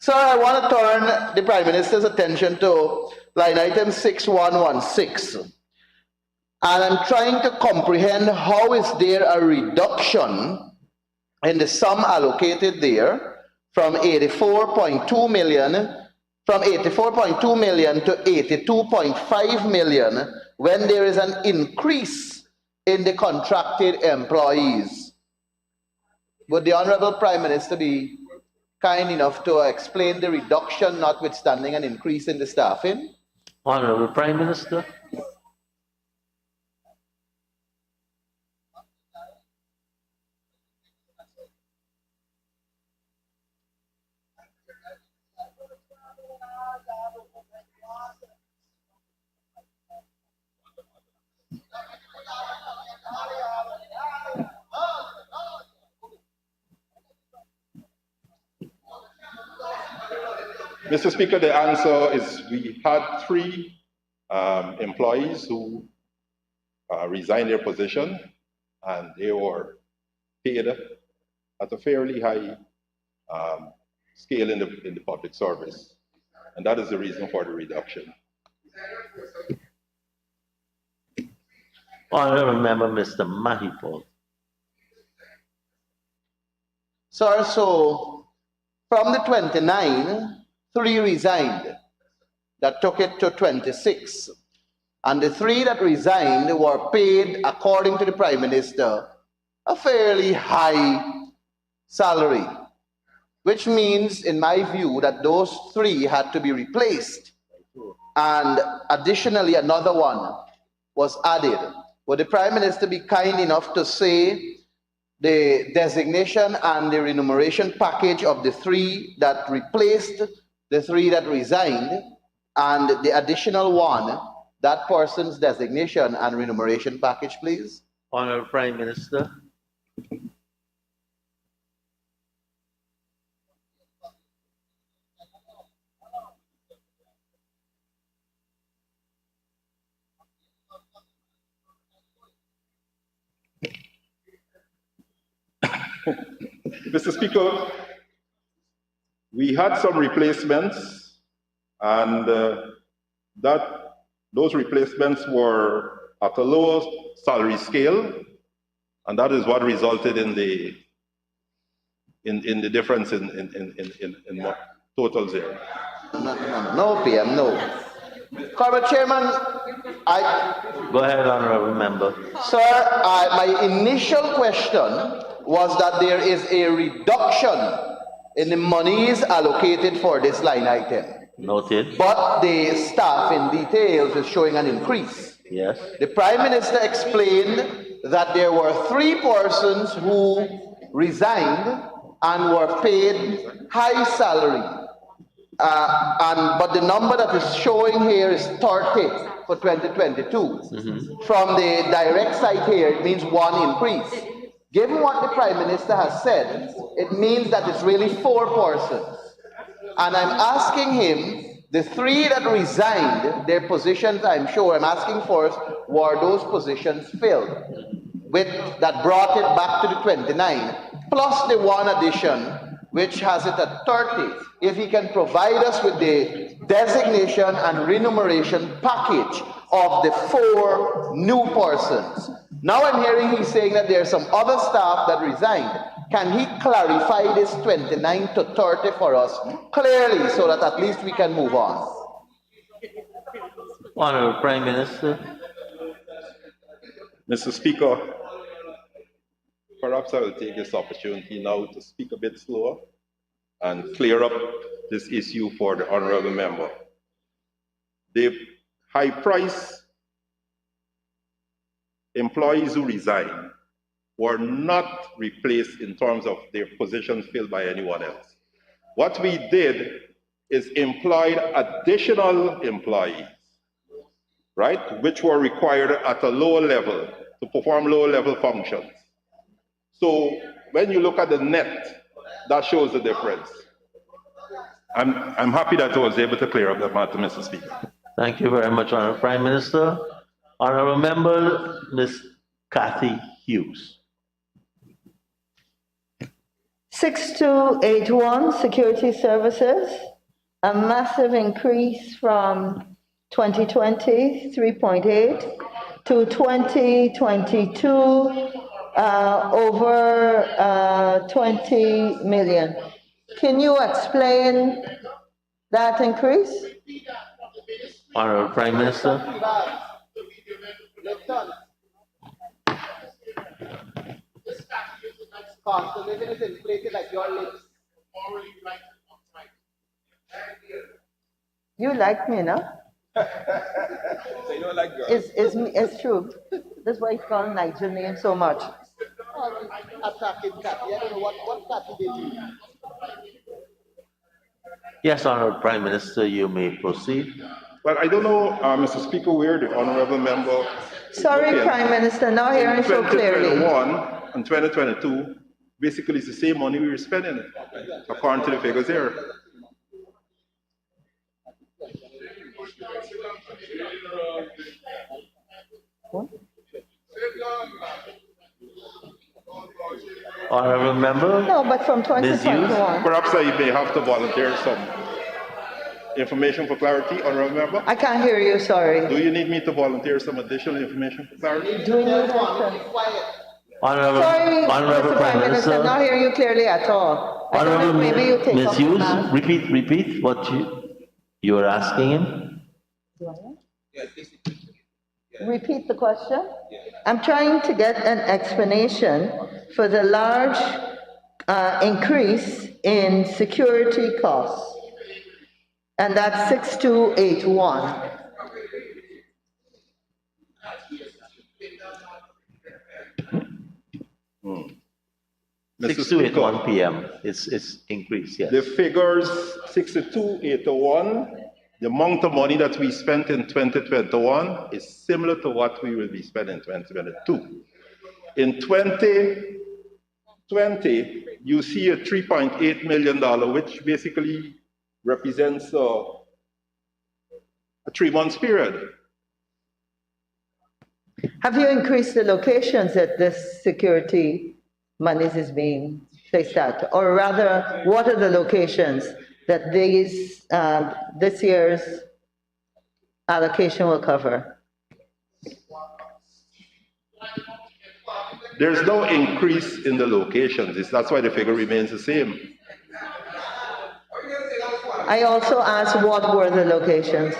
Sir, I want to turn the Prime Minister's attention to line item 6116. And I'm trying to comprehend how is there a reduction in the sum allocated there from 84.2 million to 82.5 million when there is an increase in the contracted employees. Would the Honourable Prime Minister be kind enough to explain the reduction notwithstanding an increase in the staffing? Honourable Prime Minister. Mr. Speaker, the answer is we had 3 employees who resigned their position, and they were paid at a fairly high scale in the public service, and that is the reason for the reduction. Honourable Member, Mr. Mahipol. Sir, so from the 29, 3 resigned. That took it to 26. And the 3 that resigned were paid, according to the Prime Minister, a fairly high salary, which means, in my view, that those 3 had to be replaced. And additionally, another one was added. Would the Prime Minister be kind enough to say the designation and the remuneration package of the 3 that replaced the 3 that resigned, and the additional one, that person's designation and remuneration package, please? Honourable Prime Minister. Mr. Speaker, we had some replacements, and those replacements were at a lower salary scale, and that is what resulted in the difference in totals here. No, PM, no. Comrade Chairman, Go ahead, Honourable Member. Sir, my initial question was that there is a reduction in the monies allocated for this line item. Noted. But the staff in details is showing an increase. Yes. The Prime Minister explained that there were 3 persons who resigned and were paid high salary. But the number that is showing here is 30 for 2022. From the direct side here, it means 1 increase. Given what the Prime Minister has said, it means that it's really 4 persons. And I'm asking him, the 3 that resigned, their positions, I'm sure, I'm asking first, were those positions filled? That brought it back to the 29, plus the 1 addition which has it at 30, if he can provide us with the designation and remuneration package of the 4 new persons. Now I'm hearing he's saying that there are some other staff that resigned. Can he clarify this 29 to 30 for us clearly so that at least we can move on? Honorable Prime Minister. Mr. Speaker, perhaps I will take this opportunity now to speak a bit slower and clear up this issue for the honorable member. The high price employees who resign were not replaced in terms of their positions filled by anyone else. What we did is employed additional employees, right, which were required at a lower level to perform lower level functions. So when you look at the net, that shows the difference. I'm happy that I was able to clear up that matter, Mr. Speaker. Thank you very much, Honorable Prime Minister. Honorable Member, Ms. Kathy Hughes. 6281, Security Services, a massive increase from 2020, 3.8, to 2022, over 20 million. Can you explain that increase? Honorable Prime Minister. Cost of living is inflated like your lips. You like me, no? So you don't like girls? It's true. That's why it's called Nigel name so much. Attacking Kathy. I don't know what Kathy did to you. Yes, Honorable Prime Minister, you may proceed. Well, I don't know, Mr. Speaker, where the honorable member. Sorry, Prime Minister, now hearing so clearly. 2021 and 2022, basically it's the same money we were spending, according to the figures here. Honorable Member. No, but from 2021. Perhaps I may have to volunteer some information for clarity, honorable member. I can't hear you, sorry. Do you need me to volunteer some additional information for clarity? Do we need that? Honorable, Sorry, Honorable Mr. Prime Minister. I'm not hearing you clearly at all. Honorable Maybe you take Ms. off Hughes, the mask. repeat what you were asking him. Repeat the question? I'm trying to get an explanation for the large increase in security costs. And that's 6281. Six to 8:01 p.m. It's increased, yes. The figures 6281, the amount of money that we spent in 2021 is similar to what we will be spending in 2022. In 2020, you see a $3.8 million, which basically represents a 3-month period. Have you increased the locations that this security monies is being placed at? Or rather, what are the locations that these, this year's allocation will cover? There's no increase in the locations. That's why the figure remains the same. I also asked what were the locations?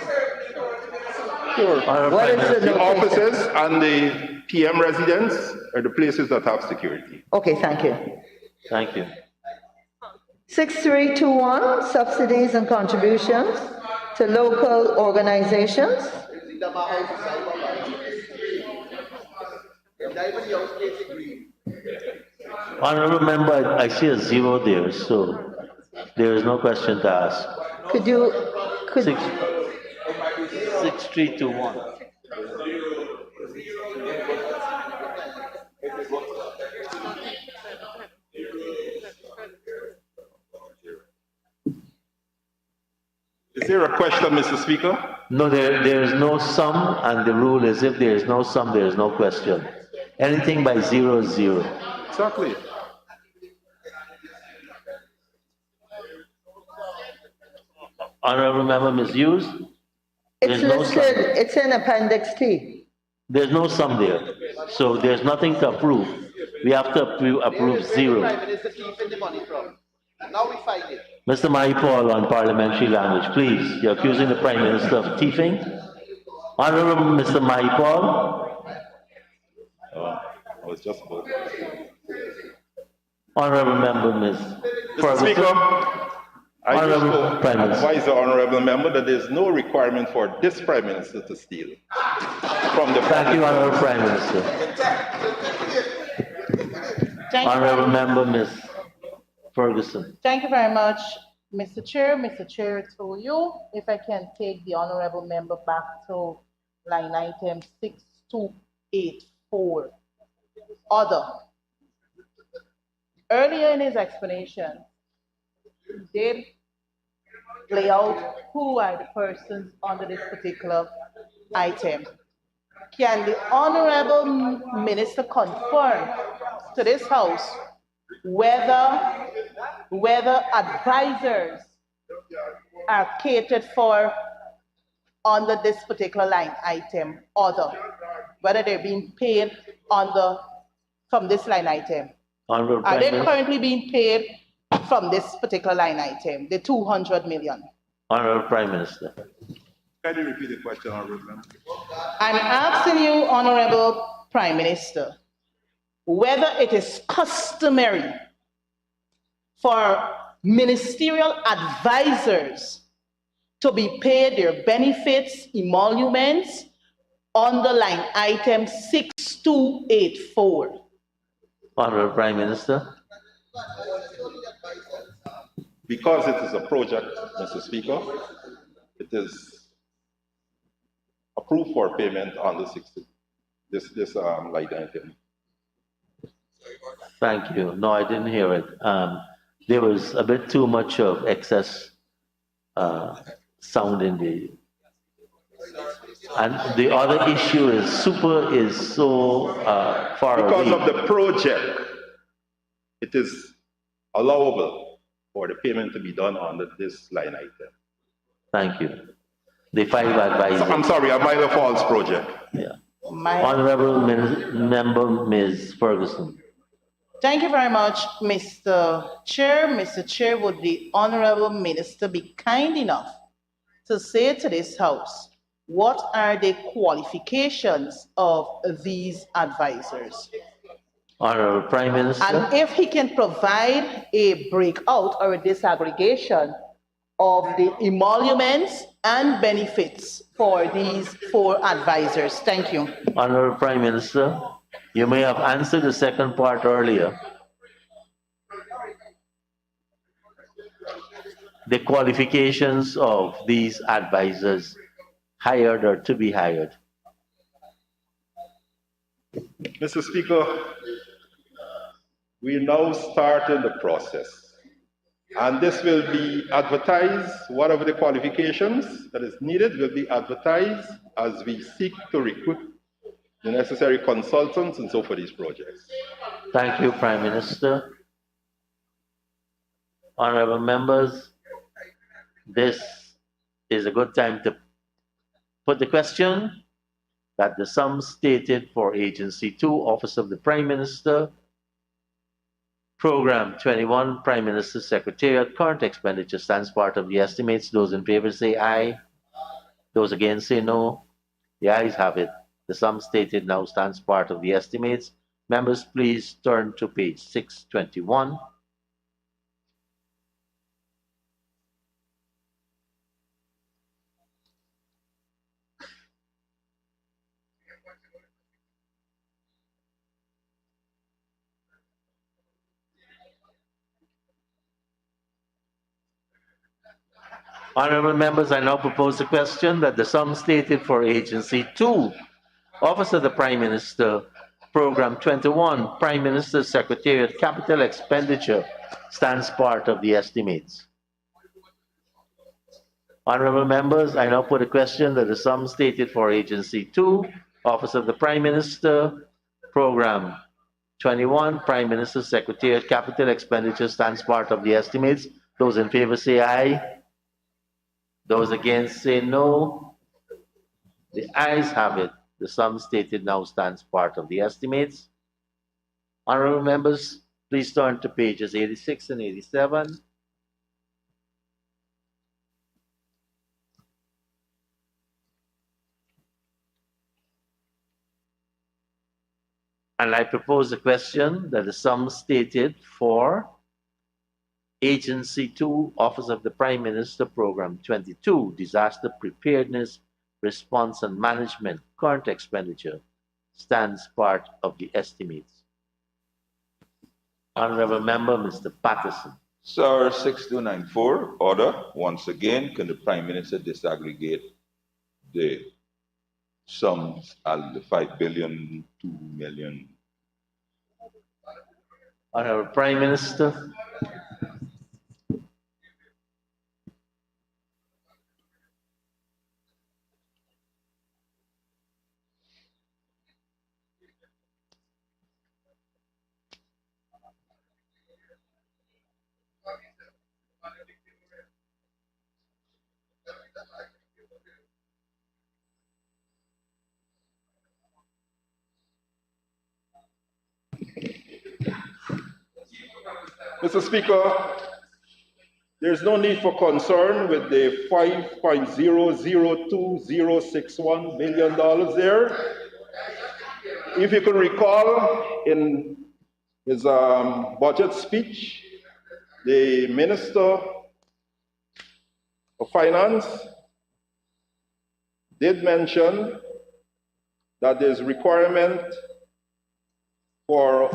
Sure. What is the location? offices and the PM residence are the places that have security. Okay, thank you. Thank you. 6321, subsidies and contributions to local organizations. Honorable Member, I see a 0 there, so there is no question to ask. Could you, 6321. Is there a question, Mr. Speaker? No, there is no sum, and the rule is if there is no sum, there is no question. Anything by 0 is 0. Exactly. Honorable Member Ms. Hughes, It's there's no sum. listed, it's in Appendix T. There's no sum there. So there's nothing to approve. We have to approve zero. Prime Minister keeping the money from. Now we find it. Mr. Mahipal on parliamentary language, please. You're accusing the Prime Minister of thieving. Honorable Mr. Mahipal. I was just about. Honorable Member Ms. Mr. Speaker, I Honorable just Prime Minister. advise the Honorable Member that there is no requirement for this Prime Minister to steal from the. Thank you, Honorable Prime Minister. Honorable Member Ms. Ferguson. Thank you very much, Mr. Chair. Mr. Chair, through you, if I can take the honorable member back to line item 6284. Other. Earlier in his explanation, he did lay out who are the persons under this particular item. Can the honorable minister confirm to this house whether advisors are catered for under this particular line item, other, whether they're being paid from this line item? Are they currently being paid from this particular line item, the 200 million? Honorable Prime Minister. Can you repeat the question, Honorable Member? I'm asking you, Honorable Prime Minister, whether it is customary for ministerial advisors to be paid their benefits, emoluments under line item 6284. Honorable Prime Minister. Because it is a project, Mr. Speaker, it is approved for payment on the 60, this line item. Thank you. No, I didn't hear it. There was a bit too much of excess sound in the. And the other issue is super is so far away. Because of the project, it is allowable for the payment to be done under this line item. Thank you. The 5 advisors. I'm sorry, a minor falls project. Yeah. Honorable Member Ms. Ferguson. Thank you very much, Mr. Chair. Mr. Chair, would the Honorable Minister be kind enough to say to this House, what are the qualifications of these advisors? Honorable Prime Minister. And if he can provide a breakout or a disaggregation of the emoluments and benefits for these 4 advisors. Thank you. Honorable Prime Minister, you may have answered the second part earlier. The qualifications of these advisors hired or to be hired. Mr. Speaker, we now started the process. And this will be advertised, whatever the qualifications that is needed will be advertised as we seek to recruit the necessary consultants and so for these projects. Thank you, Prime Minister. Honorable members, this is a good time to put the question that the sum stated for Agency 2, Office of the Prime Minister, Program 21, Prime Minister's Secretariat, current expenditure stands part of the estimates. Those in favor say aye. Those against say no. The ayes have it. The sum stated now stands part of the estimates. Members, please turn to page 621. Honorable members, I now propose the question that the sum stated for Agency 2, Office of the Prime Minister, Program 21, Prime Minister's Secretariat, Capital Expenditure, stands part of the estimates. Honorable members, I now put a question that the sum stated for Agency 2, Office of the Prime Minister, Program 21, Prime Minister's Secretariat, Capital Expenditure, stands part of the estimates. Those in favor say aye. Those against say no. The ayes have it. The sum stated now stands part of the estimates. Honorable members, please turn to pages 86 and 87. And I propose a question that the sum stated for Agency 2, Office of the Prime Minister, Program 22, Disaster Preparedness, Response and Management, current expenditure, stands part of the estimates. Honorable Member, Mr. Patterson. Sir, 6294, order. Once again, can the Prime Minister disaggregate the sums as the 5 billion, 2 million? Honorable Prime Minister. Mr. Speaker, there's no need for concern with the $5.002061 billion there. If you can recall, in his budget speech, the Minister of Finance did mention that there's requirement for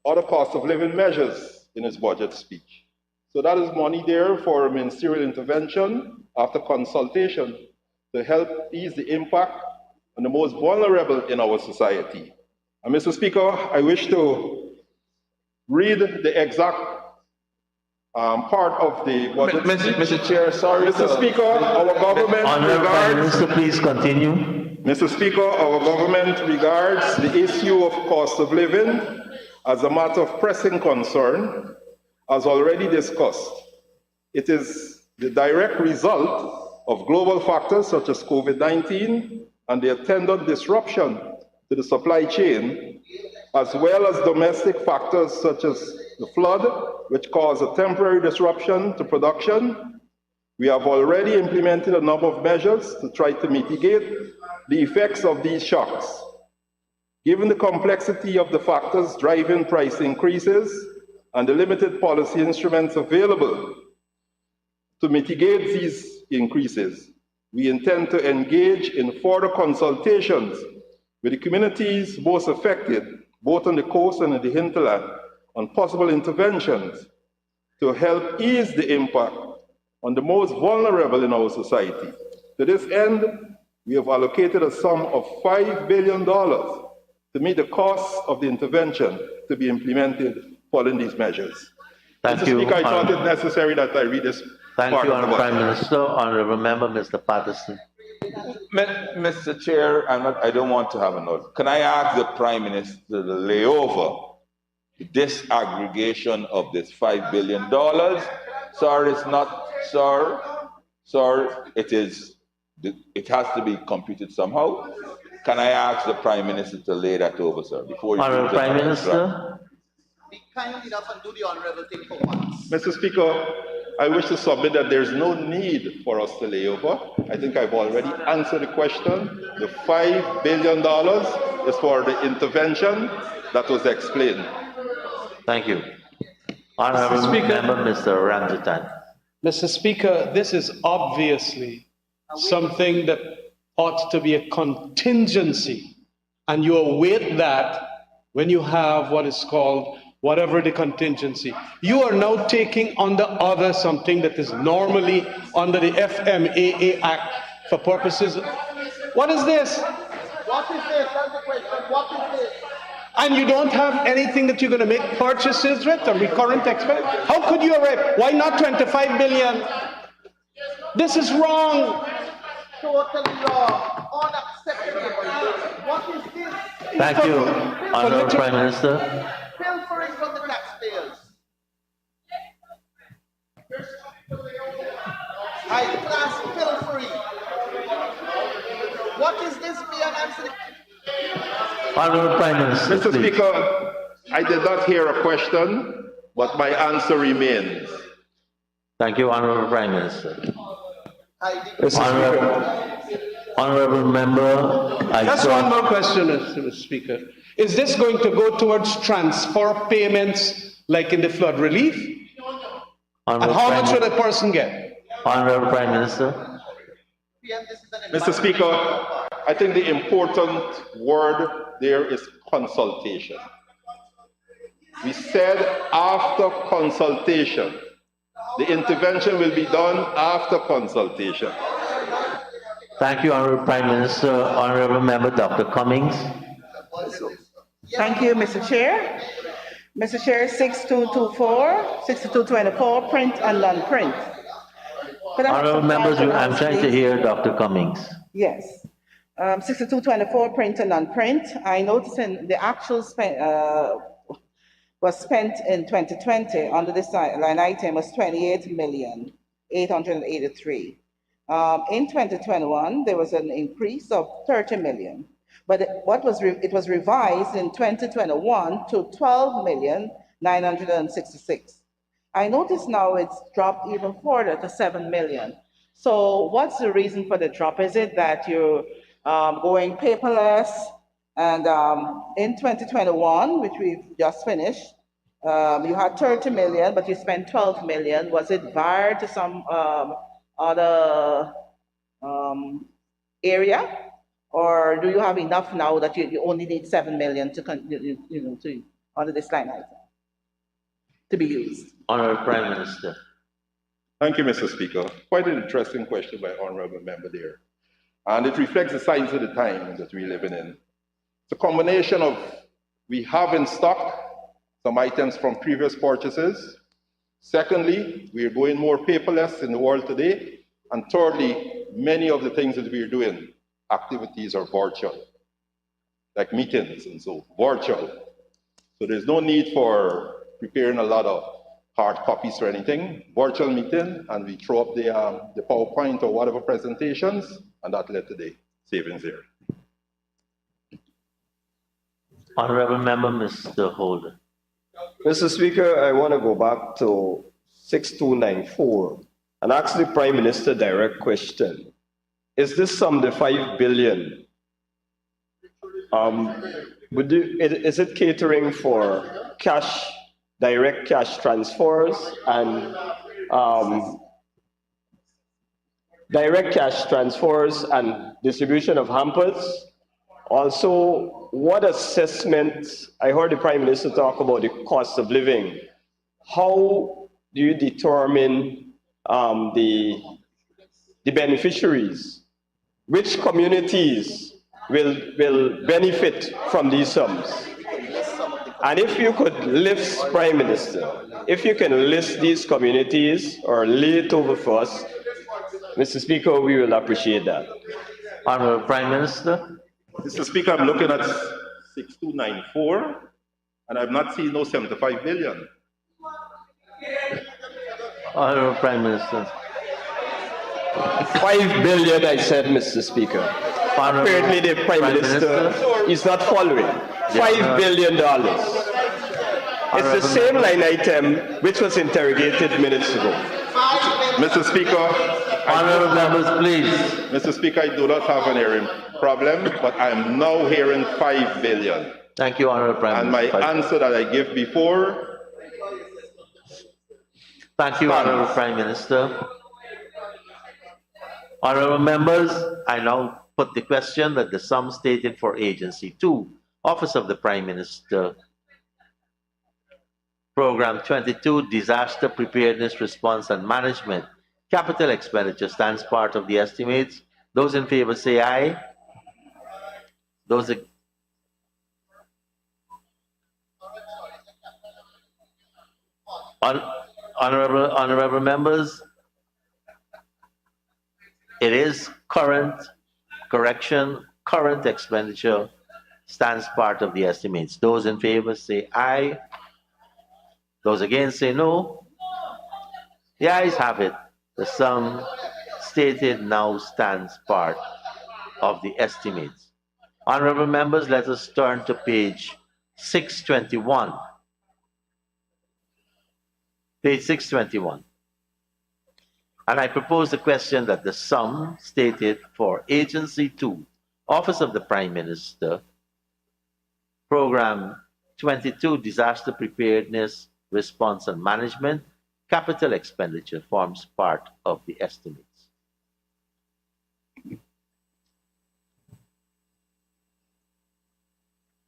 other cost of living measures in his budget speech. So that is money there for ministerial intervention after consultation to help ease the impact on the most vulnerable in our society. And Mr. Speaker, I wish to read the exact part of the budget speech. Mr. Chair, sorry. Mr. Speaker, our government Honorable Prime regards... Minister, please continue. Mr. Speaker, our government regards the issue of cost of living as a matter of pressing concern, as already discussed. It is the direct result of global factors such as COVID-19 and the attendant disruption to the supply chain, as well as domestic factors such as the flood, which caused a temporary disruption to production. We have already implemented a number of measures to try to mitigate the effects of these shocks. Given the complexity of the factors driving price increases and the limited policy instruments available to mitigate these increases, we intend to engage in further consultations with the communities most affected, both on the coast and in the hinterland, on possible interventions to help ease the impact on the most vulnerable in our society. To this end, we have allocated a sum of $5 billion to meet the costs of the intervention to be implemented following these measures. Thank Mr. you. Speaker, I thought it necessary that I read this Thank part you, of the Honorable Prime budget. Minister. Honorable Member, Mr. Patterson. Mr. Chair, I don't want to have an order. Can I ask the Prime Minister to lay over the disaggregation of this $5 billion? Sir, it's not, sir, it has to be computed somehow. Can I ask the Prime Minister to lay that over, sir, before you... Honorable Prime Minister. Be kind enough and do the honorable thing for once. Mr. Speaker, I wish to submit that there's no need for us to lay over. I think I've already answered the question. The $5 billion is for the intervention that was explained. Thank you. Honorable Member, Mr. Ramjitan. Mr. Speaker, this is obviously something that ought to be a contingency, and you await that when you have what is called whatever the contingency. You are now taking on the other something that is normally under the FMAA Act for purposes. What is this? What is this? That's the question. What is this? And you don't have anything that you're going to make purchases with, a recurrent expense? How could you arrive? Why not 25 billion? This is wrong. Totally wrong. Unacceptable. What is this? Thank you, Honorable Prime Minister. Pilfering from the taxpayers. High class filth Honorable Prime Minister, Mr. please. Speaker, I did not hear a question, but my answer remains. Thank you, Honorable Prime Minister. Honorable Member, Just one more question, Mr. Speaker. Is this going to go towards transfer payments like in the flood relief? And how much will a person get? Honorable Prime Minister. Mr. Speaker, I think the important word there is consultation. We said after consultation. The intervention will be done after consultation. Thank you, Honorable Prime Minister. Honorable Member Dr. Cummings. Thank you, Mr. Chair. Mr. Chair, 6224, 6224, print and non-print. Honorable members, I'm trying to hear Dr. Cummings. Yes. 6224, print and non-print. I noticed in the actual was spent in 2020 under this line item was 28,883. In 2021, there was an increase of 30 million, but it was revised in 2021 to 12,966. I notice now it's dropped even further to 7 million. So what's the reason for the drop? Is it that you're going paperless? And in 2021, which we've just finished, you had 30 million, but you spent 12 million. Was it wired to some other area? Or do you have enough now that you only need 7 million to under this line item to be used? Honorable Prime Minister. Thank you, Mr. Speaker. Quite an interesting question by Honorable Member there. And it reflects the signs of the time that we're living in. It's a combination of we have in stock some items from previous purchases. Secondly, we're going more paperless in the world today. And thirdly, many of the things that we're doing, activities are virtual, like meetings and so virtual. So there's no need for preparing a lot of hard copies or anything. Virtual meeting, and we throw up the PowerPoint or whatever presentations, and that led to the savings there. Honorable Member, Mr. Holder. Mr. Speaker, I want to go back to 6294 and ask the Prime Minister a direct question. Is this sum the 5 billion? Is it catering for cash, direct cash transfers and distribution of hampers? Also, what assessment, I heard the Prime Minister talk about the cost of living. How do you determine the beneficiaries? Which communities will benefit from these sums? And if you could list, Prime Minister, if you can list these communities or lay it over for us, Mr. Speaker, we will appreciate that. Honorable Prime Minister. Mr. Speaker, I'm looking at 6294, and I've not seen no 75 billion. Honorable Prime Minister. 5 billion, I said, Mr. Speaker. Apparently, the Prime Minister is not following. $5 billion. It's the same line item which was interrogated minutes ago. Mr. Speaker, honorable members, please. Mr. Speaker, I do not have an hearing problem, but I'm now hearing 5 billion. Thank you, Honorable Prime Minister. And my answer that I gave before. Thank you, Honorable Prime Minister. Honorable members, I now put the question that the sum stated for Agency 2, Office of the Prime Minister, Program 22, Disaster Preparedness, Response and Management, Capital Expenditure stands part of the estimates. Those in favor say aye. Those honorable members, it is current expenditure stands part of the estimates. Those in favor say aye. Those against say no. The ayes have it. The sum stated now stands part of the estimates. Honorable members, let us turn to page 621. Page 621. And I propose the question that the sum stated for Agency 2, Office of the Prime Minister, Program 22, Disaster Preparedness, Response and Management, Capital Expenditure forms part of the estimates.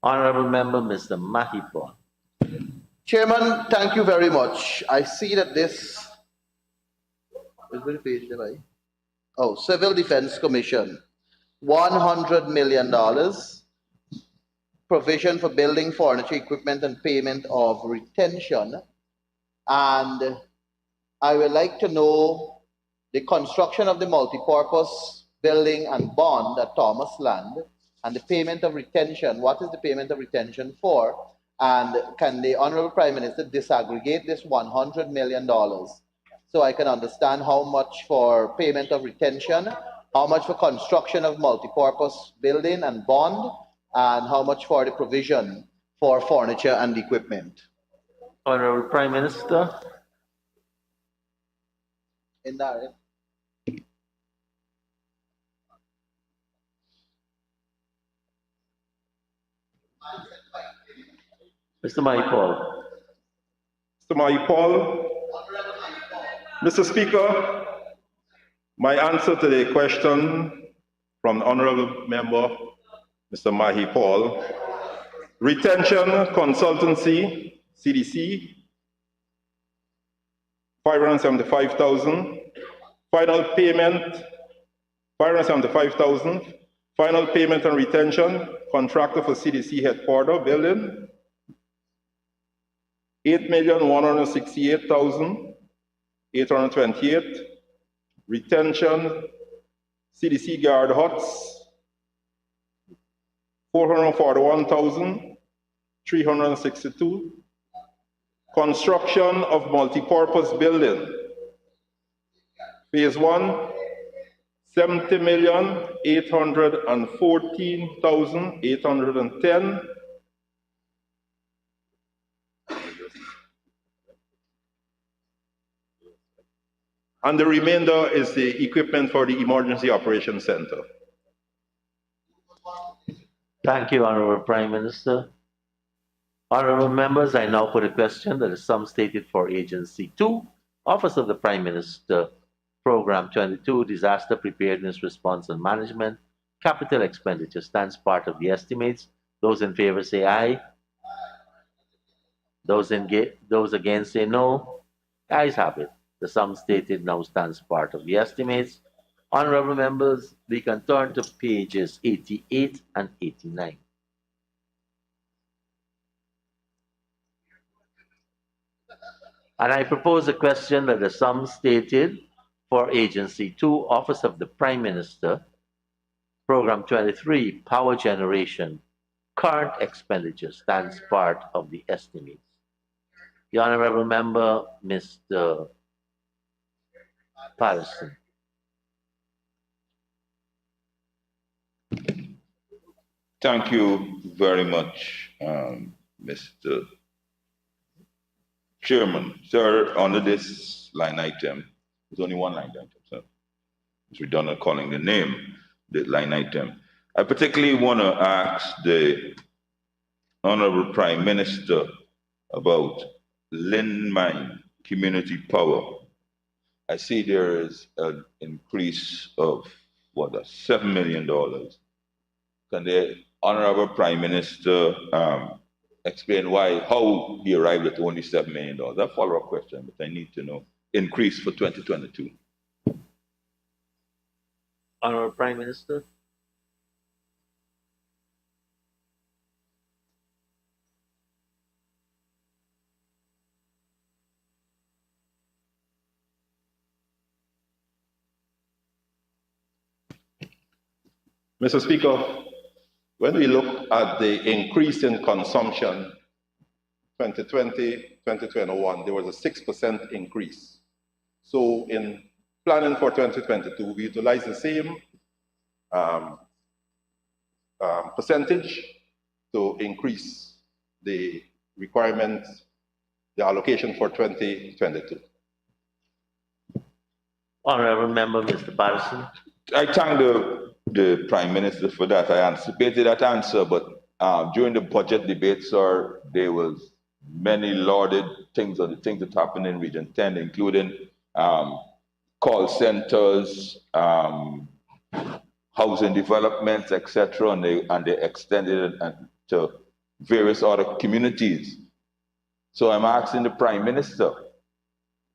Honorable Member, Mr. Mahipon. Chairman, thank you very much. I see that this is the page, am I? Oh, Civil Defense Commission, $100 million, provision for building, furniture, equipment, and payment of retention. And I would like to know the construction of the multipurpose building and bond at Thomas Land, and the payment of retention. What is the payment of retention for? And can the Honorable Prime Minister disaggregate this $100 million so I can understand how much for payment of retention, how much for construction of multipurpose building and bond, and how much for the provision for furniture and equipment? Honorable Prime Minister. In that, Mr. Mahipol. Mr. Mahipol. Mr. Speaker, my answer to the question from the Honorable Member, Mr. Mahipol, retention consultancy, CDC, 575,000, final payment, 575,000, final payment and retention, contractor for CDC headquarters building, 8,168,828, retention, CDC guard huts, 441,362, construction of multipurpose building, phase 1, 70,814,810, and the remainder is the equipment for the Emergency Operations Center. Thank you, Honorable Prime Minister. Honorable members, I now put a question that the sum stated for Agency 2, Office of the Prime Minister, Program 22, Disaster Preparedness, Response and Management, Capital Expenditure stands part of the estimates. Those in favor say aye. Those against say no. Ayes have it. The sum stated now stands part of the estimates. Honorable members, we can turn to pages 88 and 89. And I propose a question that the sum stated for Agency 2, Office of the Prime Minister, Program 23, Power Generation, current expenditure stands part of the estimates. The Honorable Member, Mr. Patterson. Thank you very much, Mr. Chairman. Sir, under this line item, there's only one line item, sir. It's redundant calling the name, the line item. I particularly want to ask the Honorable Prime Minister about Lynn Mine Community Power. I see there is an increase of, what, $7 million. Can the Honorable Prime Minister explain how he arrived at only $7 million? That's a follow-up question, but I need to know. Increase for 2022. Honorable Prime Minister. Mr. Speaker, when we look at the increase in consumption, 2020, 2021, there was a 6% increase. So in planning for 2022, we utilize the same percentage to increase the requirements, the allocation for 2022. Honorable Member, Mr. Patterson. I thank the Prime Minister for that. I anticipated that answer, but during the budget debate, sir, there was many lauded things on the things that happened in Region 10, including call centers, housing developments, etc., and they extended it to various other communities. So I'm asking the Prime Minister,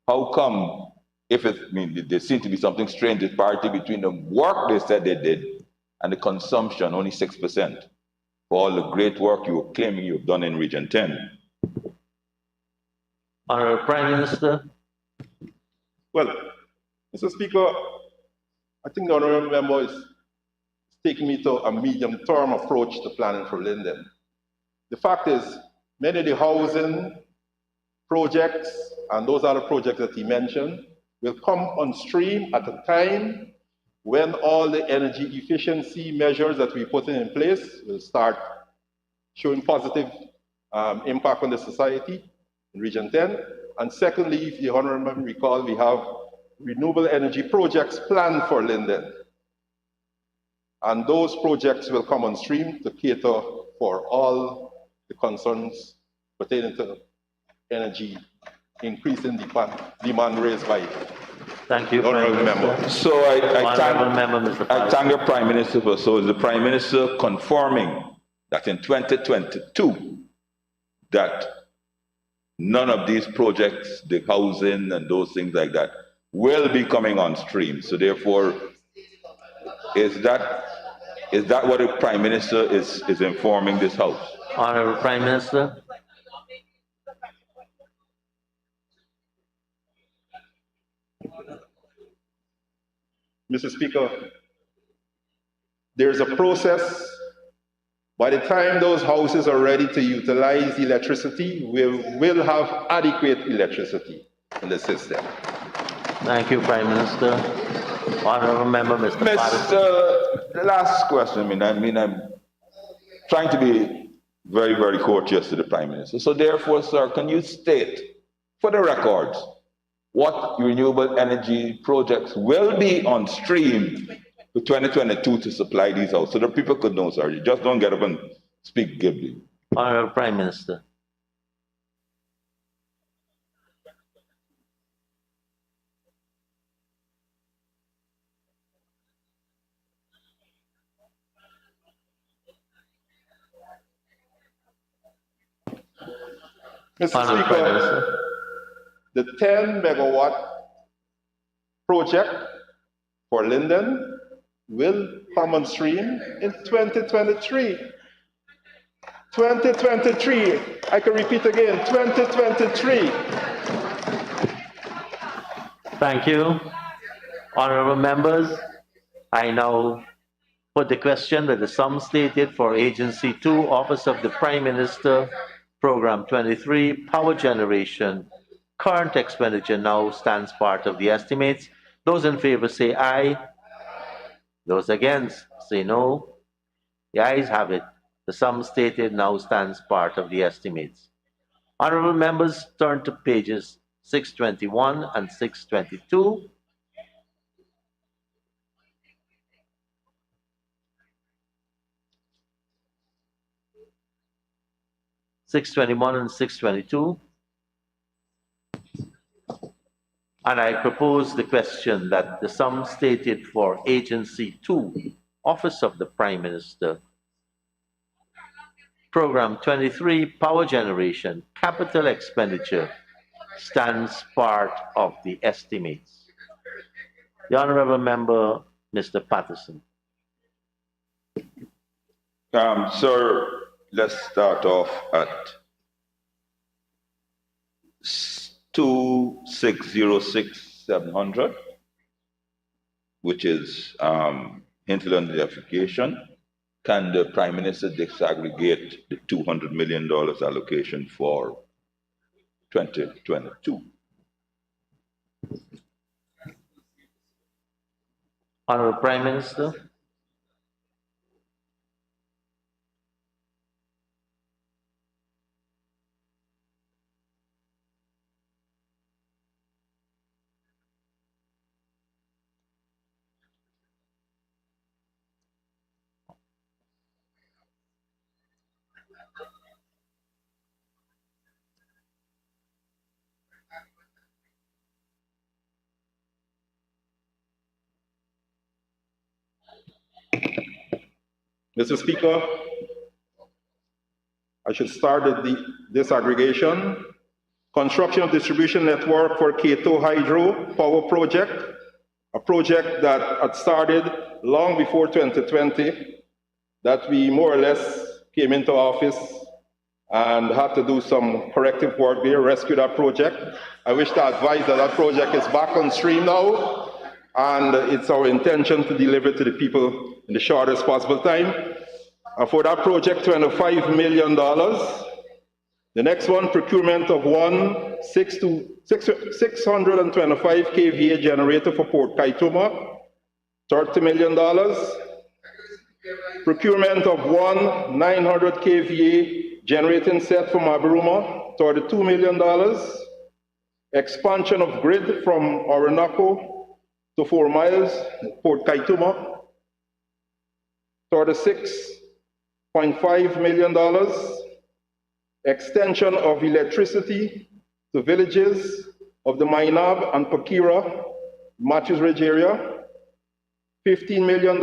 how come, there seems to be something strange disparity between the work they said they did and the consumption, only 6%, for all the great work you were claiming you've done in Region 10. Honorable Prime Minister. Well, Mr. Speaker, I think the honorable member is taking me to a medium-term approach to planning for Linden. The fact is, many of the housing projects, and those other projects that he mentioned, will come on stream at a time when all the energy efficiency measures that we put in place will start showing positive impact on the society in Region 10. And secondly, if the honorable member recall, we have renewable energy projects planned for Linden. And those projects will come on stream to cater for all the concerns pertaining to energy increase in demand raised by Thank you, honorable member. So I thank the Prime Minister for, so is the Prime Minister confirming that in 2022 that none of these projects, the housing and those things like that, will be coming on stream? So therefore, is that what the Prime Minister is informing this House? Honorable Prime Minister. Mr. Speaker, there's a process. By the time those houses are ready to utilize electricity, we will have adequate electricity in the system. Thank you, Prime Minister. Honorable Member, Mr. The last question, I'm trying to be very, very courteous to the Prime Minister. So therefore, sir, can you state, for the records, what renewable energy projects will be on stream for 2022 to supply these houses, so that people could know, sir? You just don't get up and speak glibly. Honorable Prime Minister. Mr. Speaker, the 10 megawatt project for Linden will come on stream in 2023. 2023, I can repeat again, 2023. Thank you. Honorable members, I now put the question that the sum stated for Agency 2, Office of the Prime Minister, Program 23, Power Generation, current expenditure now stands part of the estimates. Those in favor say aye. Those against say no. The ayes have it. The sum stated now stands part of the estimates. Honorable members, turn to pages 621 and 622. and 622. And I propose the question that the sum stated for Agency 2, Office of the Prime Minister, Program 23, Power Generation, Capital Expenditure, stands part of the estimates. The Honorable Member, Mr. Patterson. Sir, let's start off at 2606,700, which is hinterland electrification. Can the Prime Minister disaggregate the $200 million allocation for 2022? Honorable Prime Minister. Mr. Speaker, I should start with the disaggregation. Construction of distribution network for Cato Hydro Power Project, a project that had started long before 2020, that we more or less came into office and had to do some corrective work there, rescue that project. I wish to advise that that project is back on stream now, and it's our intention to deliver to the people in the shortest possible time. And for that project, $25 million. The next one, procurement of 625 kVA generator for Port Kaituma, $30 million. Procurement of 900 kVA generating set for Mabaruma, $32 million. Expansion of grid from Orinoco to 4 miles, Port Kaituma, $36.5 million. Extension of electricity to villages of the Mainab and Pakira, Matthews Ridge area, $15 million.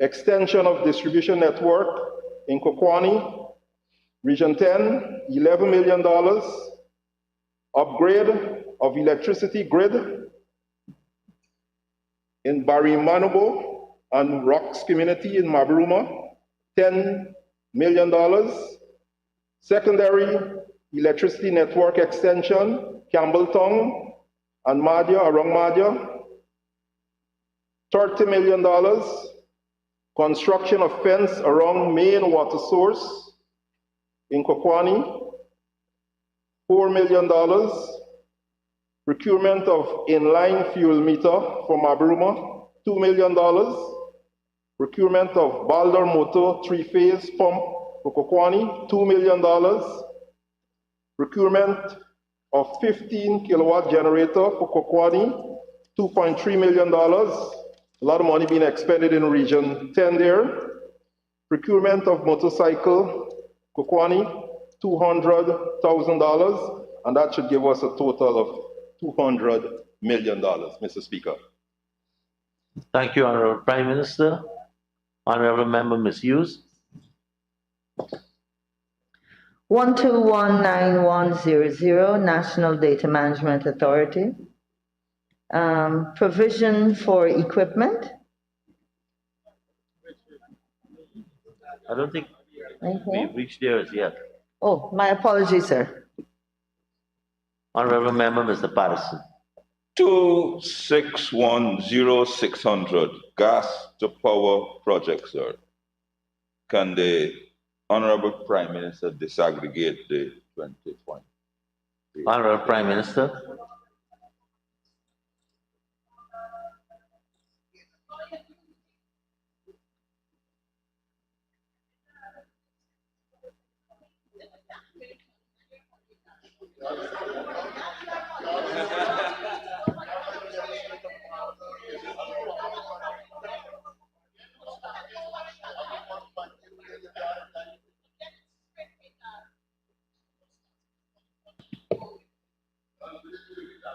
Extension of distribution network in Kokwani, Region 10, $11 million. Upgrade of electricity grid in Barimanobo and Rocks community in Mabaruma, $10 million. Secondary electricity network extension, Campbelltown and Madhya, around Madhya, $30 million. Construction of fence around main water source in Kokwani, $4 million. Procurement of inline fuel meter for Mabaruma, $2 million. Procurement of Balder motor 3-phase pump for Kokwani, $2 million. Procurement of 15 kilowatt generator for Kokwani, $2.3 million. A lot of money being expended in Region 10 there. Procurement of motorcycle, Kokwani, $200,000, and that should give us a total of $200 million, Mr. Speaker. Thank you, Honorable Prime Minister. Honorable Member Ms. Hughes. 1219-100, National Data Management Authority. Provision for equipment. I don't think we've reached there as yet. Oh, my apologies, sir. Honorable Member Mr. Patterson. 2610-600, gas to power project, sir. Can the Honorable Prime Minister disaggregate the 20 points? Honorable Prime Minister.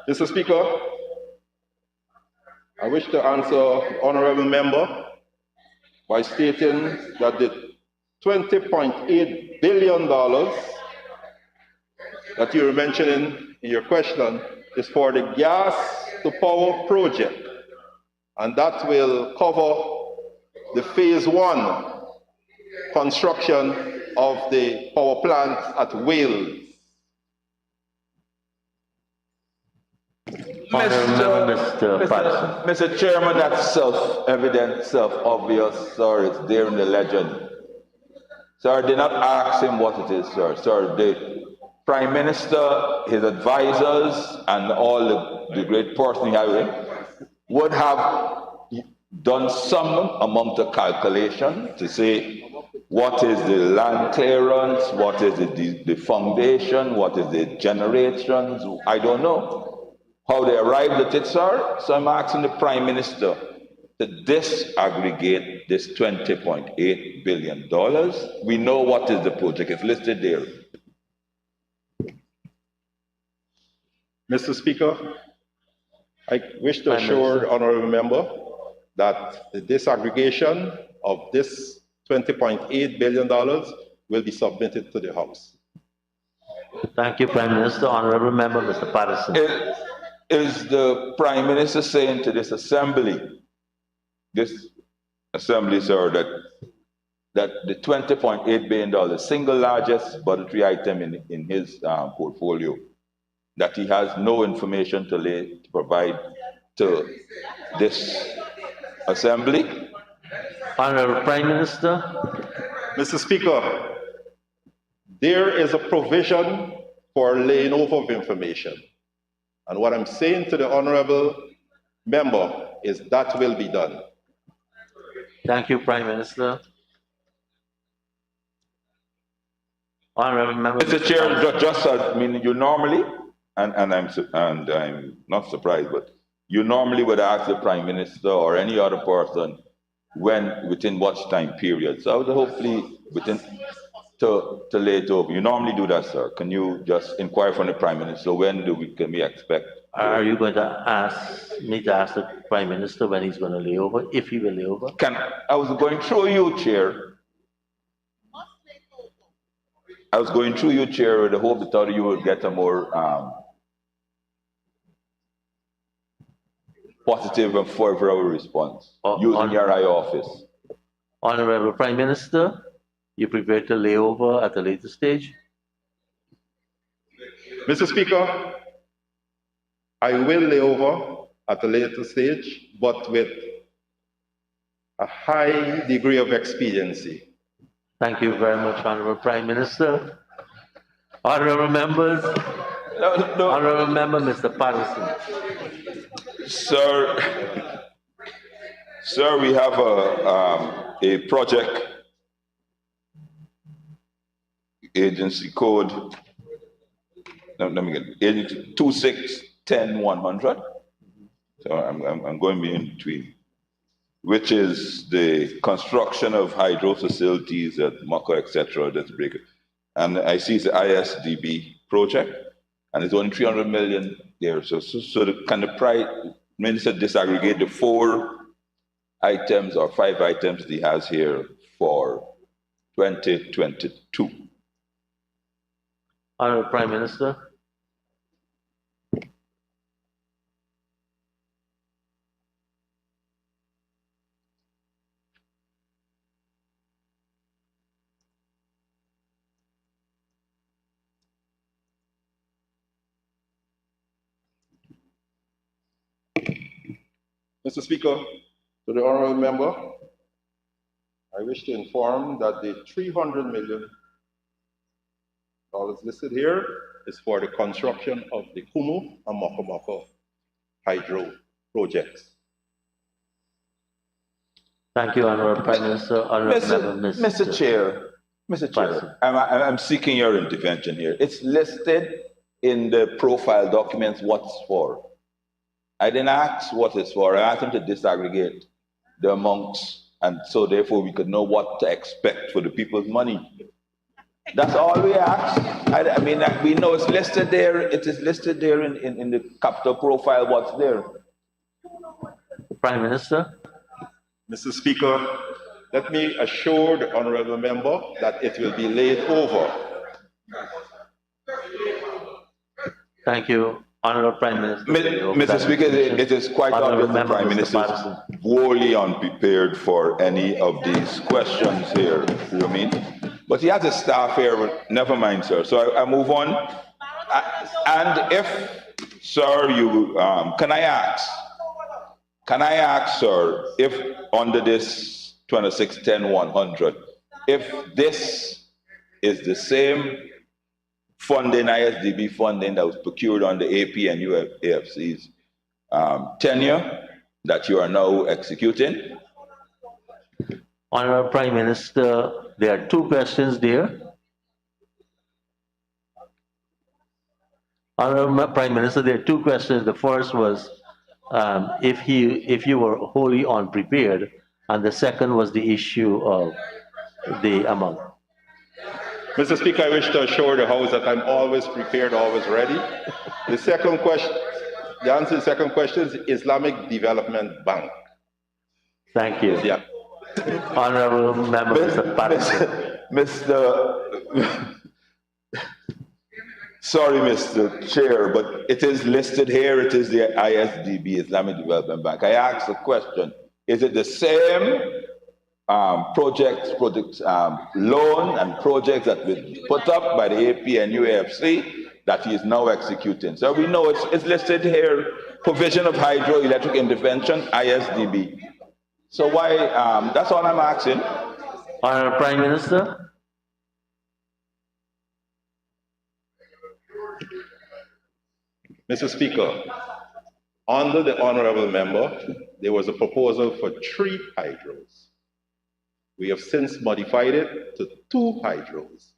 Mr. Speaker, I wish to answer honorable member by stating that the $20.8 billion that you were mentioning in your question is for the gas to power project, and that will cover the phase 1 construction of the power plant at Wales. Mr. Chairman, that's self-evident, self-obvious, sir. It's there in the legend. Sir, did not ask him what it is, sir. Sir, the Prime Minister, his advisors, and all the great person he had would have done some amount of calculation to say what is the land clearance, what is the foundation, what is the generations. I don't know how they arrived at it, sir. So I'm asking the Prime Minister to disaggregate this $20.8 billion. We know what is the project. It's listed there. Mr. Speaker, I wish to assure the honorable member that the disaggregation of this $20.8 billion will be submitted to the House. Thank you, Prime Minister. Honorable Member, Mr. Patterson. Is the Prime Minister saying to this assembly, sir, that the $20.8 billion, single largest budgetary item in his portfolio, that he has no information to provide to this assembly? Honorable Prime Minister. Mr. Speaker, there is a provision for laying over of information. And what I'm saying to the honorable member is that will be done. Thank you, Prime Minister. Honorable member. Mr. Chair, just I mean, you normally, and I'm not surprised, but you normally would ask the Prime Minister or any other person within what time period. So I would hopefully to lay it over. You normally do that, sir. Can you just inquire from the Prime Minister when can we expect? Are you going to ask me to ask the Prime Minister when he's going to lay over, if he will lay over? I was going through you, Chair. I was going through you, Chair, with the hope that you would get a more positive and favorable response using your high office. Honorable Prime Minister, you prepared to lay over at a later stage? Mr. Speaker, I will lay over at a later stage, but with a high degree of expediency. Thank you very much, Honorable Prime Minister. Honorable members, Honorable Member, Mr. Patterson. Sir, we have a project agency code. Let me get agency 2610-100. So I'm going in between, which is the construction of hydro facilities at Maka, etc. That's big. And I see it's the ISDB project, and it's only 300 million there. So can the Prime Minister disaggregate the 4 items or 5 items that he has here for 2022? Honorable Prime Minister. Mr. Speaker, to the honorable member, I wish to inform that the $300 million listed here is for the construction of the Kumu and Mokomoko hydro projects. Thank you, Honorable Prime Minister. Mr. Chair, I'm seeking your intervention here. It's listed in the profile documents what's for. I didn't ask what it's for. I asked him to disaggregate the amounts, and so therefore we could know what to expect for the people's money. That's all we ask. I mean, we know it's listed there. It is listed there in the capital profile. What's there? Prime Minister. Mr. Speaker, let me assure the honorable member that it will be laid over. Thank you, Honorable Prime Minister. Mr. Speaker, it is quite obvious the Prime Minister is wholly unprepared for any of these questions here. You know what I mean? But he has a staff here, but never mind, sir. So I move on. And if, sir, you, can I ask, sir, if under this 2610-100, if this is the same funding, ISDB funding that was procured under AP and AFC's tenure that you are now executing? Honorable Prime Minister, there are 2 questions there. Honorable Prime Minister, there are 2 questions. The first was if you were wholly unprepared, and the second was the issue of the amount. Mr. Speaker, I wish to assure the House that I'm always prepared, always ready. The second question, the answer to the second question is Islamic Development Bank. Thank you. Yeah. Honorable Member Mr. Patterson. Sorry, Mr. Chair, but it is listed here. It is the ISDB, Islamic Development Bank. I asked the question, is it the same loan and projects that were put up by the AP and UAFC that he is now executing? So we know it's listed here, provision of hydroelectric intervention, ISDB. So why, that's all I'm asking. Honorable Prime Minister. Mr. Speaker, under the honorable member, there was a proposal for 3 hydros. We have since modified it to 2 hydros.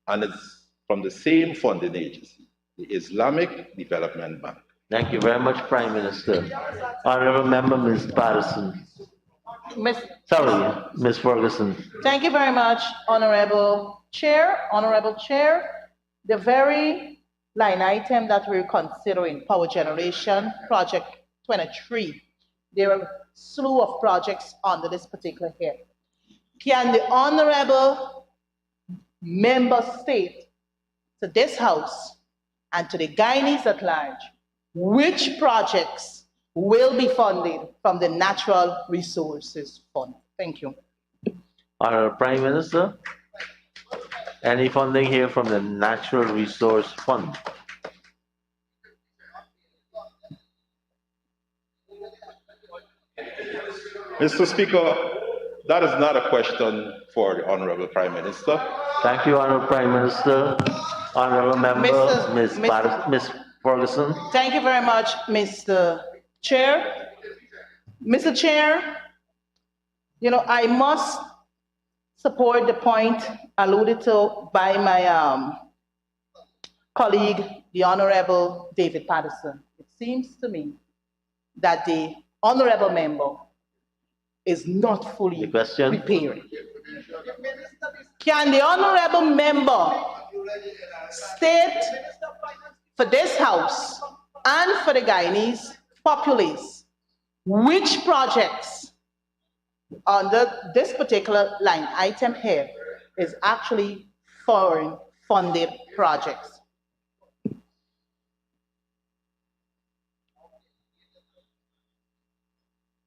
And it's from the same funding agency, the Islamic Development Bank. Thank you very much, Prime Minister. Honorable Member, Ms. Patterson. Ms. Ferguson. Thank you very much, Honorable Chair. Honorable Chair, the very line item that we're considering, power generation, project 23, there are a slew of projects under this particular head. Can the Honorable Member state to this House and to the Guyanese at large, which projects will be funded from the Natural Resources Fund? Thank you. Honorable Prime Minister, any funding here from the Natural Resource Fund? Mr. Speaker, that is not a question for the Honorable Prime Minister. Thank you, Honorable Prime Minister. Honorable Member, Ms. Ferguson. Thank you very much, Mr. Chair. Mr. Chair, you know, I must support the point alluded to by my colleague, the Honorable David Patterson. It seems to me that the Honorable Member is not fully prepared. Can the Honorable Member state for this House and for the Guyanese populace which projects under this particular line item here is actually foreign funded projects?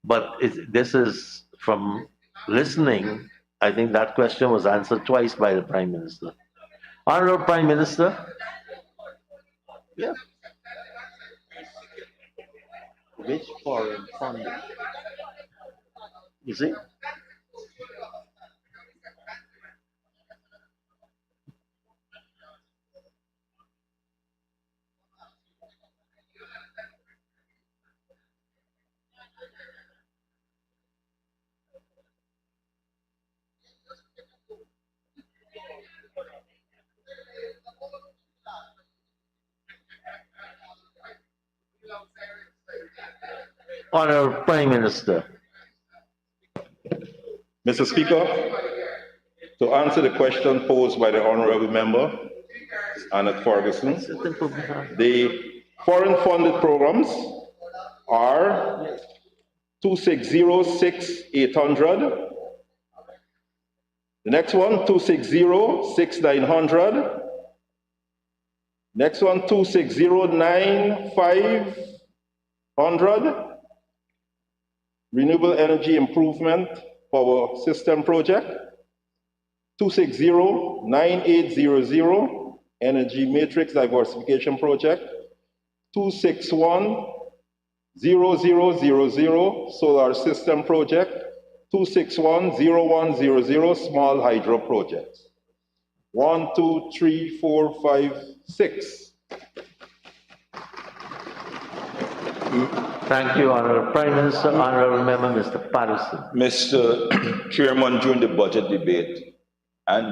But this is from listening, I think that question was answered twice by the Prime Minister. Honorable Prime Minister. Yeah. Which foreign funding? You see? Honorable Prime Minister. Mr. Speaker, to answer the question posed by the Honorable Member, Annette Ferguson, the foreign funded programs are 260-6800. The next one, 260-6900. Next one, 260-9500. Renewable Energy Improvement Power System Project. 260-9800. Energy Matrix Diversification Project. 261-0000 Solar System Project. 261-0100 Small Hydro Projects. 1, 2, 3, 4, 5, 6. Thank you, Honorable Prime Minister. Honorable Member, Mr. Patterson. Mr. Chairman, during the budget debate and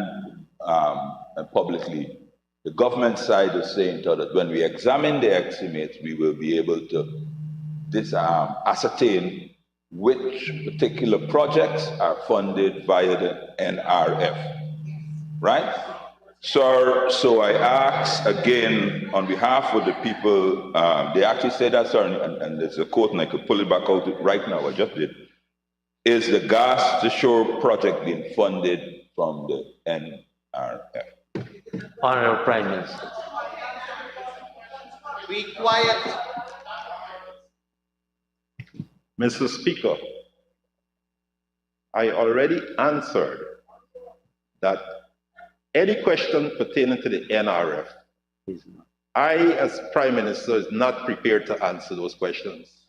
publicly, the government side is saying that when we examine the estimates, we will be able to ascertain which particular projects are funded via the NRF, right? So I ask again on behalf of the people, they actually said that, sir, and there's a quote and I could pull it back out right now, I just did. is the gas to shore project being funded from the NRF? Honorable Prime Minister. Be quiet. Mr. Speaker, I already answered that any question pertaining to the NRF, I, as Prime Minister, is not prepared to answer those questions.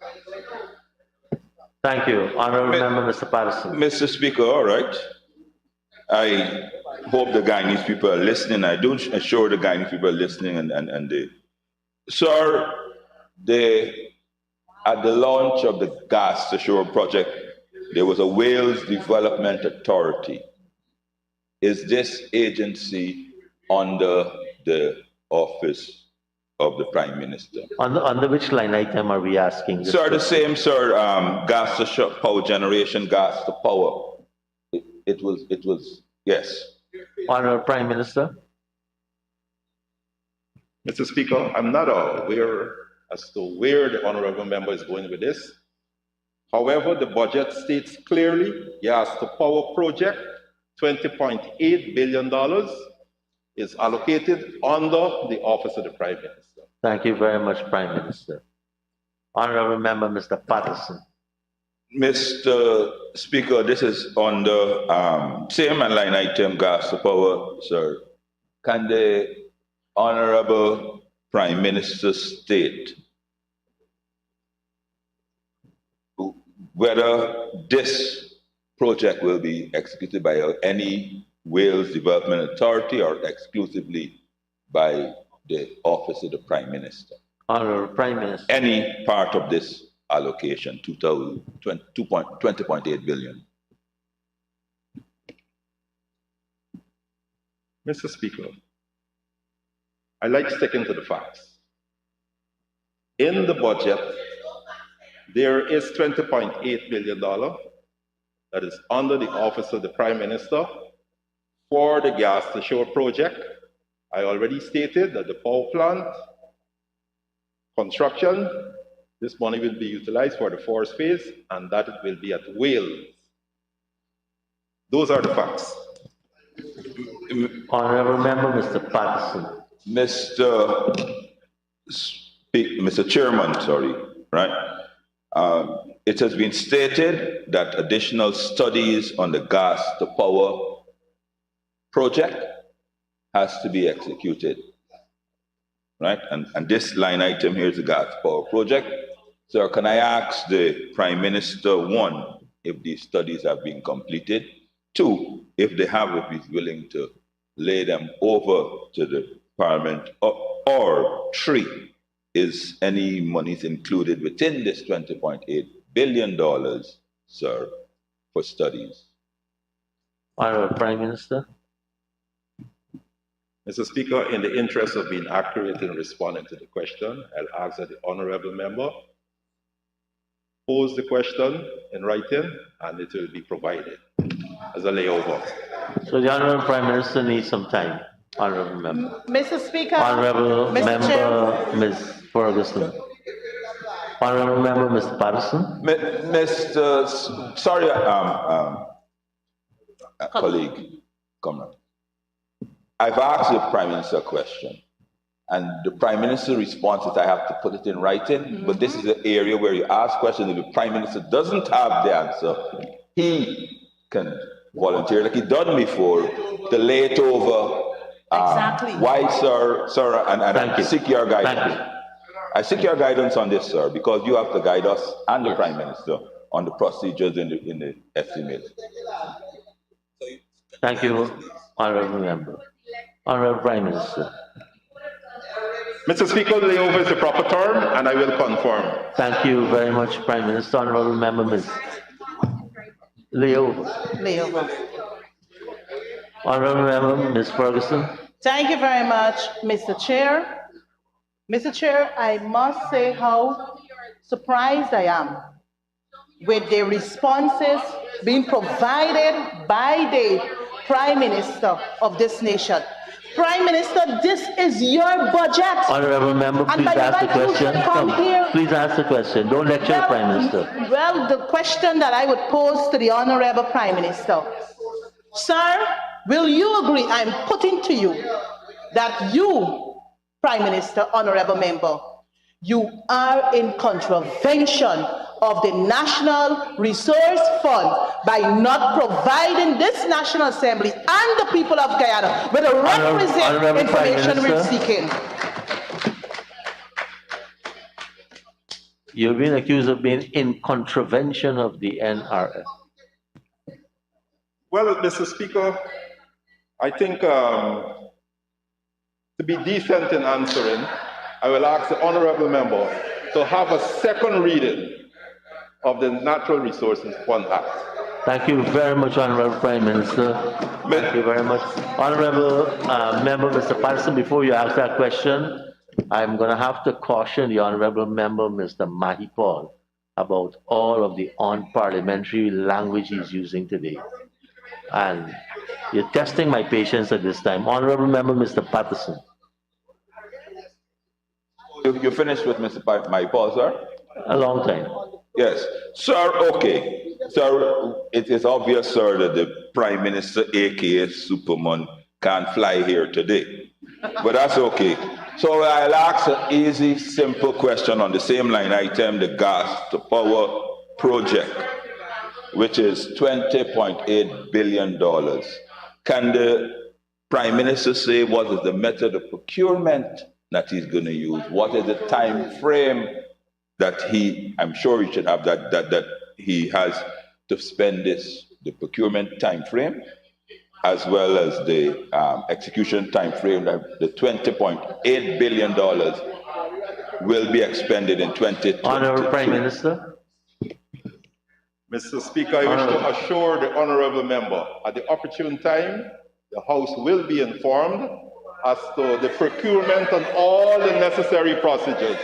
Thank you. Honorable Member, Mr. Patterson. Mr. Speaker, all right. I hope the Guyanese people are listening. I do assure the Guyanese people are listening and they. Sir, at the launch of the Gas to Shore project, there was a Wales Development Authority. Is this agency under the office of the Prime Minister? Under which line item are we asking? This Sir, the same, sir. Gas to shore, power generation, gas to power. It was, yes. Honorable Prime Minister. Mr. Speaker, I'm not aware as to where the honorable member is going with this. However, the budget states clearly, gas to power project, $20.8 billion is allocated under the office of the Prime Minister. Thank you very much, Prime Minister. Honorable Member, Mr. Patterson. Mr. Speaker, this is on the same line item, gas to power, sir. Can the Honorable Prime Minister state whether this project will be executed by any Wales Development Authority or exclusively by the Office of the Prime Minister? Honorable Prime Minister. Any part of this allocation, 20.8 billion. Mr. Speaker, I like sticking to the facts. In the budget, there is $20.8 billion that is under the office of the Prime Minister for the gas to shore project. I already stated that the power plant construction, this money will be utilized for the first phase, and that it will be at Wales. Those are the facts. Honorable Member, Mr. Patterson. Mr. Chairman, sorry, right? It has been stated that additional studies on the gas to power project has to be executed, right? And this line item here is the gas to power project. So can I ask the Prime Minister, one, if these studies have been completed, two, if they have, if he's willing to lay them over to the Parliament, or three, is any monies included within this $20.8 billion, sir, for studies? Honorable Prime Minister. Mr. Speaker, in the interest of being accurate in responding to the question, I'll ask that the honorable member pose the question in writing, and it will be provided as a layover. So the Honorable Prime Minister needs some time. Honorable Member. Mr. Speaker. Honorable Mr. Member, Chair. Ms. Ferguson. Honorable Member, Mr. Patterson. Sorry, colleague, comrade. I've asked the Prime Minister a question, and the Prime Minister responds that I have to put it in writing, but this is the area where you ask questions. If the Prime Minister doesn't have the answer, he can volunteer, like he done before, to lay it over. Exactly. Why, sir, and I seek your guidance. I seek your guidance on this, sir, because you have to guide us and the Prime Minister on the procedures in the estimate. Thank you, Honorable Member. Honorable Prime Minister. Mr. Speaker, layover is the proper term, and I will confirm. Thank you very much, Prime Minister. Honorable Member, Ms. Layover. Layover. Honorable Member, Ms. Ferguson. Thank you very much, Mr. Chair. Mr. Chair, I must say how surprised I am with the responses being provided by the Prime Minister of this nation. Prime Minister, this is your budget. Honorable member, And please by ask the right you question. should come Come, here. please ask the question. Don't lecture the Prime Minister. Well, the question that I would pose to the Honorable Prime Minister, sir, will you agree, I'm putting to you, that you, Prime Minister, Honorable Member, you are in contravention of the National Resource Fund by not providing this National Assembly and the people of Guyana with the requisite Honorable Prime information we're Minister. seeking. You've been accused of being in contravention of the NRF. Well, Mr. Speaker, I think to be decent in answering, I will ask the honorable member to have a second reading of the Natural Resources Fund Act. Thank you very much, Honorable Prime Minister. Thank you very much. Honorable Member, Mr. Patterson, before you ask that question, I'm going to have to caution the Honorable Member, Mr. Mahipal, about all of the unparliamentary language he's using today. And you're testing my patience at this time. Honorable Member, Mr. Patterson. You finished with Mr. Mahipal, sir? A long time. Yes. Sir, okay. Sir, it is obvious, sir, that the Prime Minister, aka Superman, can't fly here today. But that's okay. So I'll ask an easy, simple question on the same line item, the gas to power project, which is $20.8 billion. Can the Prime Minister say what is the method of procurement that he's going to use? What is the time frame that I'm sure he should have that he has to spend the procurement time frame, as well as the execution time frame, that the $20.8 billion will be expended in 2022. Honorable Prime Minister. Mr. Speaker, I wish to assure the honorable member at the opportune time, the House will be informed as to the procurement and all the necessary procedures.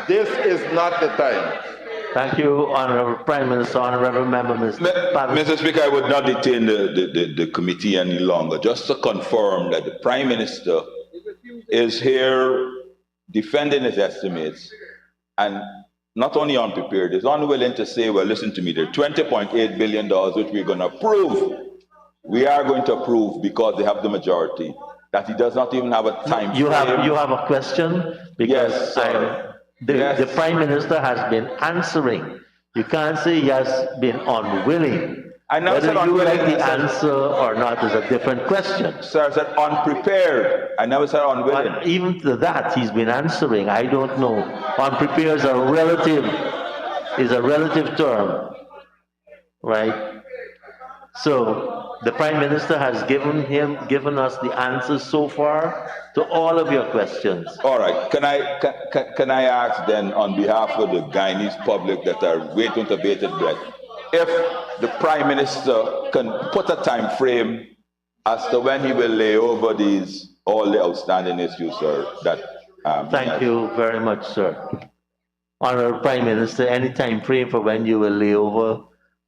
This is not the time. Thank you, Honorable Prime Minister. Honorable Member, Mr. Speaker, I would not detain the committee any longer. Just to confirm that the Prime Minister is here defending his estimates and not only unprepared, is unwilling to say, well, listen to me, there are $20.8 billion which we're going to approve. We are going to approve because they have the majority. That he does not even have a time you frame. You have a question? Because yes, the Prime Minister has been answering. You can't say he has been unwilling. I never Whether said you unwilling. like the answer or not is a different question. Sir, I said unprepared. I never said unwilling. But even to that, he's been answering. I don't know. Unprepared is a relative term, right? So the Prime Minister has given us the answers so far to all of your questions. All right. Can I ask then, on behalf of the Guyanese public that are waiting to bated breath, if the Prime Minister can put a time frame as to when he will lay over all the outstanding issues, sir? Thank you very much, sir. Honorable Prime Minister, any time frame for when you will lay over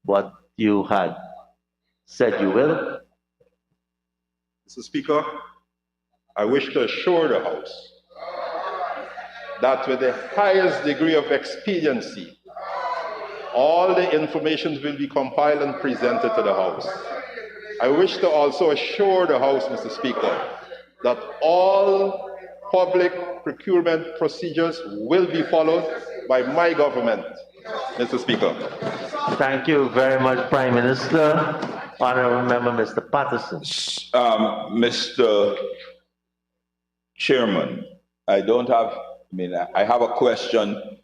what you had said you will? Mr. Speaker, I wish to assure the House that with the highest degree of expediency, all the information will be compiled and presented to the House. I wish to also assure the House, Mr. Speaker, that all public procurement procedures will be followed by my government, Mr. Speaker. Thank you very much, Prime Minister. Honorable Member, Mr. Patterson. Mr. Chairman, I have a question.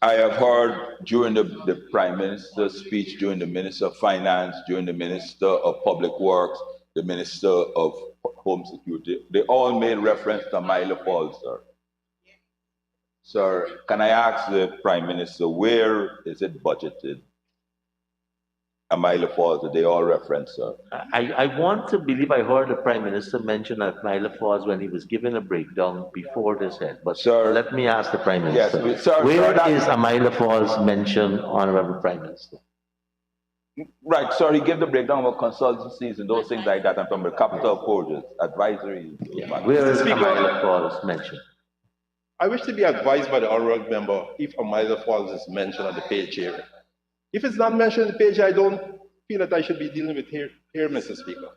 I have heard during the Prime Minister's speech, during the Minister of Finance, during the Minister of Public Works, the Minister of Home Security, they all made reference to Milo Falls, sir. Sir, can I ask the Prime Minister, where is it budgeted? Milo Falls, that they all reference, sir. I want to believe I heard the Prime Minister mention Milo Falls when he was giving a breakdown before this head. But sir, let me ask the Prime Minister. Yes, sir, where is Milo Falls mentioned, Honorable Prime Minister? Right, sorry, give the breakdown of consultancies and those things like that, and from the capital projects, advisory. Where is Speaker, Amila Falls mentioned? I wish to be advised by the honorable member if Amila Falls is mentioned on the page here. If it's not mentioned on the page, I don't feel that I should be dealing with here, Mr. Speaker.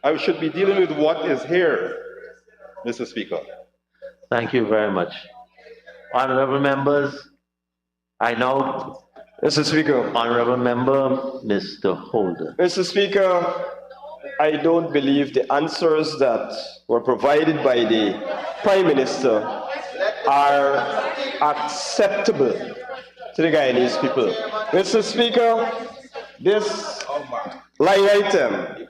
I should be dealing with what is here, Mr. Speaker. Thank you very much. Honorable members, I now, Mr. Speaker. Honorable Member, Mr. Holder. Mr. Speaker, I don't believe the answers that were provided by the Prime Minister are acceptable to the Guyanese people. Mr. Speaker, this line item,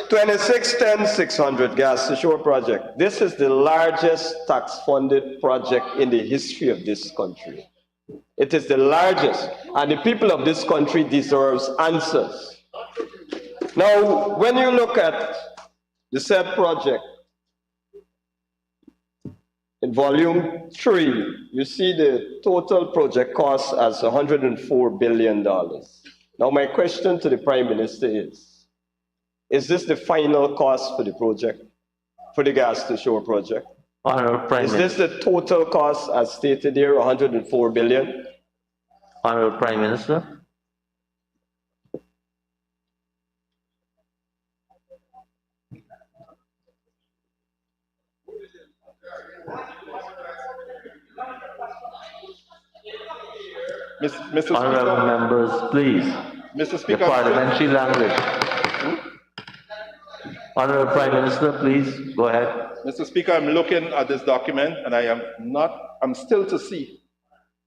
2610-600 gas to shore project, this is the largest tax-funded project in the history of this country. It is the largest, and the people of this country deserves answers. Now, when you look at the said project, in volume 3, you see the total project cost as $104 billion. Now, my question to the Prime Minister is this the final cost for the project, for the gas to shore project? Honorable Prime Is Minister. this the total cost as stated here, $104 billion? Honorable Prime Minister. Mr. Honorable Speaker, members, please. Mr. Speaker, The parliamentary language. Honorable Prime Minister, please go ahead. Mr. Speaker, I'm looking at this document and I'm still to see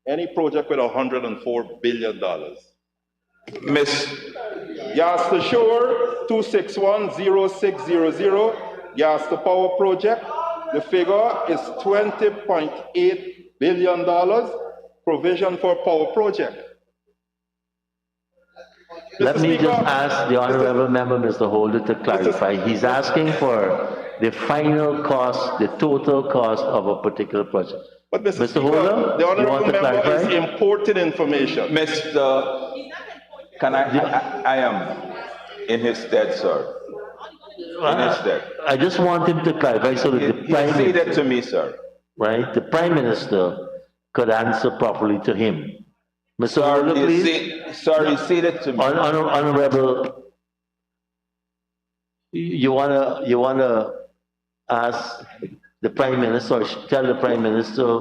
any project with $104 billion. Miss, Gas to Shore, 2610600, Gas to Power project, the figure is $20.8 billion, provision for power project. Let me just ask the honorable member, Mr. Holder, to clarify. He's asking for the final cost, the total cost of a particular project. But Mr. Speaker, Holder, the honorable you want to member clarify? is important information. Mr. Can I am in his stead, sir. In his stead. I just want him to clarify so that the Prime Say Minister, that to me, sir. right, the Prime Minister could answer properly to him. Mr. Holder, please. Sorry, say that to me. Honorable, you wanna ask the Prime Minister, or tell the Prime Minister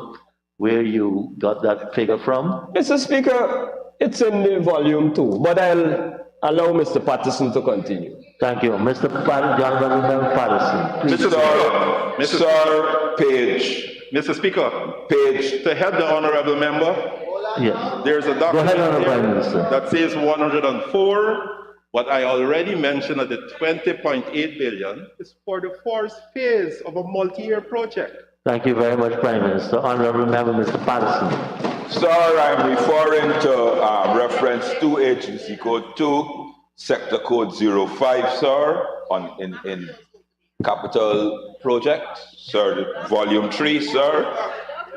where you got that figure from? Mr. Speaker, it's in the volume 2, but I'll allow Mr. Patterson to continue. Thank you. Mr. Honorable Member Patterson. Please. Sir, page. Mr. Speaker, page. To help the honorable member, yes. There's a document Prime here that says 104. What I already mentioned at the 20.8 billion is for the first phase of a multi-year project. Thank you very much, Prime Minister. Honorable Member, Mr. Patterson. Sir, I'm referring to reference 2 agency code 2, sector code 05, sir, in capital project, sir, volume 3, sir,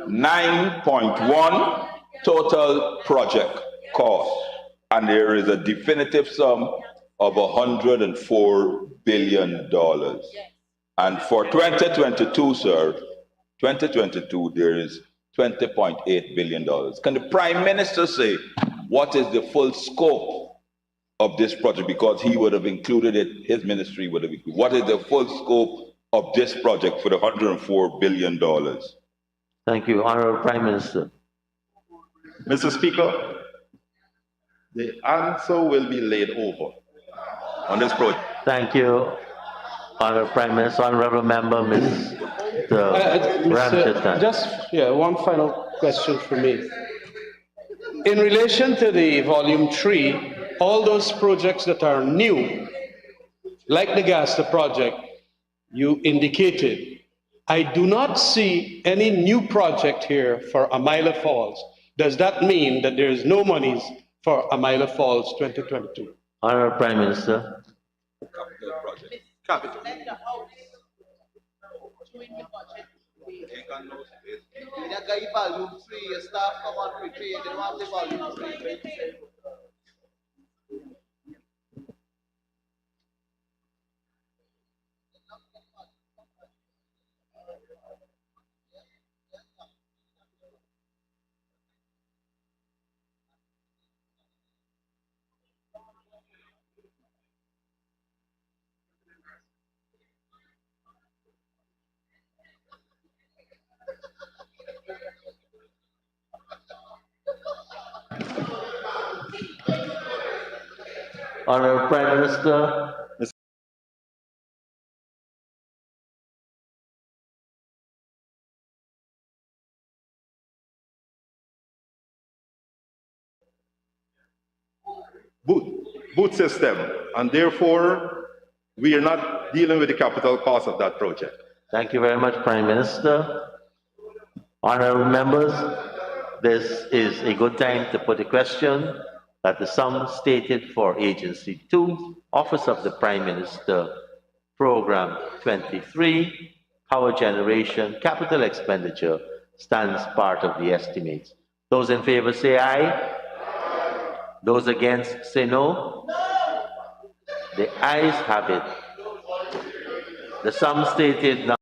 9.1 total project cost, and there is a definitive sum of $104 billion. And for 2022, sir, 2022, there is $20.8 billion. Can the Prime Minister say what is the full scope of this project? Because he would have included it, his ministry would have included. What is the full scope of this project for the $104 billion? Thank you. Honorable Prime Minister. Mr. Speaker, the answer will be laid over on this project. Thank you, Honorable Prime Minister. Honorable Member, Mr. Ramchatan. Just one final question for me. In relation to the volume 3, all those projects that are new, like the Gasta project, you indicated, I do not see any new project here for Amila Falls. Does that mean that there is no monies for Amila Falls 2022? Honorable Prime Minister. Capital. Volume 3, your staff come on prepare, they don't have the volume 3. Honorable Prime Minister. boot system, and therefore we are not dealing with the capital cost of that project. Thank you very much, Prime Minister. Honorable members, this is a good time to put a question that the sum stated for Agency 2, Office of the Prime Minister, Program 23, Power Generation, Capital Expenditure, stands part of the estimates. Those in favor say aye. Those against say no. The ayes have it. The sum stated now.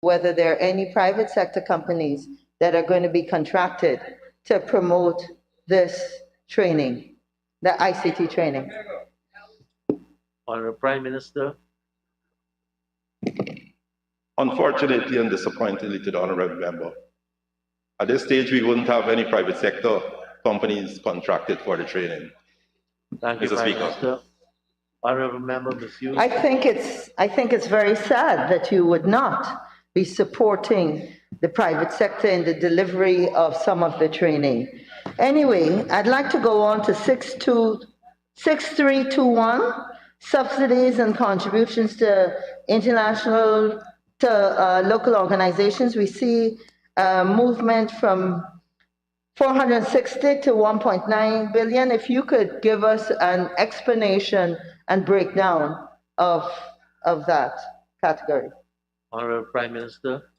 whether there are any private sector companies that are going to be contracted to promote this training, the ICT training. Honorable Prime Minister. Unfortunately and disappointingly to the honorable member, at this stage we wouldn't have any private sector companies contracted for the training. Thank you, Mr. Prime Speaker. Minister. Honorable Member, Ms. Hughes. I think it's very sad that you would not be supporting the private sector in the delivery of some of the training. Anyway, I'd like to go on to 6321, subsidies and contributions to local organizations. We see movement from 460 to 1.9 billion. If you could give us an explanation and breakdown of that category. Honorable Prime Minister.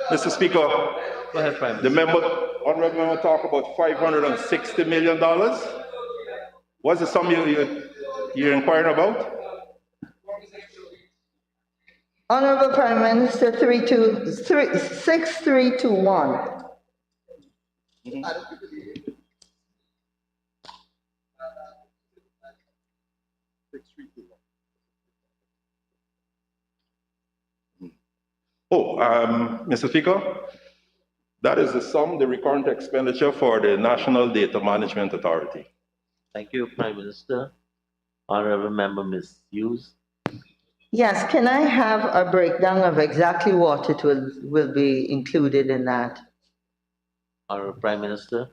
Mr. Speaker, Go ahead, Prime the Minister. honorable member talk about $560 million. What's the sum you're inquiring about? Honorable Prime Minister, 6321. Mr. Speaker, that is the sum, the recurrent expenditure for the National Data Management Authority. Thank you, Prime Minister. Honorable Member, Ms. Hughes. Yes, can I have a breakdown of exactly what it will be included in that? Honorable Prime Minister.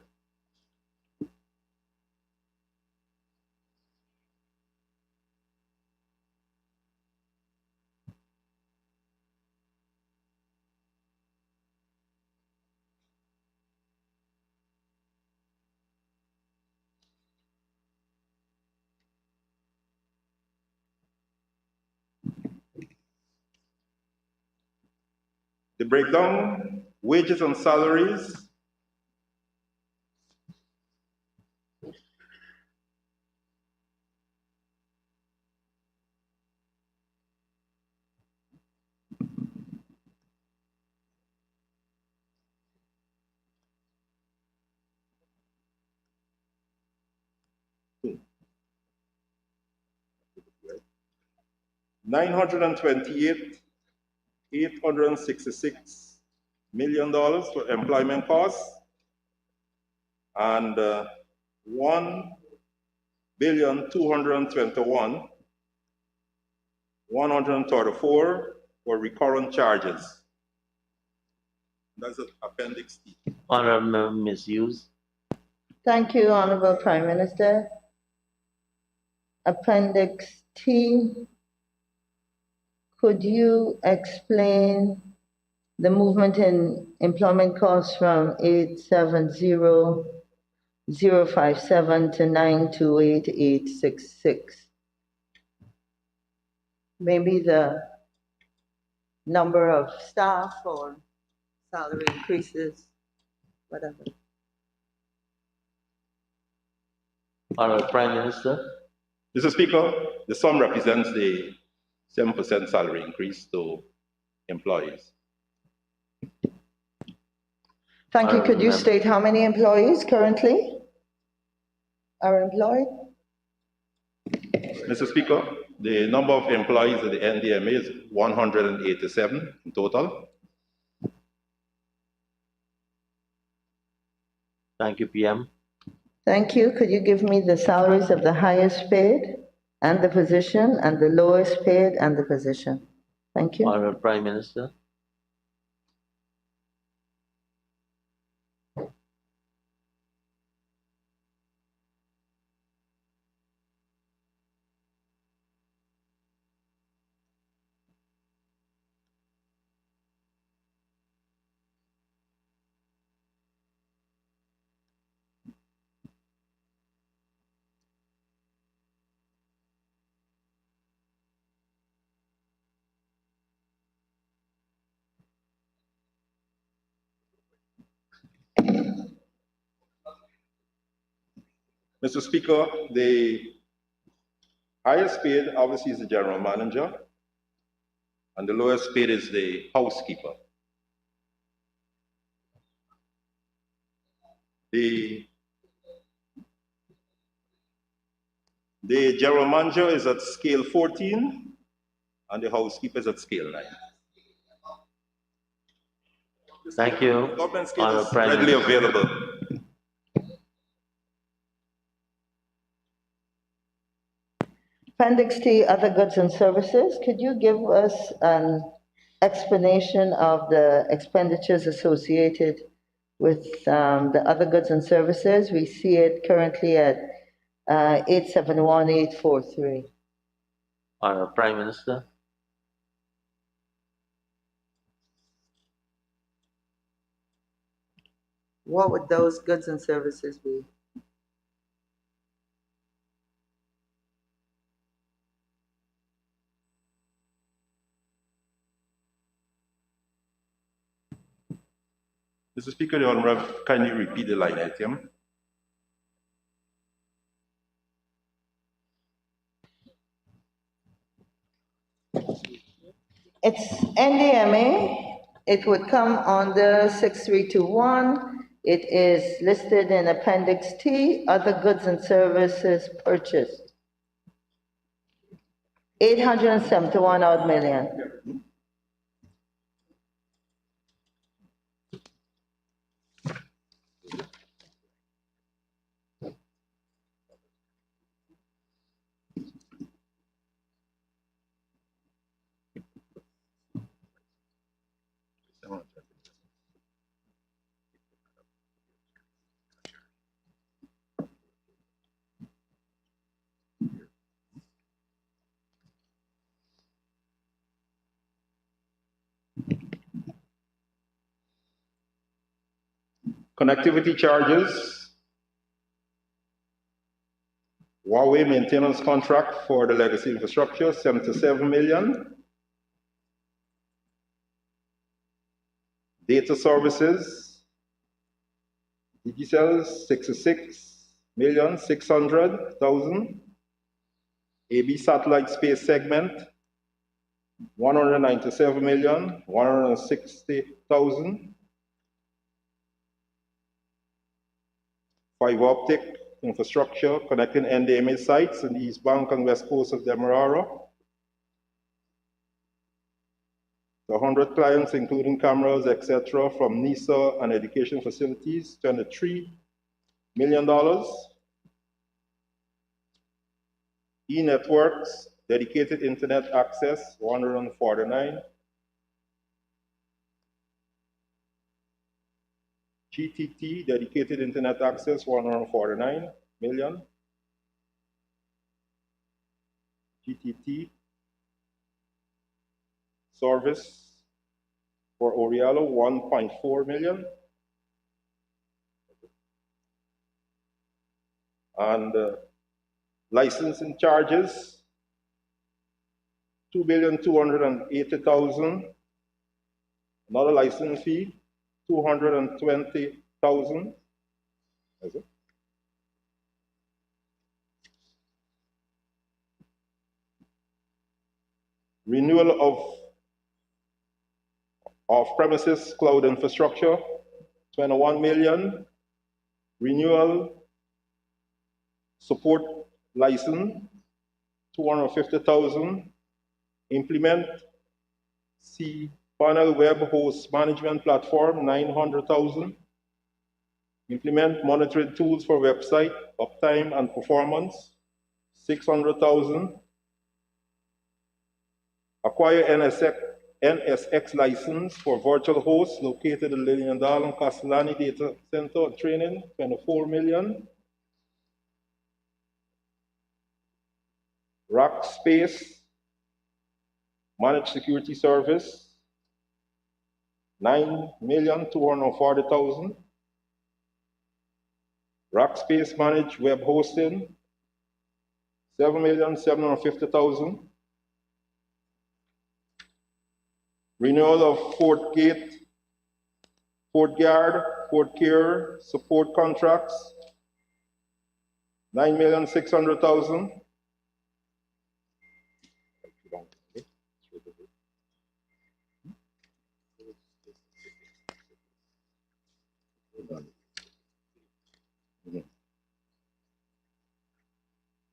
The breakdown, wages and salaries, $928,866 million for employment costs, and $1,221,134 for recurrent charges. That's Appendix T. Honorable Member, Ms. Hughes. Thank you, Honorable Prime Minister. Appendix T. Could you explain the movement in employment costs from 870,057 to 928,866? Maybe the number of staff or salary increases, whatever. Honorable Prime Minister. Mr. Speaker, the sum represents the 7% salary increase to employees. Thank you. Could you state how many employees currently are employed? Mr. Speaker, the number of employees at the NDMA is 187 in total. Thank you, PM. Thank you. Could you give me the salaries of the highest paid and the position and the lowest paid and the position? Thank you. Honorable Prime Minister. Mr. Speaker, the highest paid obviously is the general manager, and the lowest paid is the housekeeper. The general manager is at scale 14, and the housekeeper is at scale 9. Thank you. Government scale Honorable is Prime readily Minister. available. Appendix T, other goods and services. Could you give us an explanation of the expenditures associated with the other goods and services? We see it currently at 871843. Honorable Prime Minister. What would those goods and services be? Mr. Speaker, the Honorable, kindly repeat the line item. It's NDMA. It would come under 6321. It is listed in Appendix T, other goods and services purchased. 871 odd million. Connectivity charges, Huawei maintenance contract for the legacy infrastructure, 77 million. Data services, Digicel, 66,600,000. AB satellite space segment, 197,160,000. Fiber optic infrastructure connecting NDMA sites in the East Bank and West Coast of Demerara. The 100 clients, including cameras, etc., from NISA and education facilities, $23 million. E-networks, dedicated internet access, 149. GTT, dedicated internet access, 149 million. GTT service for Orialo, 1.4 million. And licensing charges, 2,280,000. Another license fee, 220,000. Renewal of off-premises cloud infrastructure, 21 million. Renewal support license, 250,000. Implement cPanel web host management platform, 900,000. Implement monitoring tools for website uptime and performance, 600,000. Acquire NSX license for virtual hosts located in Liliandal and Castellani Data Center training, 24 million. Rack space, managed security service, 9,240,000. Rack space managed web hosting, 7,750,000. Renewal of Fort Gate, Fort Guard, Fort Care support contracts, 9,600,000.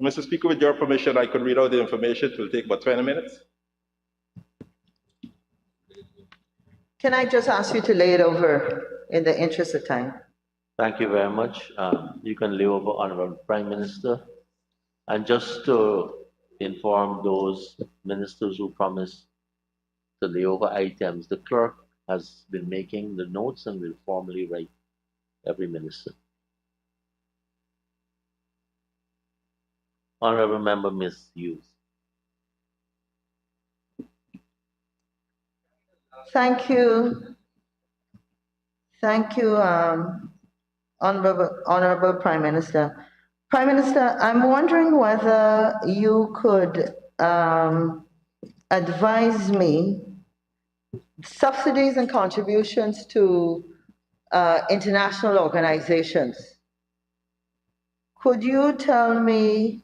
Mr. Speaker, with your permission, I could read out the information. It will take about 20 minutes. Can I just ask you to lay it over in the interest of time? Thank you very much. You can lay over, Honorable Prime Minister. And just to inform those ministers who promised to lay over items, the clerk has been making the notes and will formally write every minister. Honorable Member Ms. Hughes. Thank you. Thank you, Honorable Prime Minister. Prime Minister, I'm wondering whether you could advise me subsidies and contributions to international organizations. Could you tell me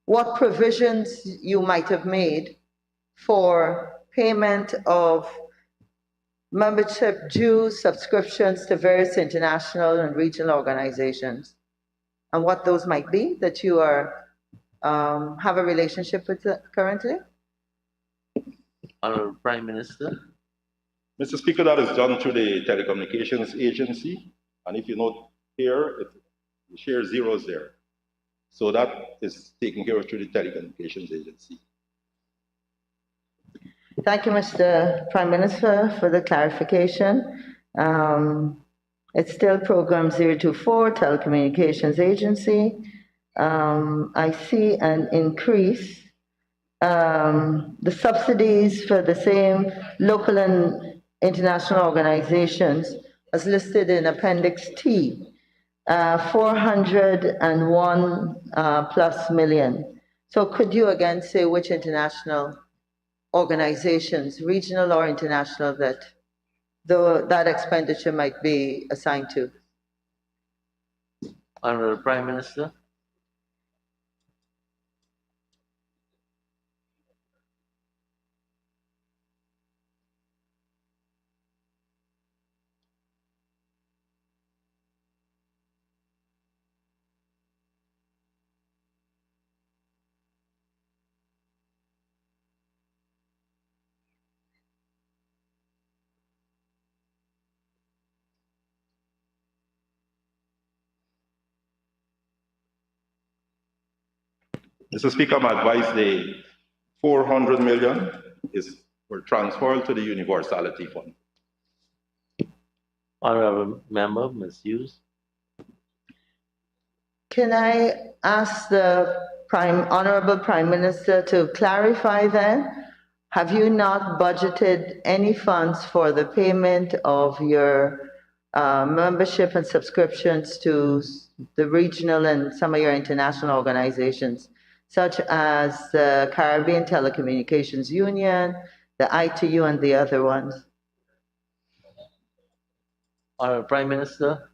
what provisions you might have made for payment of membership dues, subscriptions to various international and regional organizations, and what those might be that you are have a relationship with currently? Honorable Prime Minister. Mr. Speaker, that is done through the Telecommunications Agency, and if you note here, the share zeros there. So that is taken care of through the Telecommunications Agency. Thank you, Mr. Prime Minister, for the clarification. It's still Program 024, Telecommunications Agency. I see an increase. The subsidies for the same local and international organizations as listed in Appendix T, 401 plus million. So could you again say which international organizations, regional or international, that that expenditure might be assigned to? Honorable Prime Minister. Mr. Speaker, I'm advised the 400 million were transferred to the Universality Fund. Honorable Member, Ms. Hughes. Can I ask the Honorable Prime Minister to clarify then? Have you not budgeted any funds for the payment of your membership and subscriptions to the regional and some of your international organizations, such as the Caribbean Telecommunications Union, the ITU, and the other ones? Honorable Prime Minister.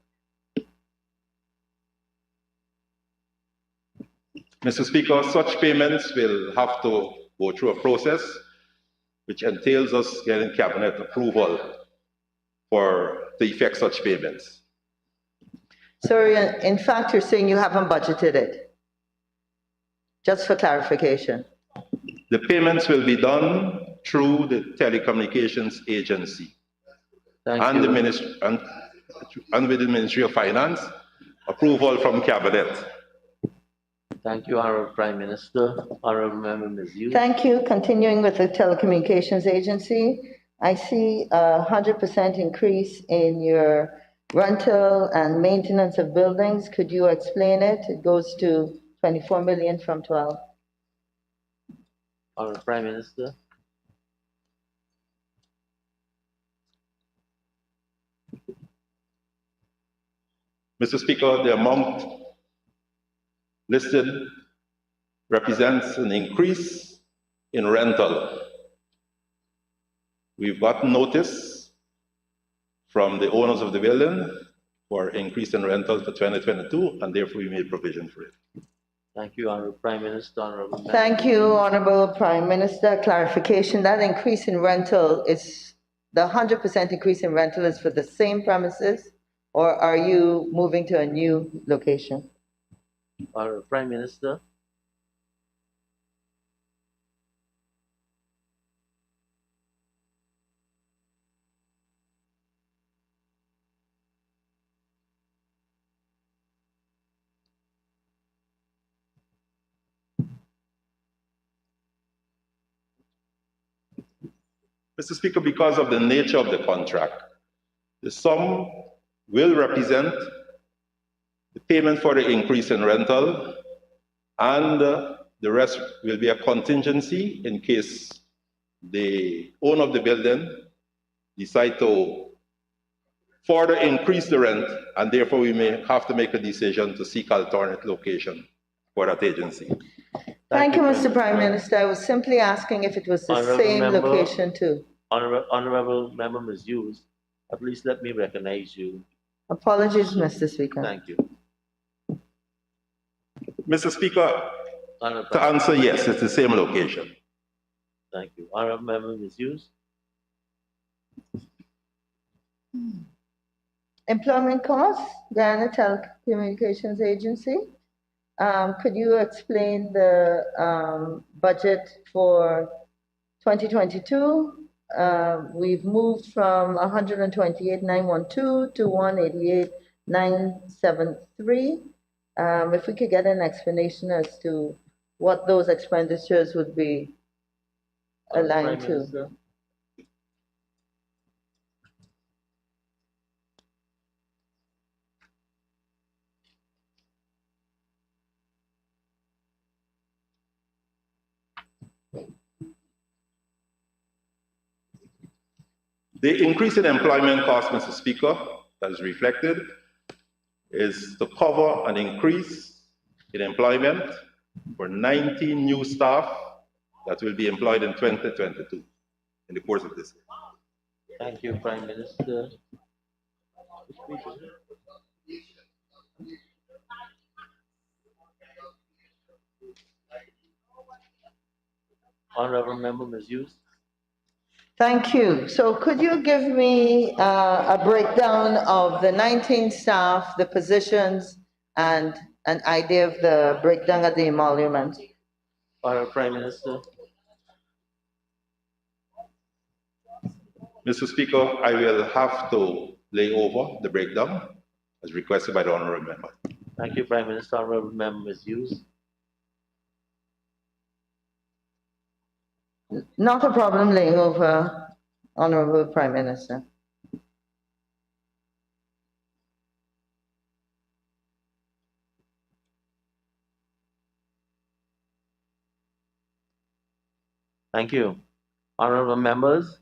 Mr. Speaker, such payments will have to go through a process which entails us getting cabinet approval to effect such payments. So in fact, you're saying you haven't budgeted it? Just for clarification. The payments will be done through the Telecommunications Agency. and the ministry and with the Ministry of Finance, approval from Cabinet. Thank you, Honorable Prime Minister. Honorable Member Ms. Hughes. Thank you. Continuing with the Telecommunications Agency, I see a 100% increase in your rental and maintenance of buildings. Could you explain it? It goes to 24 million from 12. Honorable Prime Minister. Mr. Speaker, the amount listed represents an increase in rental. We've got notice from the owners of the building for increase in rental for 2022, and therefore we made provision for it. Thank you, Honorable Prime Minister. Honorable Member. Thank you, Honorable Prime Minister. Clarification, that increase in rental is, the 100% increase in rental is for the same premises, or are you moving to a new location? Honorable Prime Minister. Mr. Speaker, because of the nature of the contract, the sum will represent the payment for the increase in rental, and the rest will be a contingency in case the owner of the building decide to further increase the rent, and therefore we may have to make a decision to seek alternate location for that agency. Thank you, Mr. Prime Minister. I was simply asking if it was the same location too. Honorable Member Ms. Hughes, please let me recognize you. Apologies, Mr. Speaker. Thank you. Mr. Speaker, to answer, yes, it's the same location. Thank you. Honorable Member Ms. Hughes. Employment costs, Guyana Telecommunications Agency. Could you explain the budget for 2022? We've moved from 128,912 to 188,973. If we could get an explanation as to what those expenditures would be aligned to. The increase in employment cost, Mr. Speaker, that is reflected, is to cover an increase in employment for 19 new staff that will be employed in 2022 in the course of this year. Thank you, Prime Minister. Honorable Member Ms. Hughes. Thank you. So could you give me a breakdown of the 19 staff, the positions, and an idea of the breakdown of the emolument? Honorable Prime Minister. Mr. Speaker, I will have to lay over the breakdown as requested by the Honourable Member. Thank you, Prime Minister. Honorable Member Ms. Hughes. Not a problem laying over, Honorable Prime Minister. Thank you. Honorable members,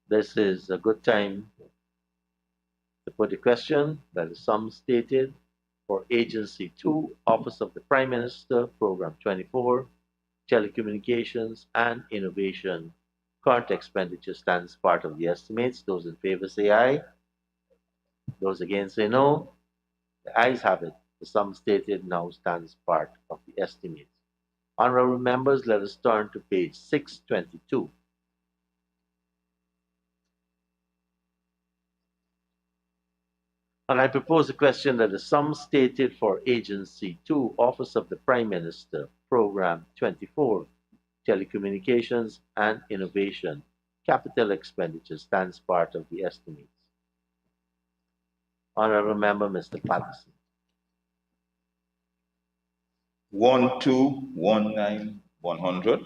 this is a good time to put a question that is sum stated for Agency 2, Office of the Prime Minister, Program 24, Telecommunications and Innovation. Current expenditure stands part of the estimates. Those in favor say aye. Those against say no. The ayes have it. The sum stated now stands part of the estimates. Honorable members, let us turn to page 622. And I propose a question that the sum stated for Agency 2, Office of the Prime Minister, Program 24, Telecommunications and Innovation. capital expenditure stands part of the estimates. Honorable Member, Mr. Patterson. 1219100.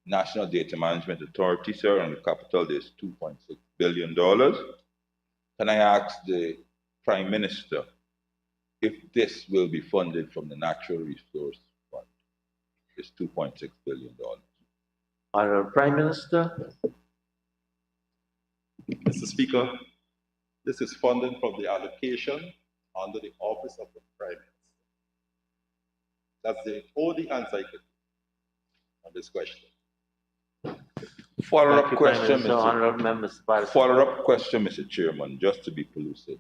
National Data Management Authority, sir, and the capital is $2.6 billion. Can I ask the Prime Minister if this will be funded from the Natural Resource Fund? It's $2.6 billion. Honorable Prime Minister. Mr. Speaker, this is funded from the allocation under the Office of the Prime Minister. That's the only answer I can give on this question. Follow-up question, Mr. Chairman, just to be elusive.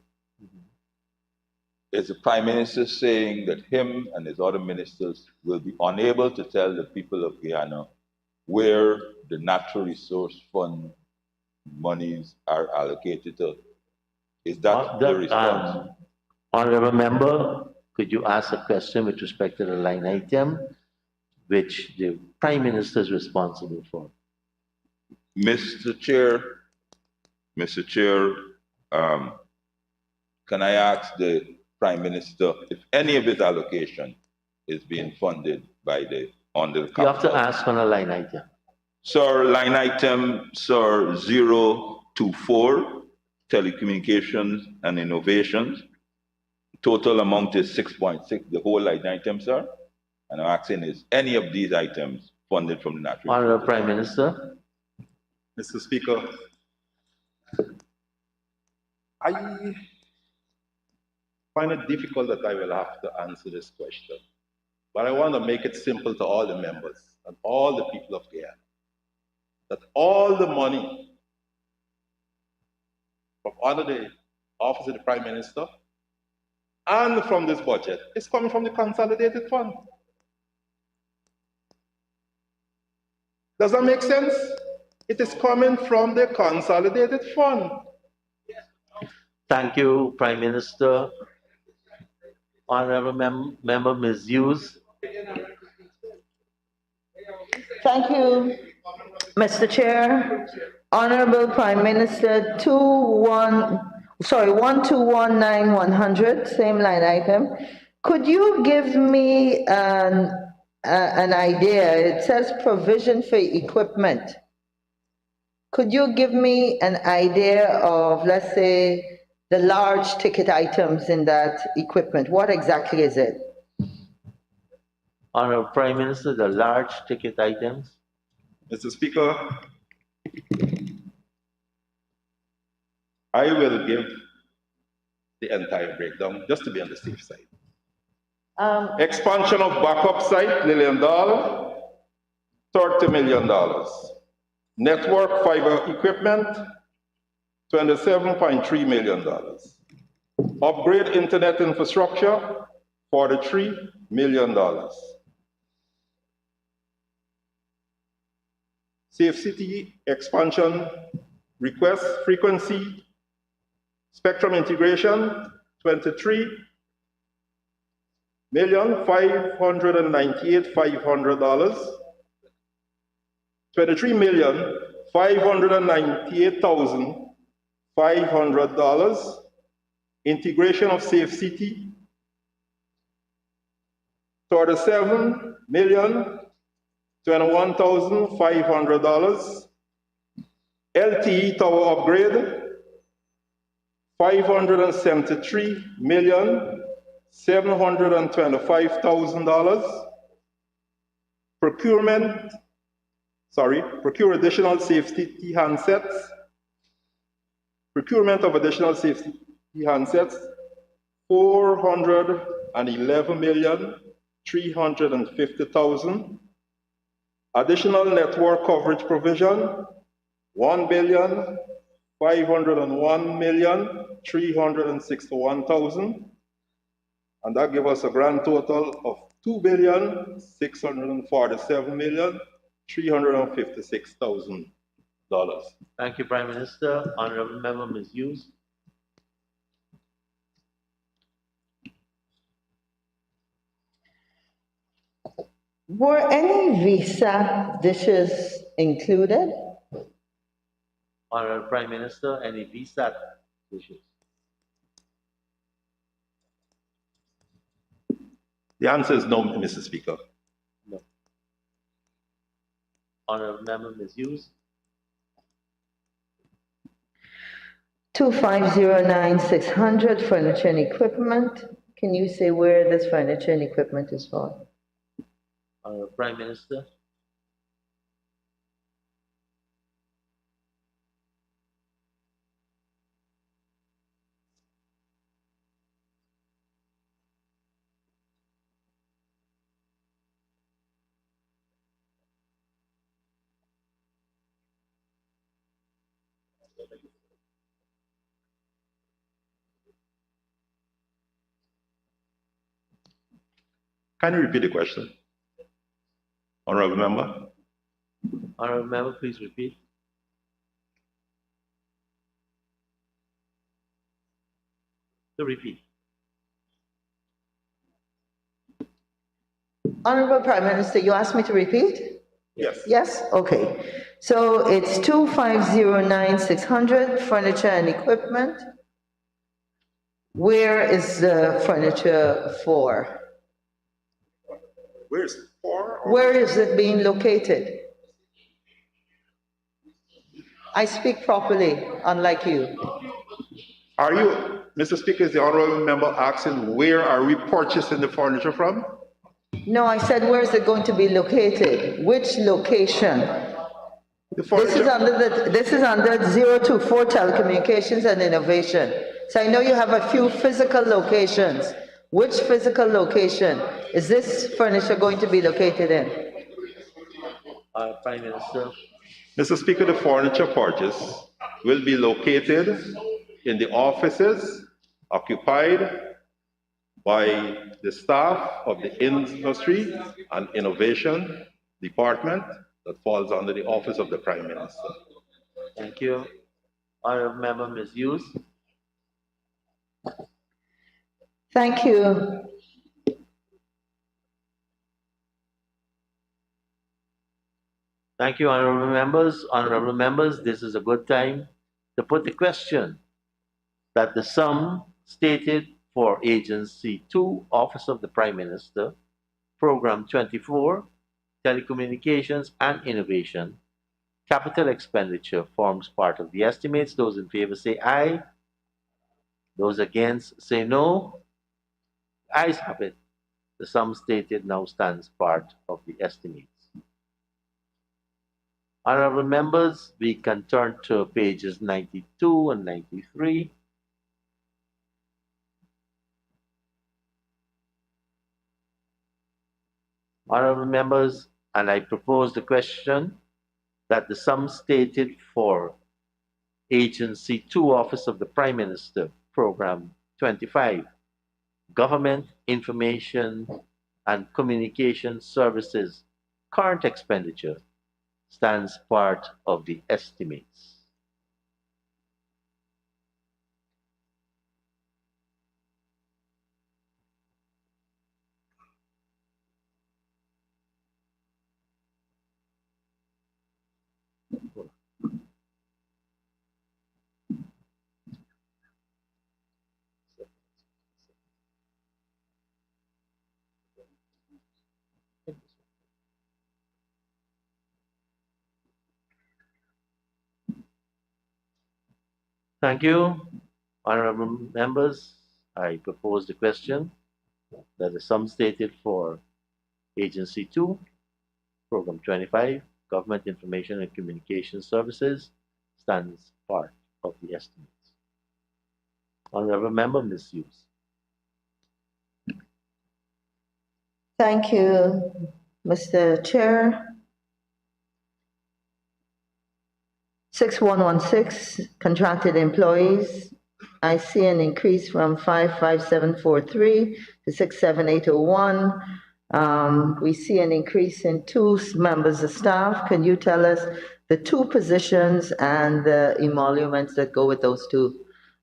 Is the Prime Minister saying that him and his other ministers will be unable to tell the people of Guyana where the Natural Resource Fund monies are allocated to? Is that the response? Honorable Member, could you ask a question with respect to the line item which the Prime Minister is responsible for? Mr. Chair, can I ask the Prime Minister if any of his allocation is being funded by under the capital? You have to ask on a line item. Sir, line item, sir, 024, telecommunications and innovations. Total amount is 6.6, the whole line item, sir. And I'm asking, is any of these items funded from the Natural Resources? Honorable Prime Minister. Mr. Speaker, I find it difficult that I will have to answer this question, but I want to make it simple to all the members and all the people of Guyana, that all the money from under the Office of the Prime Minister and from this budget is coming from the Consolidated Fund. Does that make sense? It is coming from the Consolidated Fund. Thank you, Prime Minister. Honorable Member, Ms. Hughes. Thank you, Mr. Chair. Honorable Prime Minister, 1219100, same line item. Could you give me an idea? It says provision for equipment. Could you give me an idea of, let's say, the large ticket items in that equipment? What exactly is it? Honorable Prime Minister, the large ticket items. Mr. Speaker, I will give the entire breakdown just to be on the safe side. Expansion of backup site, Lillian-Dahl, $30 million. Network fiber equipment, $27.3 million. Upgrade internet infrastructure, $43 million. Safe City expansion request frequency, spectrum integration, $23,598,500. $23,598,500. Integration of Safe City, $37,021,500. LTE tower upgrade, $573,725,000. Procure additional safety handsets. Procurement of additional safety handsets, $411,350,000. Additional network coverage provision, $1,501,361,000. And that gives us a grand total of $2,647,356,000. Thank you, Prime Minister. Honorable Member, Ms. Hughes. Were any visa dishes included? Honorable Prime Minister, any VSAT issues? The answer is no, Mr. Speaker. No. Honorable Member Ms. Hughes? 2509-600, furniture and equipment. Can you say where this furniture and equipment is for? Honorable Prime Minister? Can you repeat the question? Honorable Member? Honorable Member, please repeat. To repeat. Honorable Prime Minister, you asked me to repeat? Yes. Yes? Okay. So it's 2509-600, furniture and equipment. Where is the furniture for? Where is it for? Where is it being located? I speak properly, unlike you. Are you, Mr. Speaker, is the honorable member asking where are we purchasing the furniture from? No, I said where is it going to be located? Which location? This is under 024 Telecommunications and Innovation. So I know you have a few physical locations. Which physical location is this furniture going to be located in? Prime Minister. Mr. Speaker, the furniture purchase will be located in the offices occupied by the staff of the Industry and Innovation Department that falls under the Office of the Prime Minister. Thank you. Honorable Member Ms. Hughes. Thank you. Thank you, honorable members. Honorable members, this is a good time to put the question that the sum stated for Agency 2, Office of the Prime Minister, Program 24, Telecommunications and Innovation, capital expenditure forms part of the estimates. Those in favor say aye. Those against say no. Ayes have it. The sum stated now stands part of the estimates. Honorable members, we can turn to pages 92 and 93. Honorable members, and I propose the question that the sum stated for Agency 2, Office of the Prime Minister, Program 25, Government Information and Communication Services, current expenditure, stands part of the estimates. Thank you. Honorable members, I propose the question that the sum stated for Agency 2, Program 25, Government Information and Communication Services, stands part of the estimates. Honorable Member, Ms. Hughes. Thank you, Mr. Chair. 6116, contracted employees. I see an increase from 55743 to 67801. We see an increase in 2 members of staff. Can you tell us the 2 positions and the emoluments that go with those 2,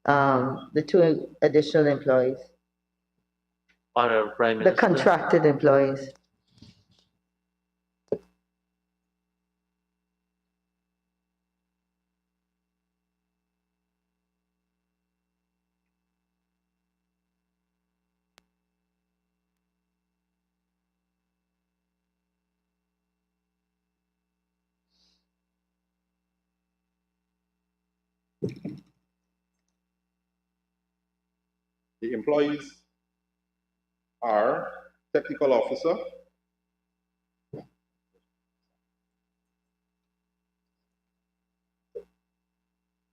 the 2 additional employees? Honorable Prime Minister. The contracted employees. The employees are technical officer,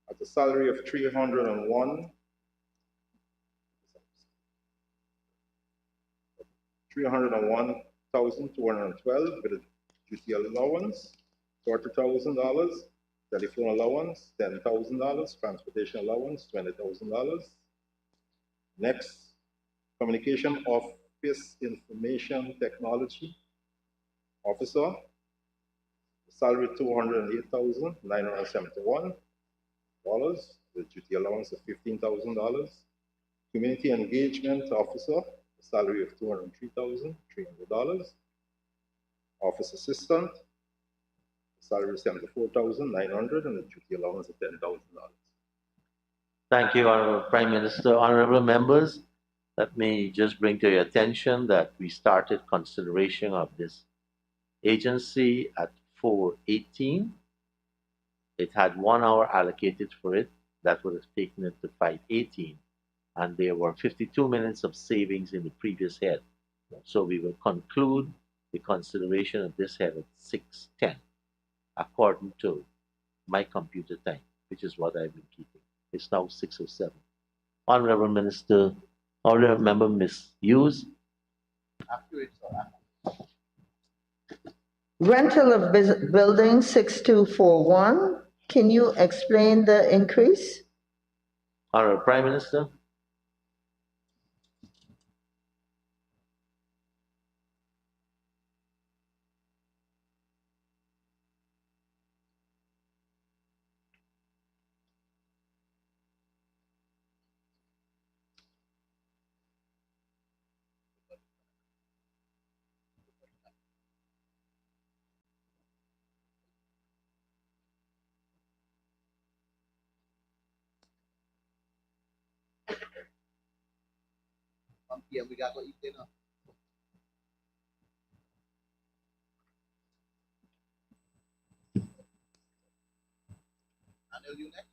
at a salary of 301,212 with a duty allowance, $40,000, telephone allowance, $10,000, transportation allowance, $20,000. Next, communication office information technology officer, salary $208,971, the duty allowance of $15,000. Community engagement officer, salary of $203,300. Office assistant, salary of $74,900 and a duty allowance of $10,000. Thank you, Honorable Prime Minister. Honorable members, let me just bring to your attention that we started consideration of this agency at 4:18. It had 1 hour allocated for it. That would have taken it to 5:18. And there were 52 minutes of savings in the previous head. So we will conclude the consideration of this head at 6:10, according to my computer time, which is what I've been keeping. It's now 6:07. Honorable Minister, Honorable Member Ms. Hughes. Rental of building 6241. Can you explain the increase? Honorable Prime Minister. Yeah, we got to eat dinner. Anil, you next?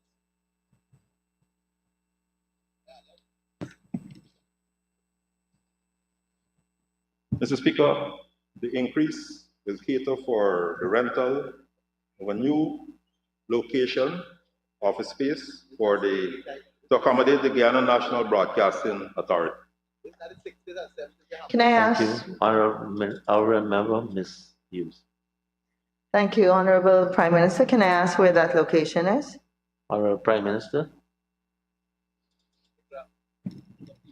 Mr. Speaker, the increase will cater for the rental of a new location, office space to accommodate the Guyana National Broadcasting Authority. Can I Thank ask? you, Honorable Member Ms. Hughes. Thank you, Honorable Prime Minister. Can I ask where that location is? Honorable Prime Minister.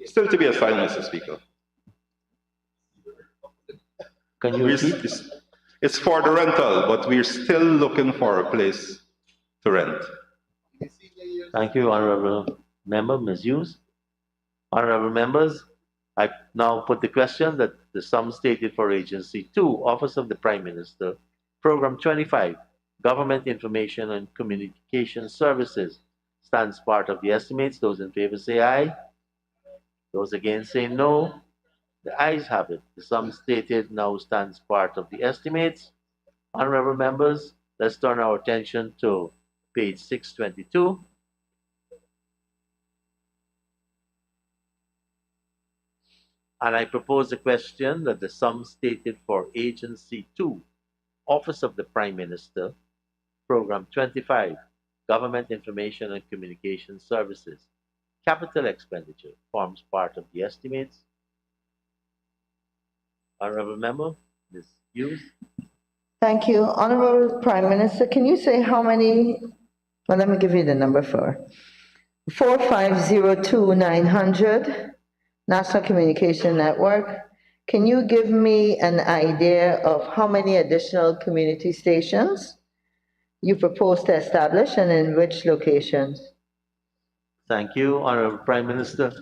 Still to be assigned, Mr. Speaker. Can you repeat? It's for the rental, but we're still looking for a place to rent. Thank you, Honorable Member Ms. Hughes. Honorable members, I now put the question that the sum stated for Agency 2, Office of the Prime Minister, Program 25, Government Information and Communication Services, stands part of the estimates. Those in favor say aye. Those against say no. The ayes have it. The sum stated now stands part of the estimates. Honorable members, let's turn our attention to page 622. And I propose a question that the sum stated for Agency 2, Office of the Prime Minister, Program 25, Government Information and Communication Services, Capital Expenditure, forms part of the estimates. Honorable Member, Ms. Hughes. Thank you. Honorable Prime Minister, can you say how many, well, let me give you the number for 4502900 National Communication Network. Can you give me an idea of how many additional community stations you propose to establish and in which locations? Thank you, Honorable Prime Minister.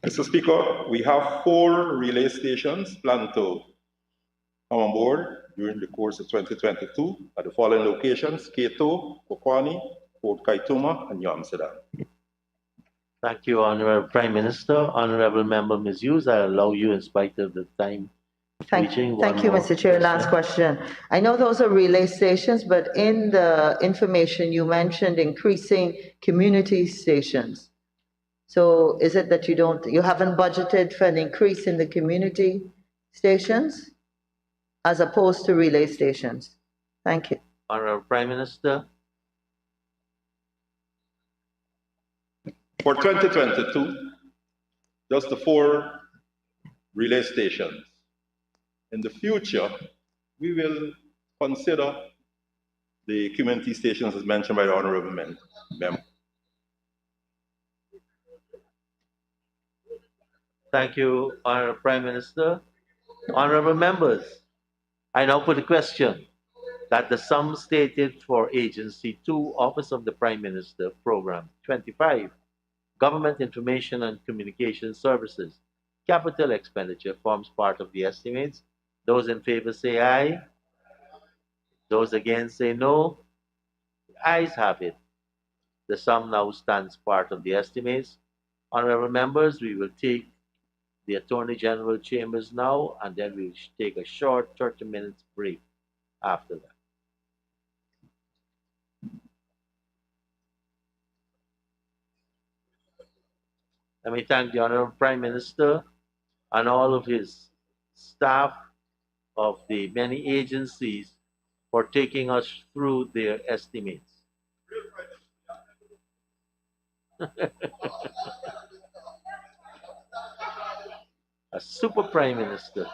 Mr. Speaker, we have 4 relay stations planned to come on board. during the course of 2022 at the following locations: Cato, Kokwani, Port Kaituma, and Yamsterdam. Thank you, Honorable Prime Minister. Honorable Member Ms. Hughes, I allow you in spite of the time. Thank you, Mr. Chair. Last question. I know those are relay stations, but in the information you mentioned increasing community stations. So is it that you haven't budgeted for an increase in the community stations as opposed to relay stations? Thank you. Honorable Prime Minister. For 2022, just the 4 relay stations. In the future, we will consider the community stations as mentioned by the Honorable Member. Thank you, Honorable Prime Minister. Honorable members, I now put a question that the sum stated for Agency 2, Office of the Prime Minister, Program 25, Government Information and Communication Services, capital expenditure forms part of the estimates. Those in favor say aye. Those against say no. The ayes have it. The sum now stands part of the estimates. Honorable members, we will take the Attorney General chambers now, and then we'll take a short 30 minutes break after that. Let me thank the Honorable Prime Minister and all of his staff of the many agencies for taking us through their estimates. A super Prime Minister.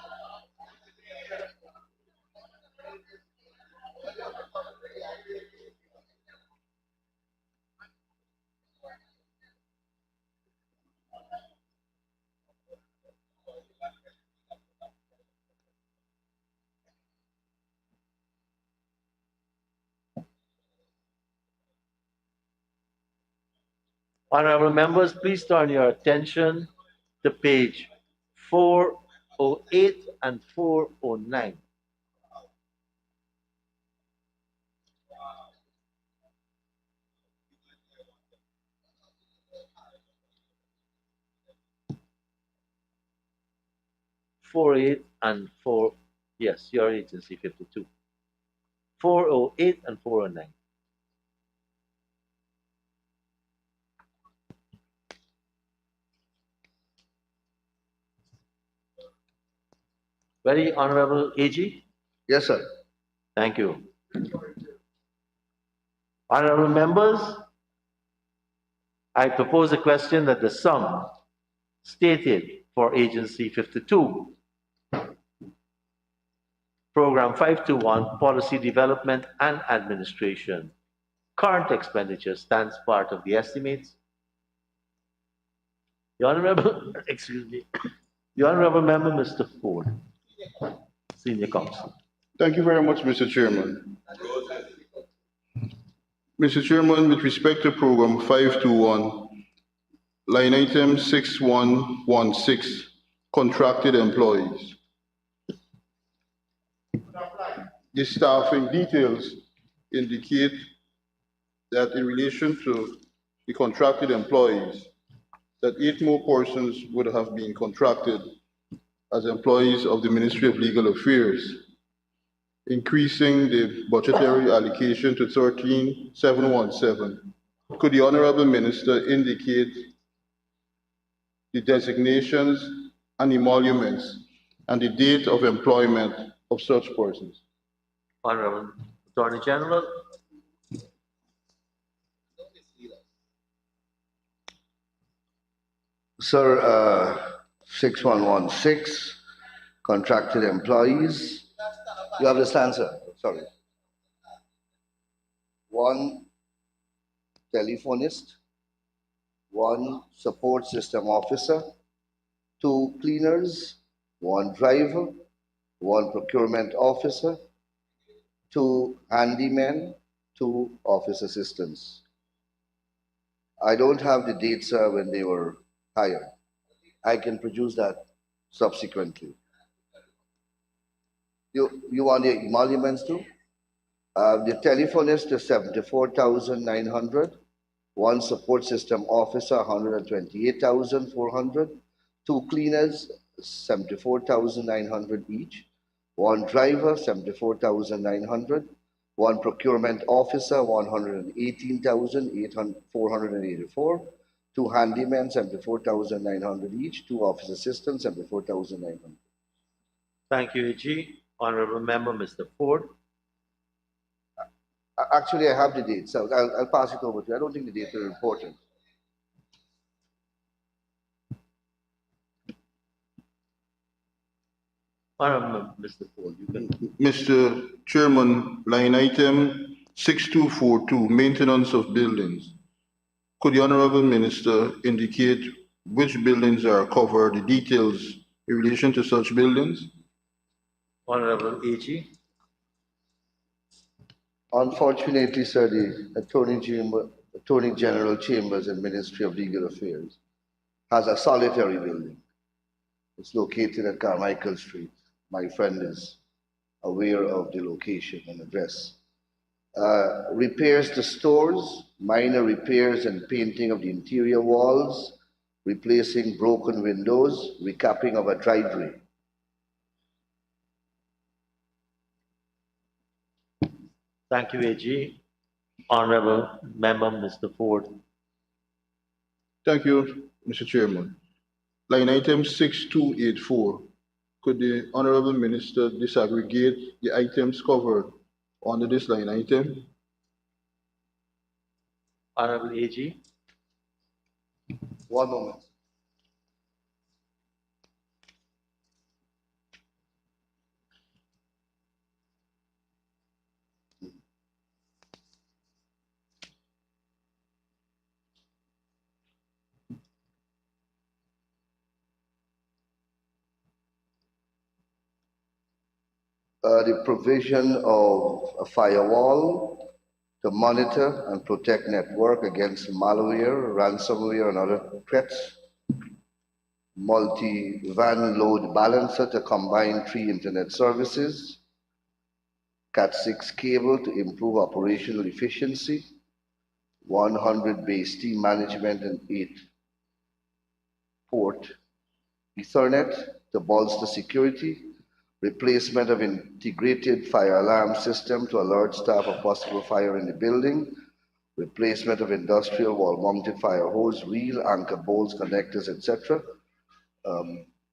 Honorable members, please turn your attention to page 408 and 409. And 4, yes, your agency 52. 408 and 409. Very Honorable AG. Yes, sir. Thank you. Honorable members, I propose a question that the sum stated for Agency 52, Program 521, Policy Development and Administration, current expenditure stands part of the estimates. The Honorable, excuse me, the Honorable Member, Mr. Ford, Senior Counsel. Thank you very much, Mr. Chairman. Mr. Chairman, with respect to Program 521, line item 6116, contracted employees. The staffing details indicate that in relation to the contracted employees, that 8 more persons would have been contracted as employees of the Ministry of Legal Affairs, increasing the budgetary allocation to 13,717. Could the Honorable Minister indicate the designations and emoluments and the date of employment of such persons? Honorable Attorney General. Sir, 6116, contracted employees. You have this answer, sorry. 1 telephonist, 1 support system officer, 2 cleaners, 1 driver, 1 procurement officer, 2 handymen, 2 office assistants. I don't have the dates when they were hired. I can produce that subsequently. You want the emoluments too? The telephonist is 74,900. One support system officer, 128,400. Two cleaners, 74,900 each. One driver, 74,900. One procurement officer, 118,484. Two handymen, 74,900 each. Two office assistants, 74,900. Thank you, AG. Honorable Member, Mr. Ford. Actually, I have the dates. So I'll pass it over to you. I don't think the dates are important. Honorable Mr. Ford, you can. Mr. Chairman, line item 6242, maintenance of buildings. Could the Honorable Minister indicate which buildings are covered, the details in relation to such buildings? Honorable AG. Unfortunately, sir, the Attorney General Chambers and Ministry of Legal Affairs has a solitary building. It's located at Carmichael Street. My friend is aware of the location and address. Repairs to stores, minor repairs and painting of the interior walls, replacing broken windows, recapping of a driveway. Thank you, AG. Honorable Member, Mr. Ford. Thank you, Mr. Chairman. Line item 6284. Could the Honorable Minister disaggregate the items covered under this line item? Honorable AG. One moment. The provision of a firewall to monitor and protect network against malware, ransomware, and other threats. Multi-van load balancer to combine 3 internet services. Cat6 cable to improve operational efficiency. 100 base team management and 8 port Ethernet to bolster security. Replacement of integrated fire alarm system to alert staff of possible fire in the building, replacement of industrial wall-mounted fire hose, reel, anchor bolts, connectors, etc.,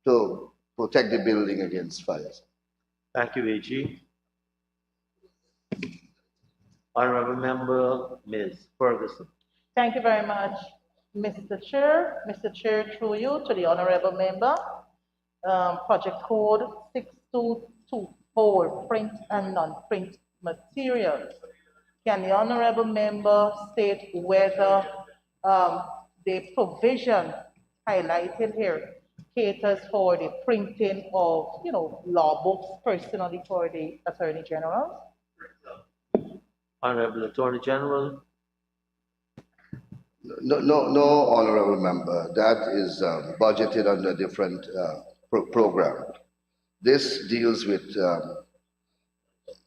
to protect the building against fires. Thank you, AG. Honorable Member, Ms. Ferguson. Thank you very much, Mr. Chair. Mr. Chair, through you to the honorable member, project code 6224, print and non-print materials. Can the honorable member state whether the provision highlighted here caters for the printing of, law books personally for the Attorney General? Honorable Attorney General. No, honorable member. That is budgeted under a different program. This deals with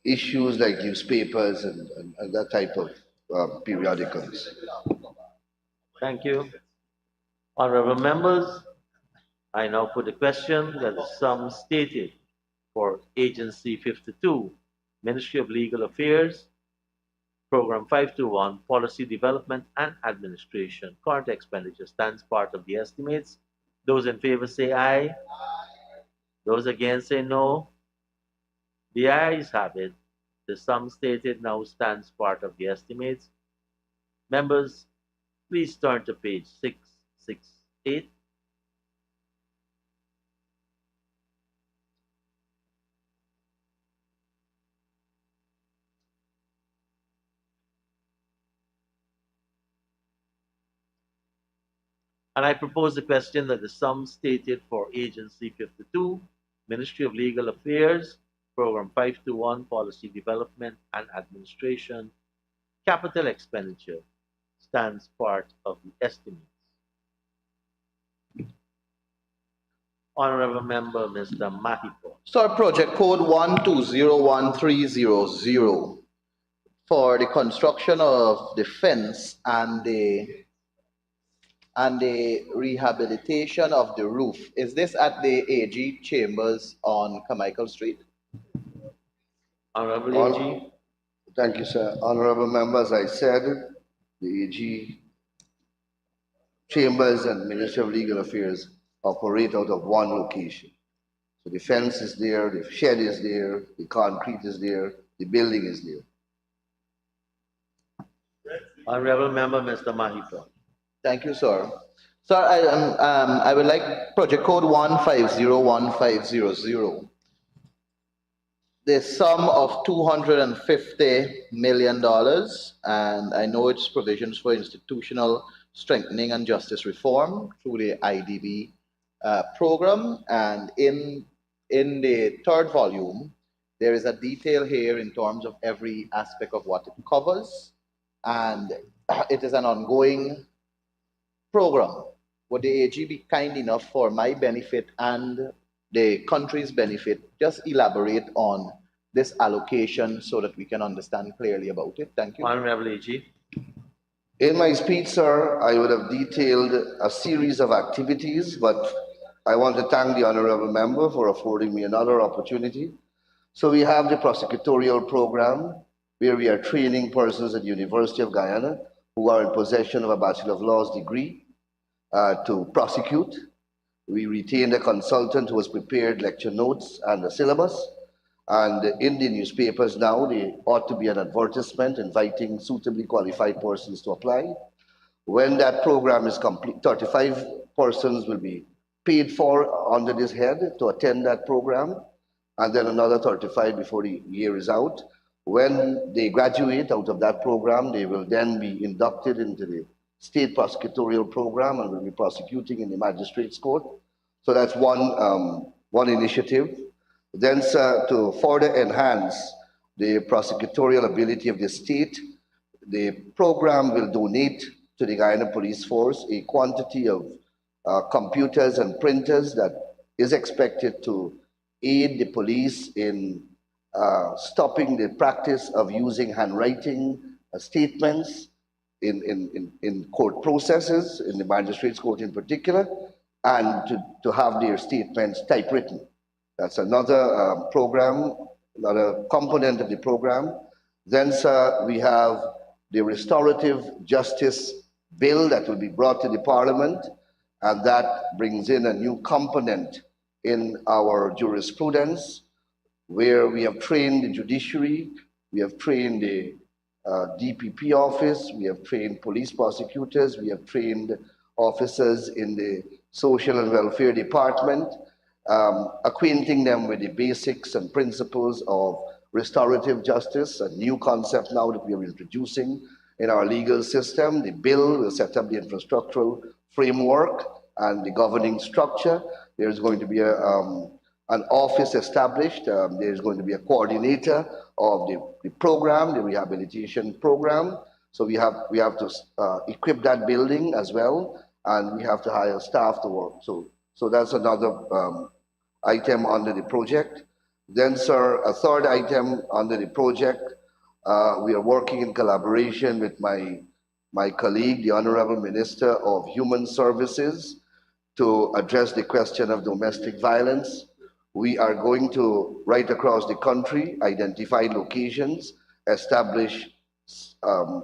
issues like newspapers and that type of periodicals. Thank you. Honorable members, I now put the question that the sum stated for Agency 52, Ministry of Legal Affairs, Program 521, Policy Development and Administration, current expenditure stands part of the estimates. Those in favor say aye. Those against say no. The ayes have it. The sum stated now stands part of the estimates. Members, please turn to page 668. And I propose the question that the sum stated for Agency 52, Ministry of Legal Affairs, Program 521, Policy Development and Administration, capital expenditure, stands part of the estimates. Honorable Member, Mr. Mahipo. Sir, project code 1201300 for the construction of the fence and the rehabilitation of the roof. Is this at the AG chambers on Carmichael Street? Honorable AG. Thank you, sir. Honorable members, I said the AG chambers and Ministry of Legal Affairs operate out of one location. So the fence is there, the shed is there, the concrete is there, the building is there. Honorable Member, Mr. Mahipo. Thank you, sir. Sir, I would like project code 1501500. The sum of $250 million, and I know it's provisions for institutional strengthening and justice reform through the IDB program. And in the third volume, there is a detail here in terms of every aspect of what it covers. And it is an ongoing program. Would the AG be kind enough, for my benefit and the country's benefit, just elaborate on this allocation so that we can understand clearly about it? Thank you. Honorable AG. In my speech, sir, I would have detailed a series of activities, but I want to thank the honorable member for affording me another opportunity. So we have the prosecutorial program, where we are training persons at the University of Guyana who are in possession of a Bachelor of Laws degree to prosecute. We retained a consultant who has prepared lecture notes and the syllabus. And in the newspapers now, there ought to be an advertisement inviting suitably qualified persons to apply. When that program is complete, 35 persons will be paid for under this head to attend that program, and then another 35 before the year is out. When they graduate out of that program, they will then be inducted into the state prosecutorial program and will be prosecuting in the magistrate's court. So that's one initiative. Then, sir, to further enhance the prosecutorial ability of the state, the program will donate to the Guyana Police Force a quantity of computers and printers that is expected to aid the police in stopping the practice of using handwriting statements in court processes, in the magistrate's court in particular, and to have their statements typewritten. That's another program, another component of the program. Then, sir, we have the restorative justice bill that will be brought to the Parliament, and that brings in a new component in our jurisprudence, where we have trained the judiciary, we have trained the DPP office, we have trained police prosecutors, we have trained officers in the social and welfare department, acquainting them with the basics and principles of restorative justice, a new concept now that we are introducing in our legal system. The bill will set up the infrastructural framework and the governing structure. There's going to be an office established. There's going to be a coordinator of the program, the rehabilitation program. So we have to equip that building as well, and we have to hire staff to work. So that's another item under the project. Then, sir, a third item under the project, we are working in collaboration with my colleague, the Honorable Minister of Human Services, to address the question of domestic violence. We are going to, right across the country, identify locations, establish a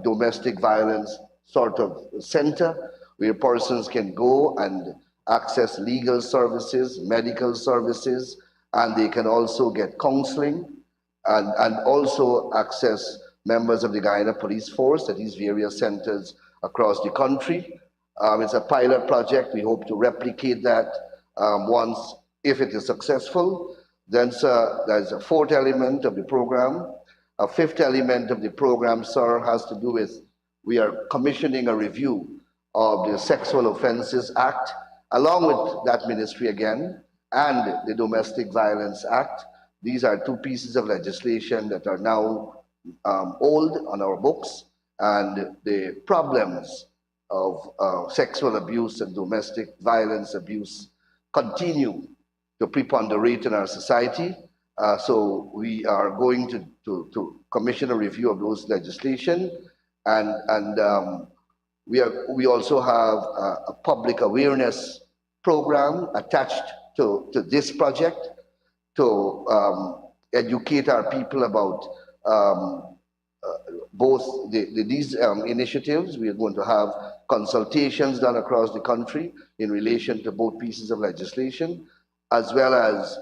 domestic violence sort of center where persons can go and access legal services, medical services, and they can also get counseling and also access members of the Guyana Police Force at these various centers across the country. It's a pilot project. We hope to replicate that once, if it is successful. Then, sir, there's a fourth element of the program. A fifth element of the program, sir, has to do with, we are commissioning a review of the Sexual Offences Act, along with that ministry again, and the Domestic Violence Act. These are two pieces of legislation that are now old on our books, and the problems of sexual abuse and domestic violence abuse continue to preponderate in our society. So we are going to commission a review of those legislation, and we also have a public awareness program attached to this project to educate our people about both these initiatives. We are going to have consultations done across the country in relation to both pieces of legislation, as well as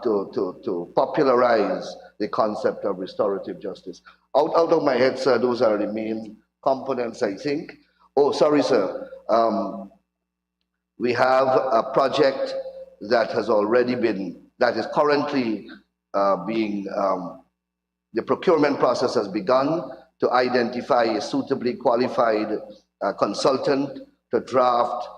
to popularize the concept of restorative justice. Out of my head, sir, those are the main components, I think. Oh, sorry, sir. We have a project that has already been, that is currently being, the procurement process has begun to identify a suitably qualified consultant to draft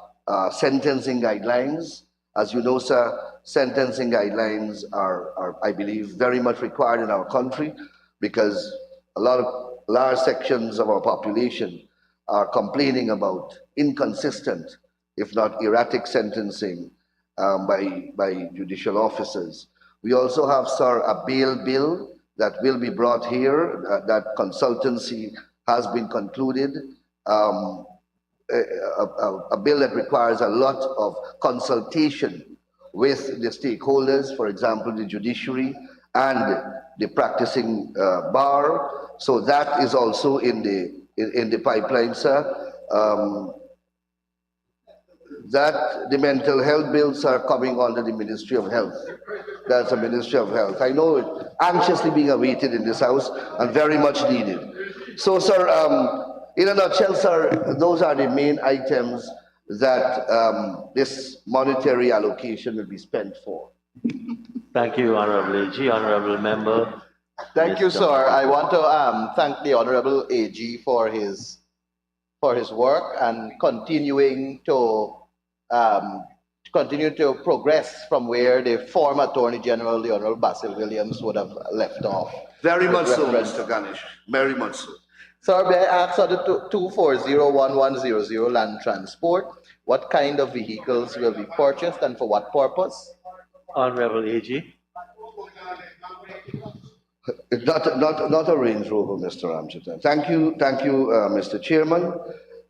sentencing guidelines. As you know, sir, sentencing guidelines are, I believe, very much required in our country because a lot of large sections of our population are complaining about inconsistent, if not erratic sentencing by judicial officers. We also have, sir, a bail bill that will be brought here. That consultancy has been concluded. A bill that requires a lot of consultation with the stakeholders, for example, the judiciary and the practicing bar. So that is also in the pipeline, sir. That the mental health bills are coming under the Ministry of Health. That's the Ministry of Health. I know it anxiously being awaited in this house and very much needed. So, sir, in a nutshell, sir, those are the main items that this monetary allocation will be spent for. Thank you, Honorable AG. Honorable Member. Thank you, sir. I want to thank the Honorable AG for his work and continuing to progress from where the former Attorney General, the Honorable Basil Williams, would have left off. Very much so, Mr. Ganesh. Very much so. Sir, may I ask under 2401100 land transport, what kind of vehicles will be purchased and for what purpose? Honorable AG. Not a Range Rover, Mr. Ramchatan. Thank you, Mr. Chairman.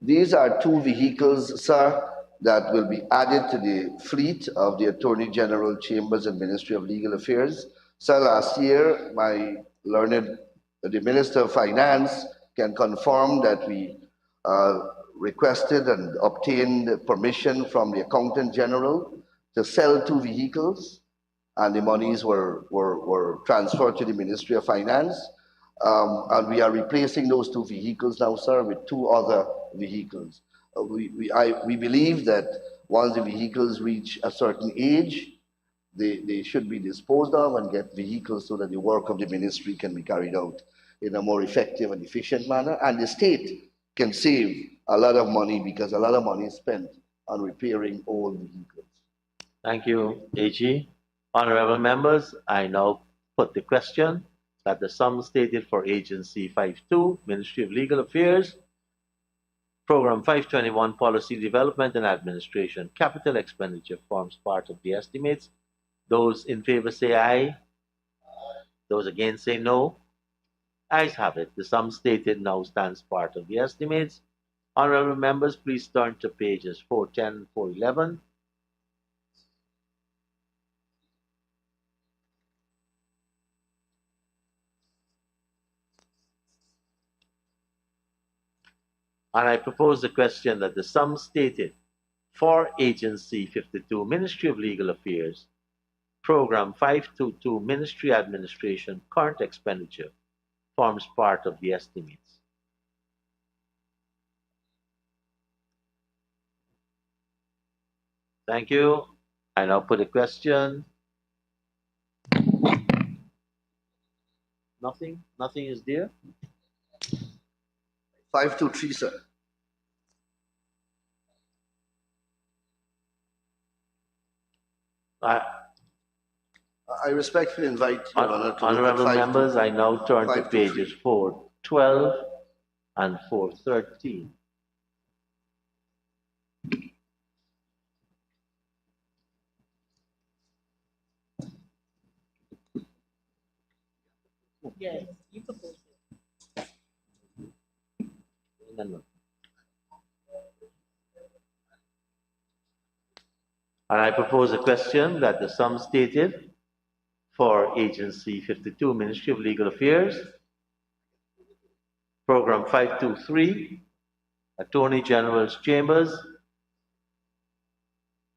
These are two vehicles, sir, that will be added to the fleet of the Attorney General Chambers and Ministry of Legal Affairs. Sir, last year, the Minister of Finance can confirm that we requested and obtained permission from the Accountant General to sell two vehicles, and the monies were transferred to the Ministry of Finance. And we are replacing those two vehicles now, sir, with two other vehicles. We believe that once the vehicles reach a certain age, they should be disposed of and get vehicles so that the work of the ministry can be carried out in a more effective and efficient manner. And the state can save a lot of money because a lot of money is spent on repairing old vehicles. Thank you, AG. Honorable members, I now put the question that the sum stated for Agency 52, Ministry of Legal Affairs, Program 521, Policy Development and Administration, Capital Expenditure forms part of the estimates. Those in favor say aye. Those against say no. Ayes have it. The sum stated now stands part of the estimates. Honorable members, please turn to pages 410 and 411. And I propose the question that the sum stated for Agency 52, Ministry of Legal Affairs, Program 522, Ministry Administration, Current Expenditure, forms part of the estimates. Thank you. I now put a question. Nothing is there? 523, sir. I respectfully invite Your Honor to Honorable members, I now turn to pages 412 and 413. Yes, you propose it. And I propose a question that the sum stated for Agency 52, Ministry of Legal Affairs, Program 523, Attorney General's Chambers,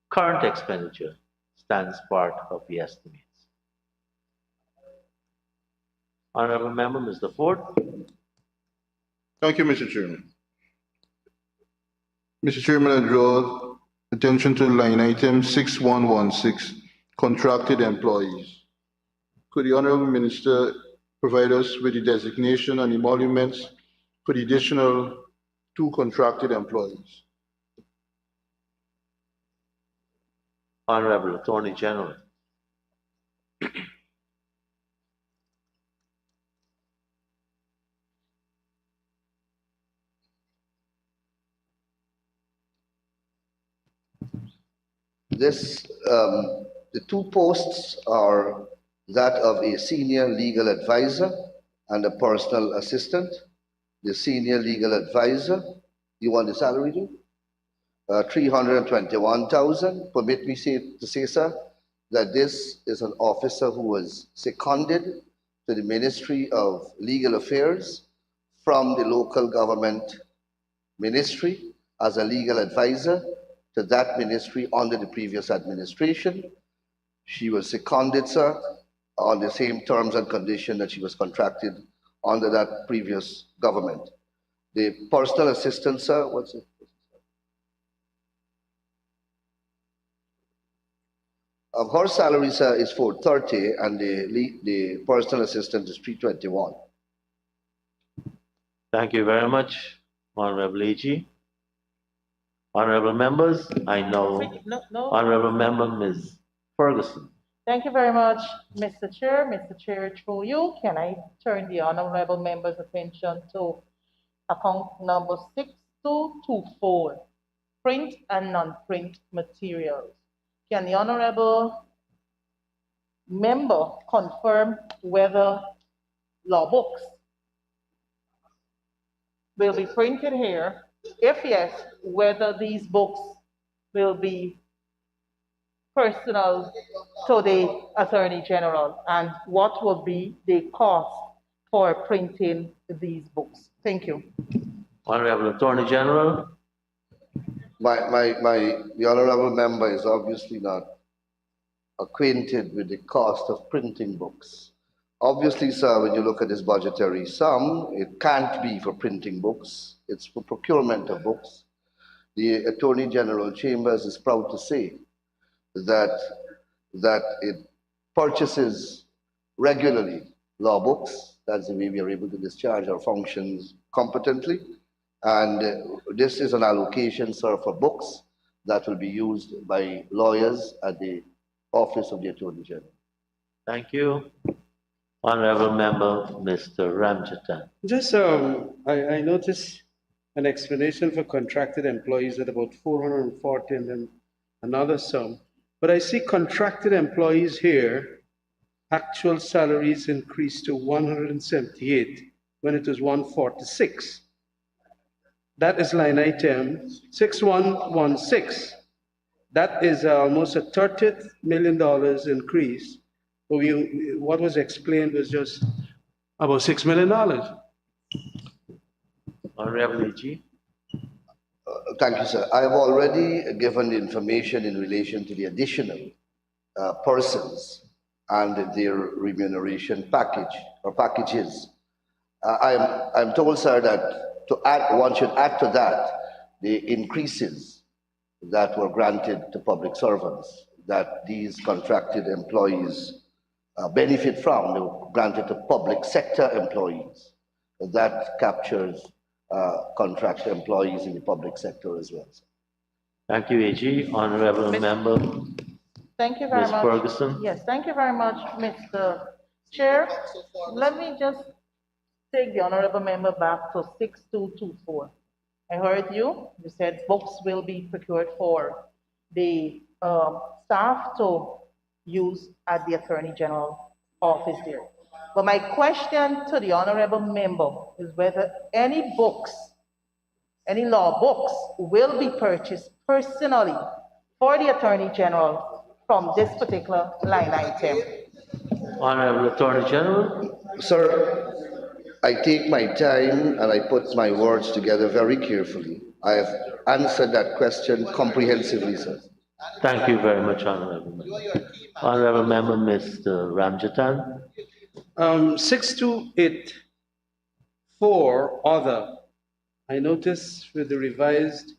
current expenditure stands part of the estimates. Honorable Member, Mr. Ford. Thank you, Mr. Chairman. Mr. Chairman, I draw attention to line item 6116, contracted employees. Could the Honorable Minister provide us with the designation and emoluments for the additional 2 contracted employees? Honorable Attorney General. The 2 posts are that of a senior legal advisor and a personal assistant. The senior legal advisor, you want the salary too? 321,000. Permit me to say, sir, that this is an officer who was seconded to the Ministry of Legal Affairs from the local government ministry as a legal advisor to that ministry under the previous administration. She was seconded, sir, on the same terms and conditions that she was contracted under that previous government. The personal assistant, sir, what's it? Her salary, sir, is 430, and the personal assistant is 321. Thank you very much, Honorable AG. Honorable members, I know Honorable Member Ms. Ferguson. Thank you very much, Mr. Chair. Mr. Chair, through you, can I turn the honorable member's attention to account number 6224, print and non-print materials. Can the honorable member confirm whether law books will be printed here? If yes, whether these books will be personal to the Attorney General, and what will be the cost for printing these books? Thank you. Honorable Attorney General. The honorable member is obviously not acquainted with the cost of printing books. Obviously, sir, when you look at this budgetary sum, it can't be for printing books. It's for procurement of books. The Attorney General Chambers is proud to say that it purchases regularly law books. That's the way we are able to discharge our functions competently. And this is an allocation, sir, for books that will be used by lawyers at the Office of the Attorney General. Thank you. Honorable Member, Mr. Ramjatan. Just, I noticed an explanation for contracted employees at about 440 and then another sum. But I see contracted employees here, actual salaries increased to 178 when it was 146. That is line item 6116. That is almost a $30 million increase. But what was explained was just about $6 million. Honorable AG. Thank you, sir. I have already given the information in relation to the additional persons and their remuneration package or packages. I'm told, sir, that one should add to that the increases that were granted to public servants that these contracted employees benefit from. They were granted to public sector employees. That captures contract employees in the public sector as well. Thank you, AG. Honorable Member. Thank you very Ms. much. Ferguson. Yes, thank you very much, Mr. Chair. Let me just take the honorable member back to 6224. I heard you. You said books will be procured for the staff to use at the Attorney General office there. But my question to the honorable member is whether any books, any law books will be purchased personally for the Attorney General from this particular line item. Honorable Attorney General. Sir, I take my time and I put my words together very carefully. I have answered that question comprehensively, sir. Thank you very much, Honorable Member. Honorable Member, Mr. Ramjatan. 6284 other. I notice with the revised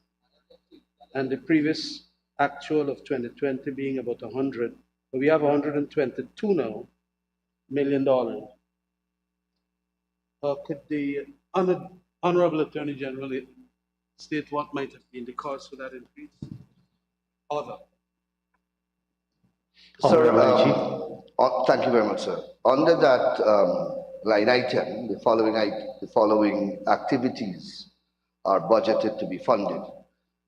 and the previous actual of 2020 being about 100, but we have 122 now $1 million. Could the Honorable Attorney General state what might have been the cause for that increase? Other. Sir, thank you very much, sir. Under that line item, the following activities are budgeted to be funded: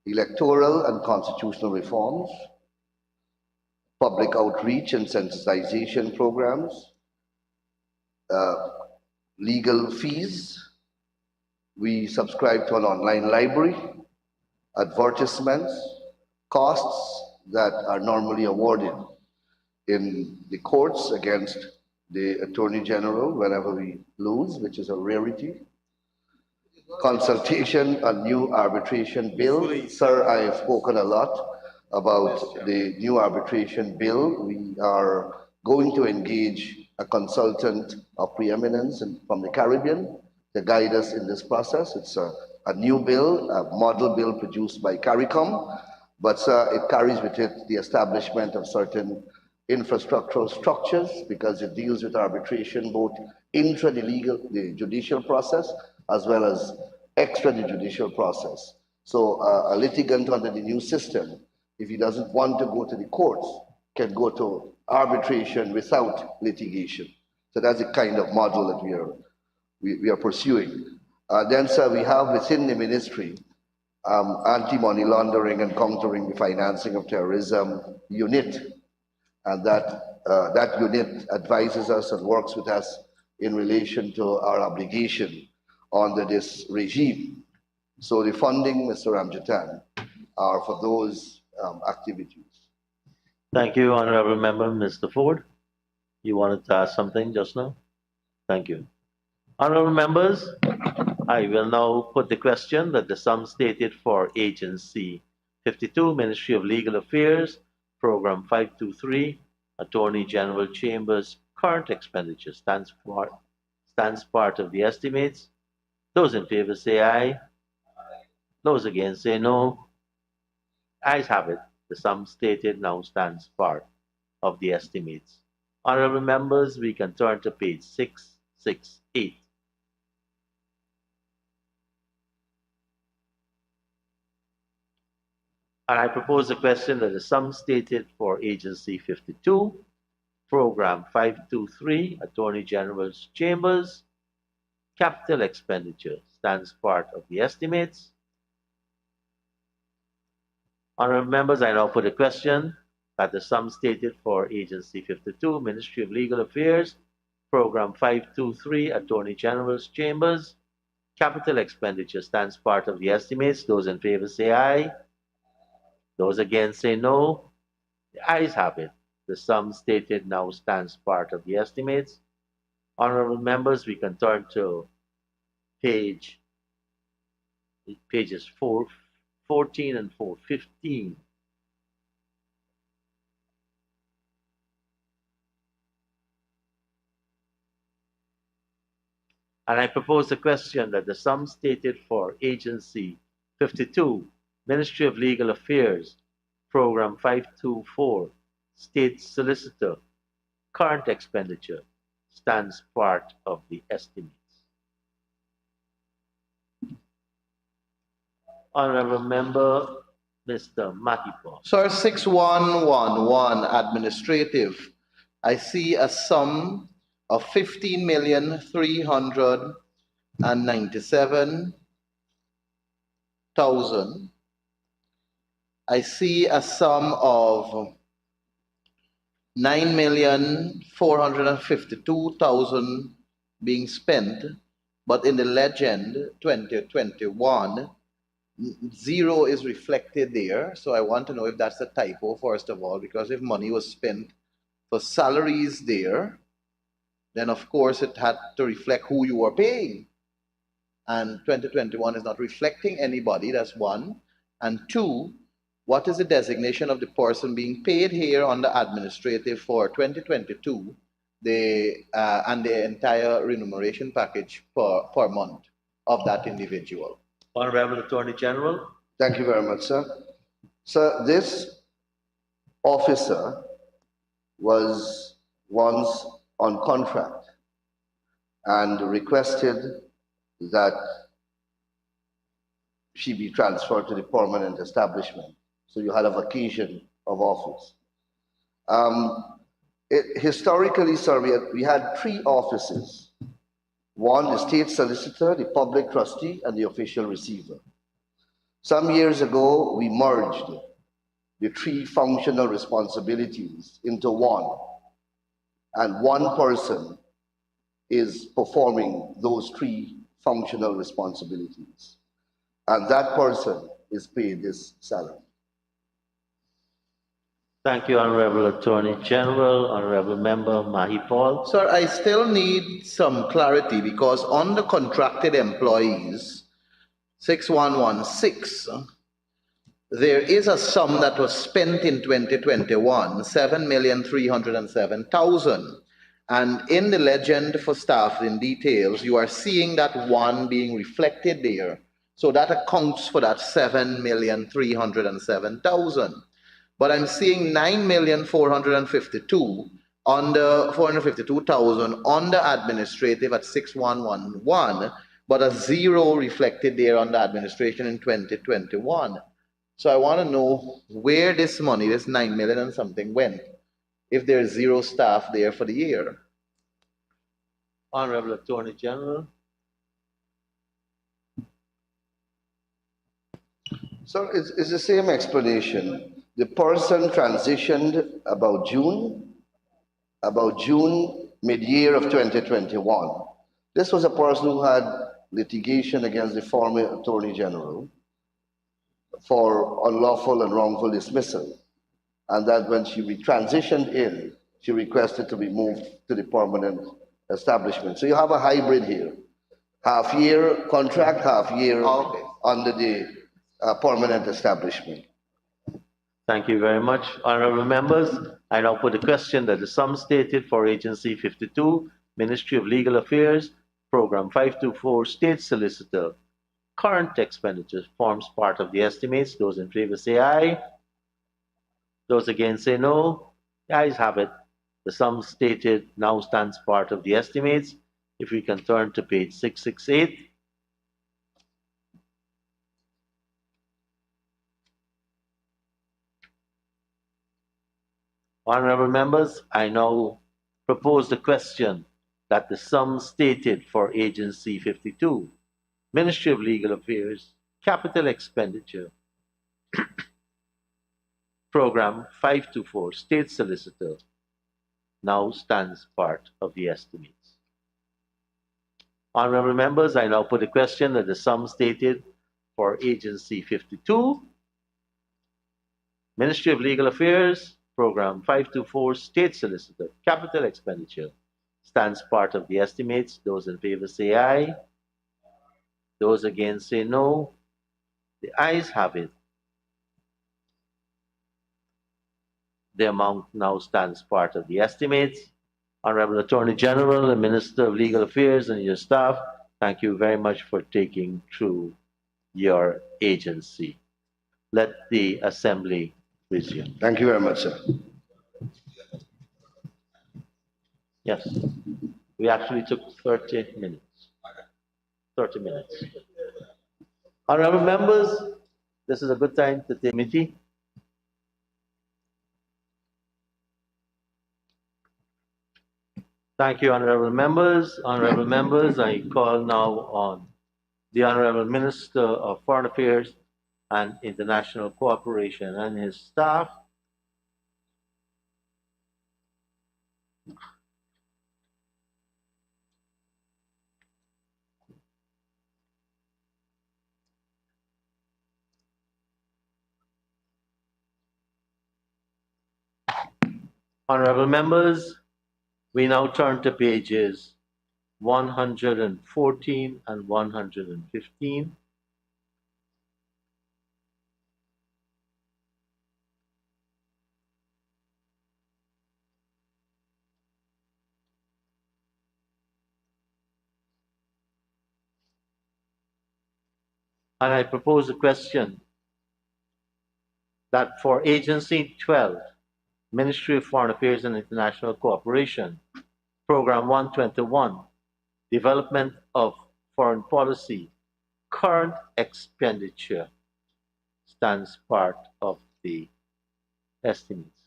electoral and constitutional reforms, public outreach and sensitization programs, legal fees. We subscribe to an online library, advertisements, costs that are normally awarded in the courts against the Attorney General whenever we lose, which is a rarity. Consultation on new arbitration bill. Sir, I have spoken a lot about the new arbitration bill. We are going to engage a consultant of preeminence from the Caribbean to guide us in this process. It's a new bill, a model bill produced by CARICOM, but it carries with it the establishment of certain infrastructural structures because it deals with arbitration both intra the judicial process as well as extra the judicial process. So a litigant under the new system, if he doesn't want to go to the courts, can go to arbitration without litigation. So that's the kind of model that we are pursuing. Then, sir, we have within the ministry anti-money laundering and countering the financing of terrorism unit, and that unit advises us and works with us in relation to our obligation under this regime. So the funding, Mr. Ramjatan, are for those activities. Thank you, Honorable Member. Mr. Ford, you wanted to ask something just now? Thank you. Honorable members, I will now put the question that the sum stated for Agency 52, Ministry of Legal Affairs, Program 523, Attorney General Chambers, current expenditure stands part of the estimates. Those in favor say aye. Those against say no. Ayes have it. The sum stated now stands part of the estimates. Honorable members, we can turn to page 668. And I propose a question that the sum stated for Agency 52, Program 523, Attorney General's Chambers, capital expenditure stands part of the estimates. Honorable members, I now put a question that the sum stated for Agency 52, Ministry of Legal Affairs, Program 523, Attorney General's Chambers, capital expenditure stands part of the estimates. Those in favor say aye. Those against say no. The ayes have it. The sum stated now stands part of the estimates. Honorable members, we can turn to pages 414 and 415. And I propose a question that the sum stated for Agency 52, Ministry of Legal Affairs, Program 524, State Solicitor, current expenditure stands part of the estimates. Honorable Member, Mr. Matipo. Sir, 6111 administrative. I see a sum of 15,397,000. I see a sum of 9,452,000 being spent, but in the legend 2021, zero is reflected there. So I want to know if that's a typo, first of all, because if money was spent for salaries there, then of course it had to reflect who you were paying. And 2021 is not reflecting anybody, that's one. And two, what is the designation of the person being paid here on the administrative for 2022, and the entire remuneration package per month of that individual? Honorable Attorney General. Thank you very much, sir. Sir, this officer was once on contract and requested that she be transferred to the permanent establishment. So you had a vacation of office. Historically, sir, we had three offices. One, the state solicitor, the public trustee, and the official receiver. Some years ago, we merged the three functional responsibilities into one, and one person is performing those three functional responsibilities, and that person is paid this salary. Thank you, Honorable Attorney General. Honorable Member Mahi Paul. Sir, I still need some clarity because on the contracted employees, 6116, there is a sum that was spent in 2021, 7,307,000. And in the legend for staff in details, you are seeing that one being reflected there. So that accounts for that 7,307,000. But I'm seeing 9,452 on the 452,000 on the administrative at 6111, but a zero reflected there on the administration in 2021. So I want to know where this money, this 9 million and something, went, if there's zero staff there for the year. Honorable Attorney General. So it's the same explanation. The person transitioned about June, mid-year of 2021. This was a person who had litigation against the former Attorney General for unlawful and wrongful dismissal. And that when she transitioned in, she requested to be moved to the permanent establishment. So you have a hybrid here. Half-year contract, half-year under the permanent establishment. Thank you very much. Honorable members, I now put the question that the sum stated for Agency 52, Ministry of Legal Affairs, Program 524, State Solicitor, current expenditures forms part of the estimates. Those in favor say aye. Those against say no. The ayes have it. The sum stated now stands part of the estimates. If we can turn to page 668. Honorable members, I now propose the question that the sum stated for Agency 52, Ministry of Legal Affairs, Capital Expenditure, Program 524, State Solicitor, now stands part of the estimates. Honorable members, I now put the question that the sum stated for Agency 52, Ministry of Legal Affairs, Program 524, State Solicitor, Capital Expenditure, stands part of the estimates. Those in favor say aye. Those against say no. The ayes have it. The amount now stands part of the estimates. Honorable Attorney General and Minister of Legal Affairs and your staff, thank you very much for taking through your agency. Let the Assembly resume. Thank you very much, sir. Yes, we actually took 30 minutes. 30 minutes. Honorable members, this is a good time to take committee. Thank you, honorable members. Honorable members, I call now on the Honorable Minister of Foreign Affairs and International Cooperation and his staff Honorable members, we now turn to pages 114 and 115. And I propose a question that for Agency 12, Ministry of Foreign Affairs and International Cooperation, Program 121, Development of Foreign Policy, current expenditure stands part of the estimates.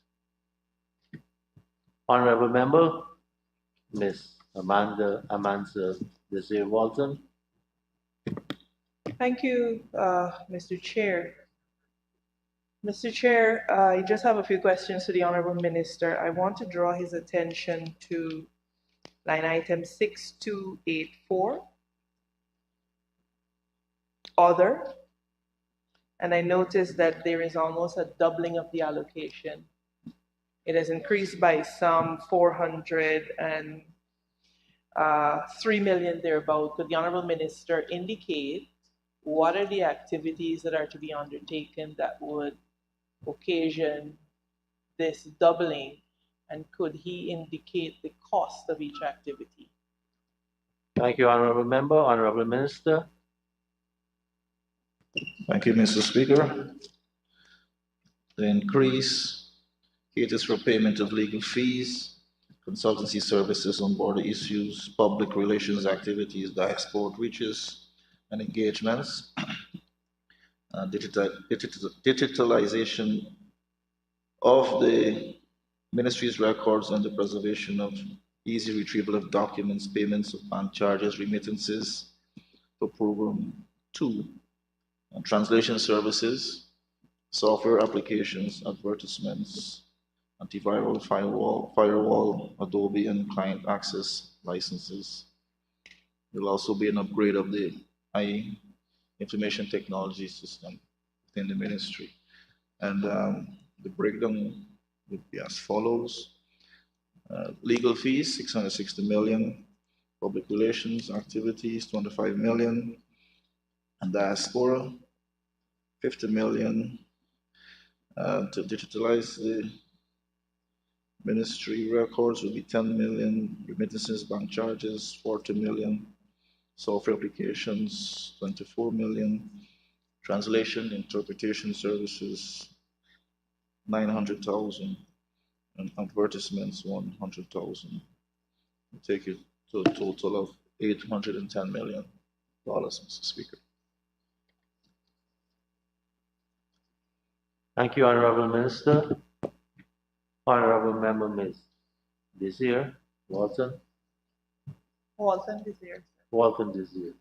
Honorable Member, Ms. Amanda Desir Walton. Thank you, Mr. Chair. Mr. Chair, I just have a few questions to the Honorable Minister. I want to draw his attention to line item 6284, Other. And I noticed that there is almost a doubling of the allocation. It has increased by some 403 million thereabout. Could the Honorable Minister indicate what are the activities that are to be undertaken that would occasion this doubling, and could he indicate the cost of each activity? Thank you, Honorable Member. Honorable Minister. Thank you, Mr. Speaker. The increase caters for payment of legal fees, consultancy services on border issues, public relations activities, diaspora outreaches and engagements, digitalization of the ministry's records and the preservation of easy retrieval of documents, payments of bank charges, remittances for Program 2, and translation services, software applications, advertisements, antiviral firewall, Adobe and client access licenses. There will also be an upgrade of the information technology system within the ministry. And the breakdown would be as follows. Legal fees, 660 million. Public relations activities, 25 million. And diaspora, 50 million. To digitalize the ministry records will be 10 million. Remittances, bank charges, 40 million. Software applications, 24 million. Translation, interpretation services, 900,000. And advertisements, 100,000. Take it to a total of $810 million, Mr. Speaker. Thank you, Honorable Minister. Honorable Member, Ms. Desir Walton. Walton Desir. Walton Desir.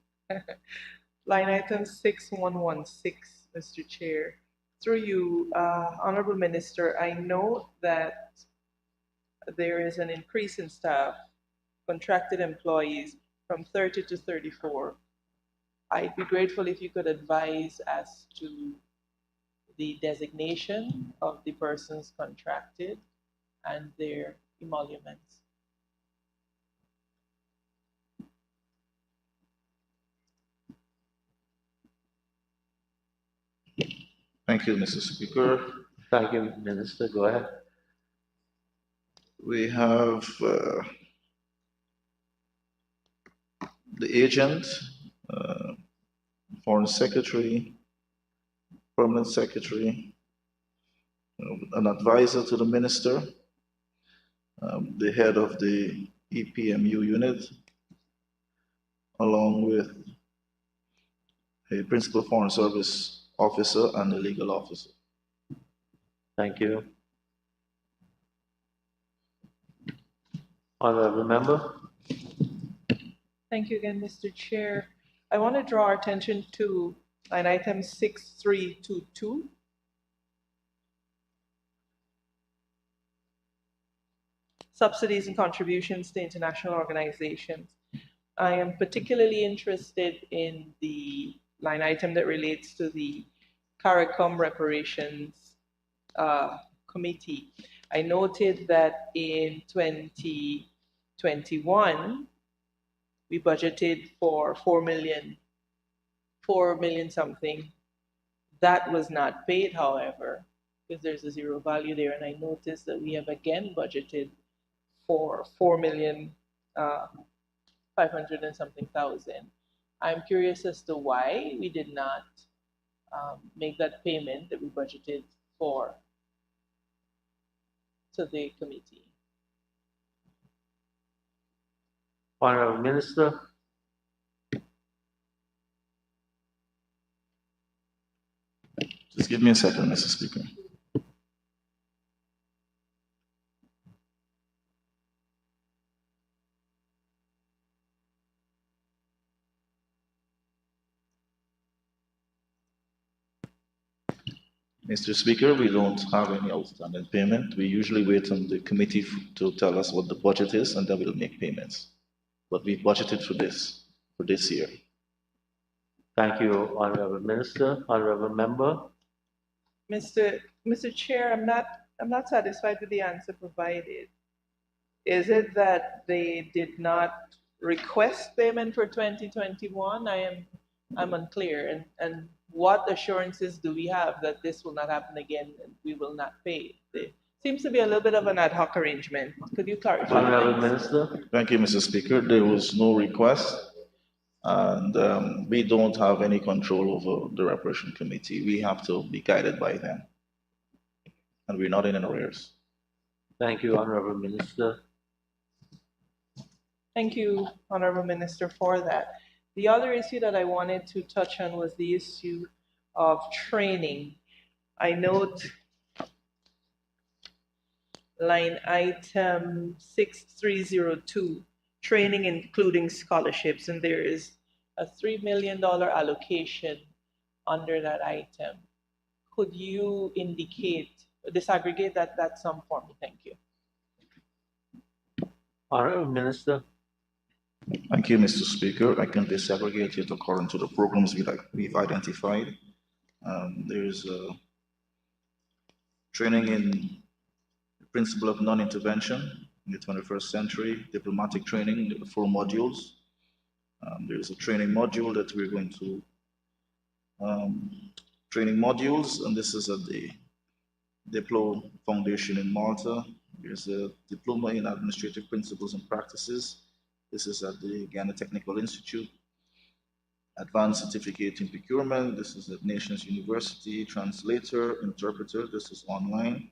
Line item 6116, Mr. Chair. Through you, Honorable Minister, I know that there is an increase in staff, contracted employees from 30 to 34. I'd be grateful if you could advise as to the designation of the persons contracted and their emoluments. Thank you, Mr. Speaker. Thank you, Minister. Go ahead. We have the agent, foreign secretary, permanent secretary, an advisor to the minister, the head of the EPMU unit, along with a principal foreign service officer and a legal officer. Thank you. Honorable Member. Thank you again, Mr. Chair. I want to draw our attention to line item 6322. Subsidies and contributions to international organizations. I am particularly interested in the line item that relates to the CARICOM Reparations Committee. I noted that in 2021, we budgeted for 4 million something. That was not paid, however, because there's a zero value there. And I noticed that we have again budgeted for 4,500,000 and something thousand. I'm curious as to why we did not make that payment that we budgeted for to the committee. Honorable Minister. Just give me a second, Mr. Speaker. Mr. Speaker, we don't have any outstanding payment. We usually wait on the committee to tell us what the budget is, and then we'll make payments. But we budgeted for this year. Thank you, Honorable Minister. Honorable Member. Mr. Chair, I'm not satisfied with the answer provided. Is it that they did not request payment for 2021? I'm unclear. And what assurances do we have that this will not happen again and we will not pay? It seems to be a little bit of an ad hoc arrangement. Could you clarify? Honorable Minister. Thank you, Mr. Speaker. There was no request, and we don't have any control over the reparation committee. We have to be guided by them, and we're not in an arrears. Thank you, Honorable Minister. Thank you, Honorable Minister, for that. The other issue that I wanted to touch on was the issue of training. I note line item 6302, training including scholarships, and there is a $3 million allocation under that item. Could you disaggregate that sum for me? Thank you. Honorable Minister. Thank you, Mr. Speaker. I can disaggregate it according to the programs we've identified. There's training in the principle of non-intervention in the 21st century, diplomatic training, the 4 modules. There's a training module that we're going to, training modules, and this is at the Diplo Foundation in Malta. There's a diploma in administrative principles and practices. This is at the Guyana Technical Institute. Advanced certificate in procurement. This is at Nations University. Translator, interpreter. This is online.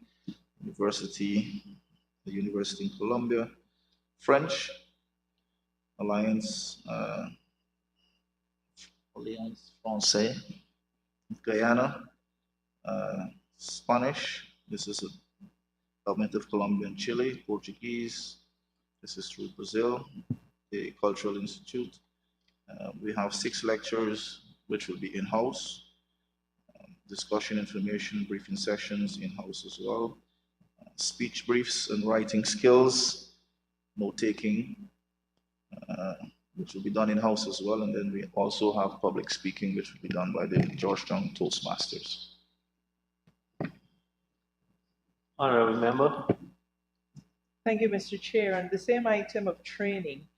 The University in Colombia. French. Alliance Français. Guyana. Spanish. This is a Government of Colombia and Chile. Portuguese. This is through Brazil. The Cultural Institute. We have 6 lectures, which will be in-house. Discussion, information, briefing sessions in-house as well. Speech briefs and writing skills, note-taking, which will be done in-house as well. And then we also have public speaking, which will be done by the Georgetown Toastmasters. Honorable Member. Thank you, Mr. Chair. On the same item of training,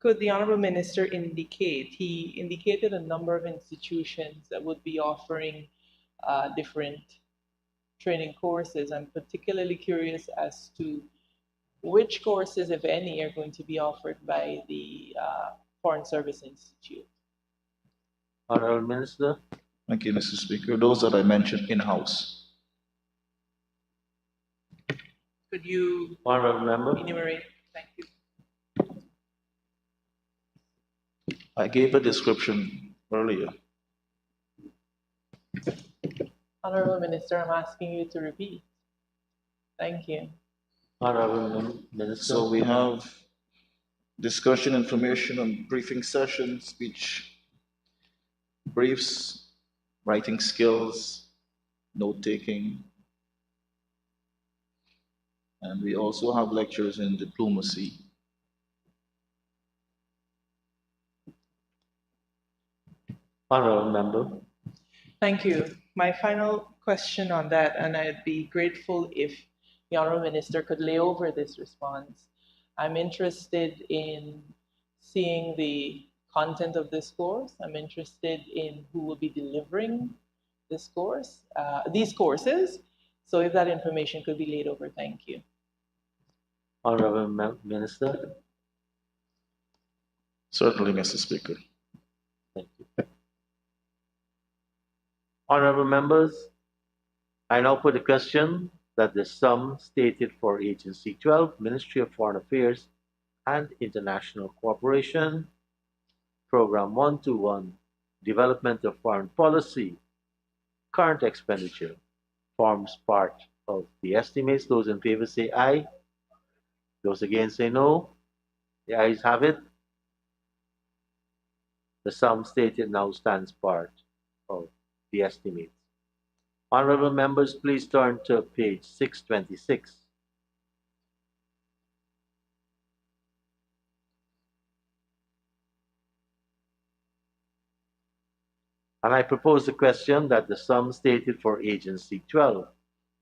could the Honorable Minister indicate, he indicated a number of institutions that would be offering different training courses. I'm particularly curious as to which courses, if any, are going to be offered by the Foreign Service Institute. Honorable Minister. Thank you, Mr. Speaker. Those that I mentioned in-house. Could you Honorable Member. enumerate? Thank you. I gave a description earlier. Honorable Minister, I'm asking you to repeat. Thank you. Honorable Minister. So we have discussion, information, and briefing sessions, speech briefs, writing skills, note-taking. And we also have lectures in diplomacy. Honorable Member. Thank you. My final question on that, and I'd be grateful if the Honorable Minister could lay over this response. I'm interested in seeing the content of this course. I'm interested in who will be delivering this course, these courses. So if that information could be laid over, thank you. Honorable Minister. Certainly, Mr. Speaker. Thank you. Honorable members, I now put the question that the sum stated for Agency 12, Ministry of Foreign Affairs and International Cooperation, Program 121, Development of Foreign Policy, current expenditure, forms part of the estimates. Those in favor say aye. Those against say no. The ayes have it. The sum stated now stands part of the estimates. Honorable members, please turn to page 626. And I propose the question that the sum stated for Agency 12,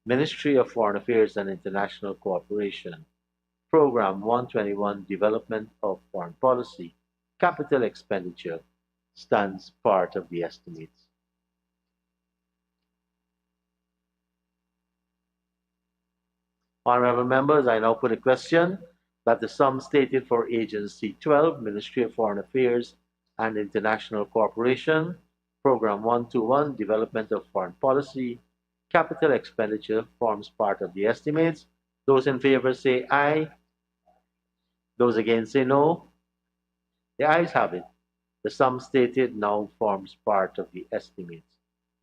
Ministry of Foreign Affairs and International Cooperation, Program 121, Development of Foreign Policy, Capital Expenditure, stands part of the estimates. Honorable members, I now put a question that the sum stated for Agency 12, Ministry of Foreign Affairs and International Cooperation, Program 121, Development of Foreign Policy, Capital Expenditure, forms part of the estimates. Those in favor say aye. Those against say no. The ayes have it. The sum stated now forms part of the estimates.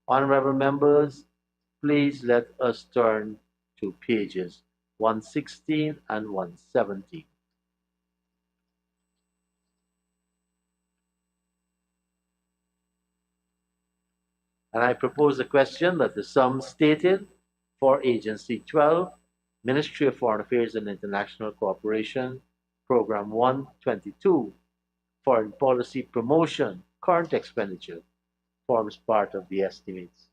Honorable members, please let us turn to pages 116 and 117. And I propose a question that the sum stated for Agency 12, Ministry of Foreign Affairs and International Cooperation, Program 122, Foreign Policy Promotion, current expenditure, forms part of the estimates.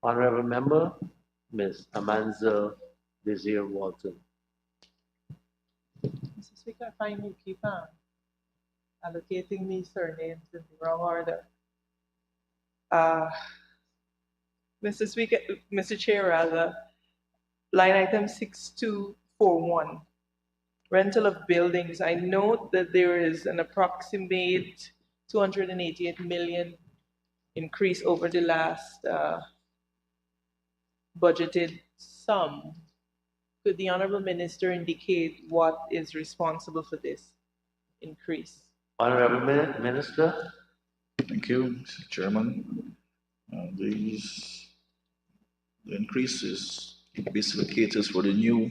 Honorable Member, Ms. Amanza Desir Walton. Mr. Speaker, I find you keep allocating these surnames in the wrong order. Mr. Speaker, Mr. Chair, rather, line item 6241, rental of buildings. I note that there is an approximate 288 million increase over the last budgeted sum. Could the Honorable Minister indicate what is responsible for this increase? Honorable Minister. Thank you, Mr. Chairman. The increase is basically caters for the new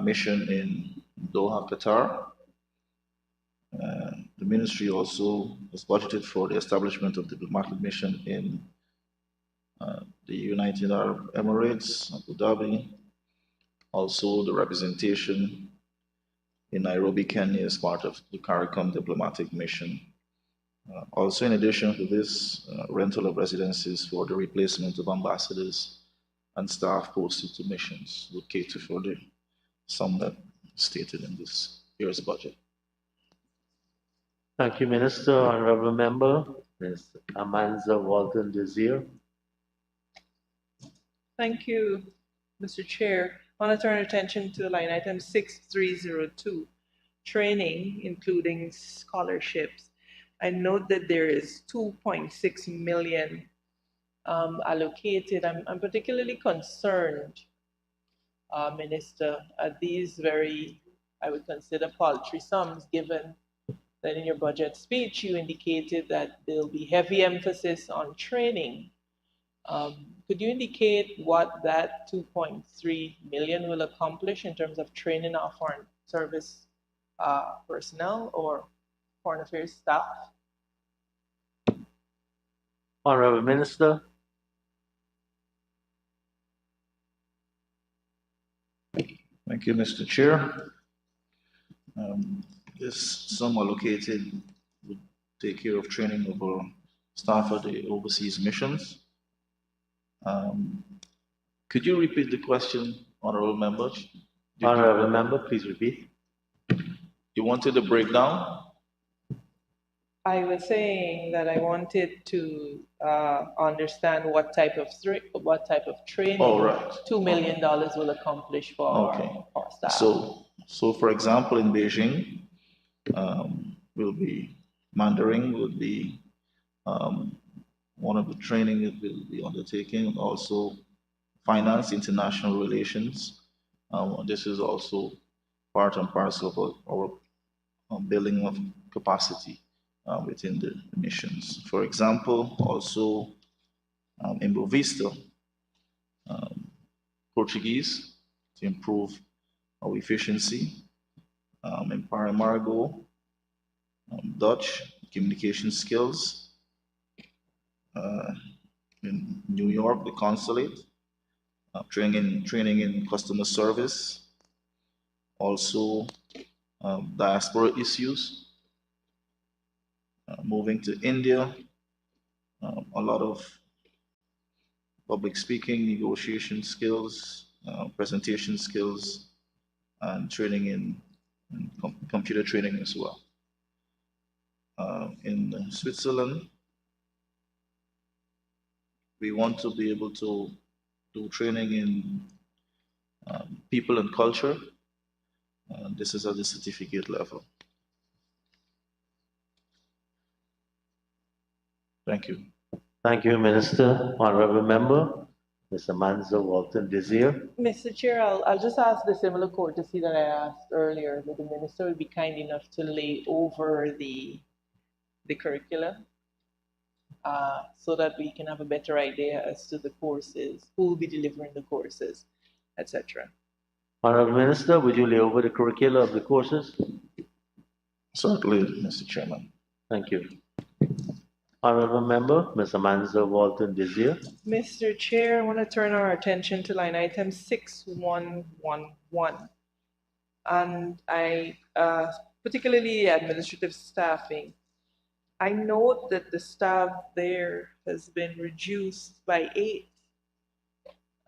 mission in Doha, Qatar. The ministry also has budgeted for the establishment of the diplomatic mission in the United Arab Emirates, Abu Dhabi. Also, the representation in Nairobi, Kenya, as part of the CARICOM diplomatic mission. Also, in addition to this, rental of residences for the replacement of ambassadors and staff posted to missions would cater for the sum that stated in this year's budget. Thank you, Minister. Honorable Member, Ms. Amanza Walton Desir. Thank you, Mr. Chair. I want to turn attention to line item 6302, training, including scholarships. I note that there is 2.6 million allocated. I'm particularly concerned, Minister, at these very, I would consider, paltry sums, given that in your budget speech you indicated that there'll be heavy emphasis on training. Could you indicate what that 2.3 million will accomplish in terms of training our foreign service personnel or foreign affairs staff? Honorable Minister. Thank you, Mr. Chair. This sum allocated would take care of training of our staff at the overseas missions. Could you repeat the question, honorable member? Honorable member, please repeat. You wanted a breakdown? I was saying that I wanted to understand what type of training Oh, right. $2 million will accomplish for Okay. our staff. So for example, in Beijing, will be Mandarin will be one of the training that we'll be undertaking, and also finance, international relations. This is also part and parcel of our building of capacity within the missions. For example, also in Bovista, Portuguese to improve our efficiency. In Paramaribo, Dutch communication skills. In New York, the consulate, training in customer service, also diaspora issues. Moving to India, a lot of public speaking, negotiation skills, presentation skills, and training in computer training as well. In Switzerland, we want to be able to do training in people and culture. This is at the certificate level. Thank you. Thank you, Minister. Honorable member, Mr. Manzo Walton Desir. Mr. Chair, I'll just ask the similar courtesy that I asked earlier, that the minister would be kind enough to lay over the curricula so that we can have a better idea as to the courses, who will be delivering the courses, etc. Honorable Minister, would you lay over the curricula of the courses? Certainly, Mr. Chairman. Thank you. Honorable member, Mr. Manzo Walton Desir. Mr. Chair, I want to turn our attention to line item 6111. And particularly administrative staffing. I note that the staff there has been reduced by 8.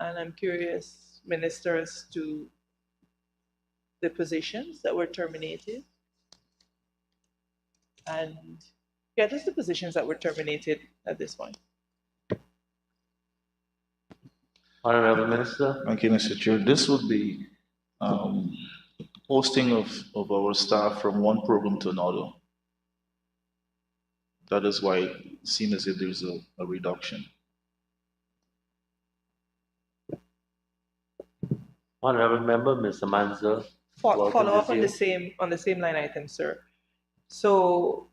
And I'm curious, Minister, as to the positions that were terminated. And yeah, just the positions that were terminated at this point. Honorable Minister. Thank you, Mr. Chair. This would be posting of our staff from one program to another. That is why it seems as if there's a reduction. Honorable member, Mr. Manzo. Follow up on the same line item, sir. So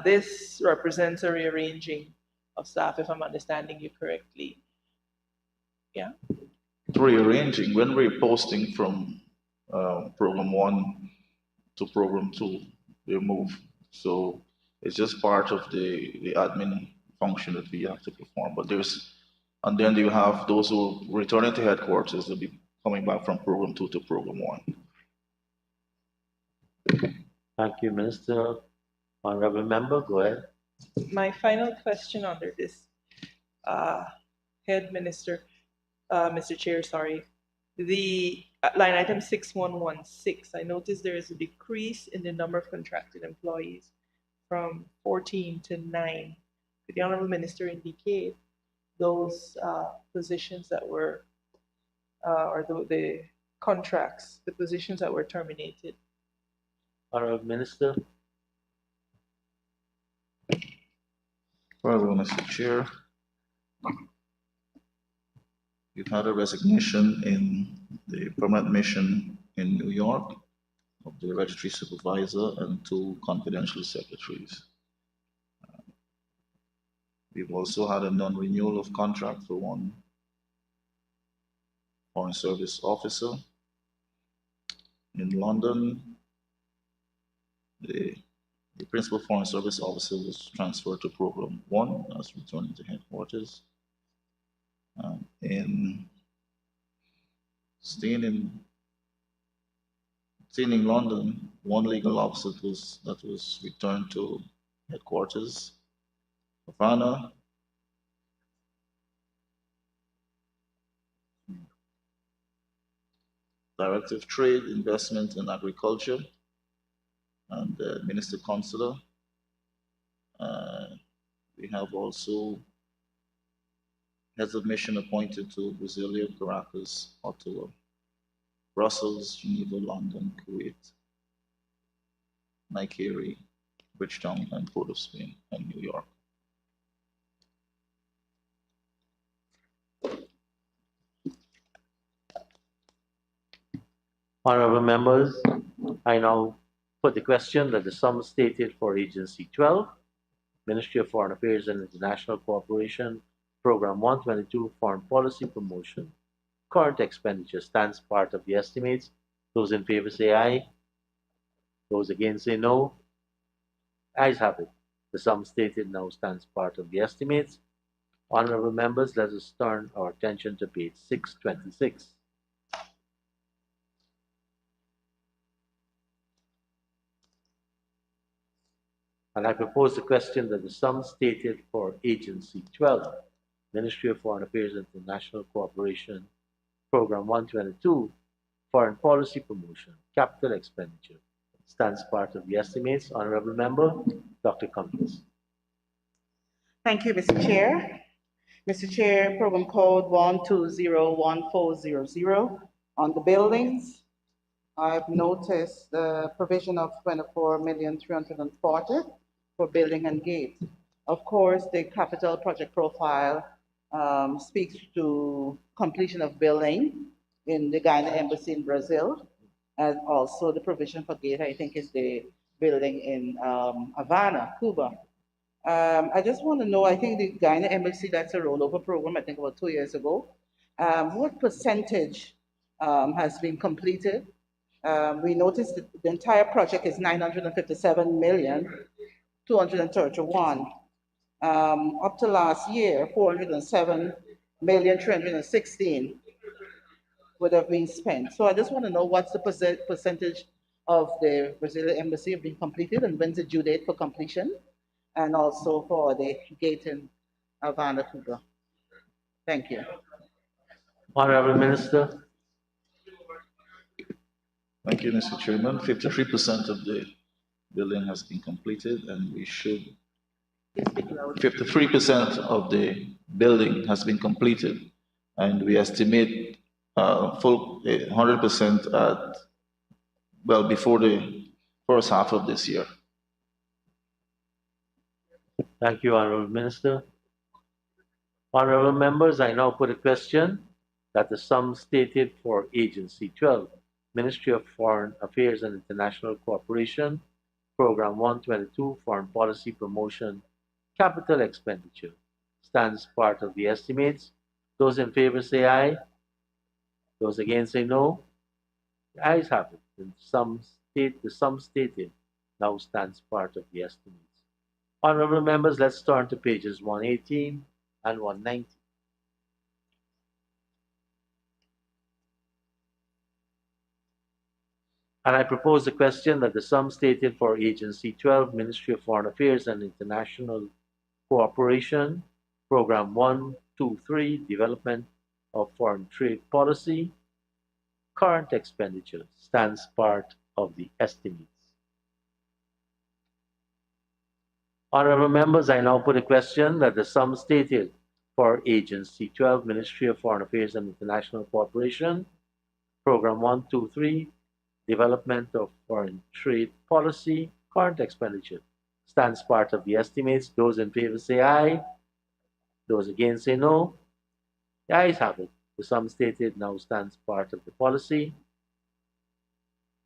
this represents a rearranging of staff, if I'm understanding you correctly. Yeah. Rearranging. When we're posting from program 1 to program 2, they move. So it's just part of the admin function that we have to perform. But and then you have those who returning to headquarters. They'll be coming back from program 2 to program 1. Thank you, Minister. Honorable member, go ahead. My final question under this, Head Minister, Mr. Chair, sorry. The line item 6116, I noticed there is a decrease in the number of contracted employees from 14 to 9. Could the Honorable Minister indicate those positions that were, or the contracts, the positions that were terminated? Honorable Minister. Well, Mr. Chair, you've had a resignation in the permanent mission in New York of the registry supervisor and 2 confidential secretaries. We've also had a non-renewal of contract for 1 foreign service officer. In London, the principal foreign service officer was transferred to program 1 as returning to headquarters. Staying in London, 1 legal officer that was returned to headquarters. Havana, Director of Trade, Investment and Agriculture, and Minister Consular. We have also heads of mission appointed to Brasilia, Caracas, Ottawa, Brussels, Geneva, London, Kuwait, Nigeria, Bridgetown, and Port of Spain, and New York. Honorable members, I now put the question that the sum stated for Agency 12, Ministry of Foreign Affairs and International Cooperation, Program 122, Foreign Policy Promotion, current expenditure stands part of the estimates. Those in favor say aye. Those against say no. Ayes have it. The sum stated now stands part of the estimates. Honorable members, let us turn our attention to page 626. And I propose the question that the sum stated for Agency 12, Ministry of Foreign Affairs and International Cooperation, Program 122, Foreign Policy Promotion, Capital Expenditure, stands part of the estimates. Honorable Member, Dr. Cummings. Thank you, Mr. Chair. Mr. Chair, Program Code 1201400 on the buildings. I've noticed the provision of 24,340,000 for building and gate. Of course, the capital project profile speaks to completion of building in the Guyana Embassy in Brazil, and also the provision for gate, I think, is the building in Havana, Cuba. I just want to know, I think the Guyana Embassy, that's a rollover program, I think about 2 years ago. What percentage has been completed? We noticed that the entire project is 957,231. Up to last year, 407,316 would have been spent. So I just want to know what's the percentage of the Brazilian embassy have been completed and when's the due date for completion, and also for the gate in Havana, Cuba. Thank you. Honorable Minister. Thank you, Mr. Chairman. 53% of the building has been completed, and we should. 53% of the building has been completed, and we estimate full 100% at, well, before the first half of this year. Thank you, Honorable Minister. Honorable members, I now put a question that the sum stated for Agency 12, Ministry of Foreign Affairs and International Cooperation, Program 122, Foreign Policy Promotion, Capital Expenditure, stands part of the estimates. Those in favor say aye. Those against say no. The ayes have it. The sum stated now stands part of the estimates. Honorable members, let's turn to pages 118 and 190. And I propose the question that the sum stated for Agency 12, Ministry of Foreign Affairs and International Cooperation, Program 123, Development of Foreign Trade Policy, current expenditure, stands part of the estimates. Honorable members, I now put a question that the sum stated for Agency 12, Ministry of Foreign Affairs and International Cooperation, Program 123, Development of Foreign Trade Policy, current expenditure, stands part of the estimates. Those in favor say aye. Those against say no. The ayes have it. The sum stated now stands part of the policy.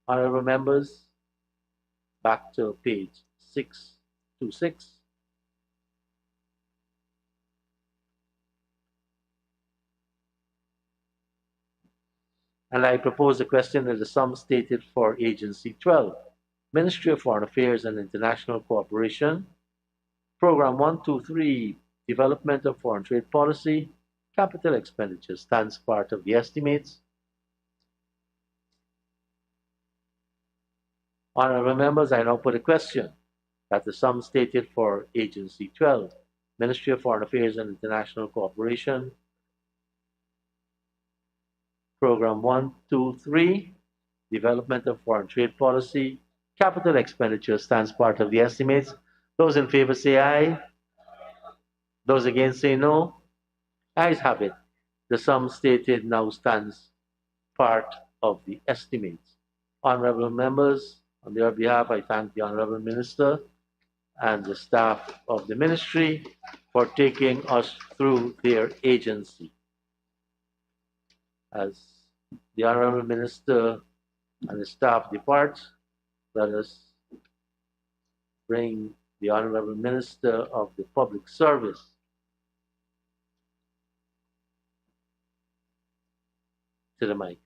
Honorable members, back to page 626. And I propose the question that the sum stated for Agency 12, Ministry of Foreign Affairs and International Cooperation, Program 123, Development of Foreign Trade Policy, Capital Expenditure, stands part of the estimates. Honorable members, I now put a question that the sum stated for Agency 12, Ministry of Foreign Affairs and International Cooperation, Program 123, Development of Foreign Trade Policy, capital expenditure stands part of the estimates. Those in favor say aye. Those against say no. Ayes have it. The sum stated now stands part of the estimates. Honorable members, on their behalf, I thank the Honorable Minister and the staff of the ministry for taking us through their agency. As the Honorable Minister and the staff depart, let us bring the Honorable Minister of the Public Service to the mic.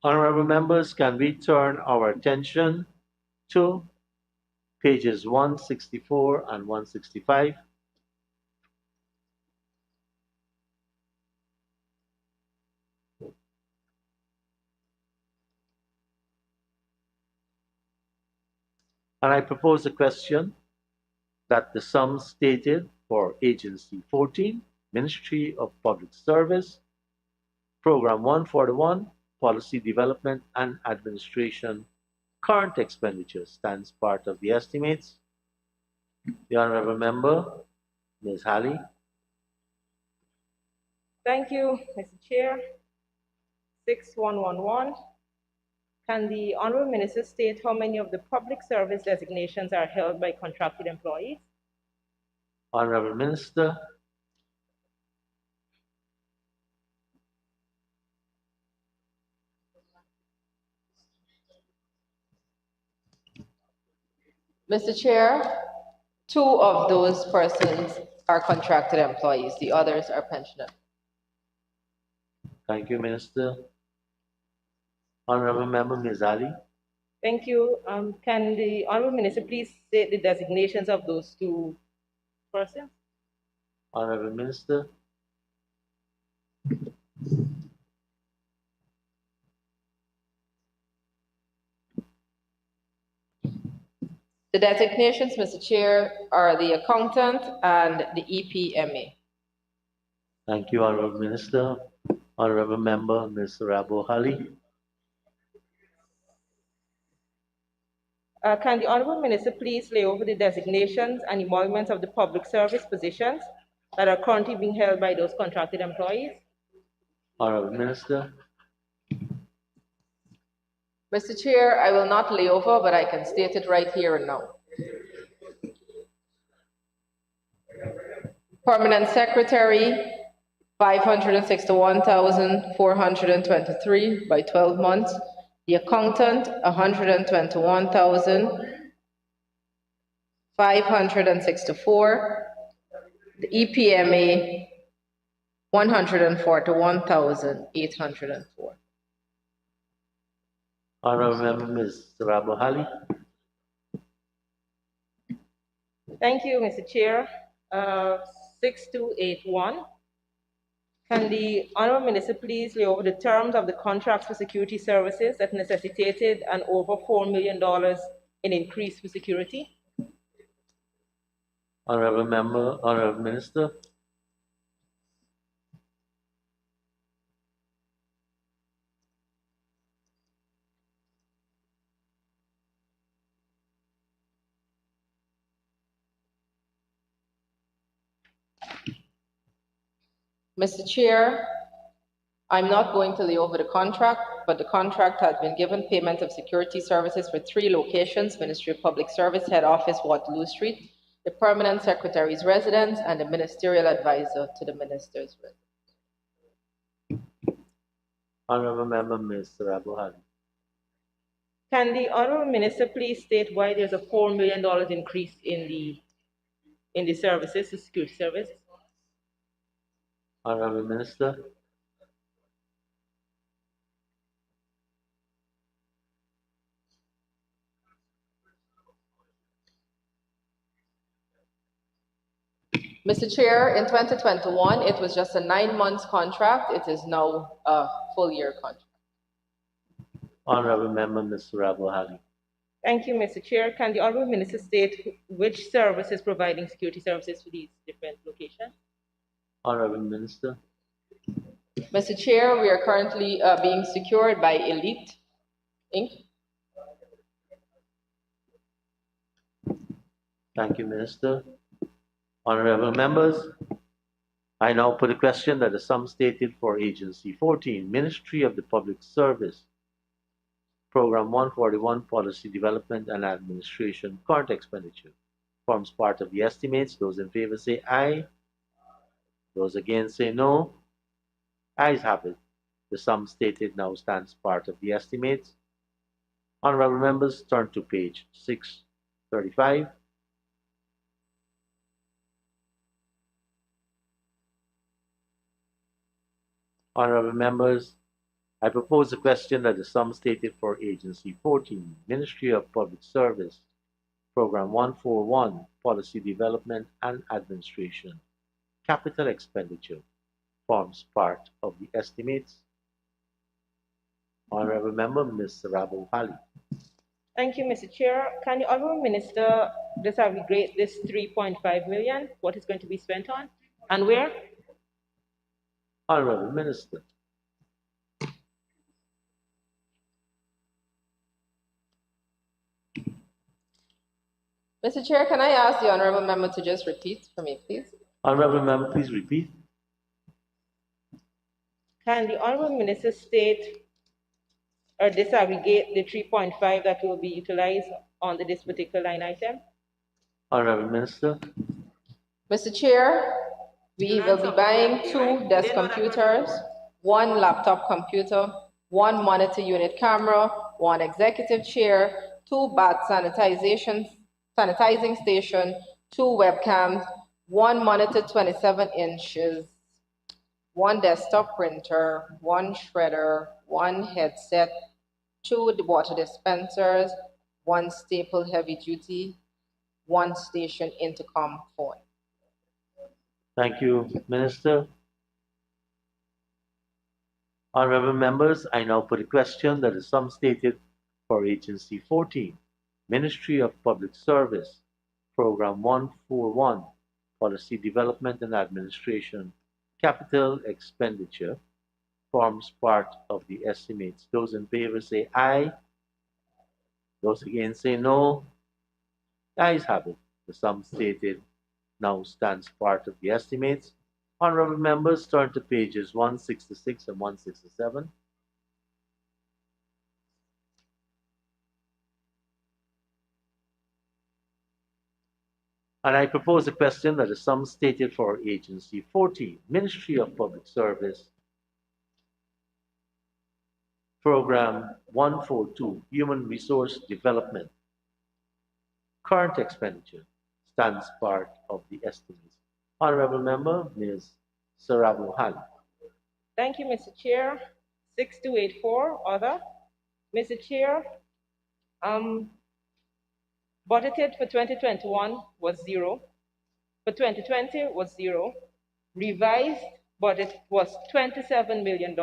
Honorable members, can we turn our attention to pages 164 and 165? And I propose a question that the sum stated for Agency 14, Ministry of Public Service, Program 141, Policy Development and Administration, current expenditure stands part of the estimates. The Honorable Member, Ms. Halley. Thank you, Mr. Chair. 6111. Can the Honorable Minister state how many of the public service designations are held by contracted employees? Honorable Minister. Mr. Chair, 2 of those persons are contracted employees. The others are pensioners. Thank you, Minister. Honorable Member Ms. Ali. Thank you. Can the Honorable Minister please state the designations of those 2 persons? Honorable Minister. The designations, Mr. Chair, are the accountant and the EPMA. Thank you, Honorable Minister. Honorable Member Ms. Rabo Hali. Can the Honorable Minister please lay over the designations and emoluments of the public service positions that are currently being held by those contracted employees? Honorable Minister. Mr. Chair, I will not lay over, but I can state it right here and now. Permanent Secretary, 561,423 by 12 months. The accountant, 121,564. The EPMA, 141,804. Honorable Member Ms. Rabo Hali. Thank you, Mr. Chair. 6281. Can the Honorable Minister please lay over the terms of the contracts for security services that necessitated an over $4 million in increase for security? Honorable Member, Honorable Minister. Mr. Chair, I'm not going to lay over the contract, but the contract has been given payment of security services for 3 locations: Ministry of Public Service, Head Office, Waterloo Street, the Permanent Secretary's residence, and the Ministerial Advisor to the Minister's residence. Honorable Member Ms. Rabo Hali. Can the honorable minister please state why there's a $4 million increase in the services, the security service? Honorable Minister. Mr. Chair, in 2021, it was just a 9 months contract. It is now a full year contract. Honorable Member, Mr. Rabohali. Thank you, Mr. Chair. Can the honorable minister state which service is providing security services for these different locations? Honorable Minister. Mr. Chair, we are currently being secured by Elite Inc. Thank you, Minister. Honorable members, I now put a question that the sum stated for Agency 14, Ministry of the Public Service, Program 141, Policy Development and Administration, current expenditure, forms part of the estimates. Those in favor say aye. Those against say no. Ayes have it. The sum stated now stands part of the estimates. Honorable members, turn to page 635. Honorable members, I propose a question that the sum stated for Agency 14, Ministry of Public Service, Program 141, Policy Development and Administration, capital expenditure, forms part of the estimates. Honorable Member, Ms. Rabohali. Thank you, Mr. Chair. Can the honorable minister disaggregate this 3.5 million, what is going to be spent on, and where? Honorable Minister. Mr. Chair, can I ask the honorable member to just repeat for me, please? Honorable Member, please repeat. Can the honorable minister state or disaggregate the 3.5 that will be utilized under this particular line item? Honorable Minister. Mr. Chair, we will be buying 2 desk computers, 1 laptop computer, 1 monitor unit camera, 1 executive chair, 2 bath sanitizing station, 2 webcams, 1 monitor 27 inches, 1 desktop printer, 1 shredder, 1 headset, 2 water dispensers, 1 staple heavy duty, 1 station intercom phone. Thank you, Minister. Honorable members, I now put a question that the sum stated for Agency 14, Ministry of Public Service, Program 141, Policy Development and Administration, capital expenditure, forms part of the estimates. Those in favor say aye. Those against say no. Ayes have it. The sum stated now stands part of the estimates. Honorable members, turn to pages 166 and 167. And I propose a question that the sum stated for Agency 14, Ministry of Public Service, Program 142, Human Resource Development, current expenditure, stands part of the estimates. Honorable Member, Ms. Sarabuhali. Thank you, Mr. Chair. 6284, other. Mr. Chair, budgeted for 2021 was 0. For 2020 was 0. Revised budget was $27 million.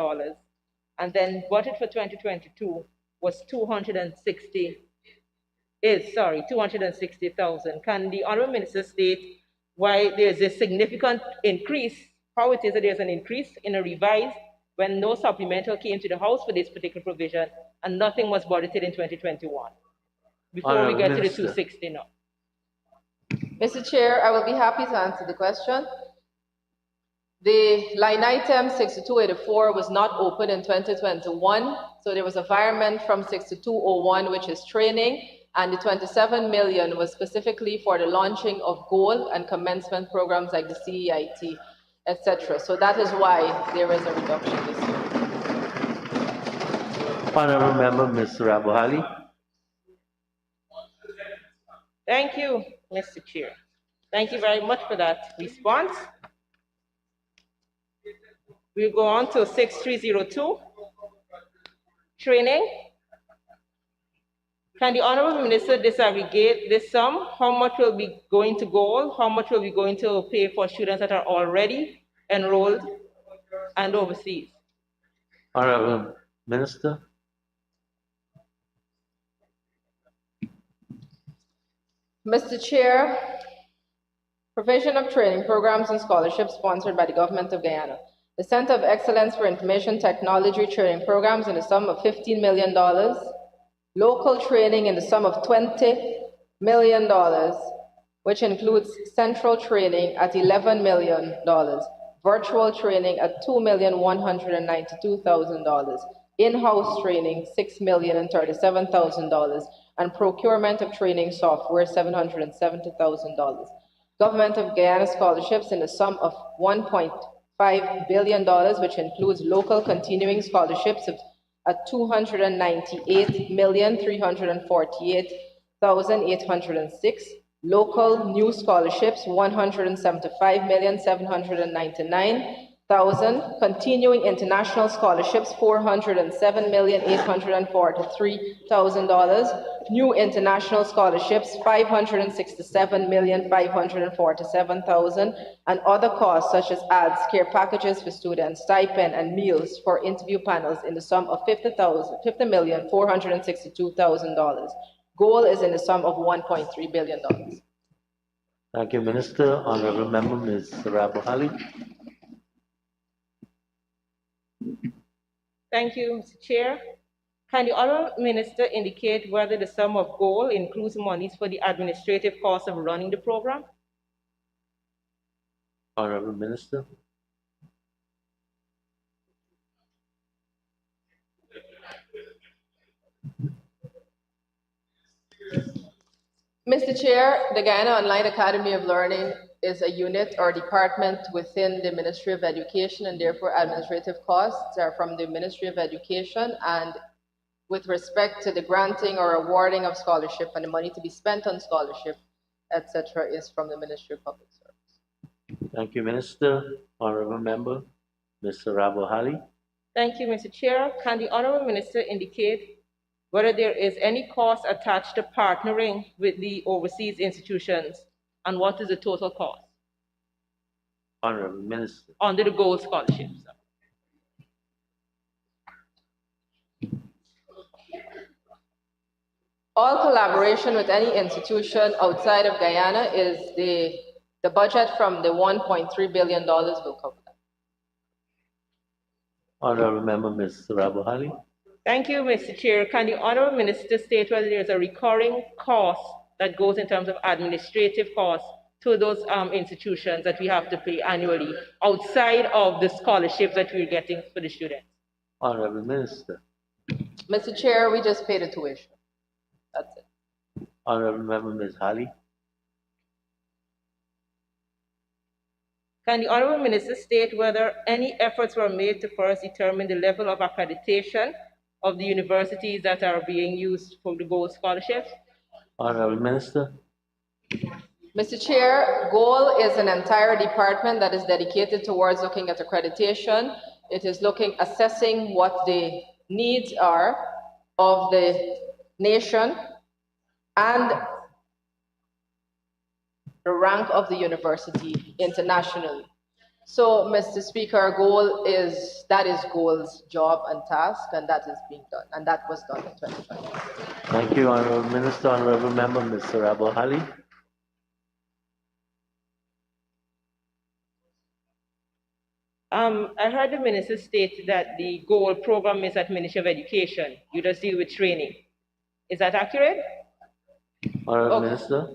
And then budget for 2022 was 260,000. Can the honorable minister state why there's a significant increase, how it is that there's an increase in a revised when no supplemental came to the House for this particular provision and nothing was budgeted in 2021? Before we get to the 260 now. Mr. Chair, I will be happy to answer the question. The line item 6284 was not open in 2021, so there was a virement from 6201, which is training, and the 27 million was specifically for the launching of goal and commencement programs like the CEIT, etc. So that is why there is a reduction this year. Honorable Member, Ms. Rabohali. Thank you, Mr. Chair. Thank you very much for that response. We'll go on to 6302, training. Can the Honorable Minister disaggregate this sum? How much will be going to goal? How much will be going to pay for students that are already enrolled and overseas? Honorable Minister. Mr. Chair, provision of training programs and scholarships sponsored by the Government of Guyana. The Center of Excellence for Information Technology training programs in the sum of $15 million. Local training in the sum of $20 million, which includes central training at $11 million, virtual training at $2,192,000, in-house training $6,037,000, and procurement of training software $770,000. Government of Guyana scholarships in the sum of $1.5 billion, which includes local continuing scholarships at $298,348,806, local new scholarships $175,799,000, continuing international scholarships $407,843,000, new international scholarships $567,547,000, and other costs such as ads, care packages for students, stipend, and meals for interview panels in the sum of $50,462,000. Goal is in the sum of $1.3 billion. Thank you, Minister. Honorable Member, Ms. Sarabo Ali. Thank you, Mr. Chair. Can the Honorable Minister indicate whether the sum of goal includes monies for the administrative cost of running the program? Honorable Minister. Mr. Chair, the Guyana Online Academy of Learning is a unit or department within the Ministry of Education, and therefore administrative costs are from the Ministry of Education, and with respect to the granting or awarding of scholarship and the money to be spent on scholarship, etc., is from the Ministry of Public Service. Thank you, Minister. Honorable Member, Ms. Sarabo Ali. Thank you, Mr. Chair. Can the Honorable Minister indicate whether there is any cost attached to partnering with the overseas institutions, and what is the total cost? Honorable Minister. Under the gold scholarships. All collaboration with any institution outside of Guyana is the budget from the $1.3 billion will cover that. Honorable Member, Ms. Sarabo Ali. Thank you, Mr. Chair. Can the Honorable Minister state whether there is a recurring cost that goes in terms of administrative costs to those institutions that we have to pay annually outside of the scholarships that we're getting for the students? Honorable Minister. Mr. Chair, we just pay the tuition. That's it. Honorable Member, Ms. Hali. Can the Honorable Minister state whether any efforts were made to first determine the level of accreditation of the universities that are being used for the gold scholarships? Honorable Minister. Mr. Chair, GOAL is an entire department that is dedicated towards looking at accreditation. It is assessing what the needs are of the nation and the rank of the university internationally. So, Mr. Speaker, that is GOAL's job and task, and that is being done, and that was done in 2020. Thank you, Honorable Minister. Honorable Member, Ms. Sarabo Ali. I heard the Minister state that the GOAL program is at Ministry of Education. You just deal with training. Is that accurate? Honorable Minister.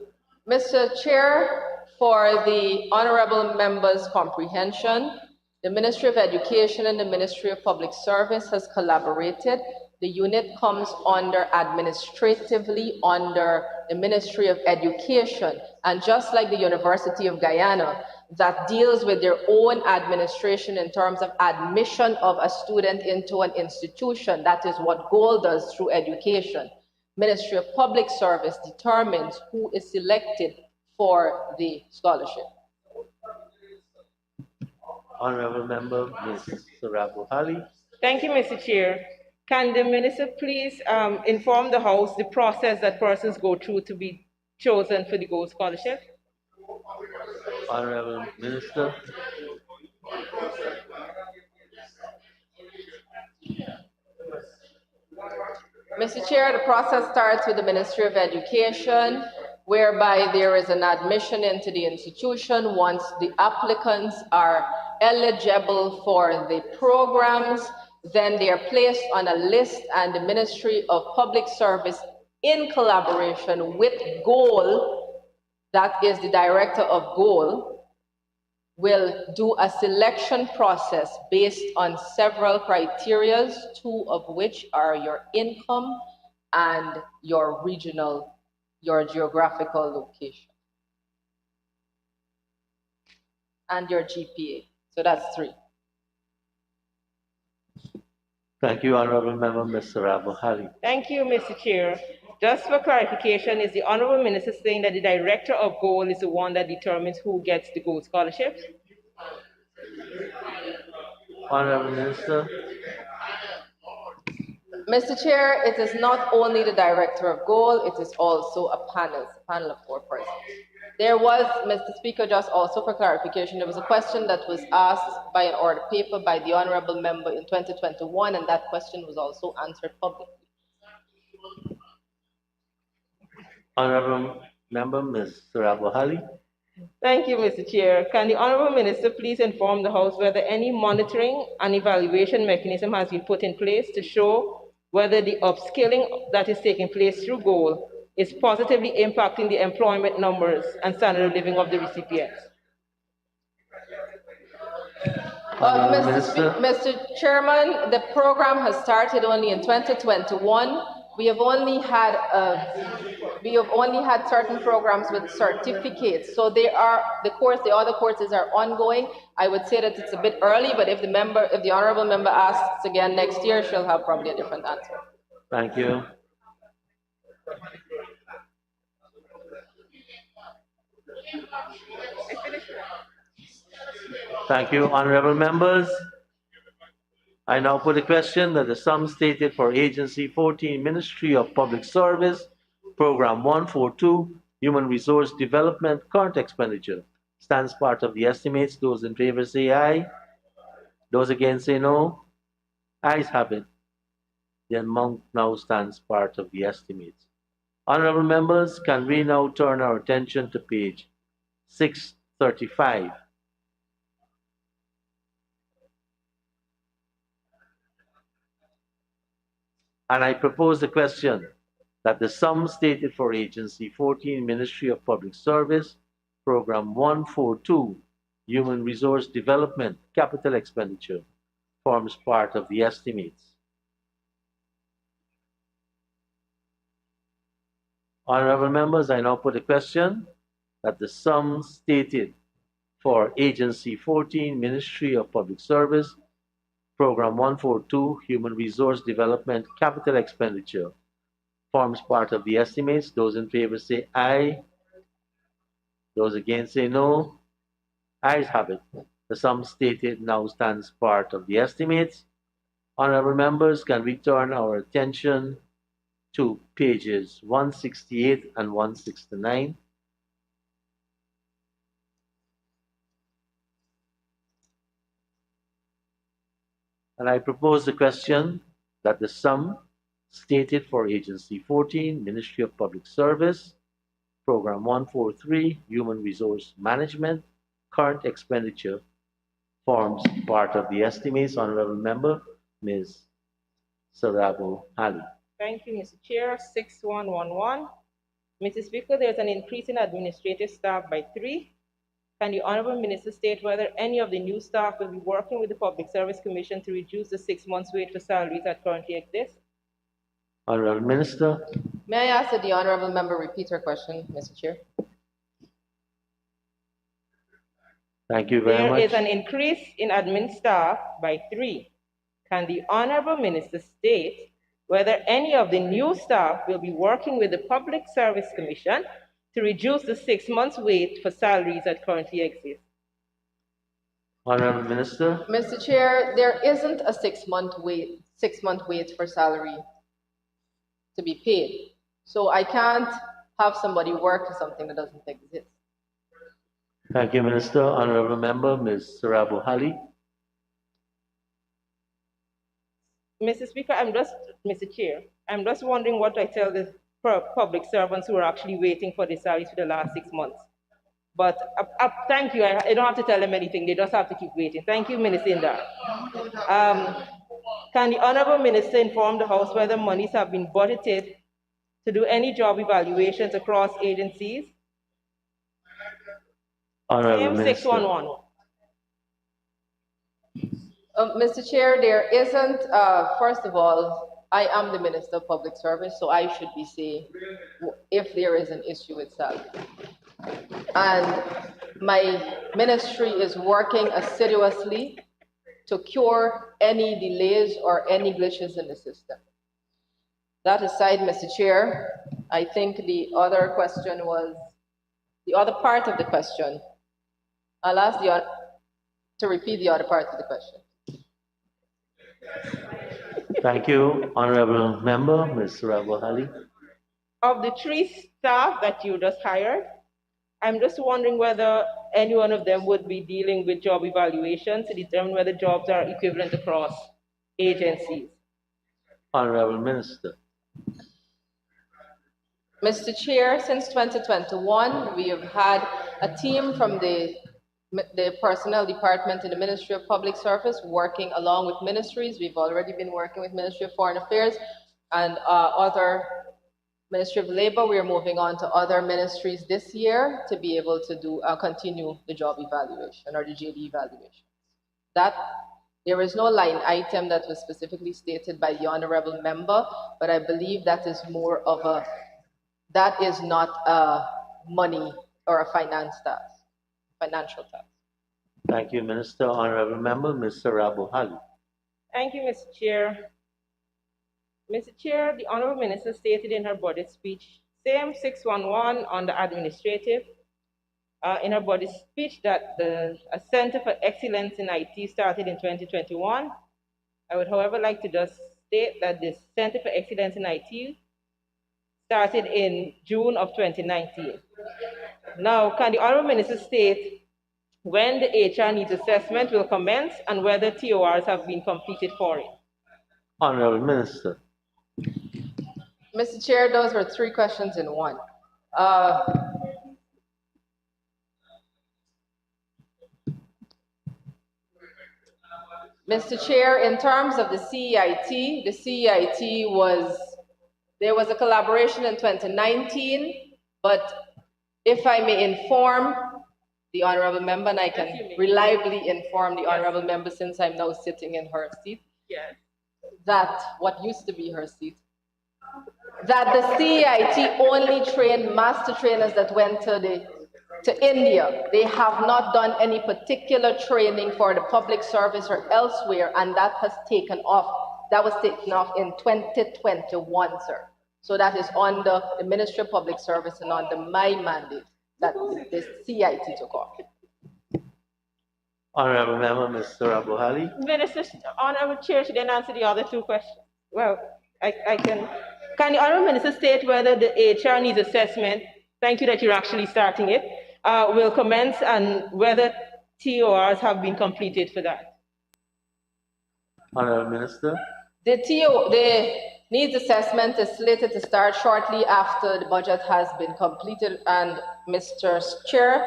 Mr. Chair, for the honorable member's comprehension, the Ministry of Education and the Ministry of Public Service has collaborated. The unit comes administratively under the Ministry of Education, and just like the University of Guyana, that deals with their own administration in terms of admission of a student into an institution. That is what GOAL does through education. Ministry of Public Service determines who is selected for the scholarship. Honorable Member, Ms. Sarabo Ali. Thank you, Mr. Chair. Can the minister please inform the House the process that persons go through to be chosen for the Gold Scholarship? Honorable Minister. Mr. Chair, the process starts with the Ministry of Education, whereby there is an admission into the institution. Once the applicants are eligible for the programs, then they are placed on a list, and the Ministry of Public Service, in collaboration with GOAL, that is the director of GOAL, will do a selection process based on several criteria, two of which are your income and your regional, your geographical location, and your GPA. So that's 3. Thank you, Honorable Member, Ms. Sarabo Ali. Thank you, Mr. Chair. Just for clarification, is the Honorable Minister saying that the director of GOAL is the one that determines who gets the Gold Scholarship? Honorable Minister. Mr. Chair, it is not only the director of GOAL, it is also a panel of 4 persons. There was, Mr. Speaker, just also for clarification, there was a question that was asked by an order paper by the honorable member in 2021, and that question was also answered publicly. Honorable Member, Ms. Sarabo Ali. Thank you, Mr. Chair. Can the Honorable Minister please inform the House whether any monitoring and evaluation mechanism has been put in place to show whether the upskilling that is taking place through GOAL is positively impacting the employment numbers and standard of living of the recipients? Mr. Chairman, the program has started only in 2021. We have only had certain programs with certificates. So the other courses are ongoing. I would say that it's a bit early, but if the honorable member asks again next year, she'll have probably a different answer. Thank you. Thank you, honorable members. I now put a question that the sum stated for Agency 14, Ministry of Public Service, Program 142, Human Resource Development, current expenditure, stands part of the estimates. Those in favor say aye. Those against say no. Ayes have it. The amount now stands part of the estimates. Honorable members, can we now turn our attention to page 635? And I propose the question that the sum stated for Agency 14, Ministry of Public Service, Program 142, Human Resource Development, capital expenditure, forms part of the estimates. Honorable members, I now put a question that the sum stated for Agency 14, Ministry of Public Service, Program 142, Human Resource Development, capital expenditure, forms part of the estimates. Those in favor say aye. Those against say no. Ayes have it. The sum stated now stands part of the estimates. Honorable members, can we turn our attention to pages 168 and 169? And I propose the question that the sum stated for Agency 14, Ministry of Public Service, Program 143, Human Resource Management, current expenditure, forms part of the estimates. Honorable Member, Ms. Sarabo Ali. Thank you, Mr. Chair. 6111. Mr. Speaker, there's an increase in administrative staff by 3. Can the Honorable Minister state whether any of the new staff will be working with the Public Service Commission to reduce the 6 months wait for salaries that currently exist? Honorable Minister. May I ask that the honorable member repeat her question, Mr. Chair? Thank you very much. There is an increase in admin staff by 3. Can the Honorable Minister state whether any of the new staff will be working with the Public Service Commission to reduce the 6 months wait for salaries that currently exist. Honorable Minister. Mr. Chair, there isn't a 6 month wait for salary to be paid. So I can't have somebody work for something that doesn't exist. Thank you, Minister. Honorable Member, Ms. Sarabu Hali. Mr. Speaker, Mr. Chair, I'm just wondering what I tell the public servants who are actually waiting for their salaries for the last 6 months. But thank you, I don't have to tell them anything, they just have to keep waiting. Thank you, Minister Indar. Can the Honorable Minister inform the House whether monies have been budgeted to do any job evaluations across agencies? Honorable Minister. 611. Mr. Chair, there isn't, first of all, I am the Minister of Public Service, so I should be saying if there is an issue with salary. And my ministry is working assiduously to cure any delays or any glitches in the system. That aside, Mr. Chair, I think the other question was, the other part of the question, I'll ask to repeat the other part of the question. Thank you, Honorable Member, Ms. Sarabu Hali. Of the 3 staff that you just hired, I'm just wondering whether any one of them would be dealing with job evaluations to determine whether jobs are equivalent across agencies. Honorable Minister. Mr. Chair, since 2021, we have had a team from the Personnel Department in the Ministry of Public Service working along with ministries. We've already been working with Ministry of Foreign Affairs and other Ministry of Labor. We are moving on to other ministries this year to be able to do continue the job evaluation or the JD evaluation. That there is no line item that was specifically stated by the honorable member, but I believe that is more of a, that is not a money or a financial task. Thank you, Minister. Honorable Member, Ms. Sarabu Hali. Thank you, Mr. Chair. Mr. Chair, the Honorable Minister stated in her budget speech, same 611 on the administrative, in her budget speech that a Center for Excellence in IT started in 2021. I would, however, like to just state that the Center for Excellence in IT started in June of 2019. Now, can the Honorable Minister state when the HR needs assessment will commence and whether TORs have been completed for it? Honorable Minister. Mr. Chair, those were 3 questions in one. Mr. Chair, in terms of the CEIT was, there was a collaboration in 2019, but if I may inform the honorable member, and I can reliably inform the honorable member since I'm now sitting in her seat, yes, that what used to be her seat, that the CEIT only trained master trainers that went to India. They have not done any particular training for the public service or elsewhere, and that has taken off. That was taken off in 2021, sir. So that is under the Ministry of Public Service and under my mandate that the CEIT took off. Honorable Member, Mr. Abu Hali. Minister, Honorable Chair, she didn't answer the other 2 questions. Well, I can the Honorable Minister state whether the HR needs assessment, thank you that you're actually starting it, will commence and whether TORs have been completed for that? Honorable Minister. The needs assessment is slated to start shortly after the budget has been completed, and Mr. Chair,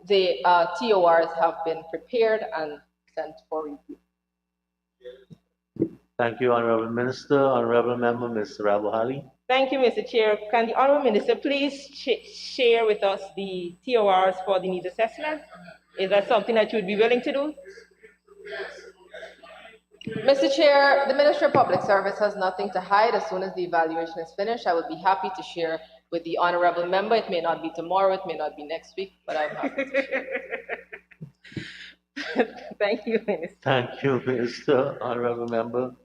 the TORs have been prepared and sent for review. Thank you, Honorable Minister. Honorable Member, Mr. Abu Hali. Thank you, Mr. Chair. Can the Honorable Minister please share with us the TORs for the needs assessment? Is that something that you would be willing to do? Mr. Chair, the Ministry of Public Service has nothing to hide. As soon as the evaluation is finished, I would be happy to share with the honorable member. It may not be tomorrow, it may not be next week, but I'm happy to share. Thank you, Minister. Thank you, Minister. Honorable Member.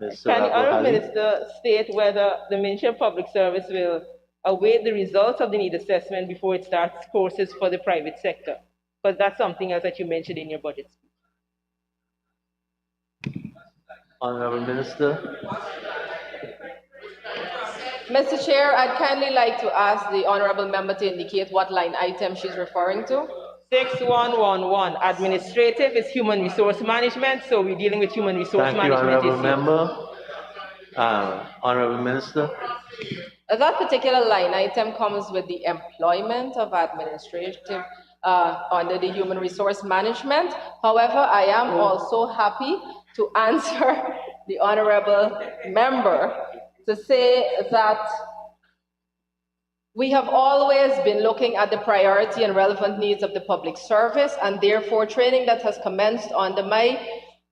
Mr. Can the Honorable Raghahari. Minister state whether the Ministry of Public Service will await the results of the need assessment before it starts courses for the private sector? Because that's something else that you mentioned in your budget speech. Honorable Minister. Mr. Chair, I'd kindly like to ask the honorable member to indicate what line item she's referring to. 6111, administrative is human resource management, so we're dealing with human resource Thank you, management Honorable issues. Member. Honorable Minister. That particular line item comes with the employment of administrative under the human resource management. However, I am also happy to answer the honorable member to say that we have always been looking at the priority and relevant needs of the public service, and therefore training that has commenced under my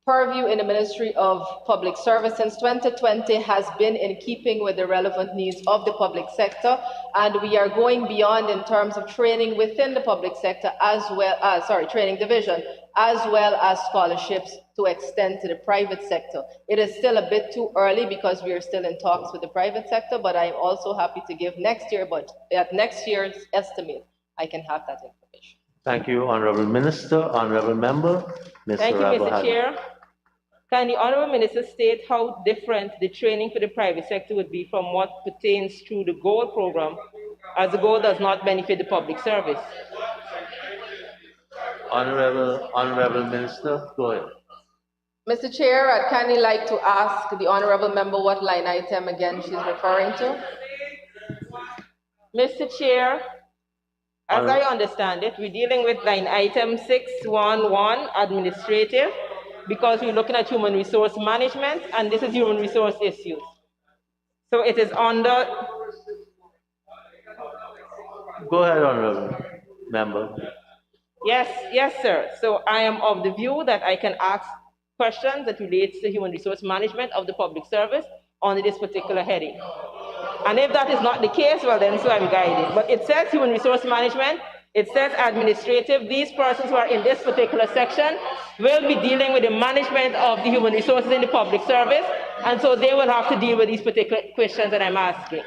purview in the Ministry of Public Service since 2020 has been in keeping with the relevant needs of the public sector, and we are going beyond in terms of training within the public sector as well as, training division, as well as scholarships to extend to the private sector. It is still a bit too early because we are still in talks with the private sector, but I'm also happy to give next year, but at next year's estimate, I can have that information. Thank you, Honorable Minister. Honorable Member, Mr. Thank you, Mr. Raghahari. Chair. Can the Honorable Minister state how different the training for the private sector would be from what pertains to the GOAL program, as the GOAL does not benefit the public service? Honorable Minister, go ahead. Mr. Chair, I'd kindly like to ask the honorable member what line item again she's referring to. Mr. Chair, as I understand it, we're dealing with line item 611, administrative, because we're looking at human resource management, and this is human resource issues. So it is under... Go ahead, Honorable Member. Yes, sir. So I am of the view that I can ask questions that relates to human resource management of the public service under this particular heading. And if that is not the case, well then so I'm guided. But it says human resource management, it says administrative. These persons who are in this particular section will be dealing with the management of the human resources in the public service, and so they will have to deal with these particular questions that I'm asking.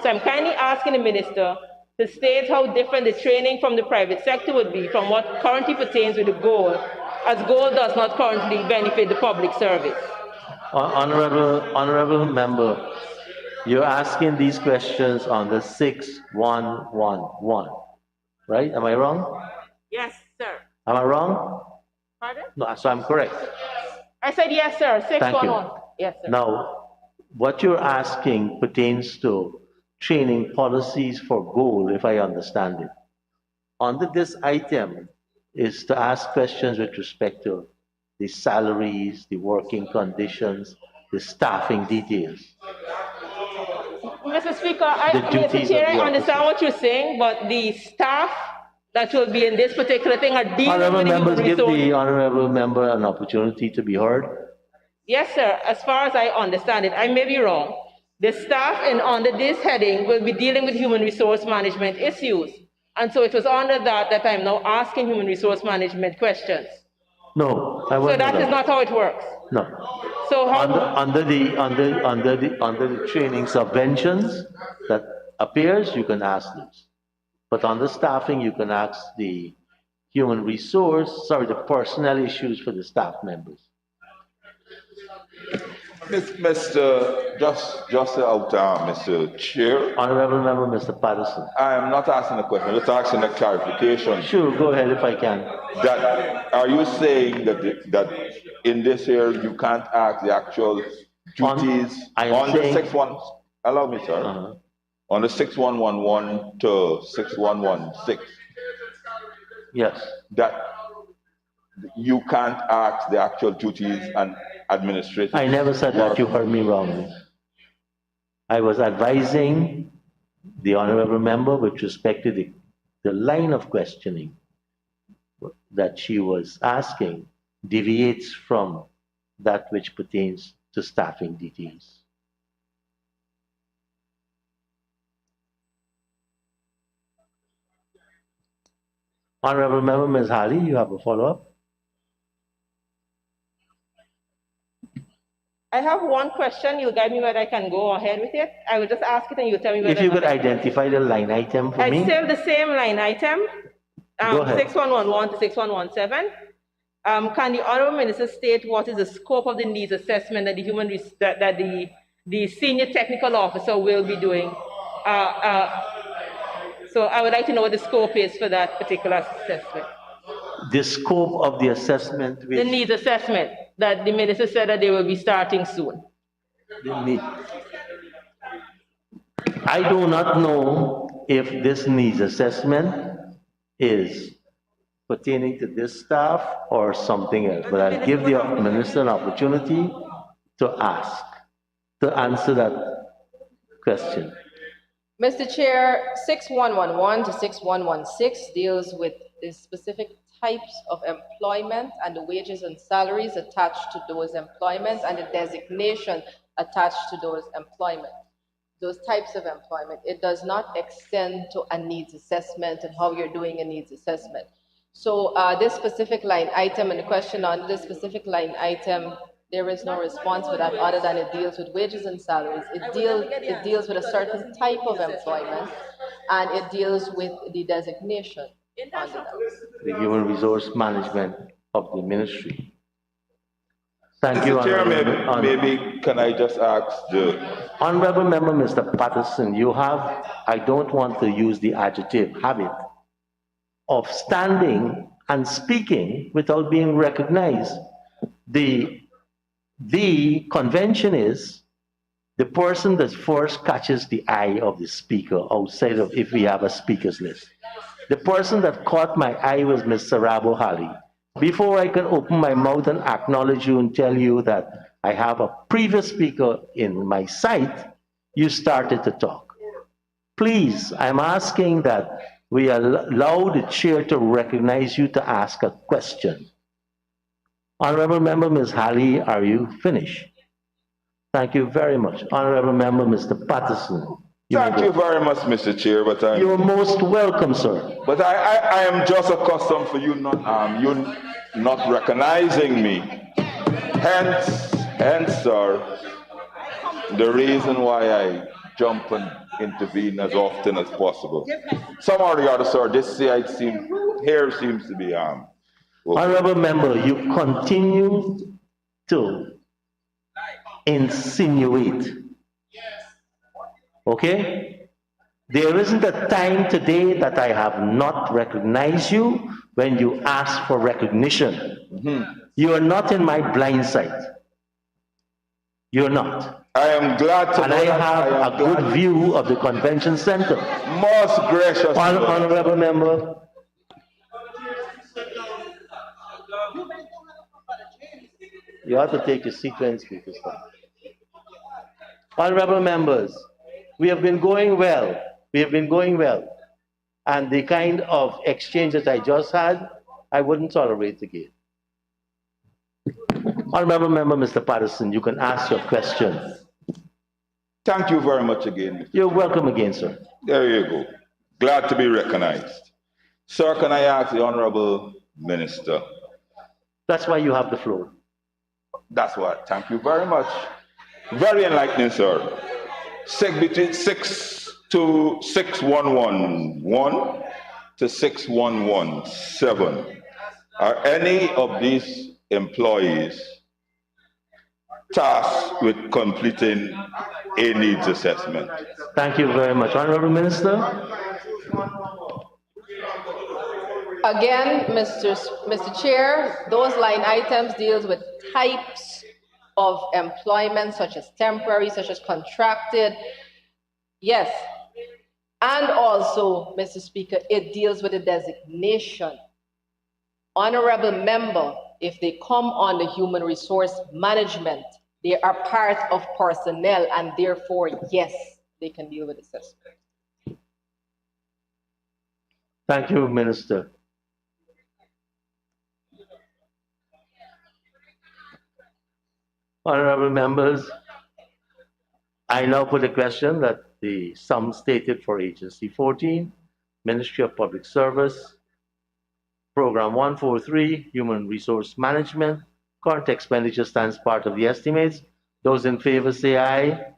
So I'm kindly asking the minister to state how different the training from the private sector would be from what currently pertains with the GOAL, as GOAL does not currently benefit the public service. Honorable Member, you're asking these questions on the 6111, right? Am I wrong? Yes, sir. Am I wrong? Pardon? No, so I'm correct. I said yes, sir. 611. Yes, sir. Now, what you're asking pertains to training policies for GOAL, if I understand it. Under this item is to ask questions with respect to the salaries, the working conditions, the staffing details. Mr. Speaker, Mr. Chair, I understand what you're saying, but the staff that will be in this particular thing are dealing Honorable with members, human give resources. the honorable member an opportunity to be heard. Yes, sir. As far as I understand it, I may be wrong. The staff under this heading will be dealing with human resource management issues. And so it was under that I'm now asking human resource management questions. No, I So won't. that is not how it works. No. So how Under the training subventions that appears, you can ask this. But on the staffing, you can ask the the personnel issues for the staff members. Mr. Chair. Honorable Member, Mr. Patterson. I am not asking a question, I'm just asking a clarification. Sure, go ahead if I can. Are you saying that in this area you can't ask the actual duties on the 61? Allow me, sir. On the 6111 to 6116. Yes. That you can't ask the actual duties and administrative. I never said that. You heard me wrongly. I was advising the honorable member with respect to the line of questioning that she was asking deviates from that which pertains to staffing details. Honorable Member Ms. Hali, you have a follow-up? I have one question. You guide me whether I can go ahead with it. I will just ask it and you tell me whether. If you could identify the line item for It's me. still the same line item, Go ahead. 6111 to 6117. Can the Honorable Minister state what is the scope of the needs assessment that the senior technical officer will be doing? So I would like to know what the scope is for that particular assessment. The scope of the assessment The which needs assessment that the minister said that they will be starting soon. the need. I do not know if this needs assessment is pertaining to this staff or something else, but I'll give the minister an opportunity to answer that question. Mr. Chair, 6111 to 6116 deals with the specific types of employment and the wages and salaries attached to those employments and the designation attached to those employment. Those types of employment. It does not extend to a needs assessment and how you're doing a needs assessment. So this specific line item and the question on this specific line item, there is no response for that other than it deals with wages and salaries. It deals with a certain type of employment and it deals with the designation under that. The human resource management of the ministry. Thank you, Mr. Chair, Honorable. maybe can I just ask the Honorable Member, Mr. Patterson, you have, I don't want to use the adjective, habit of standing and speaking without being recognized. The convention is the person that first catches the eye of the speaker outside of if we have a speakers list. The person that caught my eye was Ms. Sarabo Hali. Before I can open my mouth and acknowledge you and tell you that I have a previous speaker in my sight, you started to talk. Please, I'm asking that we allow the chair to recognize you to ask a question. Honorable Member Ms. Hali, are you finished? Thank you very much. Honorable Member Mr. Patterson. Thank you very much, Mr. Chair, but you're most welcome, sir. But I am just accustomed for you not recognizing me. Hence, sir, the reason why I jump and intervene as often as possible. Some or the other, sir, this side seems to be okay. Honorable Member, you continue to insinuate. Okay? There isn't a time today that I have not recognized you when you ask for recognition. You are not in my blind sight. You're not. I am glad to and know I that have a good view of the convention center. Most gracious. Honorable Member. You have to take your seat when speakers start. Honorable members, we have been going well. We have been going well. And the kind of exchange that I just had, I wouldn't tolerate again. Honorable Member Mr. Patterson, you can ask your question. Thank you very much again. You're welcome again, sir. There you go. Glad to be recognized. Sir, can I ask the Honorable Minister? That's why you have the floor. That's what. Thank you very much. Very enlightening, sir. Between 6 to 6111 to 6117. Are any of these employees tasked with completing a needs assessment? Thank you very much. Honorable Minister. Again, Mr. Chair, those line items deals with types of employment such as temporary, such as contracted. Yes. And also, Mr. Speaker, it deals with the designation. Honorable member, if they come on the human resource management, they are part of personnel and therefore, yes, they can deal with assessment. Thank you, Minister. Honorable members, I now put a question that the sum stated for Agency 14, Ministry of Public Service, Program 143, Human Resource Management, current expenditure stands part of the estimates. Those in favor say aye.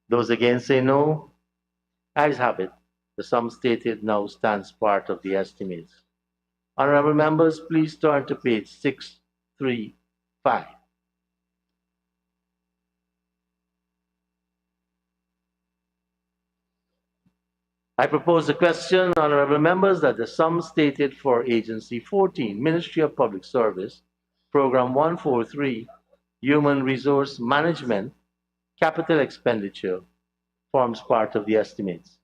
Those against say no. Ayes have it. The sum stated now stands part of the estimates. Honorable members, please turn to page 635. I propose the question, honorable members, that the sum stated for Agency 14, Ministry of Public Service, Program 143, Human Resource Management, Capital Expenditure, forms part of the estimates.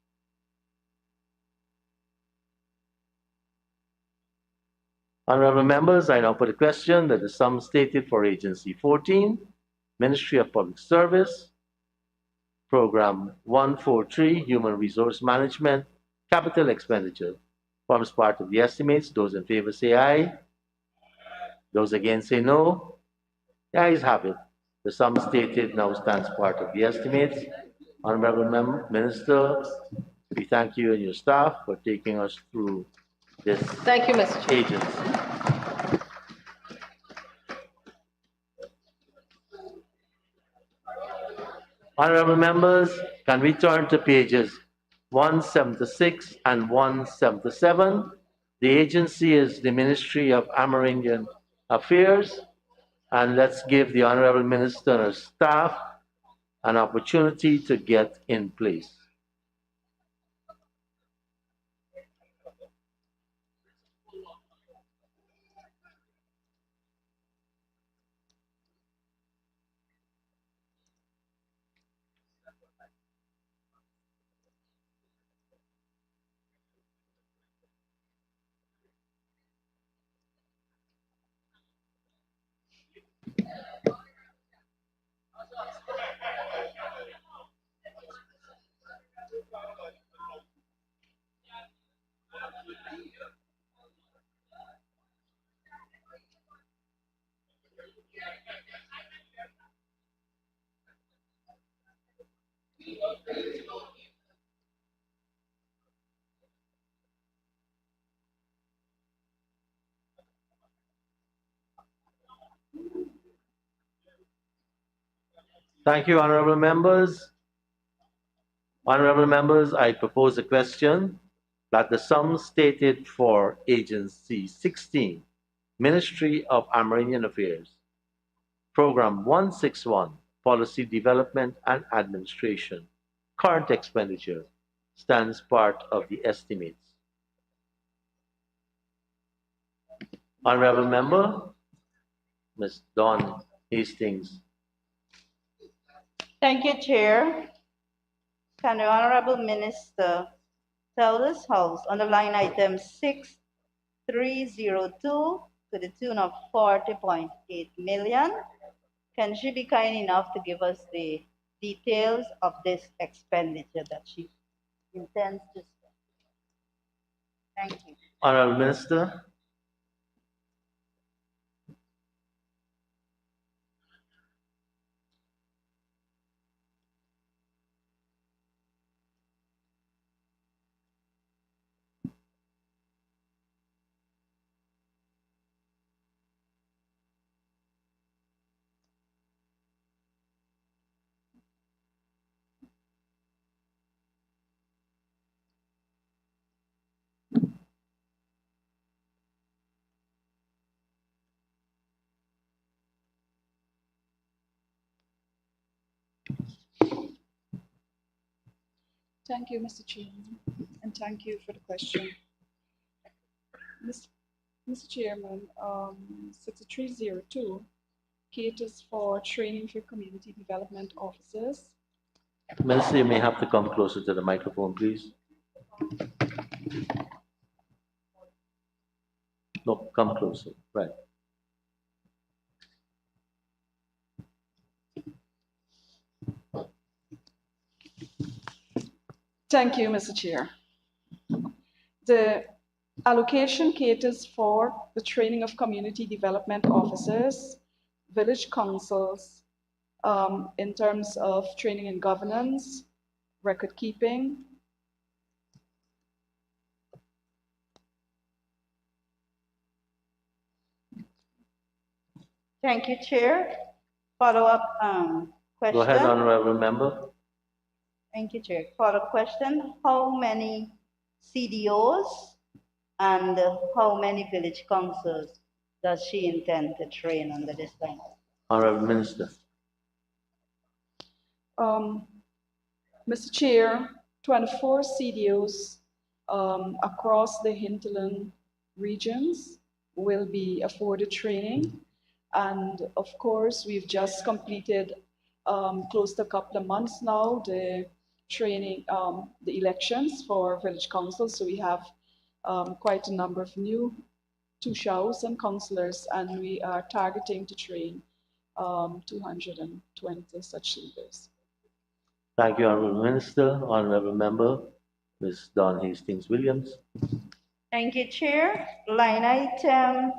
Honorable members, I now put a question that the sum stated for Agency 14, Ministry of Public Service, Program 143, Human Resource Management, Capital Expenditure, forms part of the estimates. Those in favor say aye. Those against say no. The ayes have it. The sum stated now stands part of the estimates. Honorable Minister, we thank you and your staff for taking us through this Thank you, Mr. Chair. agency. Honorable members, can we turn to pages 176 and 177? The agency is the Ministry of Amerindian Affairs, and let's give the Honorable Minister and her staff an opportunity to get in place. Thank you, honorable members. Honorable members, I propose a question that the sum stated for Agency 16, Ministry of Amerindian Affairs, Program 161, Policy Development and Administration, current expenditure, stands part of the estimates. Honorable member, Ms. Dawn Hastings. Thank you, Chair. Can the Honorable Minister tell this House on the line item 6302 to the tune of 40.8 million? Can she be kind enough to give us the details of this expenditure that she intends to spend? Thank you. Honorable Minister. Thank you, Mr. Chairman, and thank you for the question. Mr. Chairman, 6302 caters for training for community development officers. Minister, you may have to come closer to the microphone, please. No, come closer, right. Thank you, Mr. Chair. The allocation caters for the training of community development officers, village councils, in terms of training in governance, record keeping. Thank you, Chair. Follow-up Go ahead, question. honorable member. Thank you, Chair. Follow-up question. How many CDOs and how many village councils does she intend to train under this line? Honorable Minister. Mr. Chair, 24 CDOs across the hinterland regions will be afforded training. And of course, we've just completed close to a couple of months now, the training, the elections for village councils. So we have quite a number of new Tushas and councillors, and we are targeting to train 220 such leaders. Thank you, honorable Minister. Honorable member, Ms. Dawn Hastings Williams. Thank you, Chair. Line item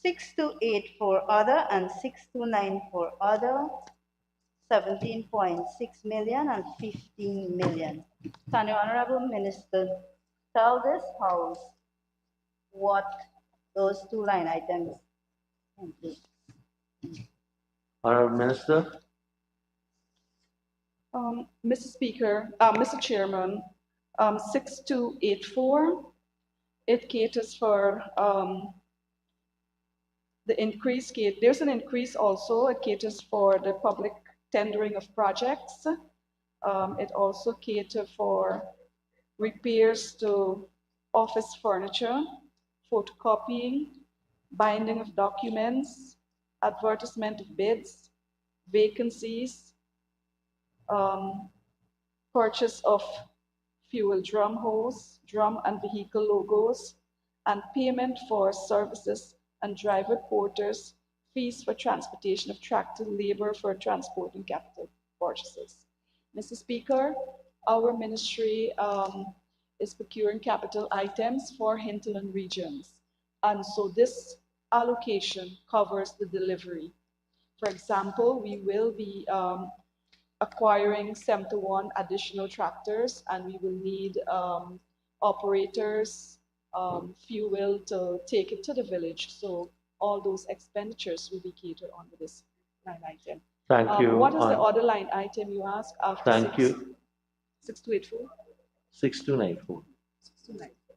6284 other and 6294 other, 17.6 million and 15 million. Can the Honorable Minister tell this House what those two line items include? Honorable Minister. Mr. Speaker, Mr. Chairman, 6284, it caters for the increase. There's an increase also. It caters for the public tendering of projects. It also caters for repairs to office furniture, photocopying, binding of documents, advertisement of bids, vacancies, purchase of fuel drum hose, drum and vehicle logos, and payment for services and driver porters, fees for transportation of tractor labor for transporting capital purchases. Mr. Speaker, our ministry is procuring capital items for hinterland regions. And so this allocation covers the delivery. For example, we will be acquiring 71 additional tractors, and we will need operators, fuel to take it to the village. So all those expenditures will be catered under this line item. Thank you. What is the other line item you ask after? Thank you. 6284? 6294. 6294.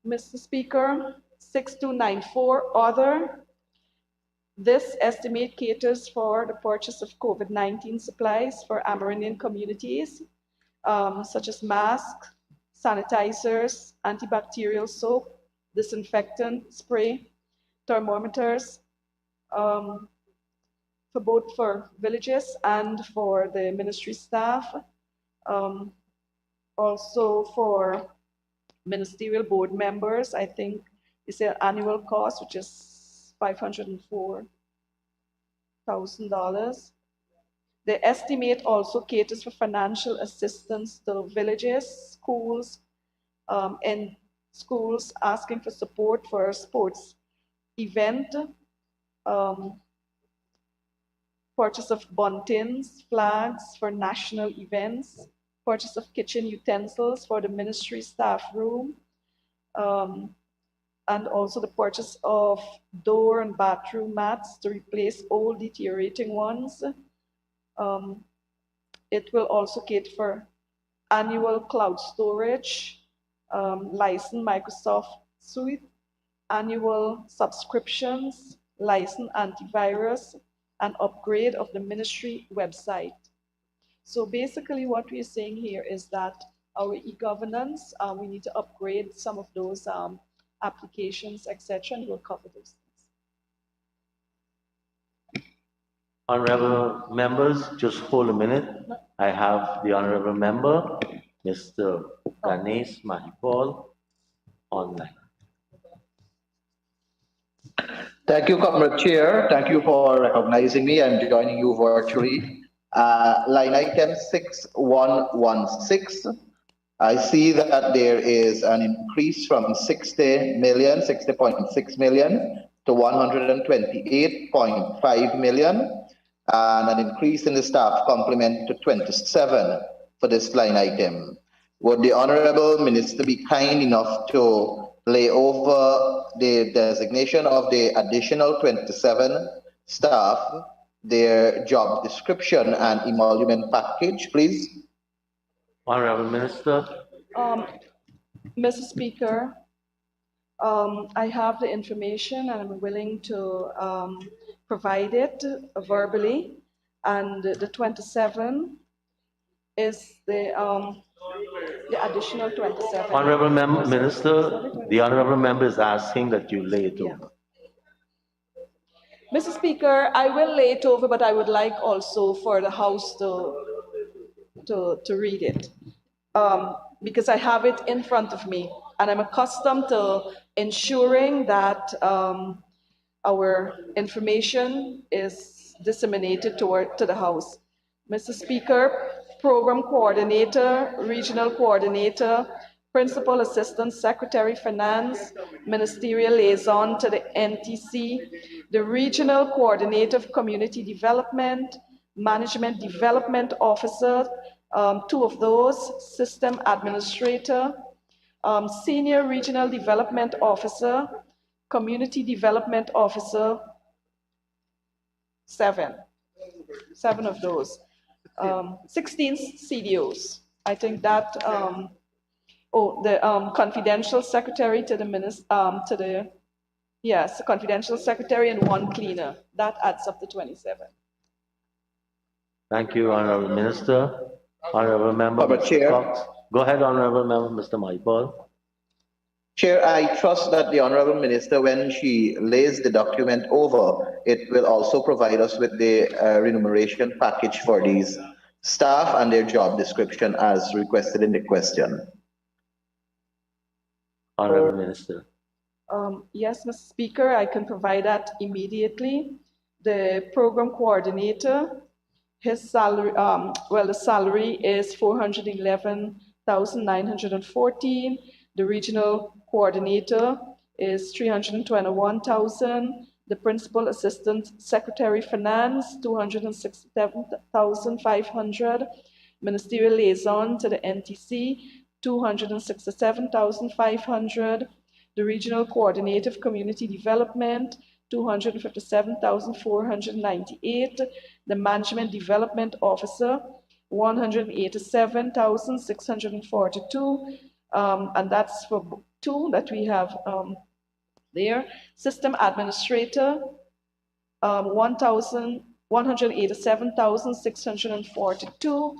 Mr. Speaker, 6294 other. This estimate caters for the purchase of COVID-19 supplies for Amerindian communities, such as masks, sanitizers, antibacterial soap, disinfectant spray, thermometers, for both for villages and for the ministry staff. Also for ministerial board members, I think it's their annual cost, which is $504,000. The estimate also caters for financial assistance to villages, schools, and schools asking for support for a sports event, purchase of buntings, flags for national events, purchase of kitchen utensils for the ministry staff room, and also the purchase of door and bathroom mats to replace old deteriorating ones. It will also cater for annual cloud storage, licensed Microsoft Suite, annual subscriptions, licensed antivirus, and upgrade of the ministry website. So basically what we're saying here is that our e-governance, we need to upgrade some of those applications, etc., and we'll cover those things. Honorable members, just hold a minute. I have the honorable member, Mr. Ganesh Mahipal, online. Thank you, Comrade Chair. Thank you for recognizing me. I'm joining you virtually. Line item 6116. I see that there is an increase from 60.6 million to 128.5 million, and an increase in the staff complement to 27 for this line item. Would the Honorable Minister be kind enough to lay over the designation of the additional 27 staff, their job description and emolument package, please? Honorable Minister. Mr. Speaker, I have the information and I'm willing to provide it verbally. And the 27 is the additional 27. Honorable Minister, the honorable member is asking that you lay it over. Mr. Speaker, I will lay it over, but I would like also for the House to read it. Because I have it in front of me and I'm accustomed to ensuring that our information is disseminated to the House. Mr. Speaker, Program Coordinator, Regional Coordinator, Principal Assistant Secretary Finance, Ministerial Liaison to the NTC, the Regional Coordinator of Community Development, Management Development Officer, two of those, System Administrator, Senior Regional Development Officer, Community Development Officer, seven of those. 16 CDOs. I think that, the confidential secretary to the minister, yes, confidential secretary and one cleaner. That adds up to 27. Thank you, Honorable Minister. Honorable Member, Mr. Chair. Cox. Go ahead, Honorable Member, Mr. Maipol. Chair, I trust that the Honorable Minister, when she lays the document over, it will also provide us with the remuneration package for these staff and their job description as requested in the question. Honorable Minister. Yes, Mr. Speaker, I can provide that immediately. The program coordinator, his salary, the salary is 411,914. The regional coordinator is 321,000. The principal assistant secretary finance, 267,500. Ministerial liaison to the NTC, 267,500. The regional coordinator of community development, 257,498. The management development officer, 187,642. And that's for two that we have there. System administrator, 187,642.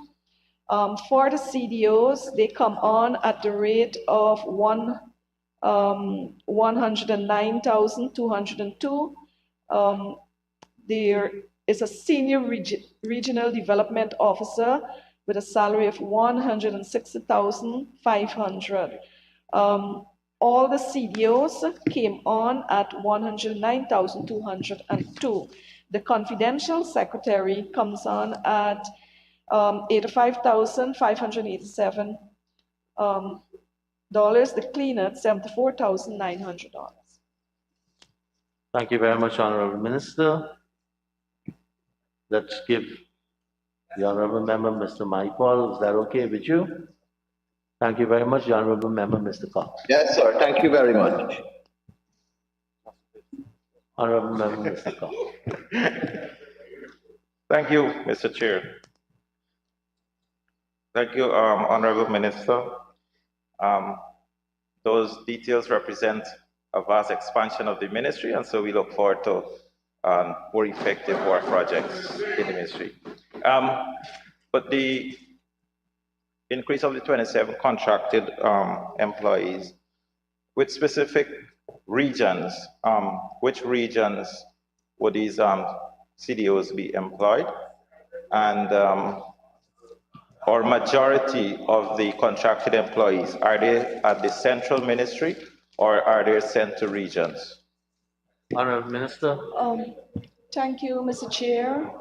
For the CDOs, they come on at the rate of 109,202. There is a senior regional development officer with a salary of 160,500. All the CDOs came on at 109,202. The confidential secretary comes on at $85,587. The cleaner at $74,900. Thank you very much, Honorable Minister. Let's give the Honorable Member, Mr. Maipol. Is that okay with you? Thank you very much, the Honorable Member, Mr. Cox. Yes, sir. Thank you very much. Honorable Member, Mr. Cox. Thank you, Mr. Chair. Thank you, Honorable Minister. Those details represent a vast expansion of the ministry, and so we look forward to more effective work projects in the ministry. But the increase of the 27 contracted employees with specific regions, which regions would these CDOs be employed? And or majority of the contracted employees, are they at the central ministry or are they sent to regions? Honorable Minister. Thank you, Mr. Chair.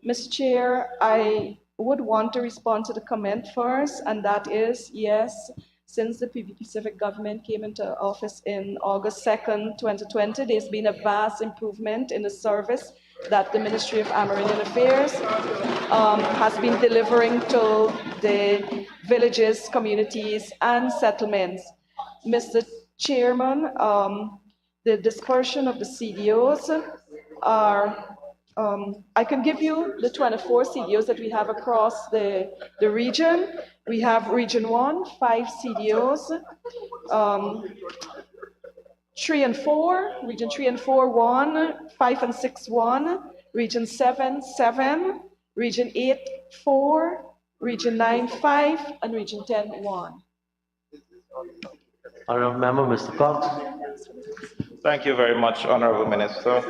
Mr. Chair, I would want to respond to the comment first, and that is, yes, since the PV Pacific government came into office in August 2nd, 2020, there's been a vast improvement in the service that the Ministry of Amerindian Affairs has been delivering to the villages, communities, and settlements. Mr. Chairman, the dispersion of the CDOs are, I can give you the 24 CDOs that we have across the region. We have Region 1, 5 CDOs, 3 and 4, Region 3 and 4, 1, 5 and 6, 1, Region 7, 7, Region 8, 4, Region 9, 5, and Region 10, 1. Honorable Member, Mr. Cox. Thank you very much, Honorable Minister.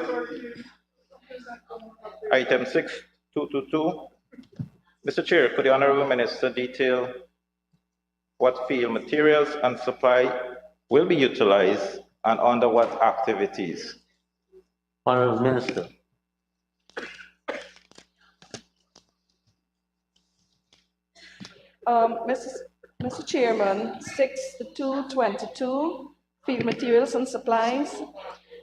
Item 6222. Mr. Chair, could the Honorable Minister detail what field materials and supply will be utilized and under what activities? Honorable Minister. Mr. Chairman, 6222, field materials and supplies.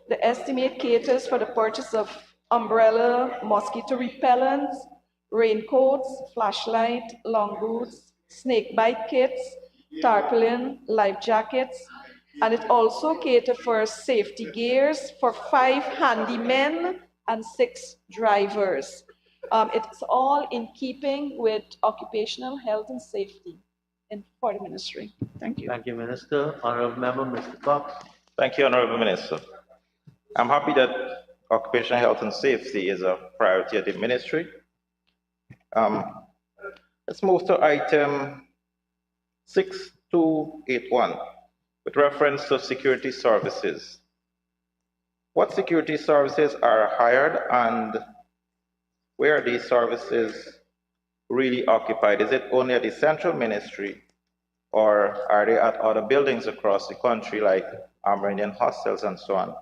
The estimate caters for the purchase of umbrella, mosquito repellents, raincoats, flashlight, long boots, snake bite kits, tarpaulin, life jackets, and it also caters for safety gears for 5 handymen and 6 drivers. It's all in keeping with occupational health and safety for the ministry. Thank you. Thank you, Minister. Honorable Member, Mr. Cox. Thank you, Honorable Minister. I'm happy that occupational health and safety is a priority of the ministry. Let's move to item 6281 with reference to security services. What security services are hired and where are these services really occupied? Is it only at the central ministry or are they at other buildings across the country like Amerindian hostels and so on?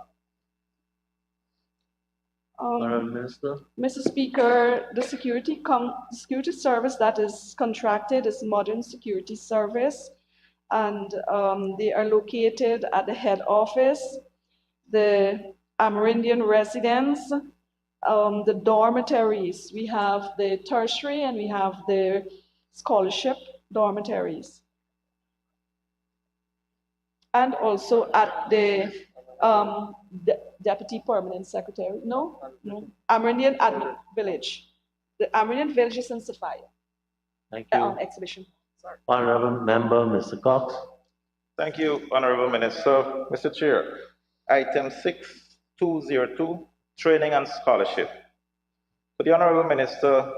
Honorable Minister. Mr. Speaker, the security service that is contracted is Modern Security Service, and they are located at the head office, the Amerindian residence, the dormitories. We have the tertiary and we have the scholarship dormitories. And also at the Deputy Permanent Secretary, no, Amerindian Admin Village. The Amerindian Village is in Sophia. Thank you. Exhibition. Sorry. Honorable Member, Mr. Cox. Thank you, Honorable Minister. Mr. Chair, item 6202, training and scholarship. Could the Honorable Minister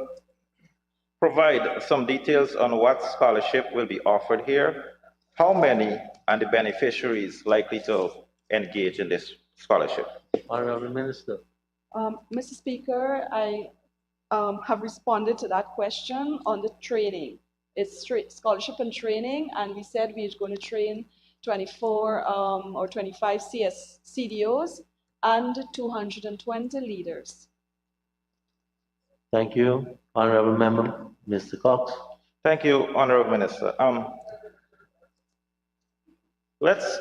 provide some details on what scholarship will be offered here, how many, and the beneficiaries likely to engage in this scholarship? Honorable Minister. Mr. Speaker, I have responded to that question on the training. It's scholarship and training, and we said we're going to train 24 or 25 CDOs and 220 leaders. Thank you. Honorable Member, Mr. Cox. Thank you, Honorable Minister. Let's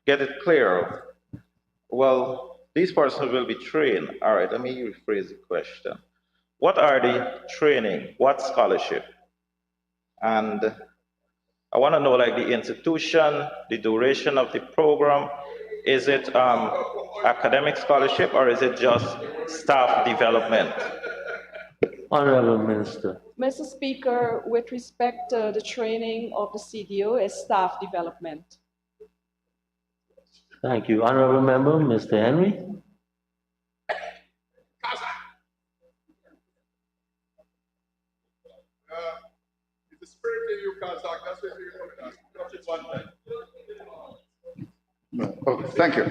get it clear. Well, these persons will be trained. All right, let me rephrase the question. What are the training? What scholarship? And I want to know, like, the institution, the duration of the program. Is it academic scholarship or is it just staff development? Honorable Minister. Mr. Speaker, with respect to the training of the CDO is staff development. Thank you. Honorable Member, Mr. Henry. It's a spirit in you, Kazakh. That's what you're Okay, thank you.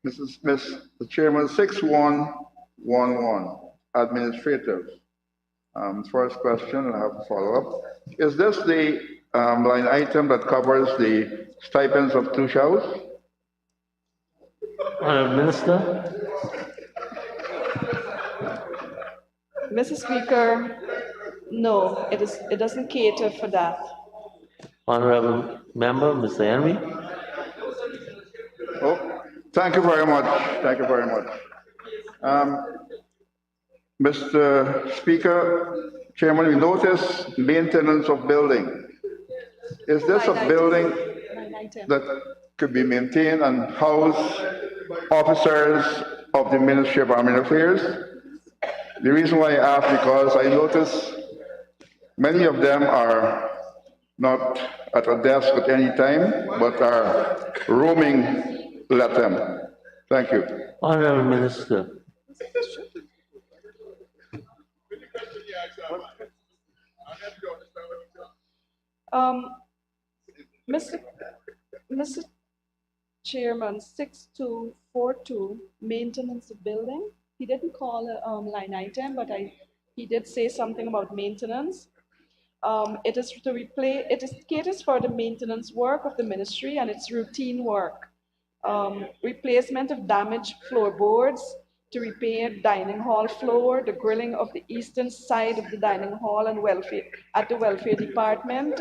Mr. Chairman, 6111, administrators. First question, and I have a follow-up. Is this the line item that covers the stipends of 2 showers? Honorable Minister. Mr. Speaker, no, it doesn't cater for that. Honorable Member, Mr. Henry. Oh, thank you very much. Thank you very much. Mr. Speaker, Chairman, we notice maintenance of building. Is this a building that could be maintained and house officers of the Ministry of Army Affairs? The reason why I ask because I notice many of them are not at a desk at any time, but are roaming let them. Thank you. Honorable Minister. Mr. Mr. Chairman, 6242, maintenance of building. He didn't call a line item, but he did say something about maintenance. It is to replace, it is for the maintenance work of the ministry and its routine work. Replacement of damaged floorboards, to repair dining hall floor, the grilling of the eastern side of the dining hall and welfare at the welfare department,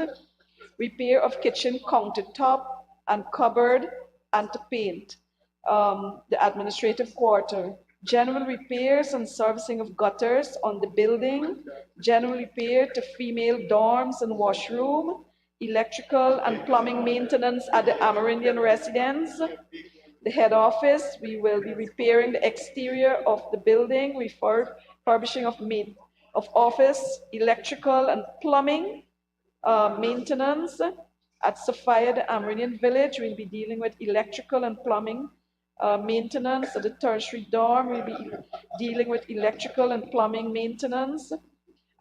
repair of kitchen countertop and cupboard, and to paint the administrative quarter. General repairs and servicing of gutters on the building, general repair to female dorms and washroom, electrical and plumbing maintenance at the Amerindian residence. The head office, we will be repairing the exterior of the building, refurbishing of office, electrical and plumbing maintenance. At Sophia, the Amerindian village, we'll be dealing with electrical and plumbing maintenance. At the tertiary dorm, we'll be dealing with electrical and plumbing maintenance.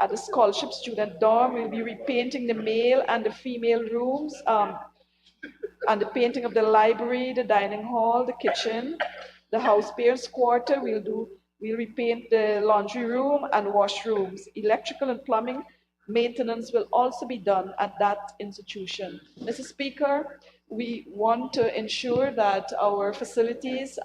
At the scholarship student dorm, we'll be repainting the male and the female rooms, and the painting of the library, the dining hall, the kitchen. The house parents quarter, we'll repaint the laundry room and washrooms. Electrical and plumbing maintenance will also be done at that institution. Mr. Speaker, we want to ensure that our facilities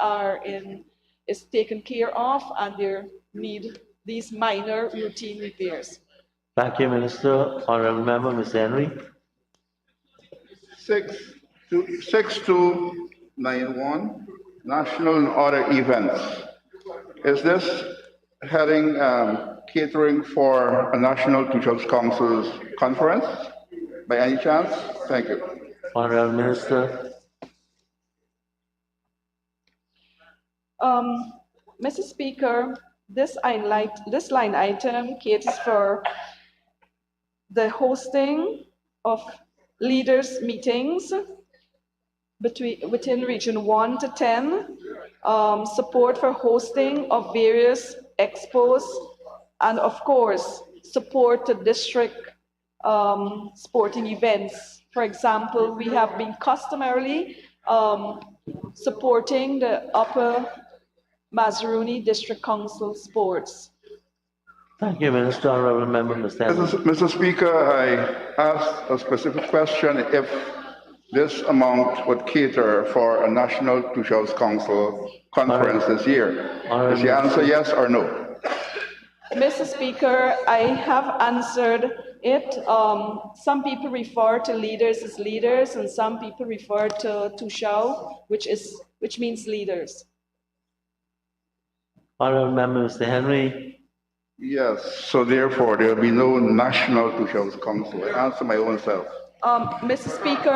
is taken care of and they need these minor routine repairs. Thank you, Minister. Honorable Member, Ms. Henry. 6291, national and other events. Is this heading catering for a National Teachers Council's conference by any chance? Thank you. Honorable Minister. Mr. Speaker, this line item caters for the hosting of leaders meetings within region 1 to 10, support for hosting of various expos, and of course, support to district sporting events. For example, we have been customarily supporting the Upper Mazaruni District Council sports. Thank you, Minister. Honorable Member, Mr. Speaker, I asked a specific question if this amount would cater for a National Teachers Council conference this year. Is the answer yes or no? Mr. Speaker, I have answered it. Some people refer to leaders as leaders, and some people refer to Tushao, which means leaders. Honorable Member, Mr. Henry. Yes, so therefore there will be no National Teachers Council. I answer my own self. Mr. Speaker,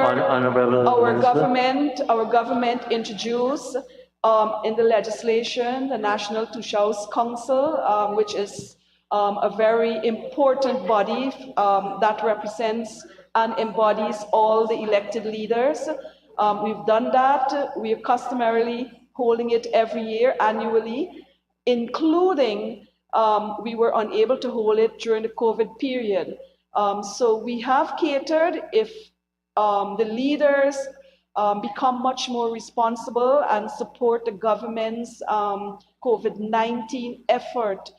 our government introduced in the legislation the National Tushos Council, which is a very important body that represents and embodies all the elected leaders. We've done that. We are customarily holding it every year, annually, including we were unable to hold it during the COVID period. So we have catered if the leaders become much more responsible and support the government's COVID-19 effort,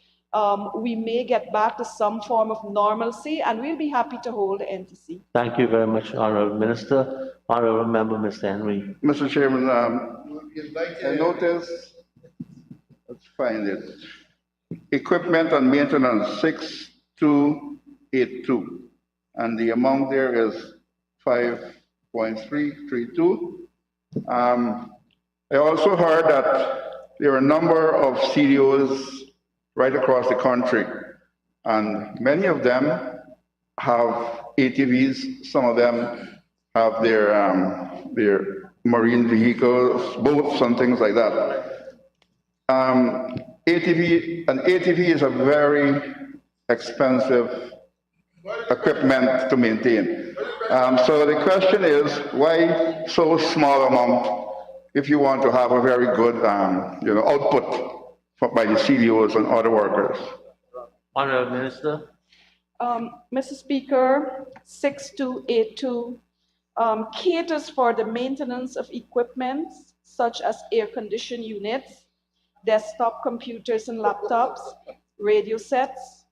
we may get back to some form of normalcy, and we'll be happy to hold the NTC. Thank you very much, Honorable Minister. Honorable Member, Mr. Henry. Mr. Chairman, I noticed, let's find it, equipment and maintenance 6282, and the amount there is 5.332. I also heard that there are a number of CDOs right across the country, and many of them have ATVs. Some of them have their marine vehicles, boats, and things like that. An ATV is a very expensive equipment to maintain. So the question is, why so small amount if you want to have a very good output by the CDOs and other workers? Honorable Minister. Mr. Speaker, 6282 caters for the maintenance of equipment such as air conditioning units, desktop computers and laptops, radio sets,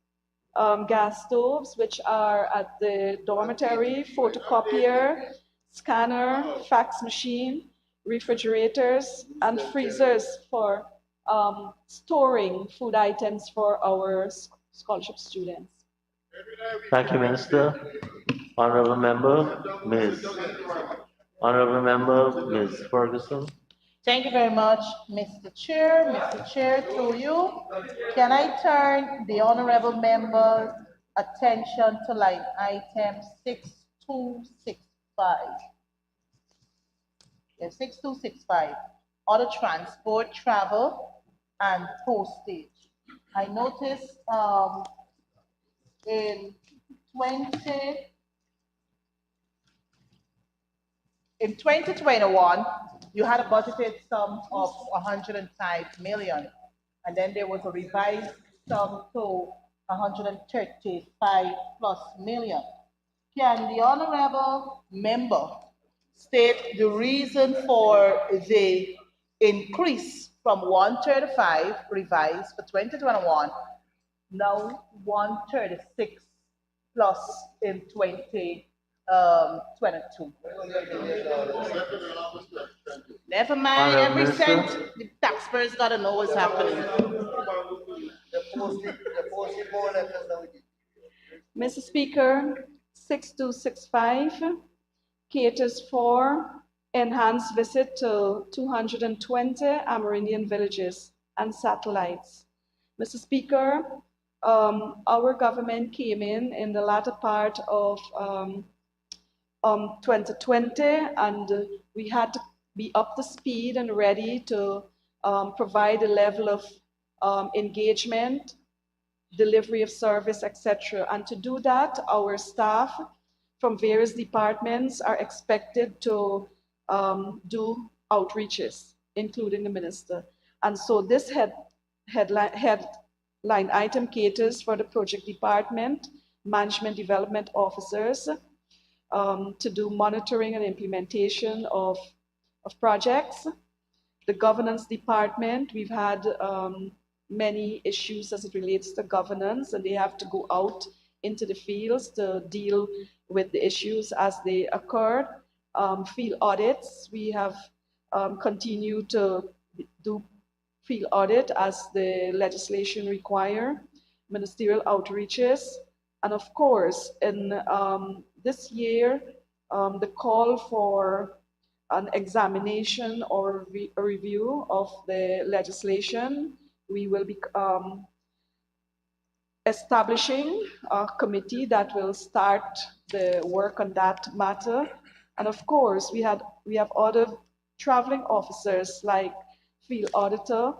gas stoves, which are at the dormitory, photocopier, scanner, fax machine, refrigerators, and freezers for storing food items for our scholarship students. Thank you, Minister. Honorable Member, Ms. Ferguson. Thank you very much, Mr. Chair. Mr. Chair, through you, can I turn the honorable member's attention to line item 6265? Yes, 6265, other transport, travel, and postage. I noticed in 2021, you had a budgeted sum of 105 million, and then there was a revised sum to 135 plus million. Can the honorable member state the reason for the increase from 135 revised for 2021, now 136 plus in 2022? Never mind, every cent, the taxpayers gotta know what's happening. Mr. Speaker, 6265 caters for enhanced visit to 220 Amerindian villages and satellites. Mr. Speaker, our government came in the latter part of 2020, and we had to be up to speed and ready to provide a level of engagement, delivery of service, etc. And to do that, our staff from various departments are expected to do outreaches, including the minister. And so this headline item caters for the project department, management development officers, to do monitoring and implementation of projects. The governance department, we've had many issues as it relates to governance, and they have to go out into the fields to deal with the issues as they occur. Field audits, we have continued to do field audit as the legislation require, ministerial outreaches, and of course, in this year, the call for an examination or a review of the legislation, we will be establishing a committee that will start the work on that matter. And of course, we have other traveling officers like field auditor,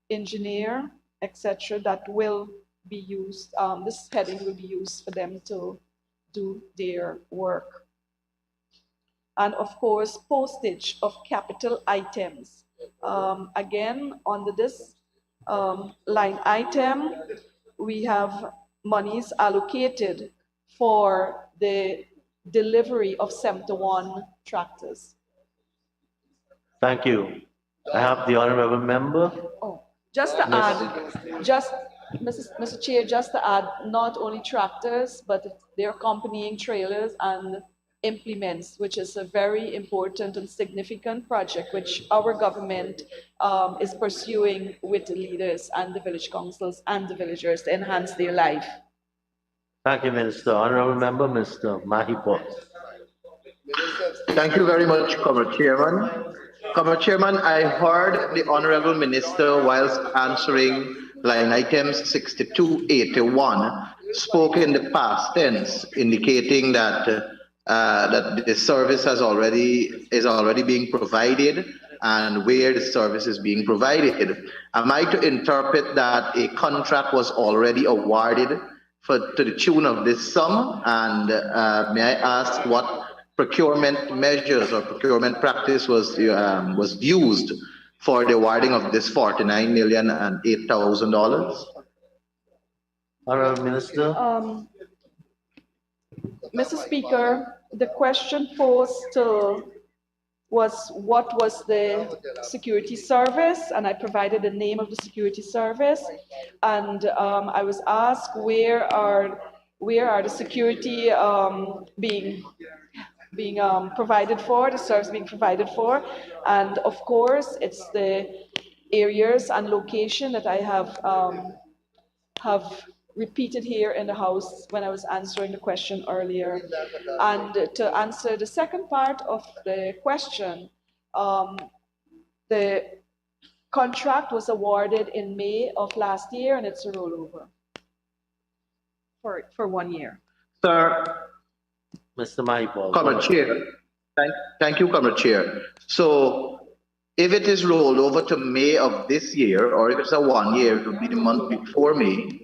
engineer, etc. that will be used, this heading will be used for them to do their work. And of course, postage of capital items. Again, under this line item, we have monies allocated for the delivery of 71 tractors. Thank you. I have the honorable member. Oh, just to add, Mr. Chair, just to add, not only tractors, but their accompanying trailers and implements, which is a very important and significant project which our government is pursuing with the leaders and the village councils and the villagers to enhance their life. Thank you, Minister. Honorable member, Mr. Mahipot. Thank you very much, Comrade Chairman. Comrade Chairman, I heard the Honorable Minister whilst answering line items 6281 spoke in the past tense, indicating that that the service is already being provided and where the service is being provided. Am I to interpret that a contract was already awarded to the tune of this sum? And may I ask what procurement measures or procurement practice was used for the awarding of this $49,008,000? Honorable Minister. Mr. Speaker, the question posed was what was the security service, and I provided the name of the security service, and I was asked where are the security being provided for, the service being provided for, and of course it's the areas and location that I have repeated here in the House when I was answering the question earlier. And to answer the second part of the question, the contract was awarded in May of last year, and it's a rollover for 1 year. Sir, Mr. Mahipal. Comrade Chair. Thank you, Comrade Chair. So if it is rolled over to May of this year, or if it's a 1 year, it will be the month before May,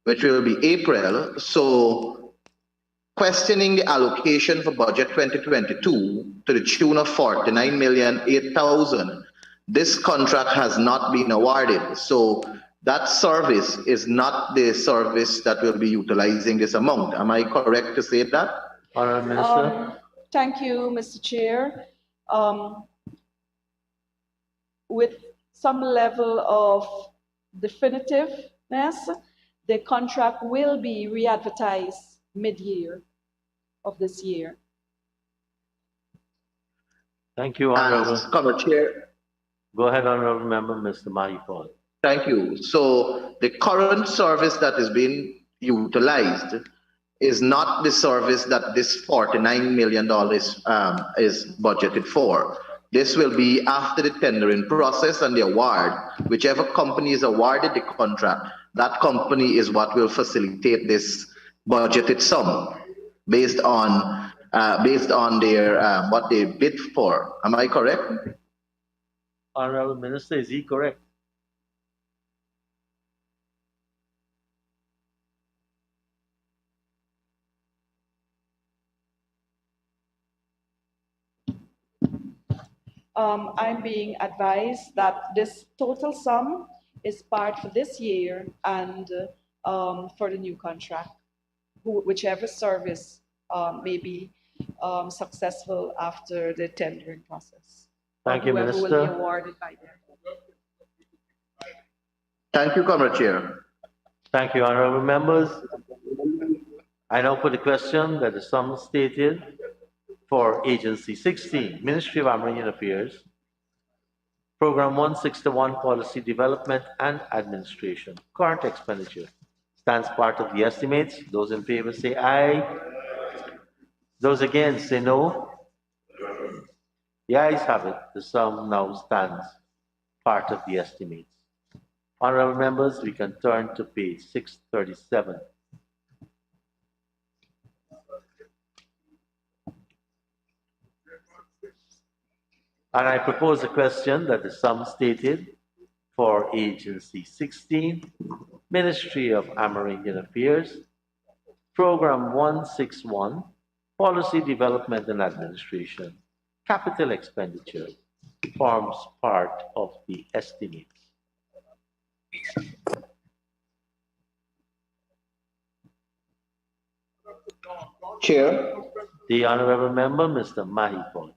which will be April. So questioning the allocation for budget 2022 to the tune of $49,008,000, this contract has not been awarded. So that service is not the service that will be utilizing this amount. Am I correct to say that? Honourable Minister. Thank you, Mr. Chair. With some level of definitiveness, the contract will be re-advertised mid-year of this year. Thank you, Honourable. Comrade Chair. Go ahead, Honourable Member, Mr. Mahipal. Thank you. So the current service that is being utilized is not the service that this $49 million is budgeted for. This will be after the tendering process and the award. Whichever company is awarded the contract, that company is what will facilitate this budgeted sum based on their what they bid for. Am I correct? Honourable Minister, is he correct? I'm being advised that this total sum is part for this year and for the new contract, whichever service may be successful after the tendering process. Thank you, Minister. Will be awarded by them. Thank you, Comrade Chair. Thank you, Honourable Members. I now put the question that the sum stated for Agency 16, Ministry of Amerindian Affairs, Program 161, Policy Development and Administration, current expenditure, stands part of the estimates. Those in favor say aye. Those against say no. The ayes have it. The sum now stands part of the estimates. Honourable members, we can turn to page 637. And I propose a question that the sum stated for Agency 16, Ministry of Amerindian Affairs, Program 161, Policy Development and Administration, Capital Expenditure, forms part of the estimates. Chair. The Honourable Member, Mr. Mahipal.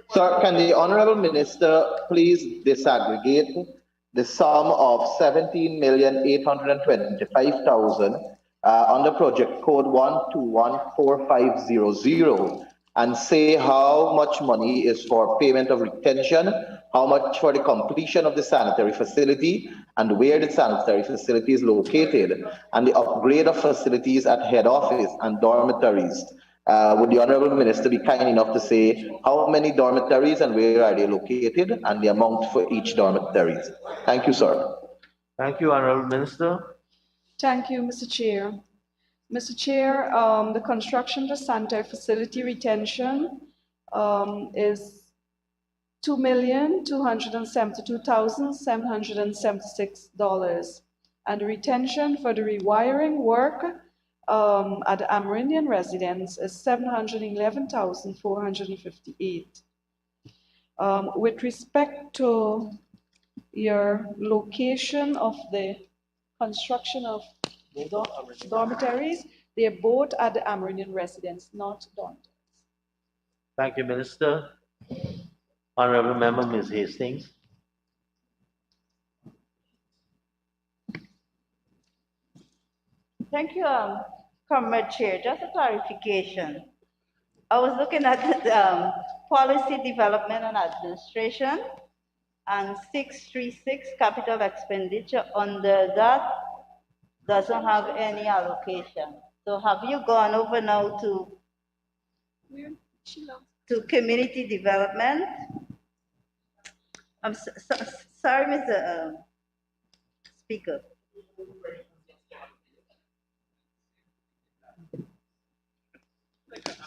Sir, can the Honourable Minister please disaggregate the sum of $17,825,000 under project code 1214500 and say how much money is for payment of retention, how much for the completion of the sanitary facility, and where the sanitary facility is located, and the upgrade of facilities at head office and dormitories. Would the Honourable Minister be kind enough to say how many dormitories and where are they located and the amount for each dormitories? Thank you, sir. Thank you, Honourable Minister. Thank you, Mr. Chair. Mr. Chair, the construction to Santa facility retention is $2,272,776, and the retention for the rewiring work at the Amerindian residence is $711,458. With respect to your location of the construction of dormitories, they are both at the Amerindian residence, not dormitories. Thank you, Minister. Honorable Member, Ms. Hastings. Thank you, Comrade Chair. Just a clarification. I was looking at policy development and administration and 636 capital expenditure. Under that doesn't have any allocation. So have you gone over now to community development? I'm sorry, Mr. Speaker.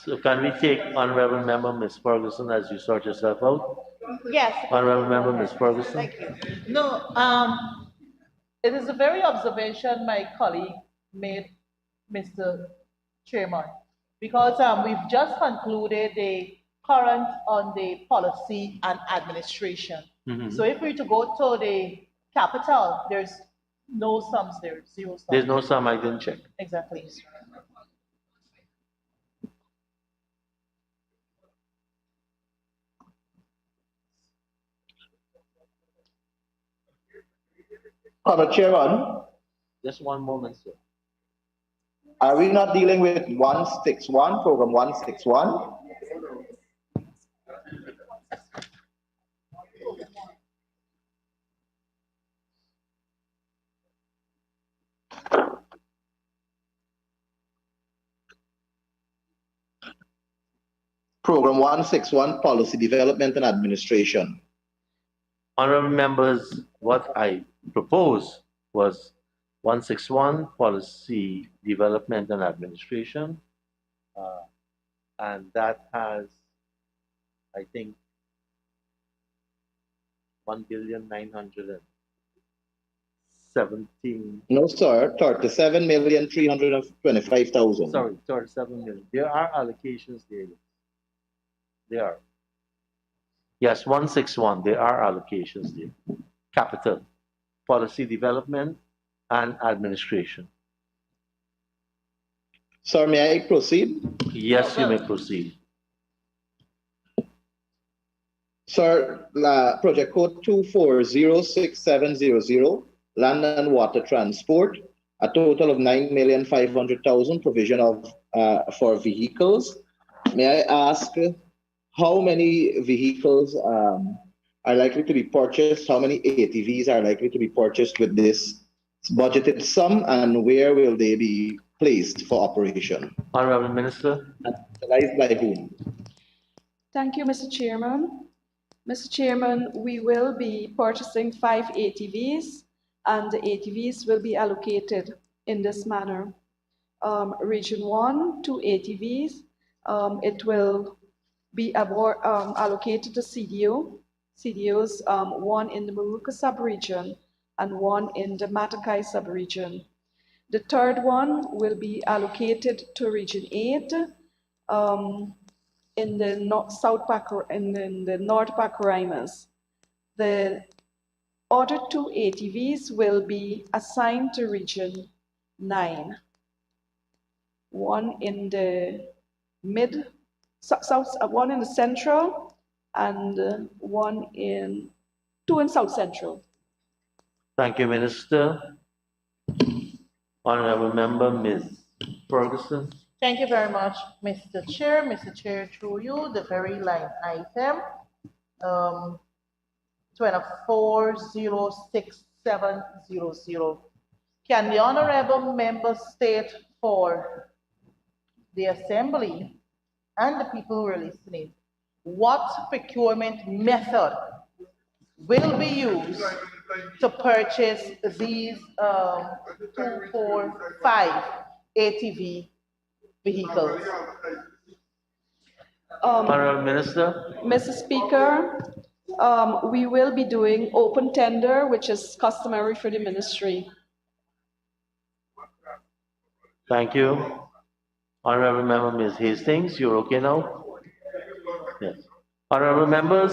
So can we take Honorable Member Ms. Ferguson as you sort yourself out? Yes. Honorable Member Ms. Ferguson. Thank you. No, it is a very observation my colleague made, Mr. Chairman, because we've just concluded the current on the policy and administration. So if we were to go to the capital, there's no sums there, zero sums. There's no sum, I didn't check. Exactly. Mr. Chairman, just one moment, sir. Are we not dealing with 161, program 161? Program 161, Policy Development and Administration. Honorable members, what I proposed was 161, Policy Development and Administration. And that has, I think, 1,917. No, sir, 37,325,000. Sorry, 37 million. There are allocations there. There are. Yes, 161, there are allocations there. Capital, Policy Development, and Administration. Sir, may I proceed? Yes, you may proceed. Sir, project code 2406700, land and water transport, a total of 9,500,000 provision of for vehicles. May I ask how many vehicles are likely to be purchased? How many ATVs are likely to be purchased with this budgeted sum, and where will they be placed for operation? Honorable Minister. Utilized by whom? Thank you, Mr. Chairman. Mr. Chairman, we will be purchasing 5 ATVs, and the ATVs will be allocated in this manner. Region 1, 2 ATVs. It will be allocated to CDOs, one in the Maruka sub-region and one in the Matakai sub-region. The third one will be allocated to Region 8 in the North Pacaraimans. The other 2 ATVs will be assigned to Region 9. One in the one in the central, and two in South Central. Thank you, Minister. Honorable Member, Ms. Ferguson. Thank you very much, Mr. Chair. Mr. Chair, through you, the very line item 240670. Can the honorable member state for the Assembly and the people who are listening what procurement method will be used to purchase these 245 ATV vehicles. Honorable Minister. Mr. Speaker, we will be doing open tender, which is customary for the ministry. Thank you. Honorable Member Ms. Hastings, you're okay now? Yes. Honorable members,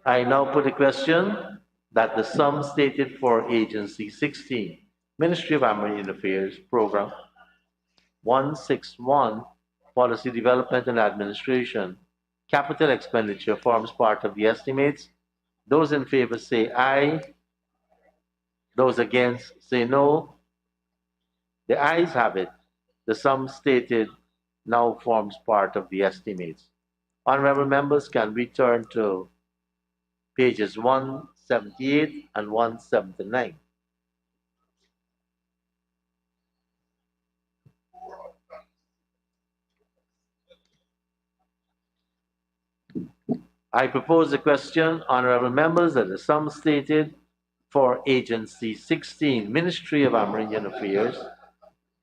I now put a question that the sum stated for Agency 16, Ministry of American Affairs, Program 161, Policy Development and Administration, Capital Expenditure forms part of the estimates. Those in favor say aye. Those against say no. The ayes have it. The sum stated now forms part of the estimates. Honorable members can return to pages 178 and 179. I propose the question, honorable members, that the sum stated for Agency 16, Ministry of American Affairs,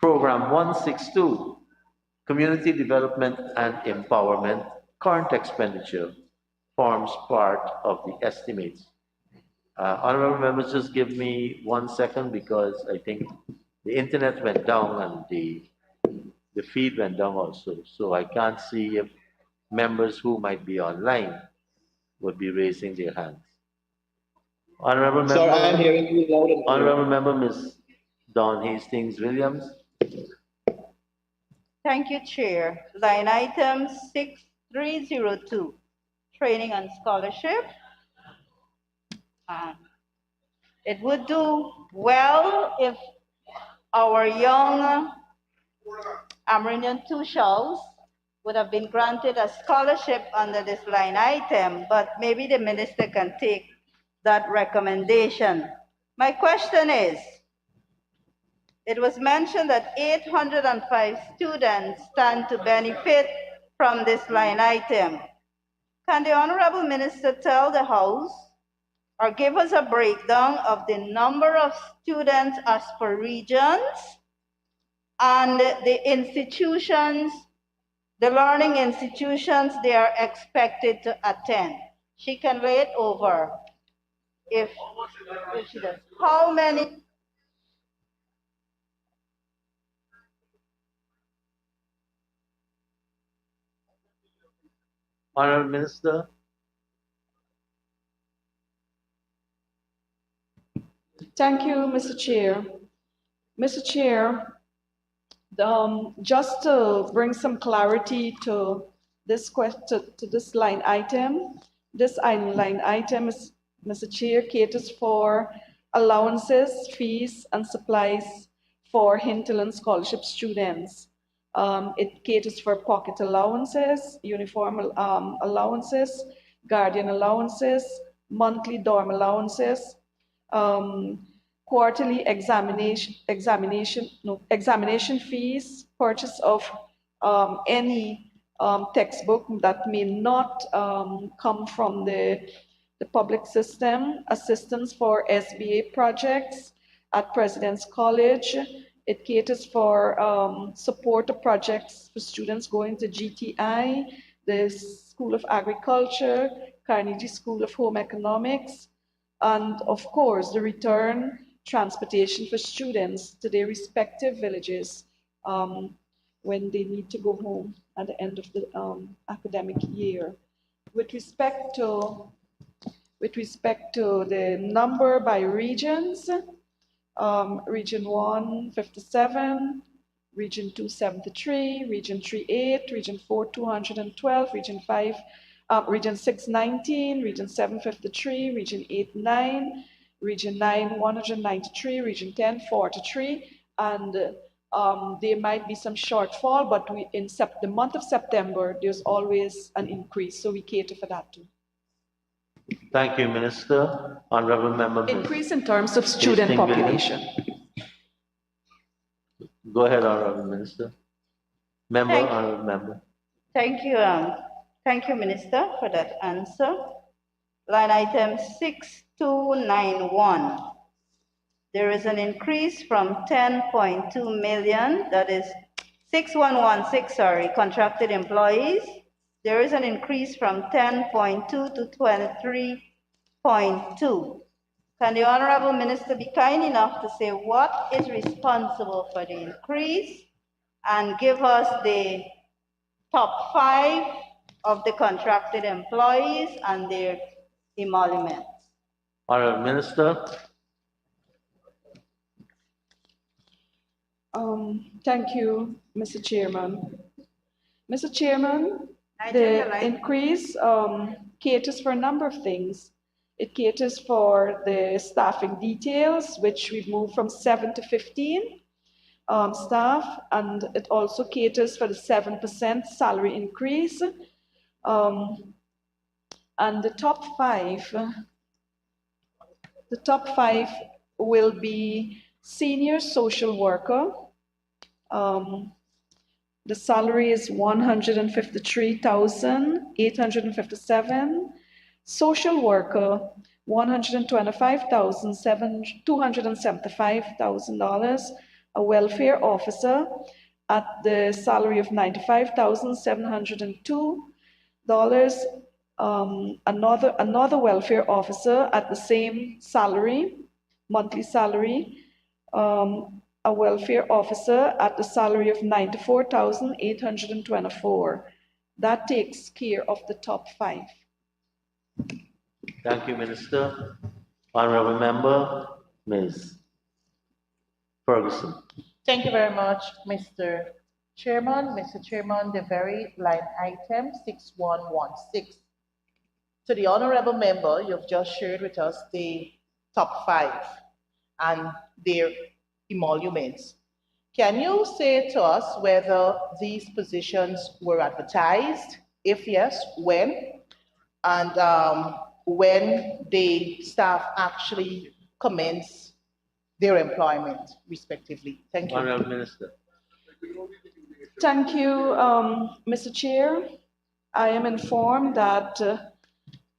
Program 162, Community Development and Empowerment, current expenditure forms part of the estimates. Honorable members, just give me 1 second because I think the internet went down and the feed went down also. So I can't see if members who might be online would be raising their hands. Honorable member. Sir, I am hearing you loud and clear. Honorable member, Ms. Dawn Hastings Williams. Thank you, Chair. Line item 6302, training and scholarship. It would do well if our young Amerindian Tushals would have been granted a scholarship under this line item, but maybe the minister can take that recommendation. My question is, it was mentioned that 805 students stand to benefit from this line item. Can the Honorable Minister tell the House or give us a breakdown of the number of students as per regions and the institutions, the learning institutions they are expected to attend? She can lay it over if she does. How many? Honorable Minister. Thank you, Mr. Chair. Mr. Chair, just to bring some clarity to this to this line item, this line item is, Mr. Chair, caters for allowances, fees, and supplies for hinterland scholarship students. It caters for pocket allowances, uniform allowances, guardian allowances, monthly dorm allowances, quarterly examination fees, purchase of any textbook that may not come from the public system, assistance for SBA projects at President's College. It caters for support of projects for students going to GTI, the School of Agriculture, Carnegie School of Home Economics, and of course, the return transportation for students to their respective villages when they need to go home at the end of the academic year. With respect to the number by regions, Region 1, 57, Region 2, 73, Region 3, 8, Region 4, 212, Region 5, Region 6, 19, Region 7, 53, Region 8, 9, Region 9, 193, Region 10, 43, and there might be some shortfall, but in the month of September, there's always an increase, so we cater for that too. Thank you, Minister. Honorable Member. Increase in terms of student population. Go ahead, Honorable Minister. Honorable Member. Thank you, Minister, for that answer. Line item 6291. There is an increase from 10.2 million, that is 6116, sorry, contracted employees. There is an increase from 10.2 to 23.2. Can the Honorable Minister be kind enough to say what is responsible for the increase and give us the top 5 of the contracted employees and their emoluments? Honorable Minister. Thank you, Mr. Chairman. Mr. Chairman, the increase caters for a number of things. It caters for the staffing details, which we've moved from 7 to 15 staff, and it also caters for the 7% salary increase. And the top five will be senior social worker. The salary is $153,857. Social worker, $275,000. A welfare officer at the salary of $95,702. Another welfare officer at the same salary, monthly salary. A welfare officer at the salary of $94,824. That takes care of the top 5. Thank you, Minister. Honorable Member, Ms. Ferguson. Thank you very much, Mr. Chairman. Mr. Chairman, the very line item 6116. To the Honorable Member, you've just shared with us the top 5 and their emoluments. Can you say to us whether these positions were advertised? If yes, when? And when the staff actually commence their employment, respectively? Thank you. Honorable Minister. Thank you, Mr. Chair. I am informed that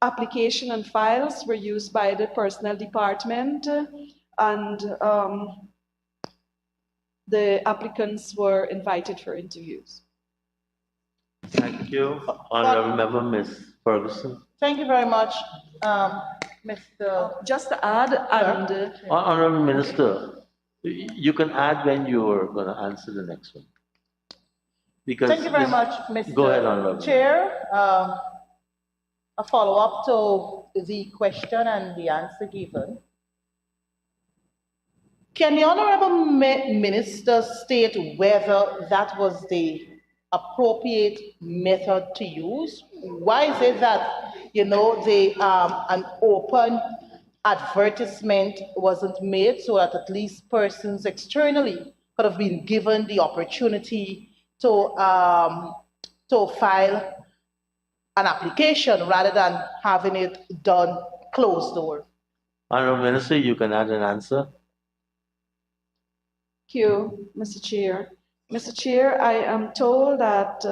application and files were used by the Personnel Department, and the applicants were invited for interviews. Thank you. Honorable Member, Ms. Ferguson. Thank you very much, Mr. Just to add, and Honorable Minister, you can add when you're going to answer the next one. Because thank you very much, Mr. Go ahead, Honorable Chair. A follow-up to the question and the answer given. Can the Honorable Minister state whether that was the appropriate method to use? Why is it that, an open advertisement wasn't made so that at least persons externally could have been given the opportunity to file an application rather than having it done closed door? Honorable Minister, you can add an answer. Thank you, Mr. Chair. Mr. Chair, I am told that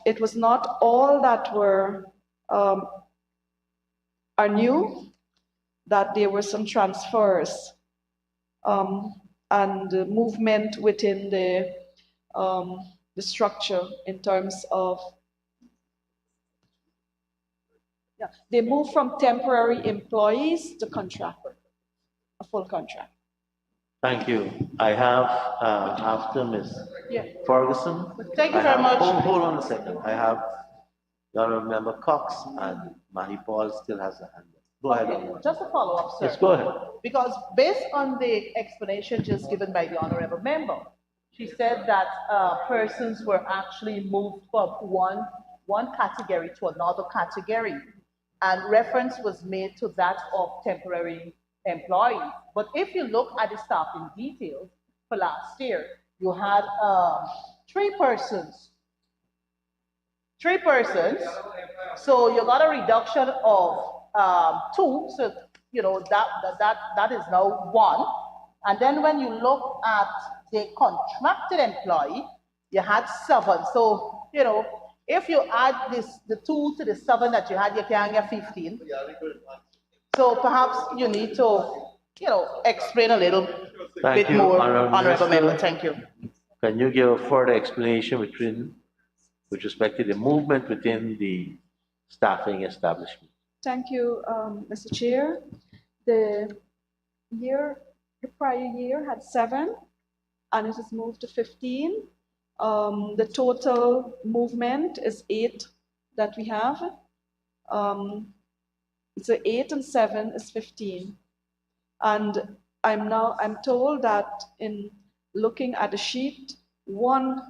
it was not all that were are new, that there were some transfers and movement within the structure in terms of, they moved from temporary employees to contract, a full contract. Thank you. I have, after Ms. Ferguson. Thank you very much. Hold on a second. I have the Honorable Member Cox, and Mahi Paul still has a hand. Go ahead. Just a follow-up, sir. Yes, go ahead. Because based on the explanation just given by the Honorable Member, she said that persons were actually moved from one category to another category, and reference was made to that of temporary employees. But if you look at the staffing details for last year, you had 3 persons. 3 persons. So you got a reduction of 2. So that is now 1. And then when you look at the contracted employee, you had 7. So If you add the 2 to the 7 that you had, you can get 15. So perhaps you need to, explain a little Thank bit you, more, Honorable Honorable Member. Minister. Thank you. Can you give a further explanation with respect to the movement within the staffing establishment? Thank you, Mr. Chair. The prior year had 7, and it has moved to 15. The total movement is 8 that we have. So 8 and 7 is 15. And I'm told that in looking at the sheet, 1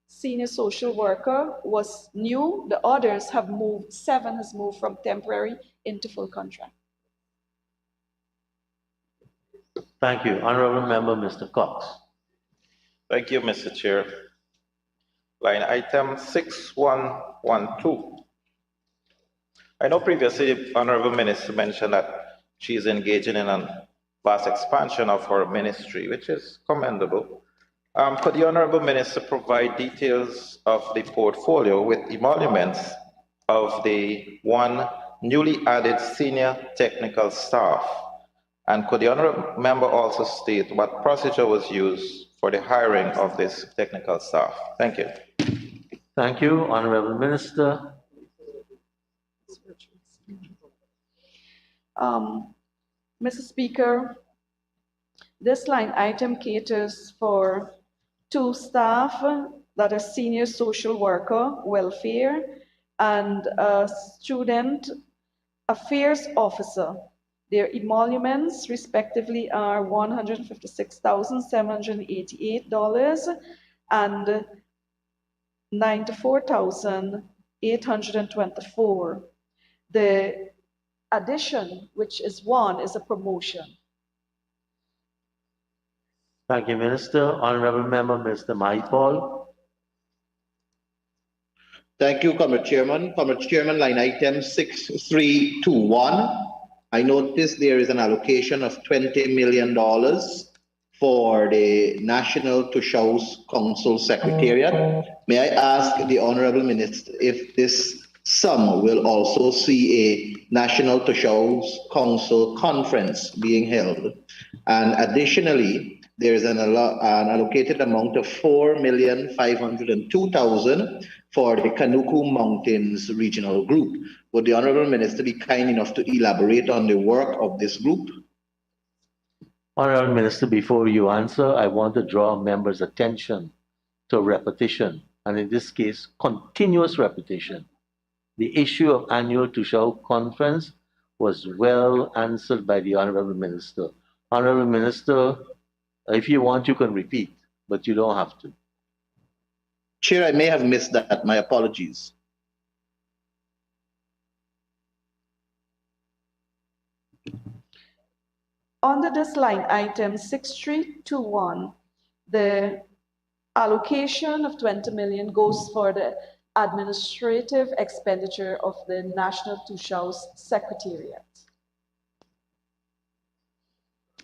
senior social worker was new. The others have moved, 7 has moved from temporary into full contract. Thank you. Honorable Member, Mr. Cox. Thank you, Mr. Chair. Line item 6112. I know previously the Honorable Minister mentioned that she is engaging in a vast expansion of her ministry, which is commendable. Could the Honorable Minister provide details of the portfolio with emoluments of the 1 newly added senior technical staff? And could the Honorable Member also state what procedure was used for the hiring of this technical staff? Thank you. Thank you, Honorable Minister. Mr. Speaker, this line item caters for 2 staff, that is senior social worker, welfare, and a student affairs officer. Their emoluments respectively are $156,788 and $94,824. The addition, which is 1, is a promotion. Thank you, Minister. Honorable Member, Mr. Maipol. Thank you, Comrade Chairman. Comrade Chairman, line item 6321. I notice there is an allocation of $20 million for the National Tushaus Council Secretariat. May I ask the Honorable Minister if this sum will also see a National Tushaus Council conference being held? And additionally, there is an allocated amount of $4,502,000 for the Kanuku Mountains Regional Group. Would the Honorable Minister be kind enough to elaborate on the work of this group? Honorable Minister, before you answer, I want to draw members' attention to repetition, and in this case, continuous repetition. The issue of annual Tushao conference was well answered by the Honorable Minister. Honorable Minister, if you want, you can repeat, but you don't have to. Chair, I may have missed that. My apologies. Under this line item 6321, the allocation of 20 million goes for the administrative expenditure of the National Tushaus Secretariat.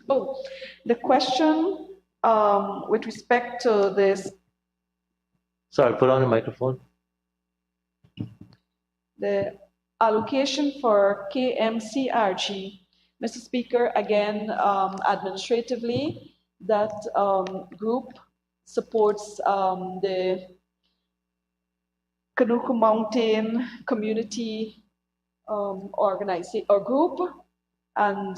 Oh, the question with respect to this. Sorry, put on the microphone. The allocation for KMCRG, Mr. Speaker, again, administratively, that group supports the Kanuku Mountain Community Organization or group, and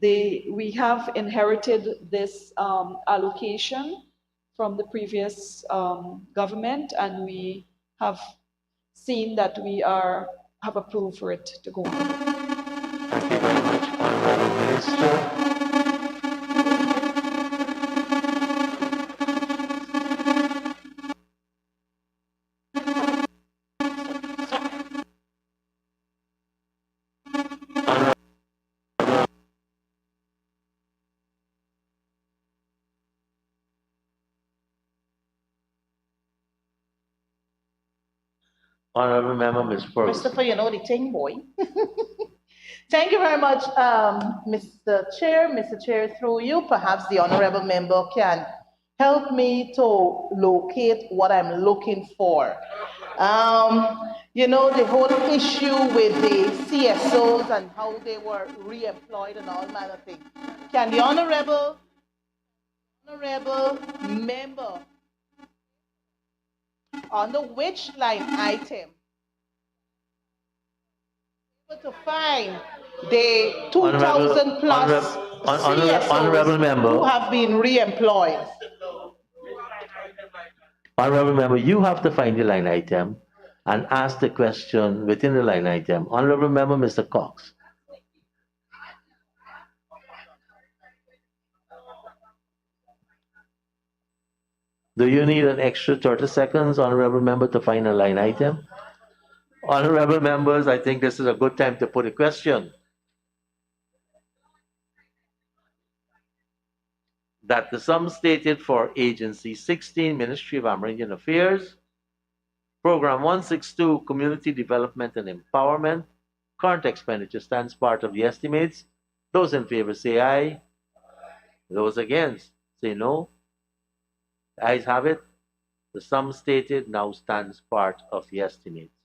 we have inherited this allocation from the previous government, and we have seen that we have approved for it to go on. Thank you very much, Honorable Minister. Honorable Member, Ms. Pearl. Christopher, you know the thing, boy. Thank you very much, Mr. Chair. Mr. Chair, through you, perhaps the Honorable Member can help me to locate what I'm looking for. You know, the whole issue with the CSOs and how they were re-employed and all manner of things. Can the honorable member under which line item to find the 2,000 plus Honorable CSOs member. who have been re-employed? Honorable member, you have to find the line item and ask the question within the line item. Honorable member, Mr. Cox. Do you need an extra 30 seconds, honorable member, to find a line item? Honorable members, I think this is a good time to put a question. That the sum stated for Agency 16, Ministry of Amerindian Affairs, Program 162, Community Development and Empowerment, current expenditure stands part of the estimates. Those in favor say aye. Those against say no. The ayes have it. The sum stated now stands part of the estimates.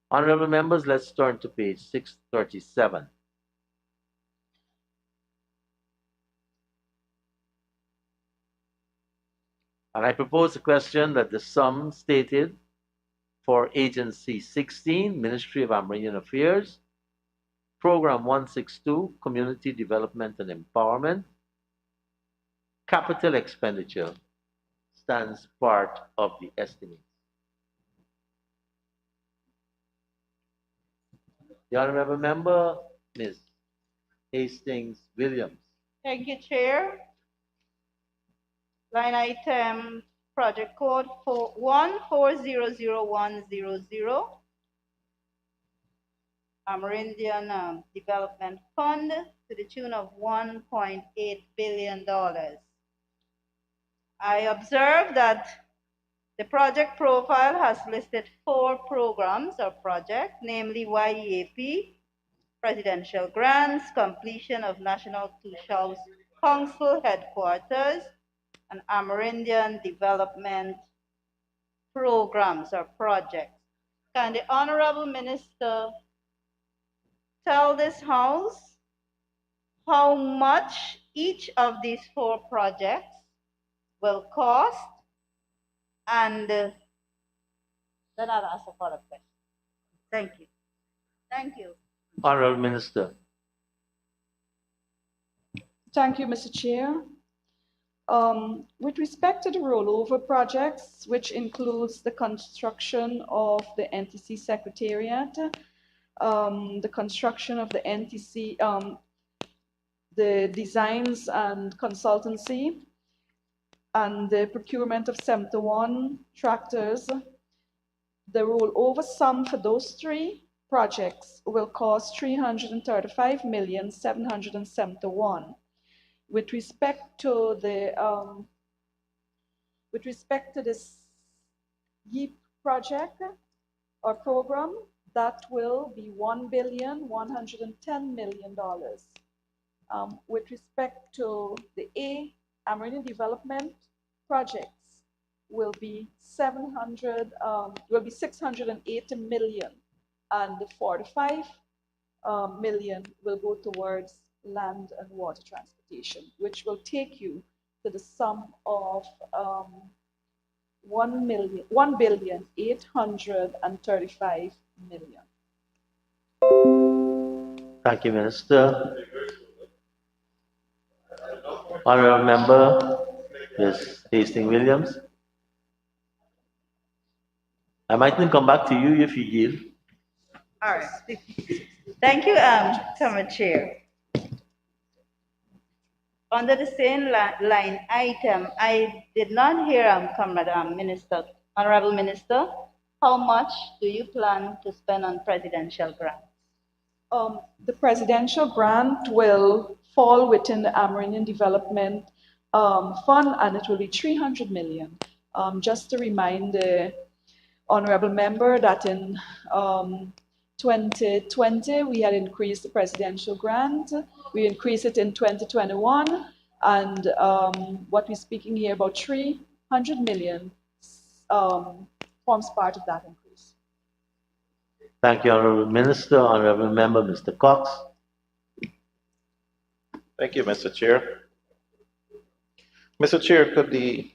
Honorable members, let's turn to page 637. And I propose a question that the sum stated for Agency 16, Ministry of Amerindian Affairs, Program 162, Community Development and Empowerment, capital expenditure stands part of the estimate. The honorable member, Ms. Hastings Williams. Thank you, Chair. Line item, project code 14000100, Amerindian Development Fund, to the tune of $1.8 billion. I observe that the project profile has listed 4 programs or projects, namely YEAP, presidential grants, completion of National Two-House Council headquarters, and Amerindian development programs or projects. Can the Honorable Minister tell this House how much each of these 4 projects will cost? And then I'll ask a follow-up question. Thank you. Thank you. Honorable Minister. Thank you, Mr. Chair. With respect to the rollover projects, which includes the construction of the NTC Secretariat, the construction of the NTC, the designs and consultancy, and the procurement of 71 tractors, the rollover sum for those 3 projects will cost $335,771,000. With respect to this YEAP project or program, that will be $1,110,000,000. With respect to the Amerindian development projects, will be 680 million, and the 45 million will go towards land and water transportation, which will take you to the sum of $1,835,000,000. Thank you, Minister. Honorable member, Ms. Hastings Williams. I might then come back to you if you yield. All right. Thank you, Comrade Chair. Under the same line item, I did not hear, Comrade Minister, Honorable Minister, how much do you plan to spend on presidential grants? The presidential grant will fall within the Amerindian Development Fund, and it will be 300 million. Just to remind the honorable member that in 2020, we had increased the presidential grant. We increased it in 2021, and what we're speaking here about 300 million forms part of that increase. Thank you, Honorable Minister. Honorable Member, Mr. Cox. Thank you, Mr. Chair. Mr. Chair, could the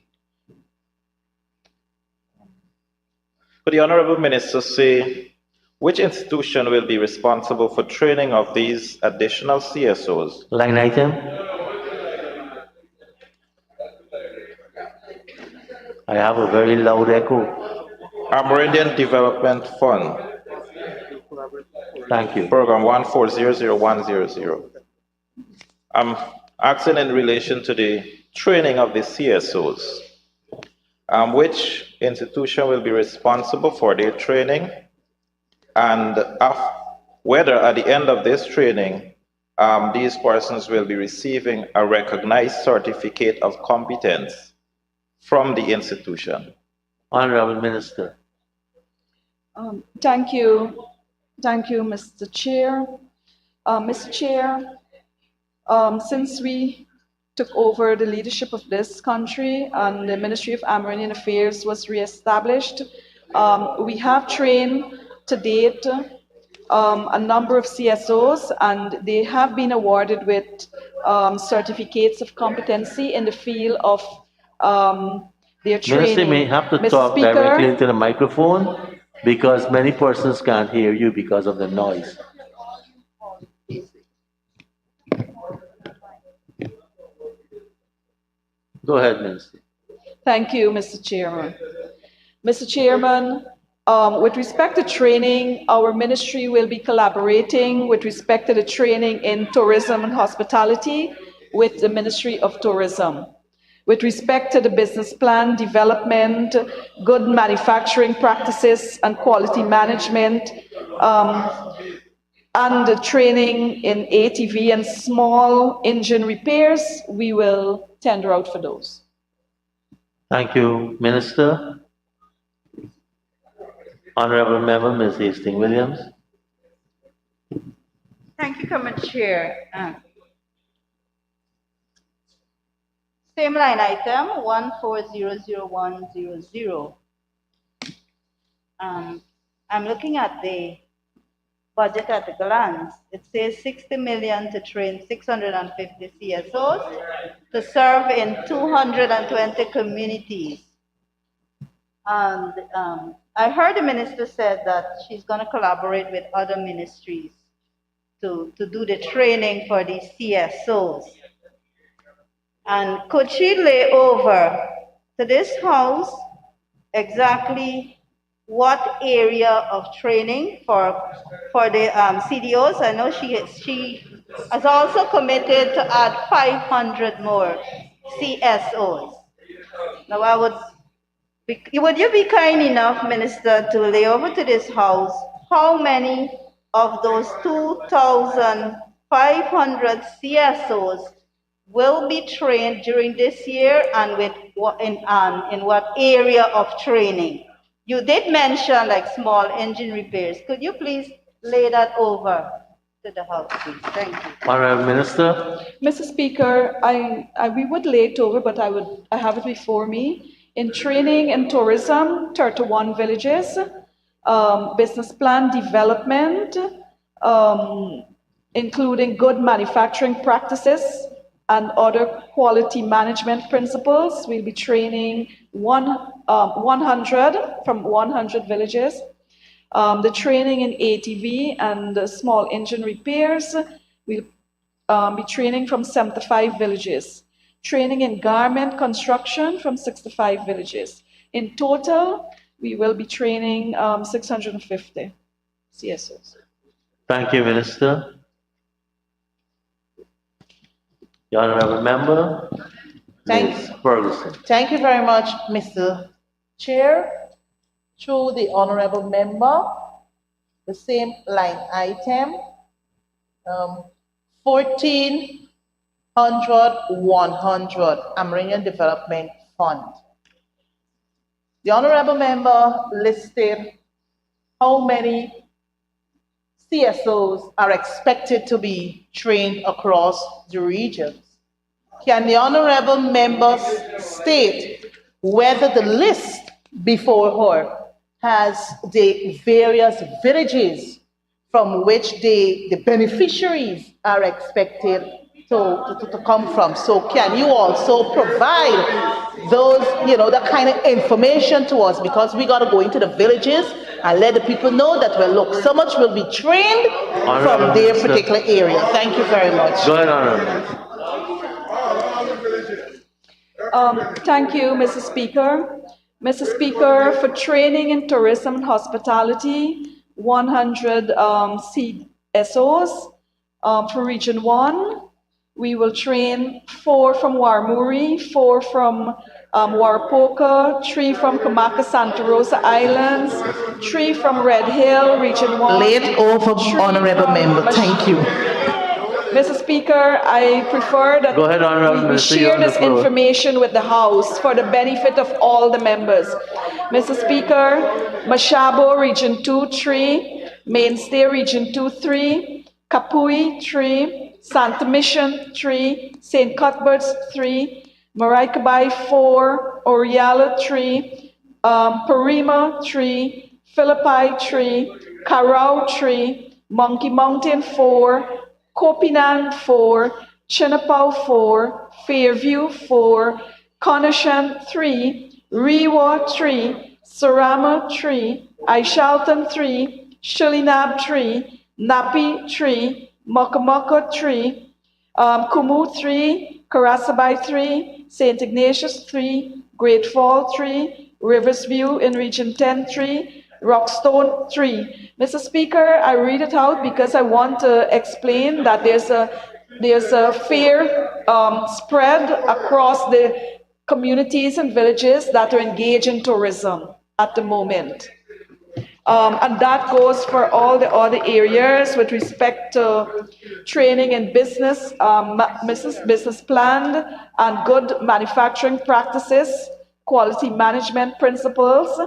Honorable Minister say which institution will be responsible for training of these additional CSOs? Line item. I have a very loud echo. Amerindian Development Fund. Thank you. Program 1400100. I'm asking in relation to the training of the CSOs. Which institution will be responsible for their training, and whether at the end of this training, these persons will be receiving a recognized certificate of competence from the institution? Honorable Minister. Thank you. Thank you, Mr. Chair. Mr. Chair, since we took over the leadership of this country and the Ministry of Amerindian Affairs was reestablished, we have trained to date a number of CSOs, and they have been awarded with certificates of competency in the field of their training. Minister may have to Mr. talk Speaker, directly into the microphone because many persons can't hear you because of the noise. Go ahead, Minister. Thank you, Mr. Chairman. Mr. Chairman, with respect to training, our ministry will be collaborating with respect to the training in tourism and hospitality with the Ministry of Tourism. With respect to the business plan development, good manufacturing practices and quality management, and the training in ATV and small engine repairs, we will tender out for those. Thank you, Minister. Honorable Member, Ms. Hastings Williams. Thank you, Common Chair. Same line item, 1400100. I'm looking at the budget at a glance. It says 60 million to train 650 CSOs to serve in 220 communities. And I heard the minister said that she's going to collaborate with other ministries to do the training for these CSOs. And could she lay over to this house exactly what area of training for the CDOs? I know she has also committed to add 500 more CSOs. Now, would you be kind enough, Minister, to lay over to this house how many of those 2,500 CSOs will be trained during this year, and in what area of training? You did mention like small engine repairs. Could you please lay that over to the House, please? Thank you. Honorable Minister. Mr. Speaker, we would lay it over, but I have it before me. In training and tourism, 31 villages, business plan development, including good manufacturing practices and other quality management principles. We'll be training 100 from 100 villages. The training in ATV and the small engine repairs, we'll be training from 75 villages. Training in garment construction from 65 villages. In total, we will be training 650 CSOs. Thank you, Minister. The Honorable Member, Ms. Ferguson. Thank you very much, Mr. Chair. Through the Honorable Member, the same line item, 1,400 Amerindian Development Fund. The Honorable Member listed how many CSOs are expected to be trained across the regions. Can the Honorable Members state whether the list before her has the various villages from which the beneficiaries are expected to come from. So can you also provide those, that kind of information to us? Because we got to go into the villages and let the people know that, well, look, so much will be trained from their particular area. Thank you very much. Go ahead, Honorable. Thank you, Mr. Speaker. Mr. Speaker, for training in tourism and hospitality, 100 CSOs for Region 1. We will train 4 from Warmuri, 4 from Warapoka, 3 from Kamaka Santa Rosa Islands, 3 from Red Hill, Region 1. Late over, honorable member. Thank you. Mr. Speaker, I prefer that we share this information with the House for the benefit of all the members. Mr. Speaker, Mashabo, Region 2, 3, Mainstay, Region 2, 3, Kapui, 3, Santa Mission, 3, St. Cuthbert's, 3, Maracaibai, 4, Oriala, 3, Parima, 3, Philippi, 3, Carao, 3, Monkey Mountain, 4, Kopinan 4, Chinapao 4, Fairview 4, Conishan 3, Rewa 3, Sarama 3, Aishalton 3, Shilinab 3, Napi 3, Mokamaka 3, Kumu 3, Karasabai 3, St. Ignatius 3, Great Fall 3, Rivers View in Region 10 3, Rockstone 3. Mr. Speaker, I read it out because I want to explain that there's a fair spread across the communities and villages that are engaged in tourism at the moment. And that goes for all the other areas with respect to training in business, business plan and good manufacturing practices, quality management principles.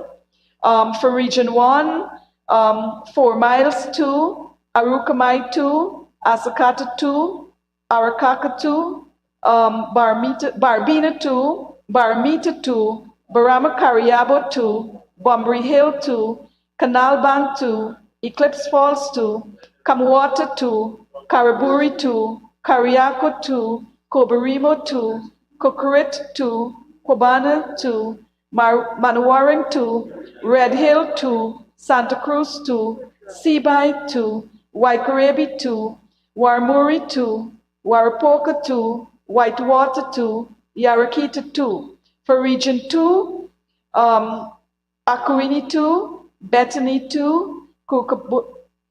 For Region 1, 4 Miles 2, Arukamai 2, Asakata 2, Arakaka 2, Barbina 2, Baramita 2, Barama Cariabo 2, Bombray Hill 2, Canal Bank 2, Eclipse Falls 2, Kamwata 2, Karaburi 2, Kariako 2, Kobarimo 2, Kokorit 2, Kobana 2, Manawaring 2, Red Hill 2, Santa Cruz 2, Seaby 2, Waikarabi 2, Warmuri 2, Warapoka 2, Whitewater 2, Yarakita 2. For Region 2, Akuini 2, Bethany 2,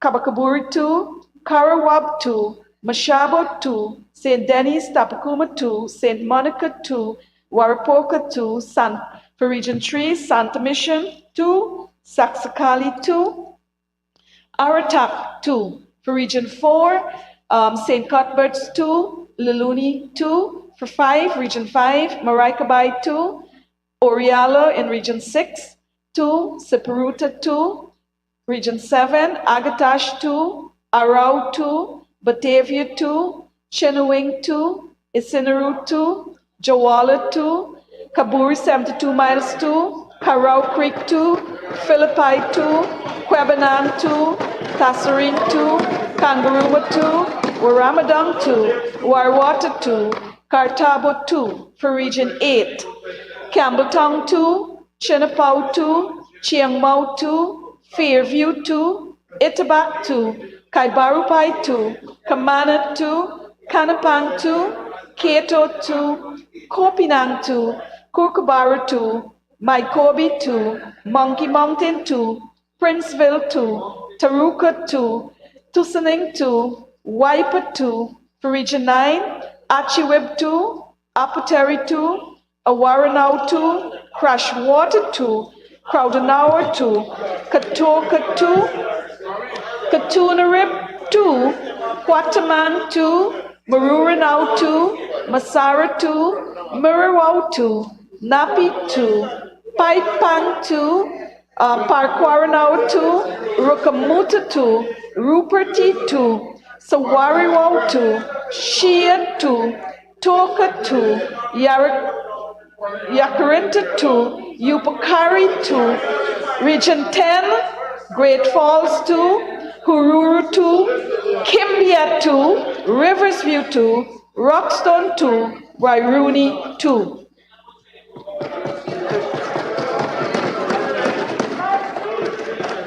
Kabakaburi 2, Karawab 2, Mashabo 2, St. Denis, Tapakuma 2, St. Monica 2, Warapoka 2, for Region 3, Santa Mission 2, Saxakali 2, Aratak 2. For Region 4, St. Cuthbert's 2, Luluni 2. For 5, Region 5, Maracaibai 2, Oriala in Region 6, 2, Siparuta 2, Region 7, Agatash 2, Arau 2, Batavia 2, Chinawing 2, Isinaru 2, Jawala 2, Kaburi 72 Miles 2, Carao Creek 2, Philippi 2, Kwebanan 2, Tassarin 2, Kangaruma 2, Waramadang 2, Warwata 2, Kartabo 2 for Region 8, Campbelltown 2, Chinapao 2, Chiang Mau 2, Fairview 2, Itabak 2, Kaibarupai 2, Kamanat 2, Kanapang 2, Kato 2, Kopinang 2, Kookaburra 2, Maikobi 2, Monkey Mountain 2, Princeville 2, Taruka 2, Tusaning 2, Waipa 2, for Region 9, Achiweb 2, Apoteri 2, Awaranau 2, Crashwater 2, Crowdenour 2, Katoka 2, Katunarib 2, Quataman 2, Maruranau 2, Masara 2, Murawau 2, Napi 2, Paipang 2, Parkwaranau 2, Rukamuta 2, Ruperti 2, Sawariwau 2, Shia 2, Toka 2, Yakurinta 2, Yupukari 2, Region 10, Great Falls 2, Hururu 2, Kimbia 2, Riversview 2, Rockstone 2, Wairuni 2.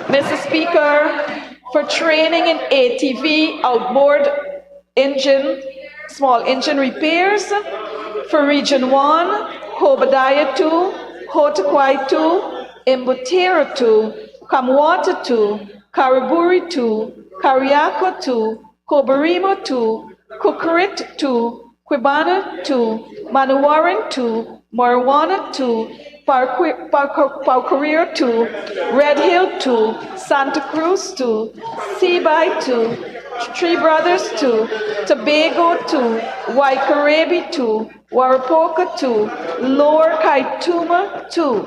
Mr. Speaker, for training in ATV outboard engine, small engine repairs, for Region 1, Hobadiah 2, Hotakwai 2, Imbutera 2, Kamwata 2, Kariburi 2, Kariako 2, Kobarimo 2, Kukarit 2, Quibana 2, Manawaran 2, Marijuana 2, Paucaria 2, Red Hill 2, Santa Cruz 2, Seaby 2, Three Brothers 2, Tobago 2, Waikarabi 2, Warapoka 2, Lower Kaituma 2.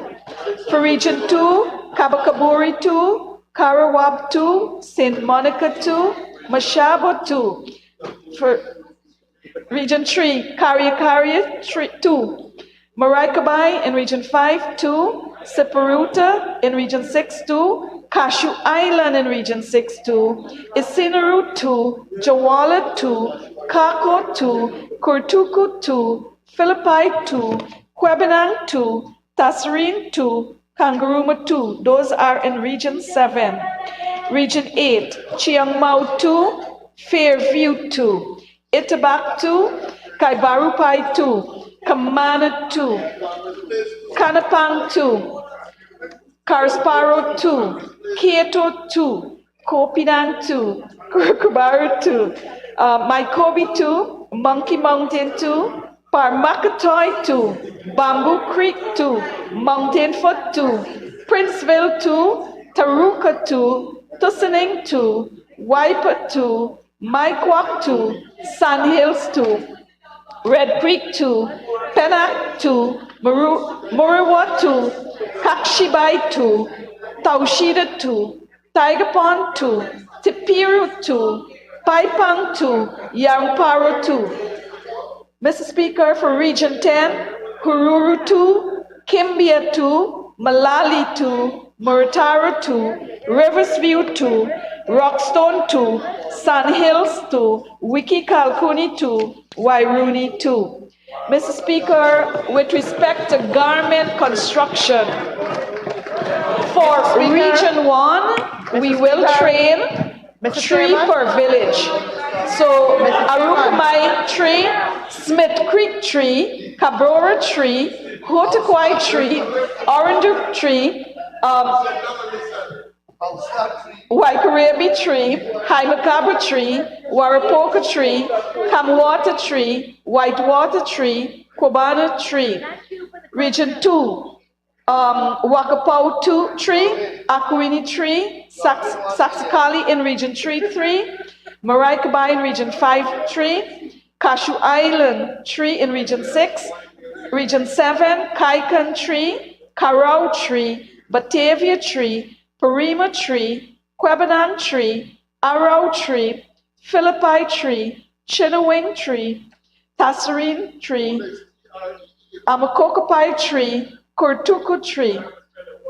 For Region 2, Kabakaburi 2, Karawab 2, St. Monica 2, Mashabo 2. For Region 3, Karia 2, Marikabai in Region 5, 2, Siparuta in Region 6, 2, Cashew Island in Region 6, 2, Isinaru 2, Jawala 2, Kako 2, Kurtuku 2, Philippi 2, Kwebenang 2, Tasserine 2, Kangaruma 2. Those are in Region 7. Region 8, Chiang Mai 2, Fairview 2, Itabak 2, Kaibarupai 2, Kamana 2, Kanapang 2, Karsparo 2, Kieto 2, Kopinang 2, Kurukubaru 2, Maikobi 2, Monkey Mountain 2, Parmakatoy 2, Bamboo Creek 2, Mountain Foot 2, Princeville 2, Taruka 2, Tussining 2, Wiper 2, Maikwak 2, Sand Hills 2, Red Creek 2, Penak 2, Muriwa 2, Kakshibai 2, Taushida 2, Tiger Pond 2, Tipiru 2, Paipang 2, Yangparo 2. Mr. Speaker, for Region 10, Hururu 2, Kimbia 2, Malali 2, Muratara 2, Riversview 2, Rockstone 2, Sand Hills 2, Wiki Kalkuni 2, Wairuni 2. Mr. Speaker, with respect to garment construction, for Region 1, we will train 3 per village. So, Arukamai tree, Smith Creek tree, Cabrera tree, Hotakwai tree, Orandu tree, Waikarabi tree, Haimakabu tree, Warapoka tree, Kamwata tree, Whitewater tree, Kobana tree. Region 2, Wakapau 2 tree, Akuini tree, Saxakali in Region 3, Marikabai in Region 5 tree, Cashew Island tree in Region 6, Region 7, Kaikan tree, Karau tree, Batavia tree, Parima tree, Kwebenang tree, Arau tree, Philippi tree, Chinnawing tree, Tasserine tree, Amakokapai tree, Kurtuku tree.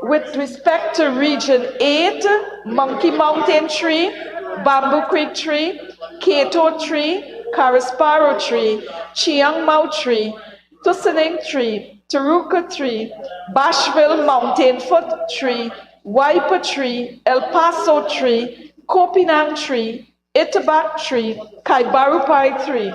With respect to Region 8, Monkey Mountain tree, Bamboo Creek tree, Kato tree, Karasparo tree, Chiang Mau tree, Tussining tree, Taruka tree, Bashville Mountain Foot tree, Wiper tree, El Paso tree, Kopinang tree, Itabak tree, Kaibarupai tree.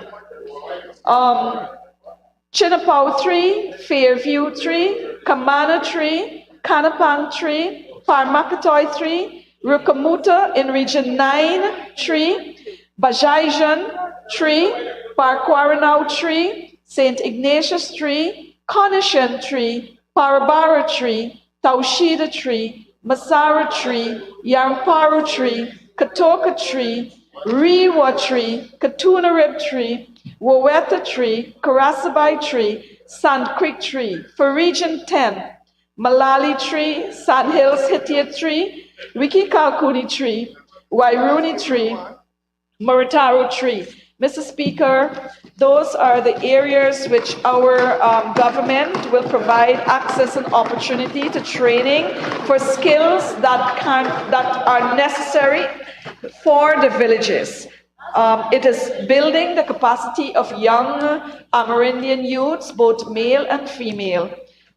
Chinapau tree, Fairview tree, Kamana tree, Kanapang tree, Parmakatoy tree, Rukamuta in Region 9 tree, Bajaijan tree, Parkwaranau tree, St. Ignatius tree, Conishan tree, Parabara tree, Taushida tree, Masara tree, Yarmparu tree, Katoka tree, Rewa tree, Katunarib tree, Waweta tree, Karasabai tree, Sand Creek tree. For Region 10, Malali tree, Sand Hills Hitia tree, Wiki Kalkuni tree, Wairuni tree, Murataro tree. Mr. Speaker, those are the areas which our government will provide access and opportunity to training for skills that are necessary for the villages. It is building the capacity of young Amerindian youths, both male and female.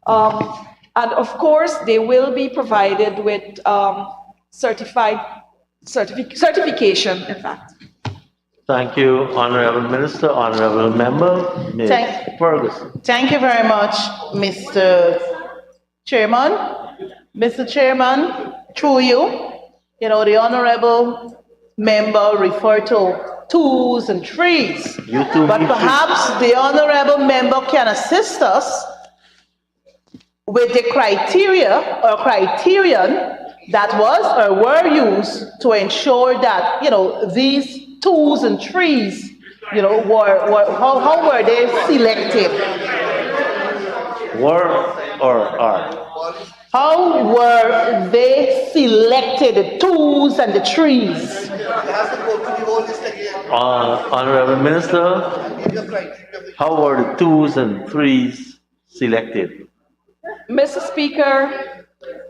And of course, they will be provided with certification, in fact. Thank you, Honorable Minister. Honorable Member, Ms. Ferguson. Thank you very much, Mr. Chairman. Mr. Chairman, through you, the honorable member referred to twos and threes. But perhaps the honorable member can assist us with the criteria or criterion that was or were used to ensure that, these twos and threes, how were they selected? Were or are? How were they selected, the twos and the threes? Honorable Minister, how were the twos and threes selected? Mr. Speaker,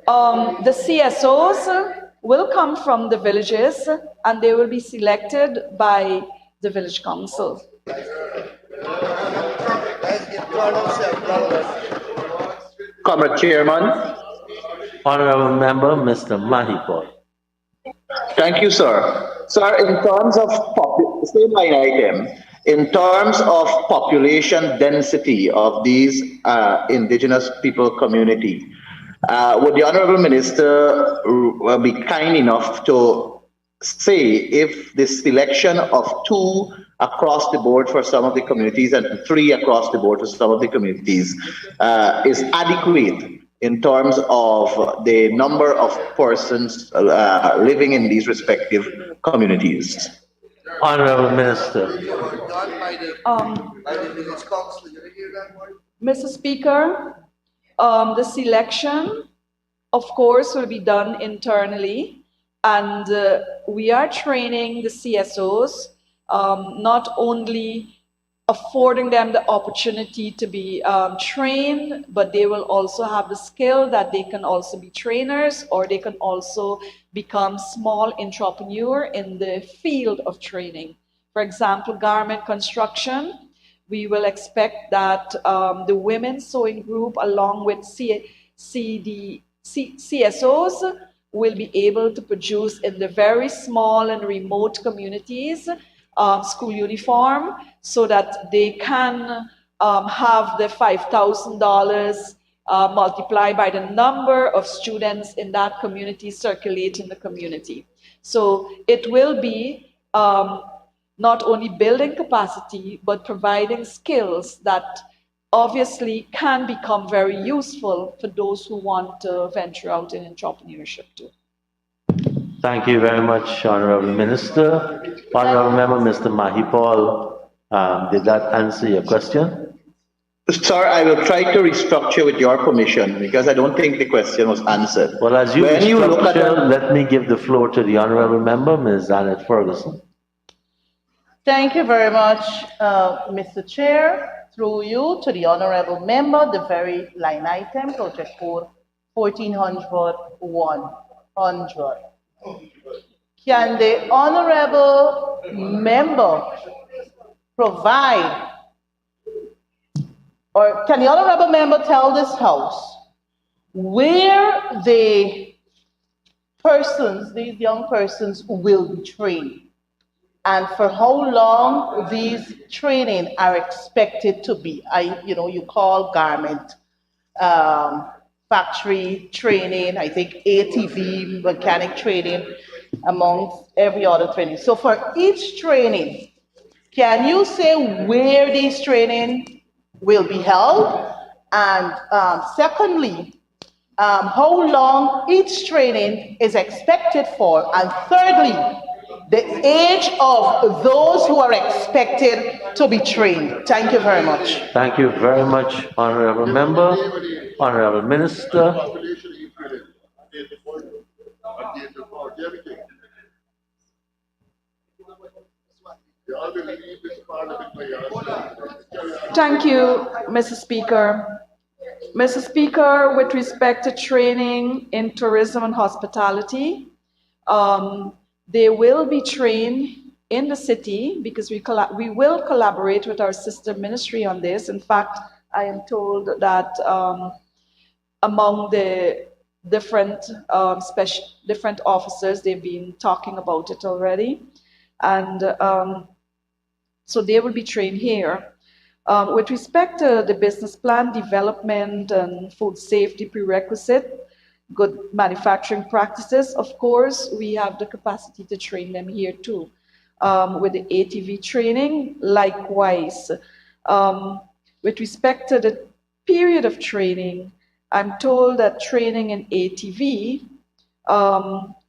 the CSOs will come from the villages and they will be selected by the village council. Comrade Chairman. Honorable Member, Mr. Mahipol. Thank you, sir. Sir, in terms of same line item, in terms of population density of these indigenous people community, would the Honorable Minister be kind enough to say if the selection of 2 across the board for some of the communities and 3 across the board for some of the communities is adequate in terms of the number of persons living in these respective communities? Honorable Minister. Mr. Speaker, the selection, of course, will be done internally, and we are training the CSOs, not only affording them the opportunity to be trained, but they will also have the skill that they can also be trainers, or they can also become small entrepreneur in the field of training. For example, garment construction, we will expect that the women sewing group along with CSOs will be able to produce in the very small and remote communities school uniform so that they can have the $5,000 multiplied by the number of students in that community circulate in the community. So it will be not only building capacity, but providing skills that obviously can become very useful for those who want to venture out in entrepreneurship too. Thank you very much, Honorable Minister. Honorable Member, Mr. Mahipol, did that answer your question? Sir, I will try to restructure with your permission because I don't think the question was answered. Well, as you restructure, let me give the floor to the Honorable Member, Ms. Annette Ferguson. Thank you very much, Mr. Chair. Through you to the Honorable Member, the very line item, project code 1400-100. Can the Honorable Member provide, or can the Honorable Member tell this House where the persons, these young persons, will be trained? And for how long these training are expected to be? You call garment factory training, I think ATV mechanic training, amongst every other training. So for each training, can you say where these training will be held? And secondly, how long each training is expected for? And thirdly, the age of those who are expected to be trained. Thank you very much. Thank you very much, Honorable Member. Honorable Minister. Thank you, Mr. Speaker. Mr. Speaker, with respect to training in tourism and hospitality, they will be trained in the city because we will collaborate with our sister ministry on this. In fact, I am told that among the different officers, they've been talking about it already. And so they will be trained here. With respect to the business plan development and food safety prerequisite, good manufacturing practices, of course, we have the capacity to train them here too. With the ATV training, likewise. With respect to the period of training, I'm told that training in ATV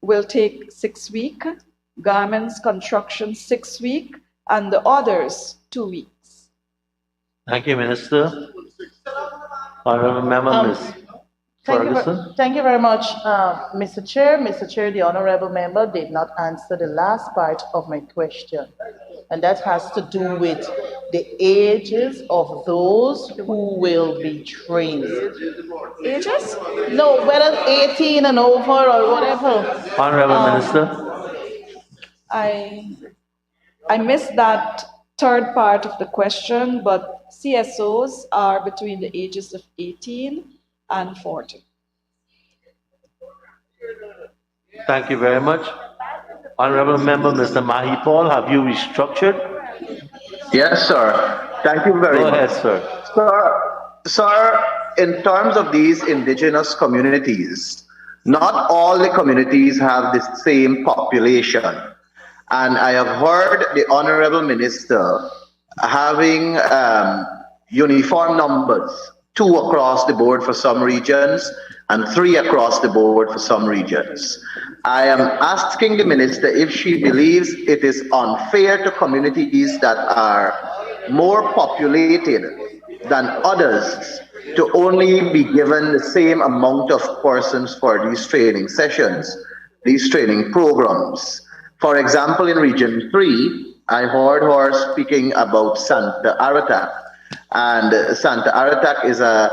will take 6 weeks, garments construction 6 weeks, and the others 2 weeks. Thank you, Minister. Honorable Member, Ms. Ferguson. Thank you very much, Mr. Chair. Mr. Chair, the honorable member did not answer the last part of my question, and that has to do with the ages of those who will be trained. Ages? No, whether 18 and over or whatever. Honorable Minister. I missed that third part of the question, but CSOs are between the ages of 18 and 40. Thank you very much. Honorable Member, Mr. Mahi Paul, have you restructured? Yes, sir. Thank you very much. Go ahead, sir. Sir, in terms of these indigenous communities, not all the communities have the same population. And I have heard the Honorable Minister having uniform numbers, 2 across the board for some regions and 3 across the board for some regions. I am asking the Minister if she believes it is unfair to communities that are more populated than others to only be given the same amount of persons for these training sessions, these training programs. For example, in Region 3, I heard her speaking about Santa Aratac. And Santa Aratac is a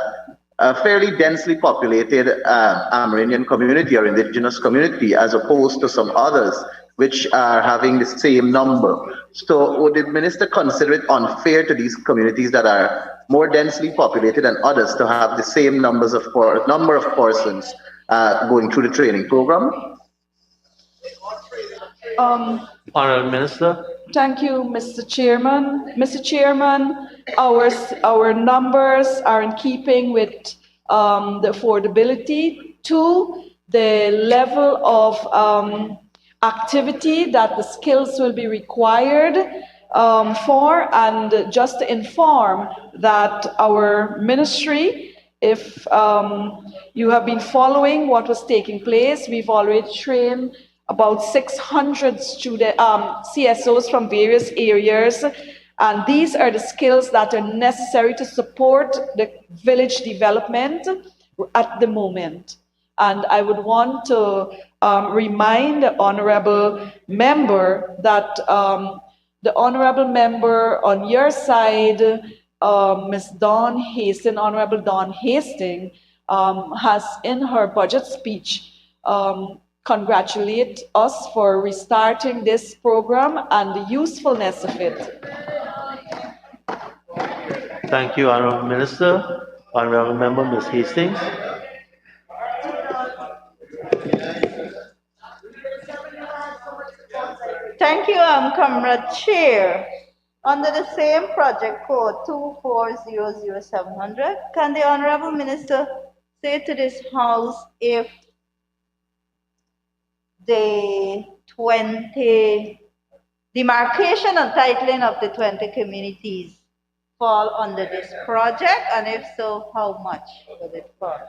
fairly densely populated Amerindian community or indigenous community, as opposed to some others which are having the same number. So would the minister consider it unfair to these communities that are more densely populated than others to have the same number of persons going through the training program? Honorable Minister. Thank you, Mr. Chairman. Mr. Chairman, our numbers are in keeping with the affordability to the level of activity that the skills will be required for, and just to inform that our ministry, if you have been following what was taking place, we've already trained about 600 CSOs from various areas, and these are the skills that are necessary to support the village development at the moment. And I would want to remind the honorable member that the honorable member on your side, Ms. Dawn Hastings, Honorable Dawn Hastings, has in her budget speech congratulate us for restarting this program and the usefulness of it. Thank you, Honorable Minister. Honorable Member, Ms. Hastings. Thank you, Comrade Chair. Under the same project code 2400700, can the Honorable Minister say to this House if the 20 demarcation and titling of the 20 communities fall under this project, and if so, how much will it cost?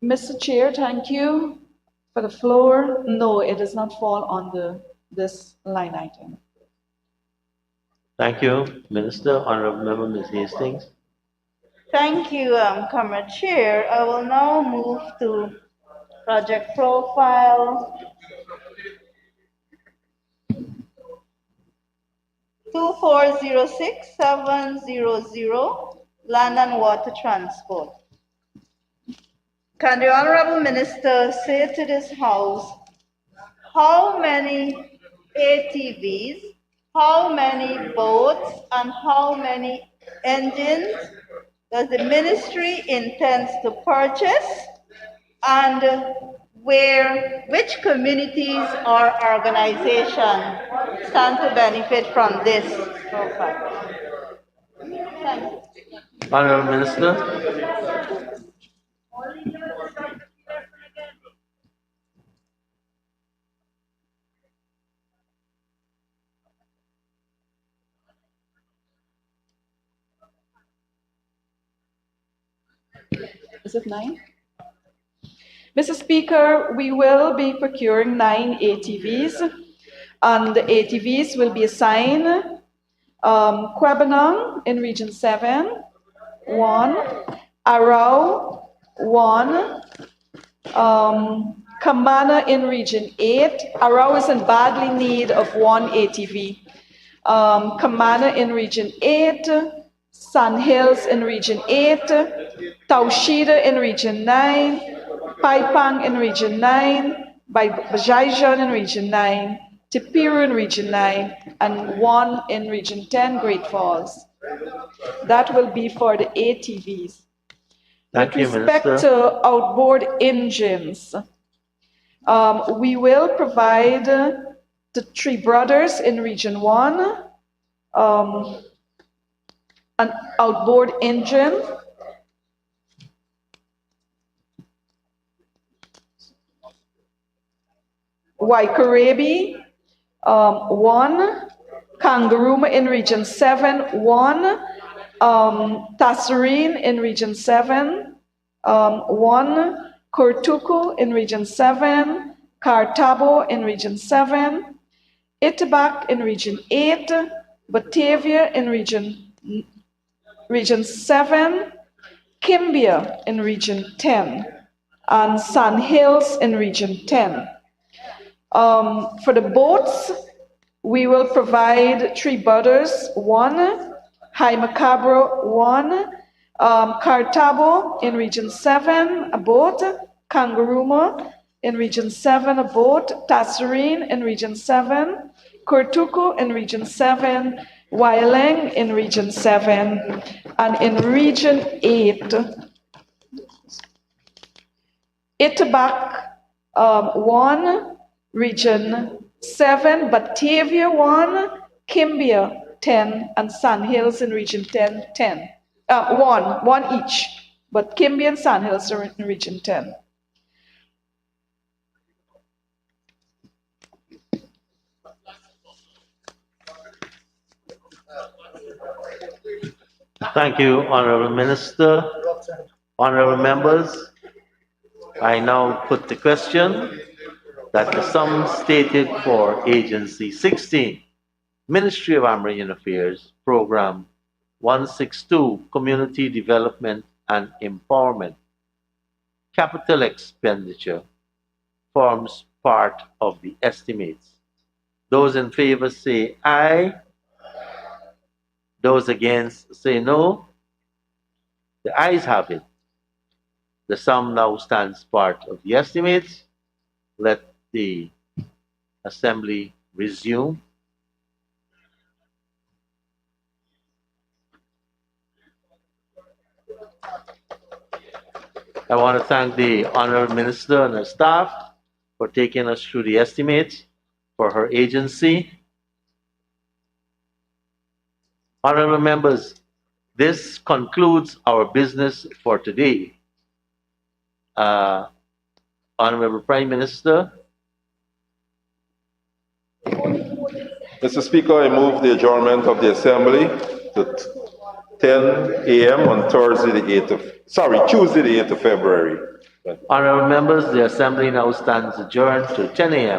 Mr. Chair, thank you for the floor. No, it does not fall under this line item. Thank you, Minister. Honorable Member, Ms. Hastings. Thank you, Comrade Chair. I will now move to project profile. 2406700, Land and Water Transport. Can the Honorable Minister say to this House how many ATVs, how many boats, and how many engines does the ministry intends to purchase, and which communities or organizations stand to benefit from this program? Thank you. Honorable Minister. Is it 9? Mr. Speaker, we will be procuring 9 ATVs, and the ATVs will be assigned Kwebenong in Region 7, 1, Arau, 1, Kamana in Region 8. Arau is in badly need of 1 ATV. Kamana in Region 8, San Hills in Region 8, Taushida in Region 9, Paipang in Region 9, Bajaijan in Region 9, Tipiru in Region 9, and 1 in Region 10, Great Falls. That will be for the ATVs. Thank you, With respect to outboard engines, we will provide the Three Brothers in Region 1 an outboard engine. Waikarabi, 1. Kangaroo in Region 7, 1. Tasserine in Region 7, 1. Kurtuku in Region 7. Kartabo in Region 7. Itibak in Region 8. Batavia in Region 7. Kimbia in Region 10. And San Hills in Region 10. For the boats, we will provide Three Brothers 1, Haimacabro 1, Kartabo in Region 7, a boat, Kangaroo in Region 7, a boat, Tasserine in Region 7, Kurtuku in Region 7, Waileng in Region 7, and in Region 8, Itibak 1, Region 7, Batavia 1, Kimbia 10, and San Hills in Region 10, 10. 1 each, but Kimbia and San Hills are in Region 10. Thank you, Honorable Minister. Honorable members, I now put the question that the sum stated for Agency 16, Ministry of Agrarian Affairs, Program 162, Community Development and Empowerment, Capital Expenditure, forms part of the estimates. Those in favor say aye. Those against say no. The ayes have it. The sum now stands part of the estimates. Let the Assembly resume. I want to thank the Honorable Minister and her staff for taking us through the estimates for her agency. Honorable members, this concludes our business for today. Honorable Prime Minister. Mr. Speaker, I move the adjournment of the Assembly to 10 a.m. on Tuesday the 8th of February. Honorable members, the Assembly now stands adjourned to 10 a.m.